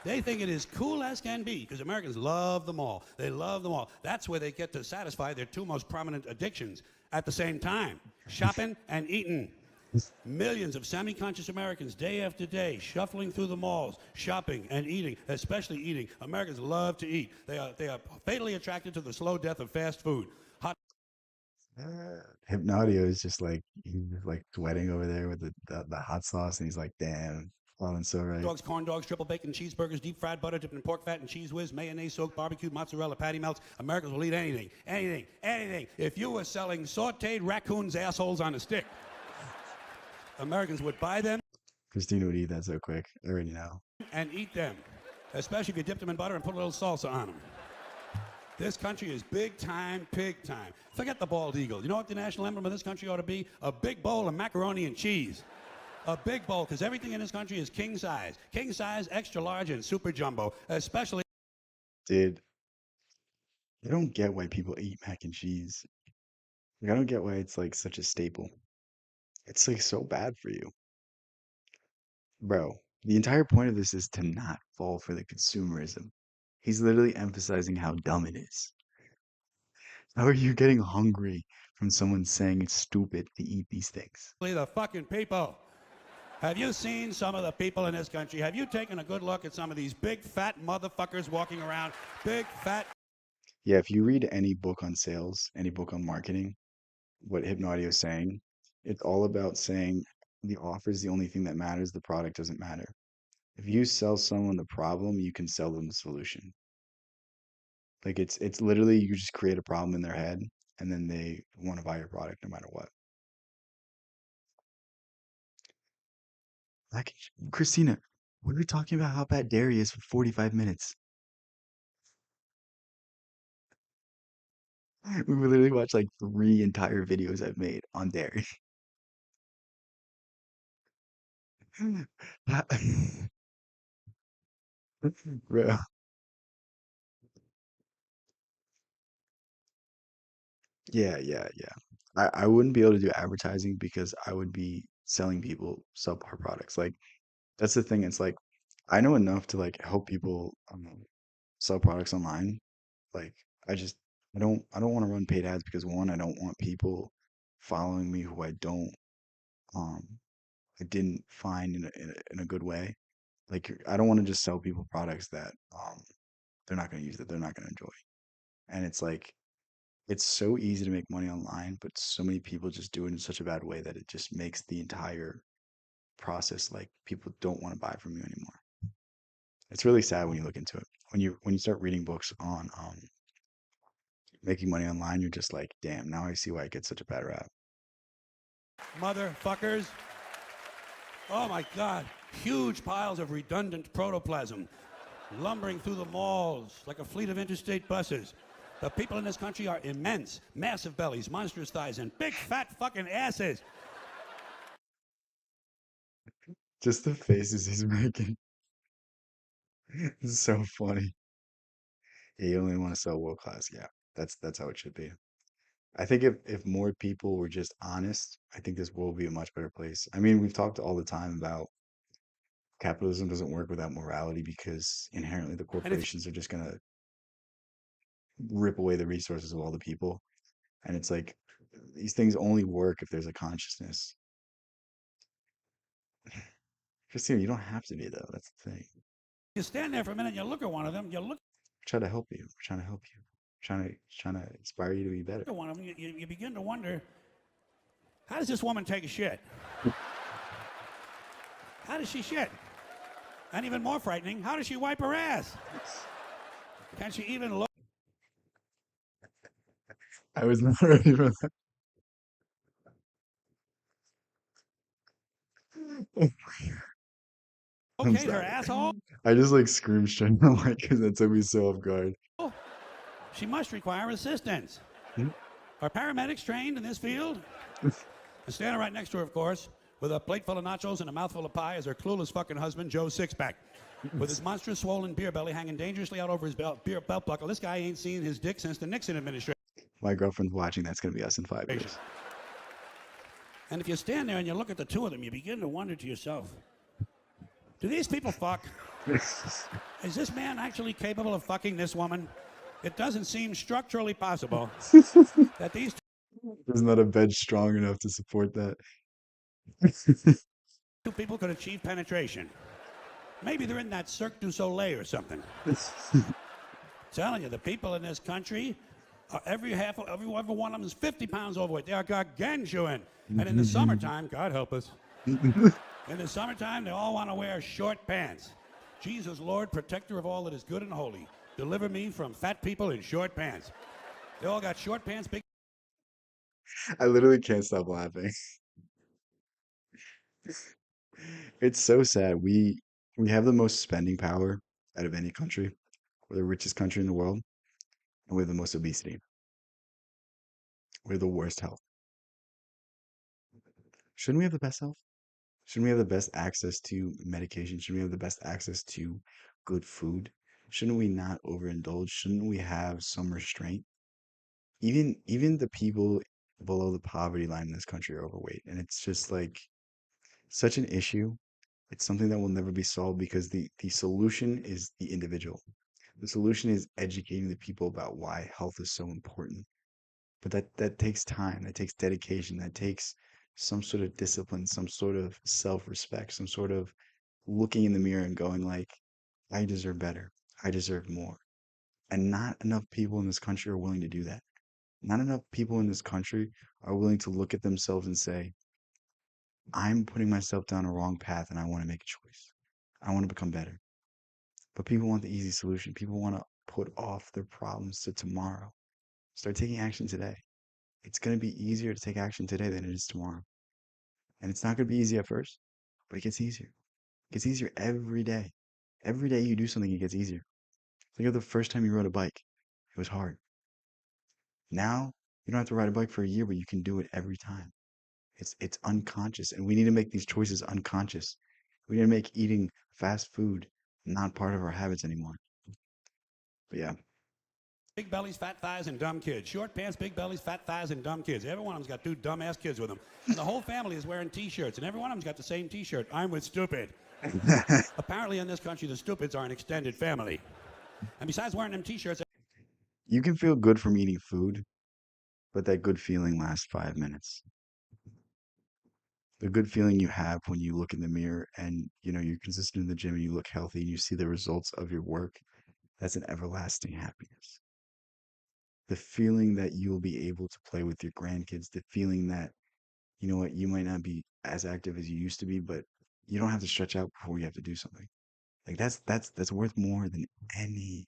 they think it is cool as can be because Americans love them all. They love them all. That's where they get to satisfy their two most prominent addictions at the same time, shopping and eating. Millions of semi-conscious Americans, day after day, shuffling through the malls, shopping and eating, especially eating. Americans love to eat. They are fatally attracted to the slow death of fast food. Hot Hypnodio is just like he's just like sweating over there with the hot sauce, and he's like, "Damn, falling so right." dogs, corn dogs, triple bacon, cheeseburgers, deep fried butter dipped in pork fat and cheese whiz, mayonnaise soaked, barbecued mozzarella, patty melts. Americans will eat anything, anything, anything. If you were selling sauteed raccoons' assholes on a stick, Americans would buy them Christina would eat that so quick. I already know. and eat them, especially if you dipped them in butter and put a little salsa on them. This country is big time, pig time. Forget the bald eagle. You know what the national emblem of this country ought to be? A big bowl of macaroni and cheese. A big bowl, because everything in this country is king size. King size, extra large, and super jumbo, especially. Dude, I don't get why people eat mac and cheese. Like, I don't get why it's like such a staple. It's like so bad for you. Bro, the entire point of this is to not fall for the consumerism. He's literally emphasizing how dumb it is. How are you getting hungry from someone saying it's stupid to eat these things? The fucking people. Have you seen some of the people in this country? Have you taken a good look at some of these big fat motherfuckers walking around? Big fat. Yeah, if you read any book on sales, any book on marketing, what Hypnodio is saying, it's all about saying the offer is the only thing that matters, the product doesn't matter. If you sell someone the problem, you can sell them the solution. Like it's literally you just create a problem in their head and then they want to buy your product no matter what. Like Christina, we were talking about how bad dairy is for 45 minutes. We literally watched like 3 entire videos I've made on dairy. Bro. Yeah. I wouldn't be able to do advertising because I would be selling people subpar products. Like that's the thing. It's like I know enough to like help people sell products online. Like I just I don't want to run paid ads because one, I don't want people following me who um I didn't find in a good way. Like I don't want to just sell people products that they're not going to use that they're not going to enjoy. And it's like it's so easy to make money online, but so many people just do it in such a bad way that it just makes the entire process like people don't want to buy from you anymore. It's really sad when you look into it. When you start reading books on making money online, you're just like, damn, now I see why it gets such a bad rap. Motherfuckers. Oh my God. Huge piles of redundant protoplasm lumbering through the malls like a fleet of interstate buses. The people in this country are immense, massive bellies, monstrous thighs, and big fat fucking asses. Just the faces he's making. It's so funny. Yeah, you only want to sell world class. Yeah, that's how it should be. I think if more people were just honest, I think this world would be a much better place. I mean, we've talked all the time about capitalism doesn't work without morality because inherently the And if corporations are just gonna rip away the resources of all the people. And it's like these things only work if there's a consciousness. Christina, you don't have to be though. That's the thing. you stand there for a minute, you look at one of them, you look We're trying to help you. We're trying to help you. Trying to inspire you to be better. at one of them, you begin to wonder, how does this woman take a shit? How does she shit? And even more frightening, how does she wipe her ass? Can she even look? I was not ready for that. I'm Locate her sorry. asshole? I just like screamed straight in the mic because that took me so off guard. she must require assistance. Are paramedics trained in this field? And standing right next to her, of course, with a plate full of nachos and a mouthful of pie is her clueless fucking husband, Joe Sixpack. With his monstrous swollen beer belly hanging dangerously out over his belt buckle. This guy ain't seen his dick since the Nixon administration. My girlfriend's watching. That's going to be us in 5 years. And if you stand there and you look at the two of them, you begin to wonder to yourself, do these people fuck? Is this man actually capable of fucking this woman? It doesn't seem structurally possible that these There's not a bed strong enough to support that. two people could achieve penetration. Maybe they're in that Cirque du Soleil or something. Telling you, the people in this country, every one of them is 50 pounds overweight. They are gargantuan. And in the summertime, God help us, in the summertime, they all want to wear short pants. Jesus, Lord, protector of all that is good and holy, deliver me from fat people in short pants. They all got short pants, big. I literally can't stop laughing. It's so sad. We have the most spending power out of any country. We're the richest country in the world, and we have the most obesity. We're the worst health. Shouldn't we have the best health? Shouldn't we have the best access to medication? Shouldn't we have the best access to good food? Shouldn't we not overindulge? Shouldn't we have some restraint? Even the people below the poverty line in this country are overweight, and it's just like such an issue. It's something that will never be solved because the solution is the individual. The solution is educating the people about why health is so important. But that takes time, that takes dedication, that takes some sort of discipline, some sort of self-respect, some sort of looking in the mirror and going like, I deserve better. I deserve more. And not enough people in this country are willing to do that. Not enough people in this country are willing to look at themselves and say, I'm putting myself down a wrong path and I want to make a choice. I want to become better. But people want the easy solution. People want to put off their problems to tomorrow. Start taking action today. It's going to be easier to take action today than it is tomorrow. And it's not going to be easy at first, but it gets easier. It gets easier every day. Every day you do something, it gets easier. Think of the first time you rode a bike. It was hard. Now, you don't have to ride a bike for a year, but you can do it every time. It's unconscious, and we need to make these choices unconscious. We need to make eating fast food not part of our habits anymore. But yeah, Big bellies, fat thighs, and dumb kids. Short pants, big bellies, fat thighs, and dumb kids. Every one of them's got two dumb-ass kids with them. And the whole family is wearing T-shirts, and every one of them's got the same T-shirt. I'm with stupid. Apparently in this country, the stupids are an extended family. And besides wearing them T-shirts... you can feel good from eating food, but that good feeling lasts 5 minutes. The good feeling you have when you look in the mirror and you're consistent in the gym and you look healthy and you see the results of your work, that's an everlasting happiness. The feeling that you'll be able to play with your grandkids, the feeling that, you might not be as active as you used to be, but you don't have to stretch out before you have to do something. Like that's worth more than any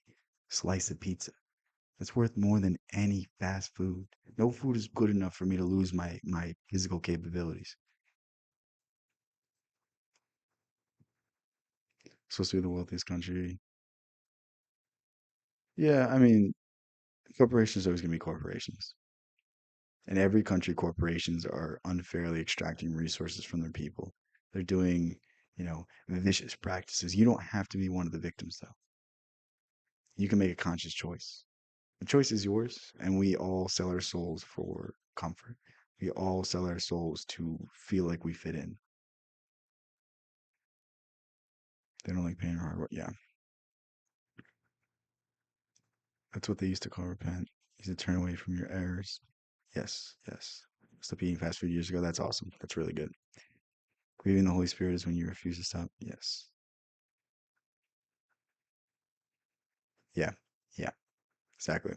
slice of pizza. That's worth more than any fast food. No food is good enough for me to lose my physical capabilities. Supposed to be the wealthiest country. Yeah, I mean, corporations are always going to be corporations. In every country, corporations are unfairly extracting resources from their people. They're doing, vicious practices. You don't have to be one of the victims, though. You can make a conscious choice. The choice is yours, and we all sell our souls for comfort. We all sell our souls to feel like we fit in. They don't like pain or hard work. Yeah. That's what they used to call repent. Is to turn away from your errors. Yes, yes. Stop eating fast food years ago. That's awesome. That's really good. Grieving the Holy Spirit is when you refuse to stop. Yes. Yeah. Yeah. Exactly.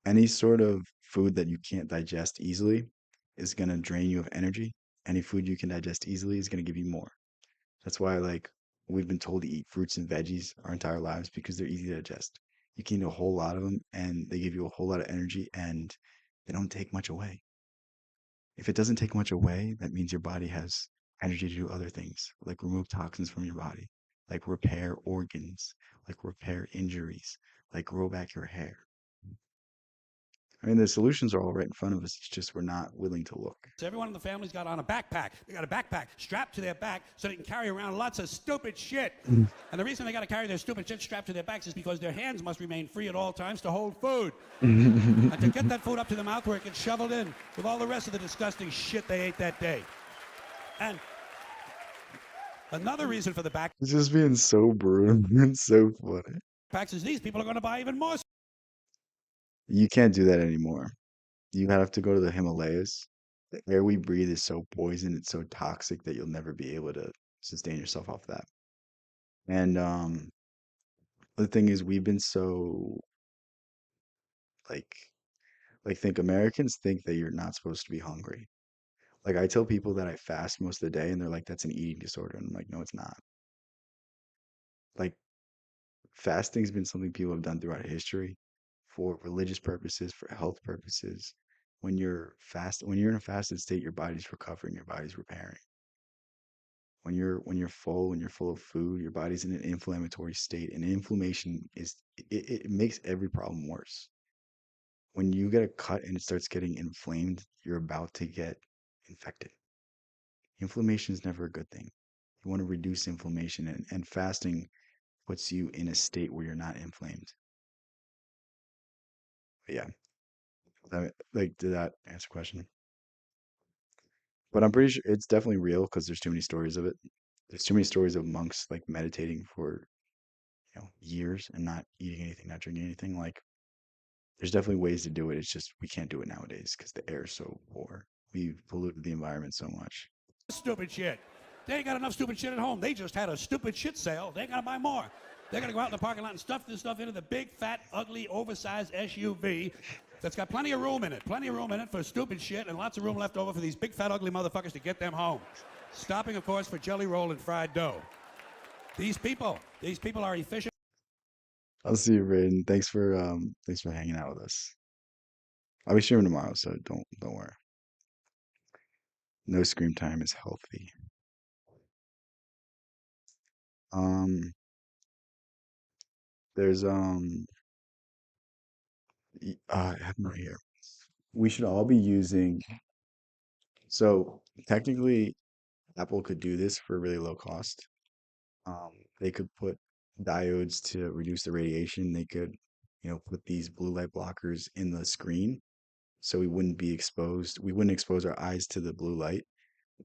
Any sort of food that you can't digest easily is going to drain you of energy. Any food you can digest easily is going to give you more. That's why, like, we've been told to eat fruits and veggies our entire lives because they're easy to digest. You can eat a whole lot of them and they give you a whole lot of energy and they don't take much away. If it doesn't take much away, that means your body has energy to do other things, like remove toxins from your body, like repair organs, like repair injuries, like grow back your hair. I mean, the solutions are all right in front of us. It's just we're not willing to look. Everyone in the family's got on a backpack. They got a backpack strapped to their back so they can carry around lots of stupid shit. And the reason they got to carry their stupid shit strapped to their backs is because their hands must remain free at all times to hold food. And to get that food up to the mouth where it gets shoveled in with all the rest of the disgusting shit they ate that day. And another reason for the backpacks It's just being so brutal. It's so funny. is these people are going to buy even more. You can't do that anymore. You have to go to the Himalayas. The air we breathe is so poison, it's so toxic that you'll never be able to sustain yourself off that. And the thing is, we've been so like think Americans think that you're not supposed to be hungry. Like I tell people that I fast most of the day, and they're like, "That's an eating disorder," and I'm like, "No, it's not." Like fasting's been something people have done throughout history for religious purposes, for health purposes. When you're in a fasted state, your body's recovering, your body's repairing. When you're full, when you're full of food, your body's in an inflammatory state, and inflammation it makes every problem worse. When you get a cut and it starts getting inflamed, you're about to get infected. Inflammation is never a good thing. You want to reduce inflammation, and fasting puts you in a state where you're not inflamed. But yeah, did that answer the question? But I'm pretty sure it's definitely real because there's too many stories of it. There's too many stories of monks like meditating for, years and not eating anything, not drinking anything. Like, there's definitely ways to do it. It's just we can't do it nowadays because the air is so poor. We've polluted the environment so much. Stupid shit. They ain't got enough stupid shit at home. They just had a stupid shit sale. They ain't got to buy more. They're going to go out in the parking lot and stuff this stuff into the big, fat, ugly, oversized SUV that's got plenty of room in it. Plenty of room in it for stupid shit and lots of room left over for these big, fat, ugly motherfuckers to get them home. Stopping, of course, for jelly roll and fried dough. These people are efficient. I'll see you, Raiden. Thanks for hanging out with us. I'll be streaming tomorrow, so don't worry. No screen time is healthy. Um, there's I have no here. We should all be using. So technically, Apple could do this for a really low cost. They could put diodes to reduce the radiation. They could, put these blue light blockers in the screen so we wouldn't be exposed. We wouldn't expose our eyes to the blue light,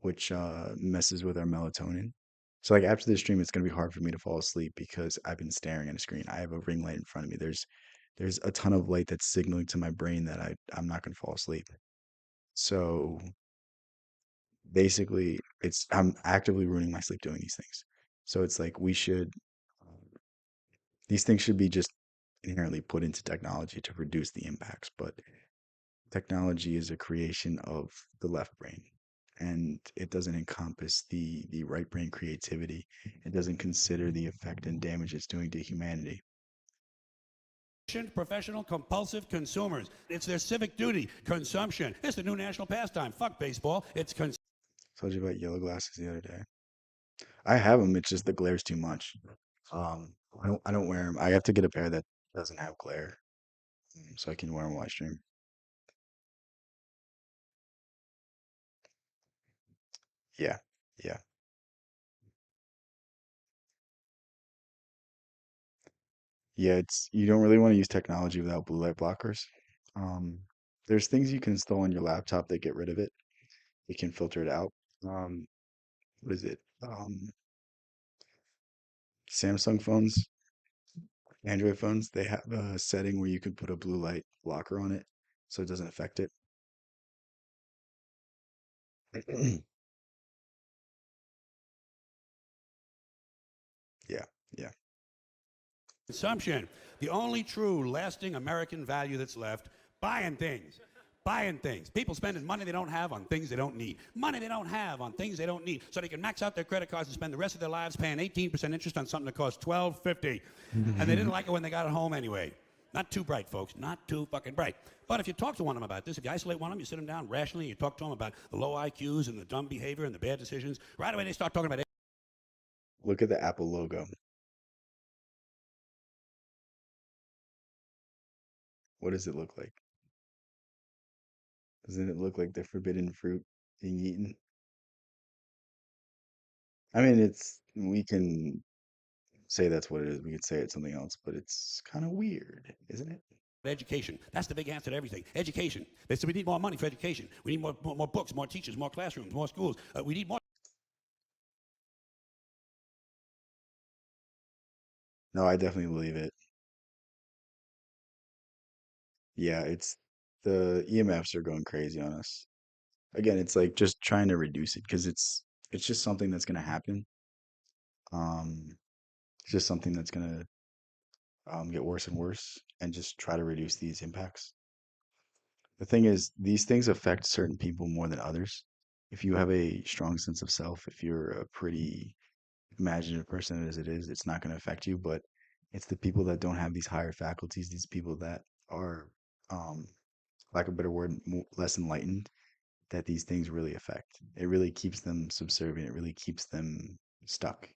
which messes with our melatonin. So like after this stream, it's gonna be hard for me to fall asleep because I've been staring at a screen. I have a ring light in front of me. There's a ton of light that's signaling to my brain that I'm not gonna fall asleep. So basically, I'm actively ruining my sleep doing these things. So it's like these things should be just inherently put into technology to reduce the impacts, but technology is a creation of the left brain, and it doesn't encompass the right brain creativity. It doesn't consider the effect and damage it's doing to humanity. Professional compulsive consumers. It's their civic duty. Consumption. It's the new national pastime. Fuck baseball. It's Told you about yellow glasses the other day. I have them. It's just the glare's too much. I don't wear them. I have to get a pair that doesn't have glare, so I can wear them while I stream. Yeah, yeah. Yeah, it's you don't really want to use technology without blue light blockers. Um, there's things you can install on your laptop that get rid of it. It can filter it out. Um, what is it? Samsung phones, Android phones, they have a setting where you can put a blue light blocker on it so it doesn't affect it. Yeah, yeah. consumption. The only true lasting American value that's left, buying things. Buying things. People spending money they don't have on things they don't need. Money they don't have on things they don't need. So they can max out their credit cards and spend the rest of their lives paying 18% interest on something that costs $12.50. And they didn't like it when they got it home anyway. Not too bright, folks. Not too fucking bright. But if you talk to one of them about this, if you isolate one of them, you sit them down rationally, you talk to them about the low IQs and the dumb behavior and the bad decisions, right away they start talking about Look at the Apple logo. What does it look like? Doesn't it look like the forbidden fruit being eaten? I mean, we can say that's what it is. We could say it's something else, but it's kind of weird, isn't it? Education. That's the big answer to everything. Education. They said we need more money for education. We need more books, more teachers, more classrooms, more schools. We need more. No, I definitely believe it. Yeah, it's the EMFs are going crazy on us. Again, it's like just trying to reduce it because it's just something that's going to happen. Um, it's just something that's going to get worse and worse, and just try to reduce these impacts. The thing is, these things affect certain people more than others. If you have a strong sense of self, if you're a pretty imaginative person as it is, it's not going to affect you. But it's the people that don't have these higher faculties, these people that are, um, lack of a better word, less enlightened, that these things really affect. It really keeps them subservient. It really keeps them stuck.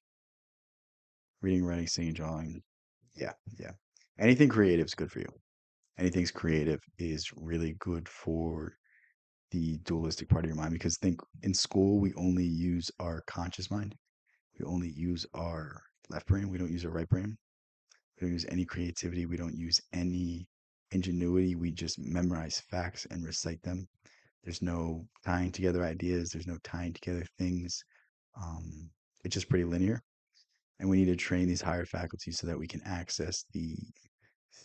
Reading, writing, singing, drawing. Yeah, yeah. Anything creative is good for you. Anything's creative is really good for the dualistic part of your mind because think in school we only use our conscious mind. We only use our left brain. We don't use our right brain. We don't use any creativity. We don't use any ingenuity. We just memorize facts and recite them. There's no tying together ideas. There's no tying together things. Um, it's just pretty linear. And we need to train these higher faculties so that we can access the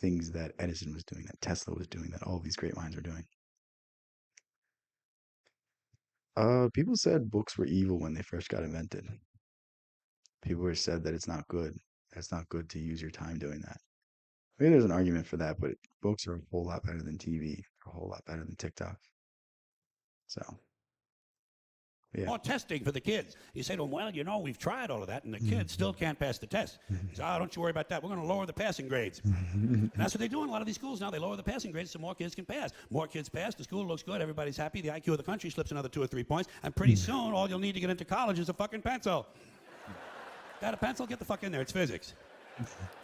things that Edison was doing, that Tesla was doing, that all these great minds are doing. People said books were evil when they first got invented. People were said that it's not good. It's not good to use your time doing that. Maybe there's an argument for that, but books are a whole lot better than TV, a whole lot better than TikTok. So, yeah. More testing for the kids. You say to them, well, you know, we've tried all of that, and the kids still can't pass the test. He says, oh, don't you worry about that. We're going to lower the passing grades. And that's what they do in a lot of these schools now. They lower the passing grades so more kids can pass. More kids pass, the school looks good, everybody's happy, the IQ of the country slips another 2 or 3 points, and pretty soon all you'll need to get into college is a fucking pencil. Got a pencil? Get the fuck in there. It's physics.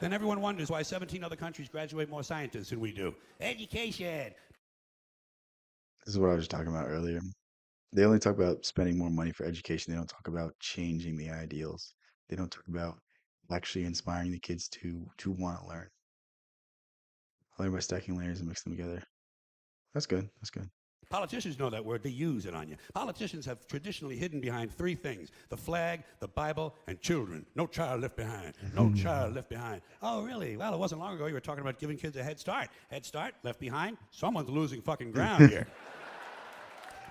Then everyone wonders why 17 other countries graduate more scientists than we do. Education. This is what I was talking about earlier. They only talk about spending more money for education. They don't talk about changing the ideals. They don't talk about actually inspiring the kids to want to learn. Learn by stacking layers and mix them together. That's good. That's good. Politicians know that word. They use it on you. Politicians have traditionally hidden behind 3 things: the flag, the Bible, and children. No child left behind. No child left behind. Oh, really? Well, it wasn't long ago you were talking about giving kids a head start. Head start, left behind. Someone's losing fucking ground here.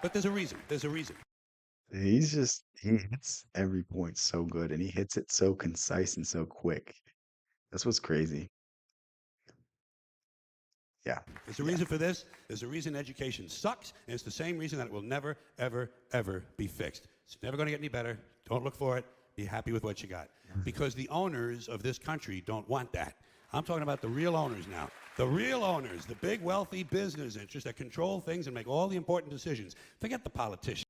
But there's a reason. There's a reason. He hits every point so good and he hits it so concise and so quick. That's what's crazy. Yeah. There's a reason for this. There's a reason education sucks, and it's the same reason that it will never, ever, ever be fixed. It's never going to get any better. Don't look for it. Be happy with what you got. Because the owners of this country don't want that. I'm talking about the real owners now. The real owners, the big wealthy business interests that control things and make all the important decisions. Forget the politicians.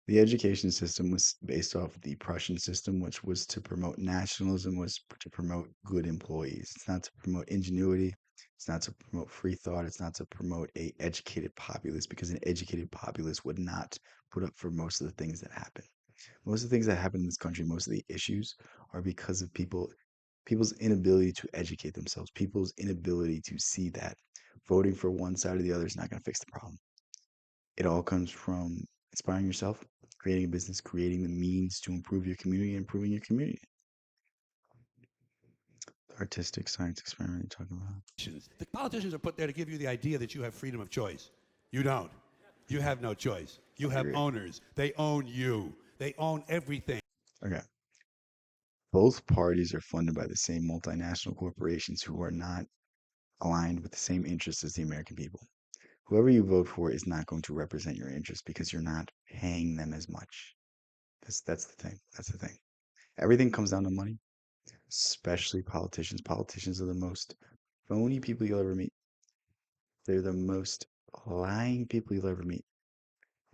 The education system was based off the Prussian system, which was to promote nationalism, was to promote good employees. It's not to promote ingenuity. It's not to promote free thought. It's not to promote a educated populace because an educated populace would not put up for most of the things that happen. Most of the things that happen in this country, most of the issues are because of people's inability to educate themselves, people's inability to see that voting for one side or the other is not going to fix the problem. It all comes from inspiring yourself, creating a business, creating the means to improve your community, improving your community. Artistic science experiment you're talking about. The politicians are put there to give you the idea that you have freedom of choice. You don't. You have no choice. You have owners. They own you. They own everything. Okay. Both parties are funded by the same multinational corporations who are not aligned with the same interests as the American people. Whoever you vote for is not going to represent your interests because you're not paying them as much. That's the thing. That's the thing. Everything comes down to money, especially politicians. Politicians are the most phony people you'll ever meet. They're the most lying people you'll ever meet.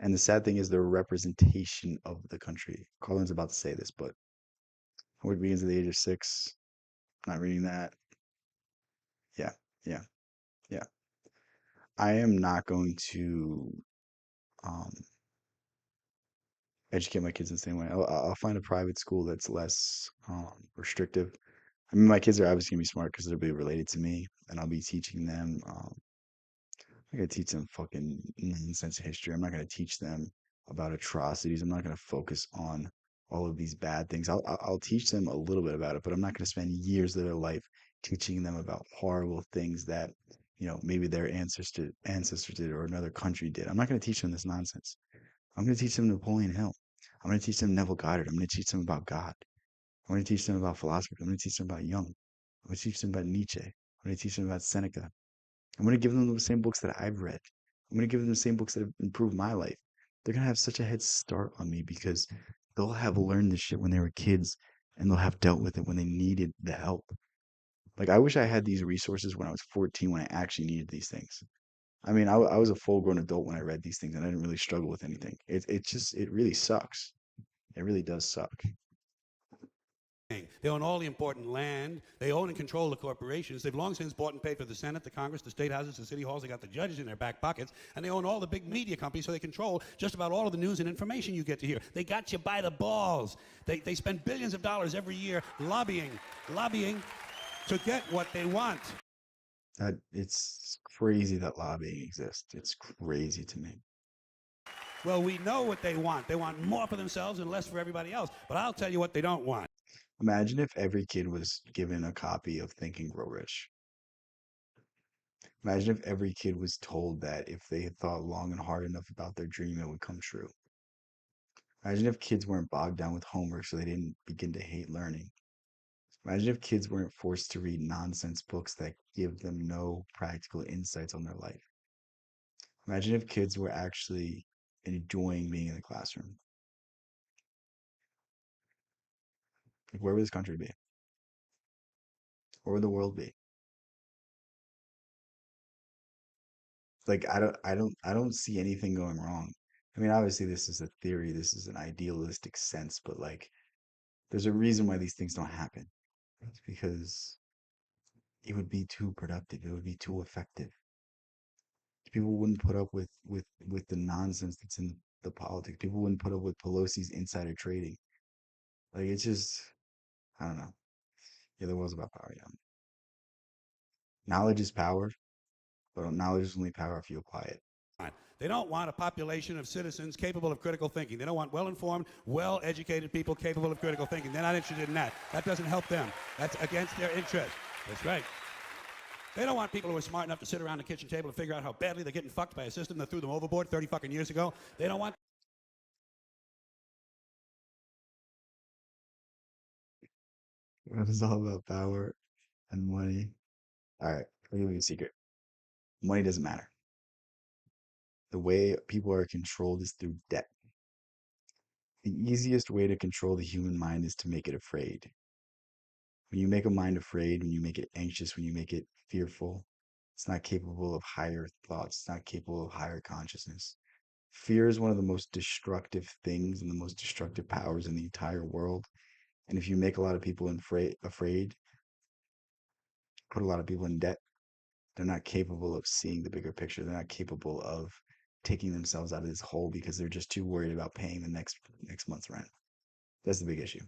And the sad thing is they're a representation of the country. Colin's about to say this, but word begins at the age of 6. Not reading that. Yeah, yeah, yeah. I am not going to um, educate my kids in the same way. I'll find a private school that's less restrictive. I mean, my kids are obviously gonna be smart because they'll be related to me, and I'll be teaching them. I'm not gonna teach them fucking nonsense history. I'm not gonna teach them about atrocities. I'm not gonna focus on all of these bad things. I'll teach them a little bit about it, but I'm not gonna spend years of their life teaching them about horrible things that maybe their ancestors did or another country did. I'm not gonna teach them this nonsense. I'm gonna teach them Napoleon Hill. I'm gonna teach them Neville Goddard. I'm gonna teach them about God. I'm gonna teach them about philosophy. I'm gonna teach them about Jung. I'm gonna teach them about Nietzsche. I'm gonna teach them about Seneca. I'm going to give them the same books that I've read. I'm going to give them the same books that have improved my life. They're going to have such a head start on me because they'll have learned this shit when they were kids and they'll have dealt with it when they needed the help. Like, I wish I had these resources when I was 14 when I actually needed these things. I mean, I was a full grown adult when I read these things and I didn't really struggle with anything. It really sucks. It really does suck. They own all the important land. They own and control the corporations. They've long since bought and paid for the Senate, the Congress, the state houses, the city halls. They got the judges in their back pockets. And they own all the big media companies, so they control just about all of the news and information you get to hear. They got you by the balls. They spend billions of dollars every year lobbying to get what they want. It's crazy that lobbying exists. It's crazy to me. Well, we know what they want. They want more for themselves and less for everybody else. But I'll tell you what they don't want. Imagine if every kid was given a copy of Think and Grow Rich. Imagine if every kid was told that if they had thought long and hard enough about their dream, it would come true. Imagine if kids weren't bogged down with homework so they didn't begin to hate learning. Imagine if kids weren't forced to read nonsense books that give them no practical insights on their life. Imagine if kids were actually enjoying being in the classroom. Like, where would this country be? Where would the world be? Like, I don't see anything going wrong. I mean, obviously this is a theory, this is an idealistic sense, but like there's a reason why these things don't happen. It's because it would be too productive, it would be too effective. People wouldn't put up with the nonsense that's in the politics. People wouldn't put up with Pelosi's insider trading. Like, it's just, I don't know. Yeah, the world's about power, yeah. Knowledge is power, but knowledge is only power if you apply it. They don't want a population of citizens capable of critical thinking. They don't want well-informed, well-educated people capable of critical thinking. They're not interested in that. That doesn't help them. That's against their interest. That's right. They don't want people who are smart enough to sit around the kitchen table and figure out how badly they're getting fucked by a system that threw them overboard 30 fucking years ago. They don't want... It is all about power and money. All right, I'll give you a secret. Money doesn't matter. The way people are controlled is through debt. The easiest way to control the human mind is to make it afraid. When you make a mind afraid, when you make it anxious, when you make it fearful, it's not capable of higher thoughts, it's not capable of higher consciousness. Fear is one of the most destructive things and the most destructive powers in the entire world. And if you make a lot of people afraid, put a lot of people in debt, they're not capable of seeing the bigger picture. They're not capable of taking themselves out of this hole because they're just too worried about paying the next month's rent. That's the big issue.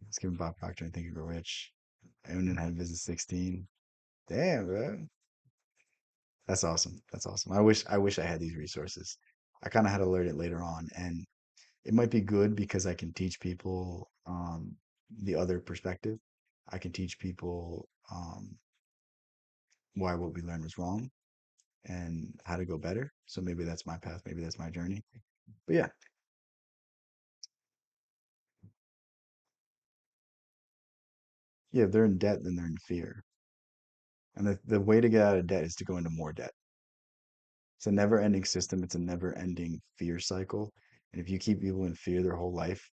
Let's give Bob Proctor and Think and Grow Rich. I owned and had Business 16. Damn, bro. That's awesome. That's awesome. I wish I had these resources. I kind of had to learn it later on, and it might be good because I can teach people the other perspective. I can teach people why what we learned was wrong and how to go better. So maybe that's my path. Maybe that's my journey. But yeah, if they're in debt, then they're in fear. And the way to get out of debt is to go into more debt. It's a never ending system. It's a never ending fear cycle. And if you keep people in fear their whole life,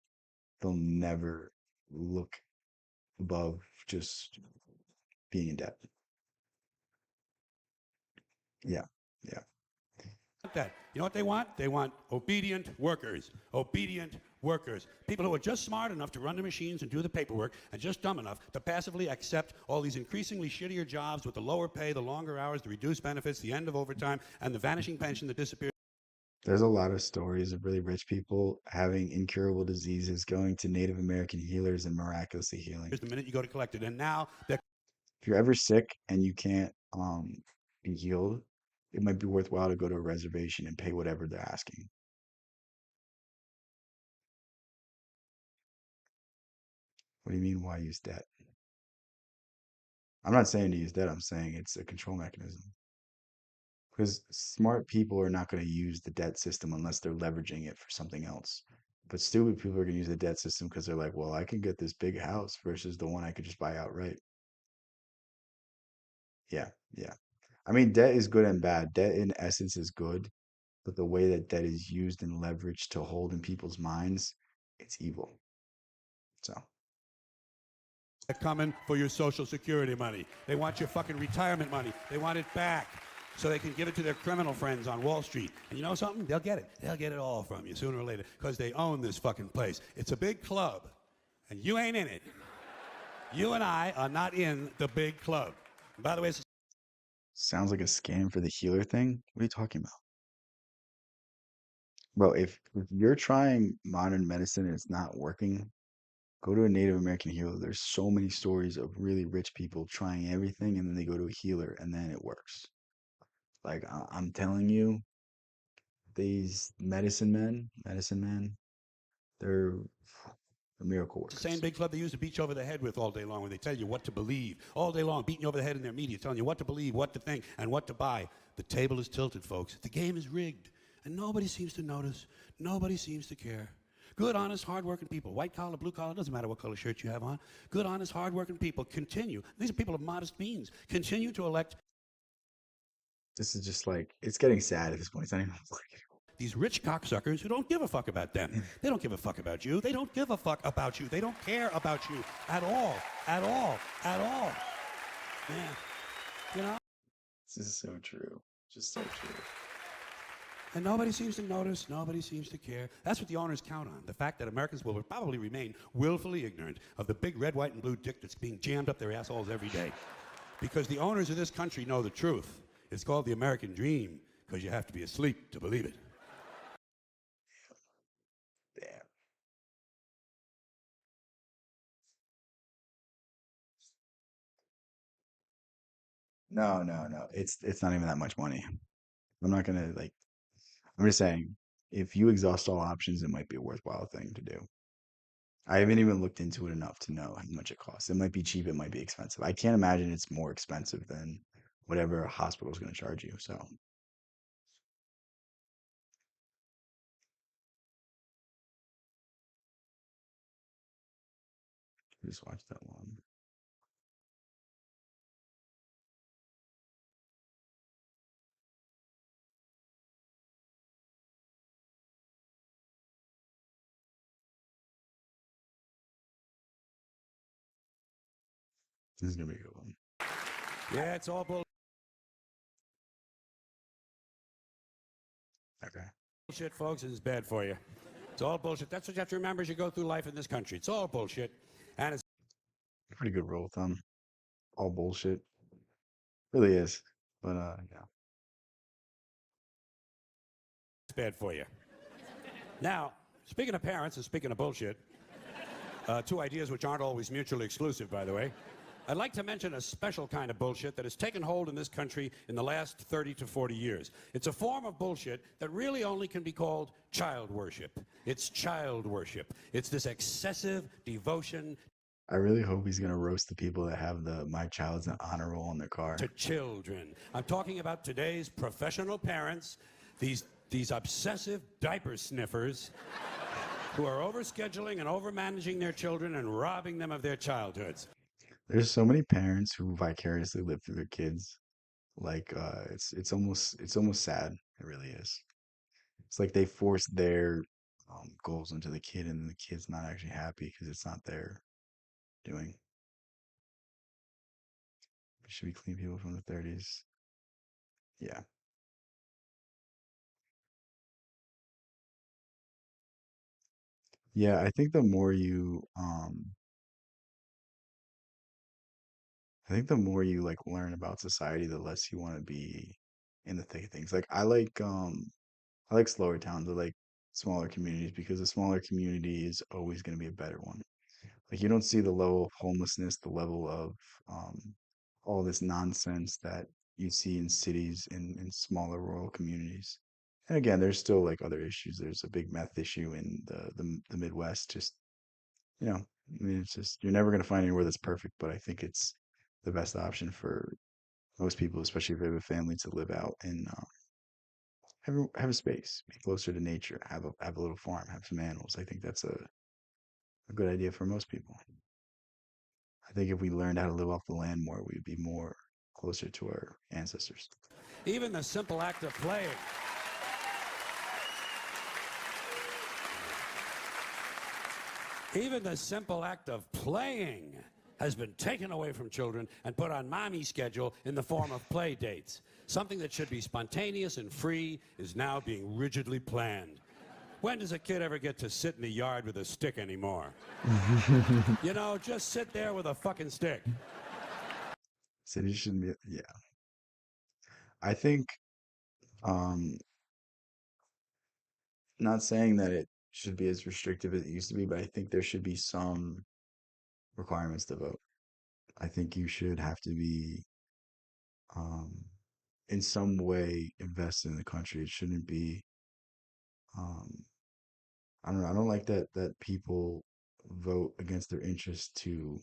they'll never look above just being in debt. Yeah. Yeah. that. You know what they want? They want obedient workers. Obedient workers, people who are just smart enough to run the machines and do the paperwork, and just dumb enough to passively accept all these increasingly shittier jobs with the lower pay, the longer hours, the reduced benefits, the end of overtime, and the vanishing pension that disappears. There's a lot of stories of really rich people having incurable diseases, going to Native American healers and miraculously healing. The minute you go to collect it, and now they're If you're ever sick and you can't be healed, it might be worthwhile to go to a reservation and pay whatever they're asking. What do you mean, why use debt? I'm not saying to use debt, I'm saying it's a control mechanism. Because smart people are not going to use the debt system unless they're leveraging it for something else. But stupid people are going to use the debt system because they're like, well, I can get this big house versus the one I could just buy outright. Yeah, yeah. I mean, debt is good and bad. Debt in essence is good, but the way that debt is used and leveraged to hold in people's minds, it's evil. So, coming for your Social Security money. They want your fucking retirement money. They want it back so they can give it to their criminal friends on Wall Street. And you know something? They'll get it. They'll get it all from you sooner or later because they own this fucking place. It's a big club, and you ain't in it. You and I are not in the big club. And by the way, it's sounds like a scam for the healer thing. What are you talking about? Bro, if you're trying modern medicine and it's not working, go to a Native American healer. There's so many stories of really rich people trying everything and then they go to a healer and then it works. Like I'm telling you, these medicine men, they're miracle the same workers. big club they use to beat you over the head with all day long when they tell you what to believe. All day long, beating you over the head in their media, telling you what to believe, what to think, and what to buy. The table is tilted, folks. The game is rigged. And nobody seems to notice. Nobody seems to care. Good, honest, hardworking people, white collar, blue collar, doesn't matter what color shirt you have on. Good, honest, hardworking people continue. These are people of modest means. Continue to elect This is just like it's getting sad at this point. It's not even like these rich cocksuckers who don't give a fuck about them. They don't give a fuck about you. They don't give a fuck about you. They don't care about you at all. At all. At all. Yeah. You know? this is so true. Just so true. And nobody seems to notice. Nobody seems to care. That's what the owners count on. The fact that Americans will probably remain willfully ignorant of the big red, white, and blue dick that's being jammed up their assholes every day. Because the owners of this country know the truth. It's called the American dream because you have to be asleep to believe it. Damn. No, no, no. It's not even that much money. I'm not gonna like I'm just saying, if you exhaust all options, it might be a worthwhile thing to do. I haven't even looked into it enough to know how much it costs. It might be cheap, it might be expensive. I can't imagine it's more expensive than whatever a hospital is going to charge you. So just watch that one. This is gonna be a good one. Yeah, it's all Okay. bullshit, folks. It's bad for you. It's all bullshit. That's what you have to remember as you go through life in this country. It's all bullshit. And it's Pretty good rule of thumb. All bullshit. Really is. But yeah. bad for you. Now, speaking of parents and speaking of bullshit, two ideas which aren't always mutually exclusive, by the way. I'd like to mention a special kind of bullshit that has taken hold in this country in the last 30 to 40 years. It's a form of bullshit that really only can be called child worship. It's child worship. It's this excessive devotion I really hope he's gonna roast the people that have the "My Child's an Honor Roll" on their car. to children. I'm talking about today's professional parents, these obsessive diaper sniffers who are overscheduling and overmanaging their children and robbing them of their childhoods. There's so many parents who vicariously live through their kids. Like it's almost sad. It really is. It's like they force their goals onto the kid, and the kid's not actually happy because it's not their doing. Should be clean people from the 30s. Yeah. Yeah, I think the more you like learn about society, the less you want to be in the thick of things. Like I like slower towns. I like smaller communities because a smaller community is always going to be a better one. Like you don't see the level of homelessness, the level of um, all this nonsense that you see in cities in smaller rural communities. And again, there's still like other issues. There's a big meth issue in the Midwest. Just I mean, it's just you're never going to find anywhere that's perfect. But I think it's the best option for most people, especially if they have a family, to live out and have a space, be closer to nature, have a little farm, have some animals. I think that's a good idea for most people. I think if we learned how to live off the land more, we'd be more closer to our ancestors. Even the simple act of playing. Even the simple act of playing has been taken away from children and put on mommy's schedule in the form of play dates. Something that should be spontaneous and free is now being rigidly planned. When does a kid ever get to sit in the yard with a stick anymore? You know, just sit there with a fucking stick. Cities shouldn't be, yeah. I think, um, not saying that it should be as restrictive as it used to be, but I think there should be some requirements to vote. I think you should have to be, um, in some way invested in the country. It shouldn't be, um, I don't know. I don't like that people vote against their interests to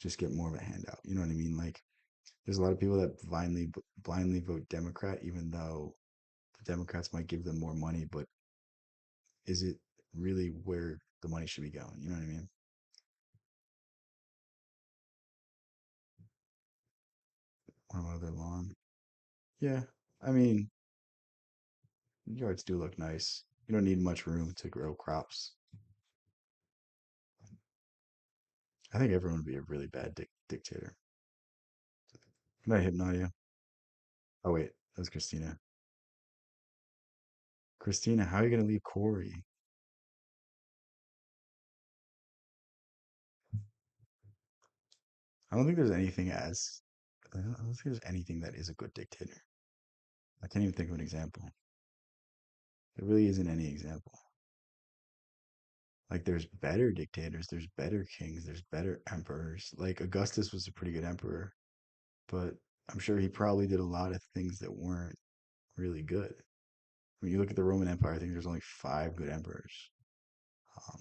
just get more of a handout. You know what I mean? Like, there's a lot of people that blindly vote Democrat, even though the Democrats might give them more money, but is it really where the money should be going? You know what I mean? What about their lawn? Yeah, I mean, yards do look nice. You don't need much room to grow crops. I think everyone would be a really bad dictator. Can I hypnotize you? Oh wait, that was Christina. Christina, how are you gonna leave Corey? I don't think there's anything as I don't think there's anything that is a good dictator. I can't even think of an example. There really isn't any example. Like there's better dictators, there's better kings, there's better emperors. Like Augustus was a pretty good emperor, but I'm sure he probably did a lot of things that weren't really good. When you look at the Roman Empire, I think there's only five good emperors.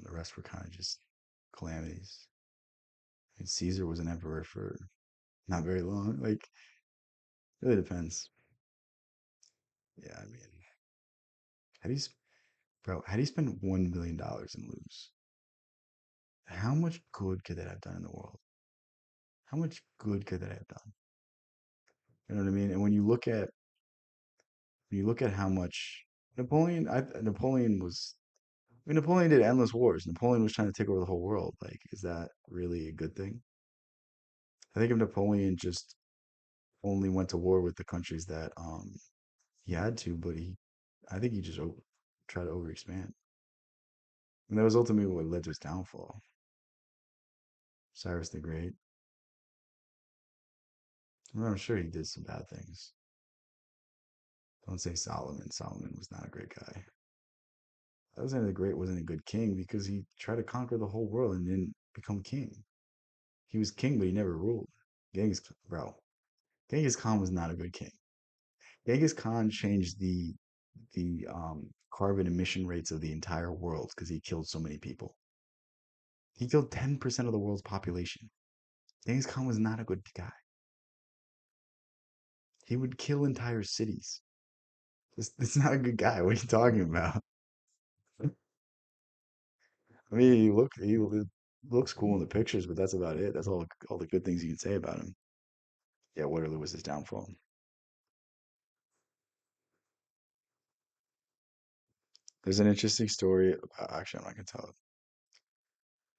The rest were kind of just calamities. And Caesar was an emperor for not very long. Like, it really depends. Yeah, I mean, how do you, bro? How do you spend $1 billion and lose? How much good could that have done in the world? How much good could that have done? You know what I mean? And when you look at how much Napoleon was, I mean, Napoleon did endless wars. Napoleon was trying to take over the whole world. Like, is that really a good thing? I think if Napoleon just only went to war with the countries that he had to, but I think he just tried to overexpand. And that was ultimately what led to his downfall. Cyrus the Great. Well, I'm sure he did some bad things. Don't say Solomon. Solomon was not a great guy. Alexander the Great wasn't a good king because he tried to conquer the whole world and didn't become king. He was king, but he never ruled. Genghis, bro, Genghis Khan was not a good king. Genghis Khan changed the carbon emission rates of the entire world because he killed so many people. He killed 10% of the world's population. Genghis Khan was not a good guy. He would kill entire cities. This not a good guy. What are you talking about? I mean, he looks cool in the pictures, but that's about it. That's all the good things you can say about him. Yeah, Waterloo was his downfall. There's an interesting story. Actually, I'm not gonna tell it.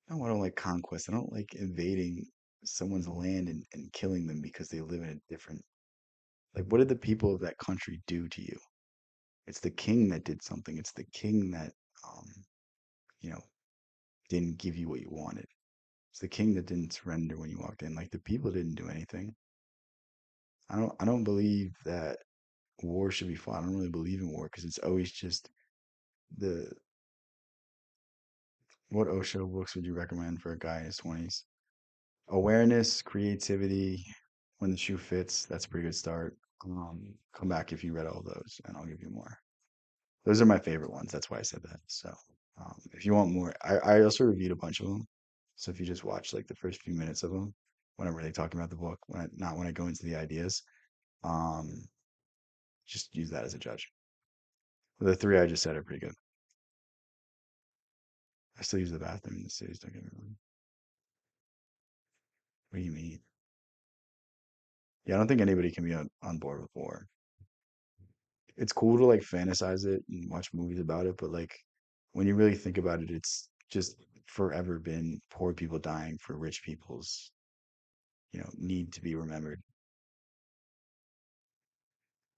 No, I don't like conquest. I don't like invading someone's land and killing them because they live in a different. Like, what did the people of that country do to you? It's the king that did something. It's the king that, um, you know, didn't give you what you wanted. It's the king that didn't surrender when you walked in. Like the people didn't do anything. I don't believe that war should be fought. I don't really believe in war because it's always just the what Osho books would you recommend for a guy in his 20s? Awareness, creativity, when the shoe fits, that's a pretty good start. Come back if you read all those and I'll give you more. Those are my favorite ones. That's why I said that. So, if you want more, I also reviewed a bunch of them. So if you just watch like the first few minutes of them, when I'm really talking about the book, not when I go into the ideas, um, just use that as a judge. The three I just said are pretty good. I still use the bathroom in the cities. Don't get me wrong. What do you mean? Yeah, I don't think anybody can be on board with war. It's cool to like fantasize it and watch movies about it, but like when you really think about it, it's just forever been poor people dying for rich people's, need to be remembered.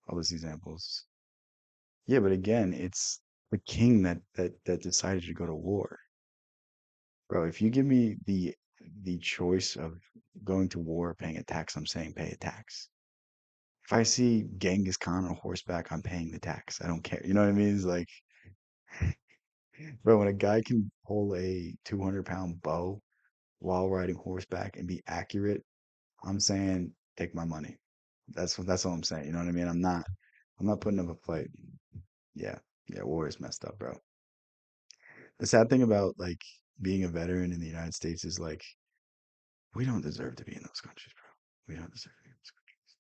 All those examples. Yeah, but again, it's the king that decided to go to war. Bro, if you give me the choice of going to war or paying a tax, I'm saying pay a tax. If I see Genghis Khan on horseback, I'm paying the tax. I don't care. You know what I mean? It's like, bro, when a guy can pull a 200-pound bow while riding horseback and be accurate, I'm saying take my money. That's all I'm saying. You know what I mean? I'm not putting up a fight. Yeah. Yeah, war is messed up, bro. The sad thing about like being a veteran in the United States is like we don't deserve to be in those countries, bro. We don't deserve to be in those countries.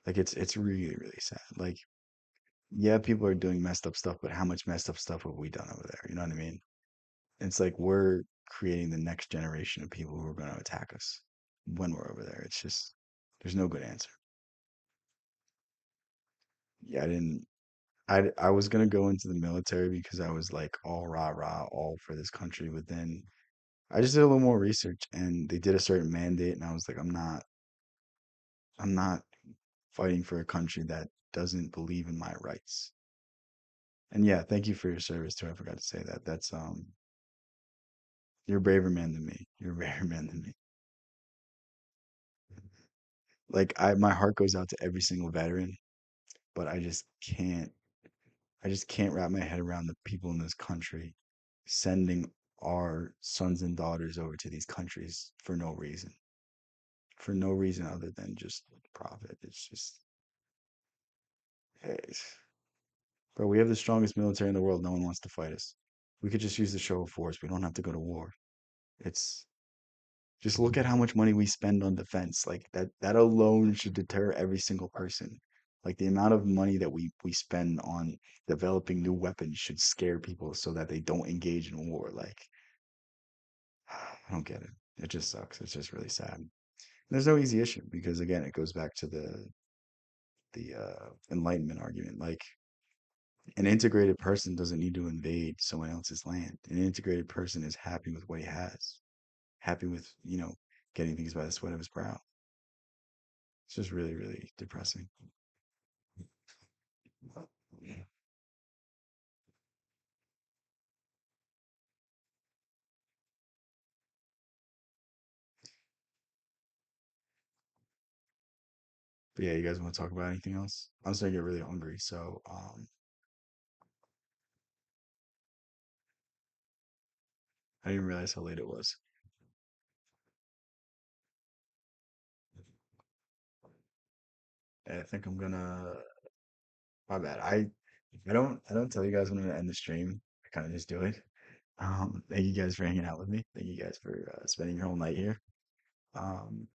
Like it's really, really sad. Like, yeah, people are doing messed up stuff, but how much messed up stuff have we done over there? You know what I mean? It's like we're creating the next generation of people who are going to attack us when we're over there. It's just there's no good answer. Yeah, I didn't. I was gonna go into the military because I was like all rah rah, all for this country, but then I just did a little more research and they did a certain mandate, and I was like, I'm not fighting for a country that doesn't believe in my rights. And yeah, thank you for your service too. I forgot to say that. You're a braver man than me. You're a braver man than me. Like my heart goes out to every single veteran, but I just can't wrap my head around the people in this country sending our sons and daughters over to these countries for no reason other than just profit. It's just, hey, bro, we have the strongest military in the world. No one wants to fight us. We could just use the show of force. We don't have to go to war. It's just look at how much money we spend on defense. Like that alone should deter every single person. Like the amount of money that we spend on developing new weapons should scare people so that they don't engage in war. Like I don't get it. It just sucks. It's just really sad. There's no easy issue because again, it goes back to the enlightenment argument. Like an integrated person doesn't need to invade someone else's land. An integrated person is happy with what he has, happy with, getting things by the sweat of his brow. It's just really, really depressing. But yeah, you guys want to talk about anything else? I'm starting to get really hungry, so I didn't realize how late it was. I think I'm gonna. My bad. I don't tell you guys when I'm gonna end the stream. I kind of just do it. Thank you guys for hanging out with me. Thank you guys for spending your whole night here. Um,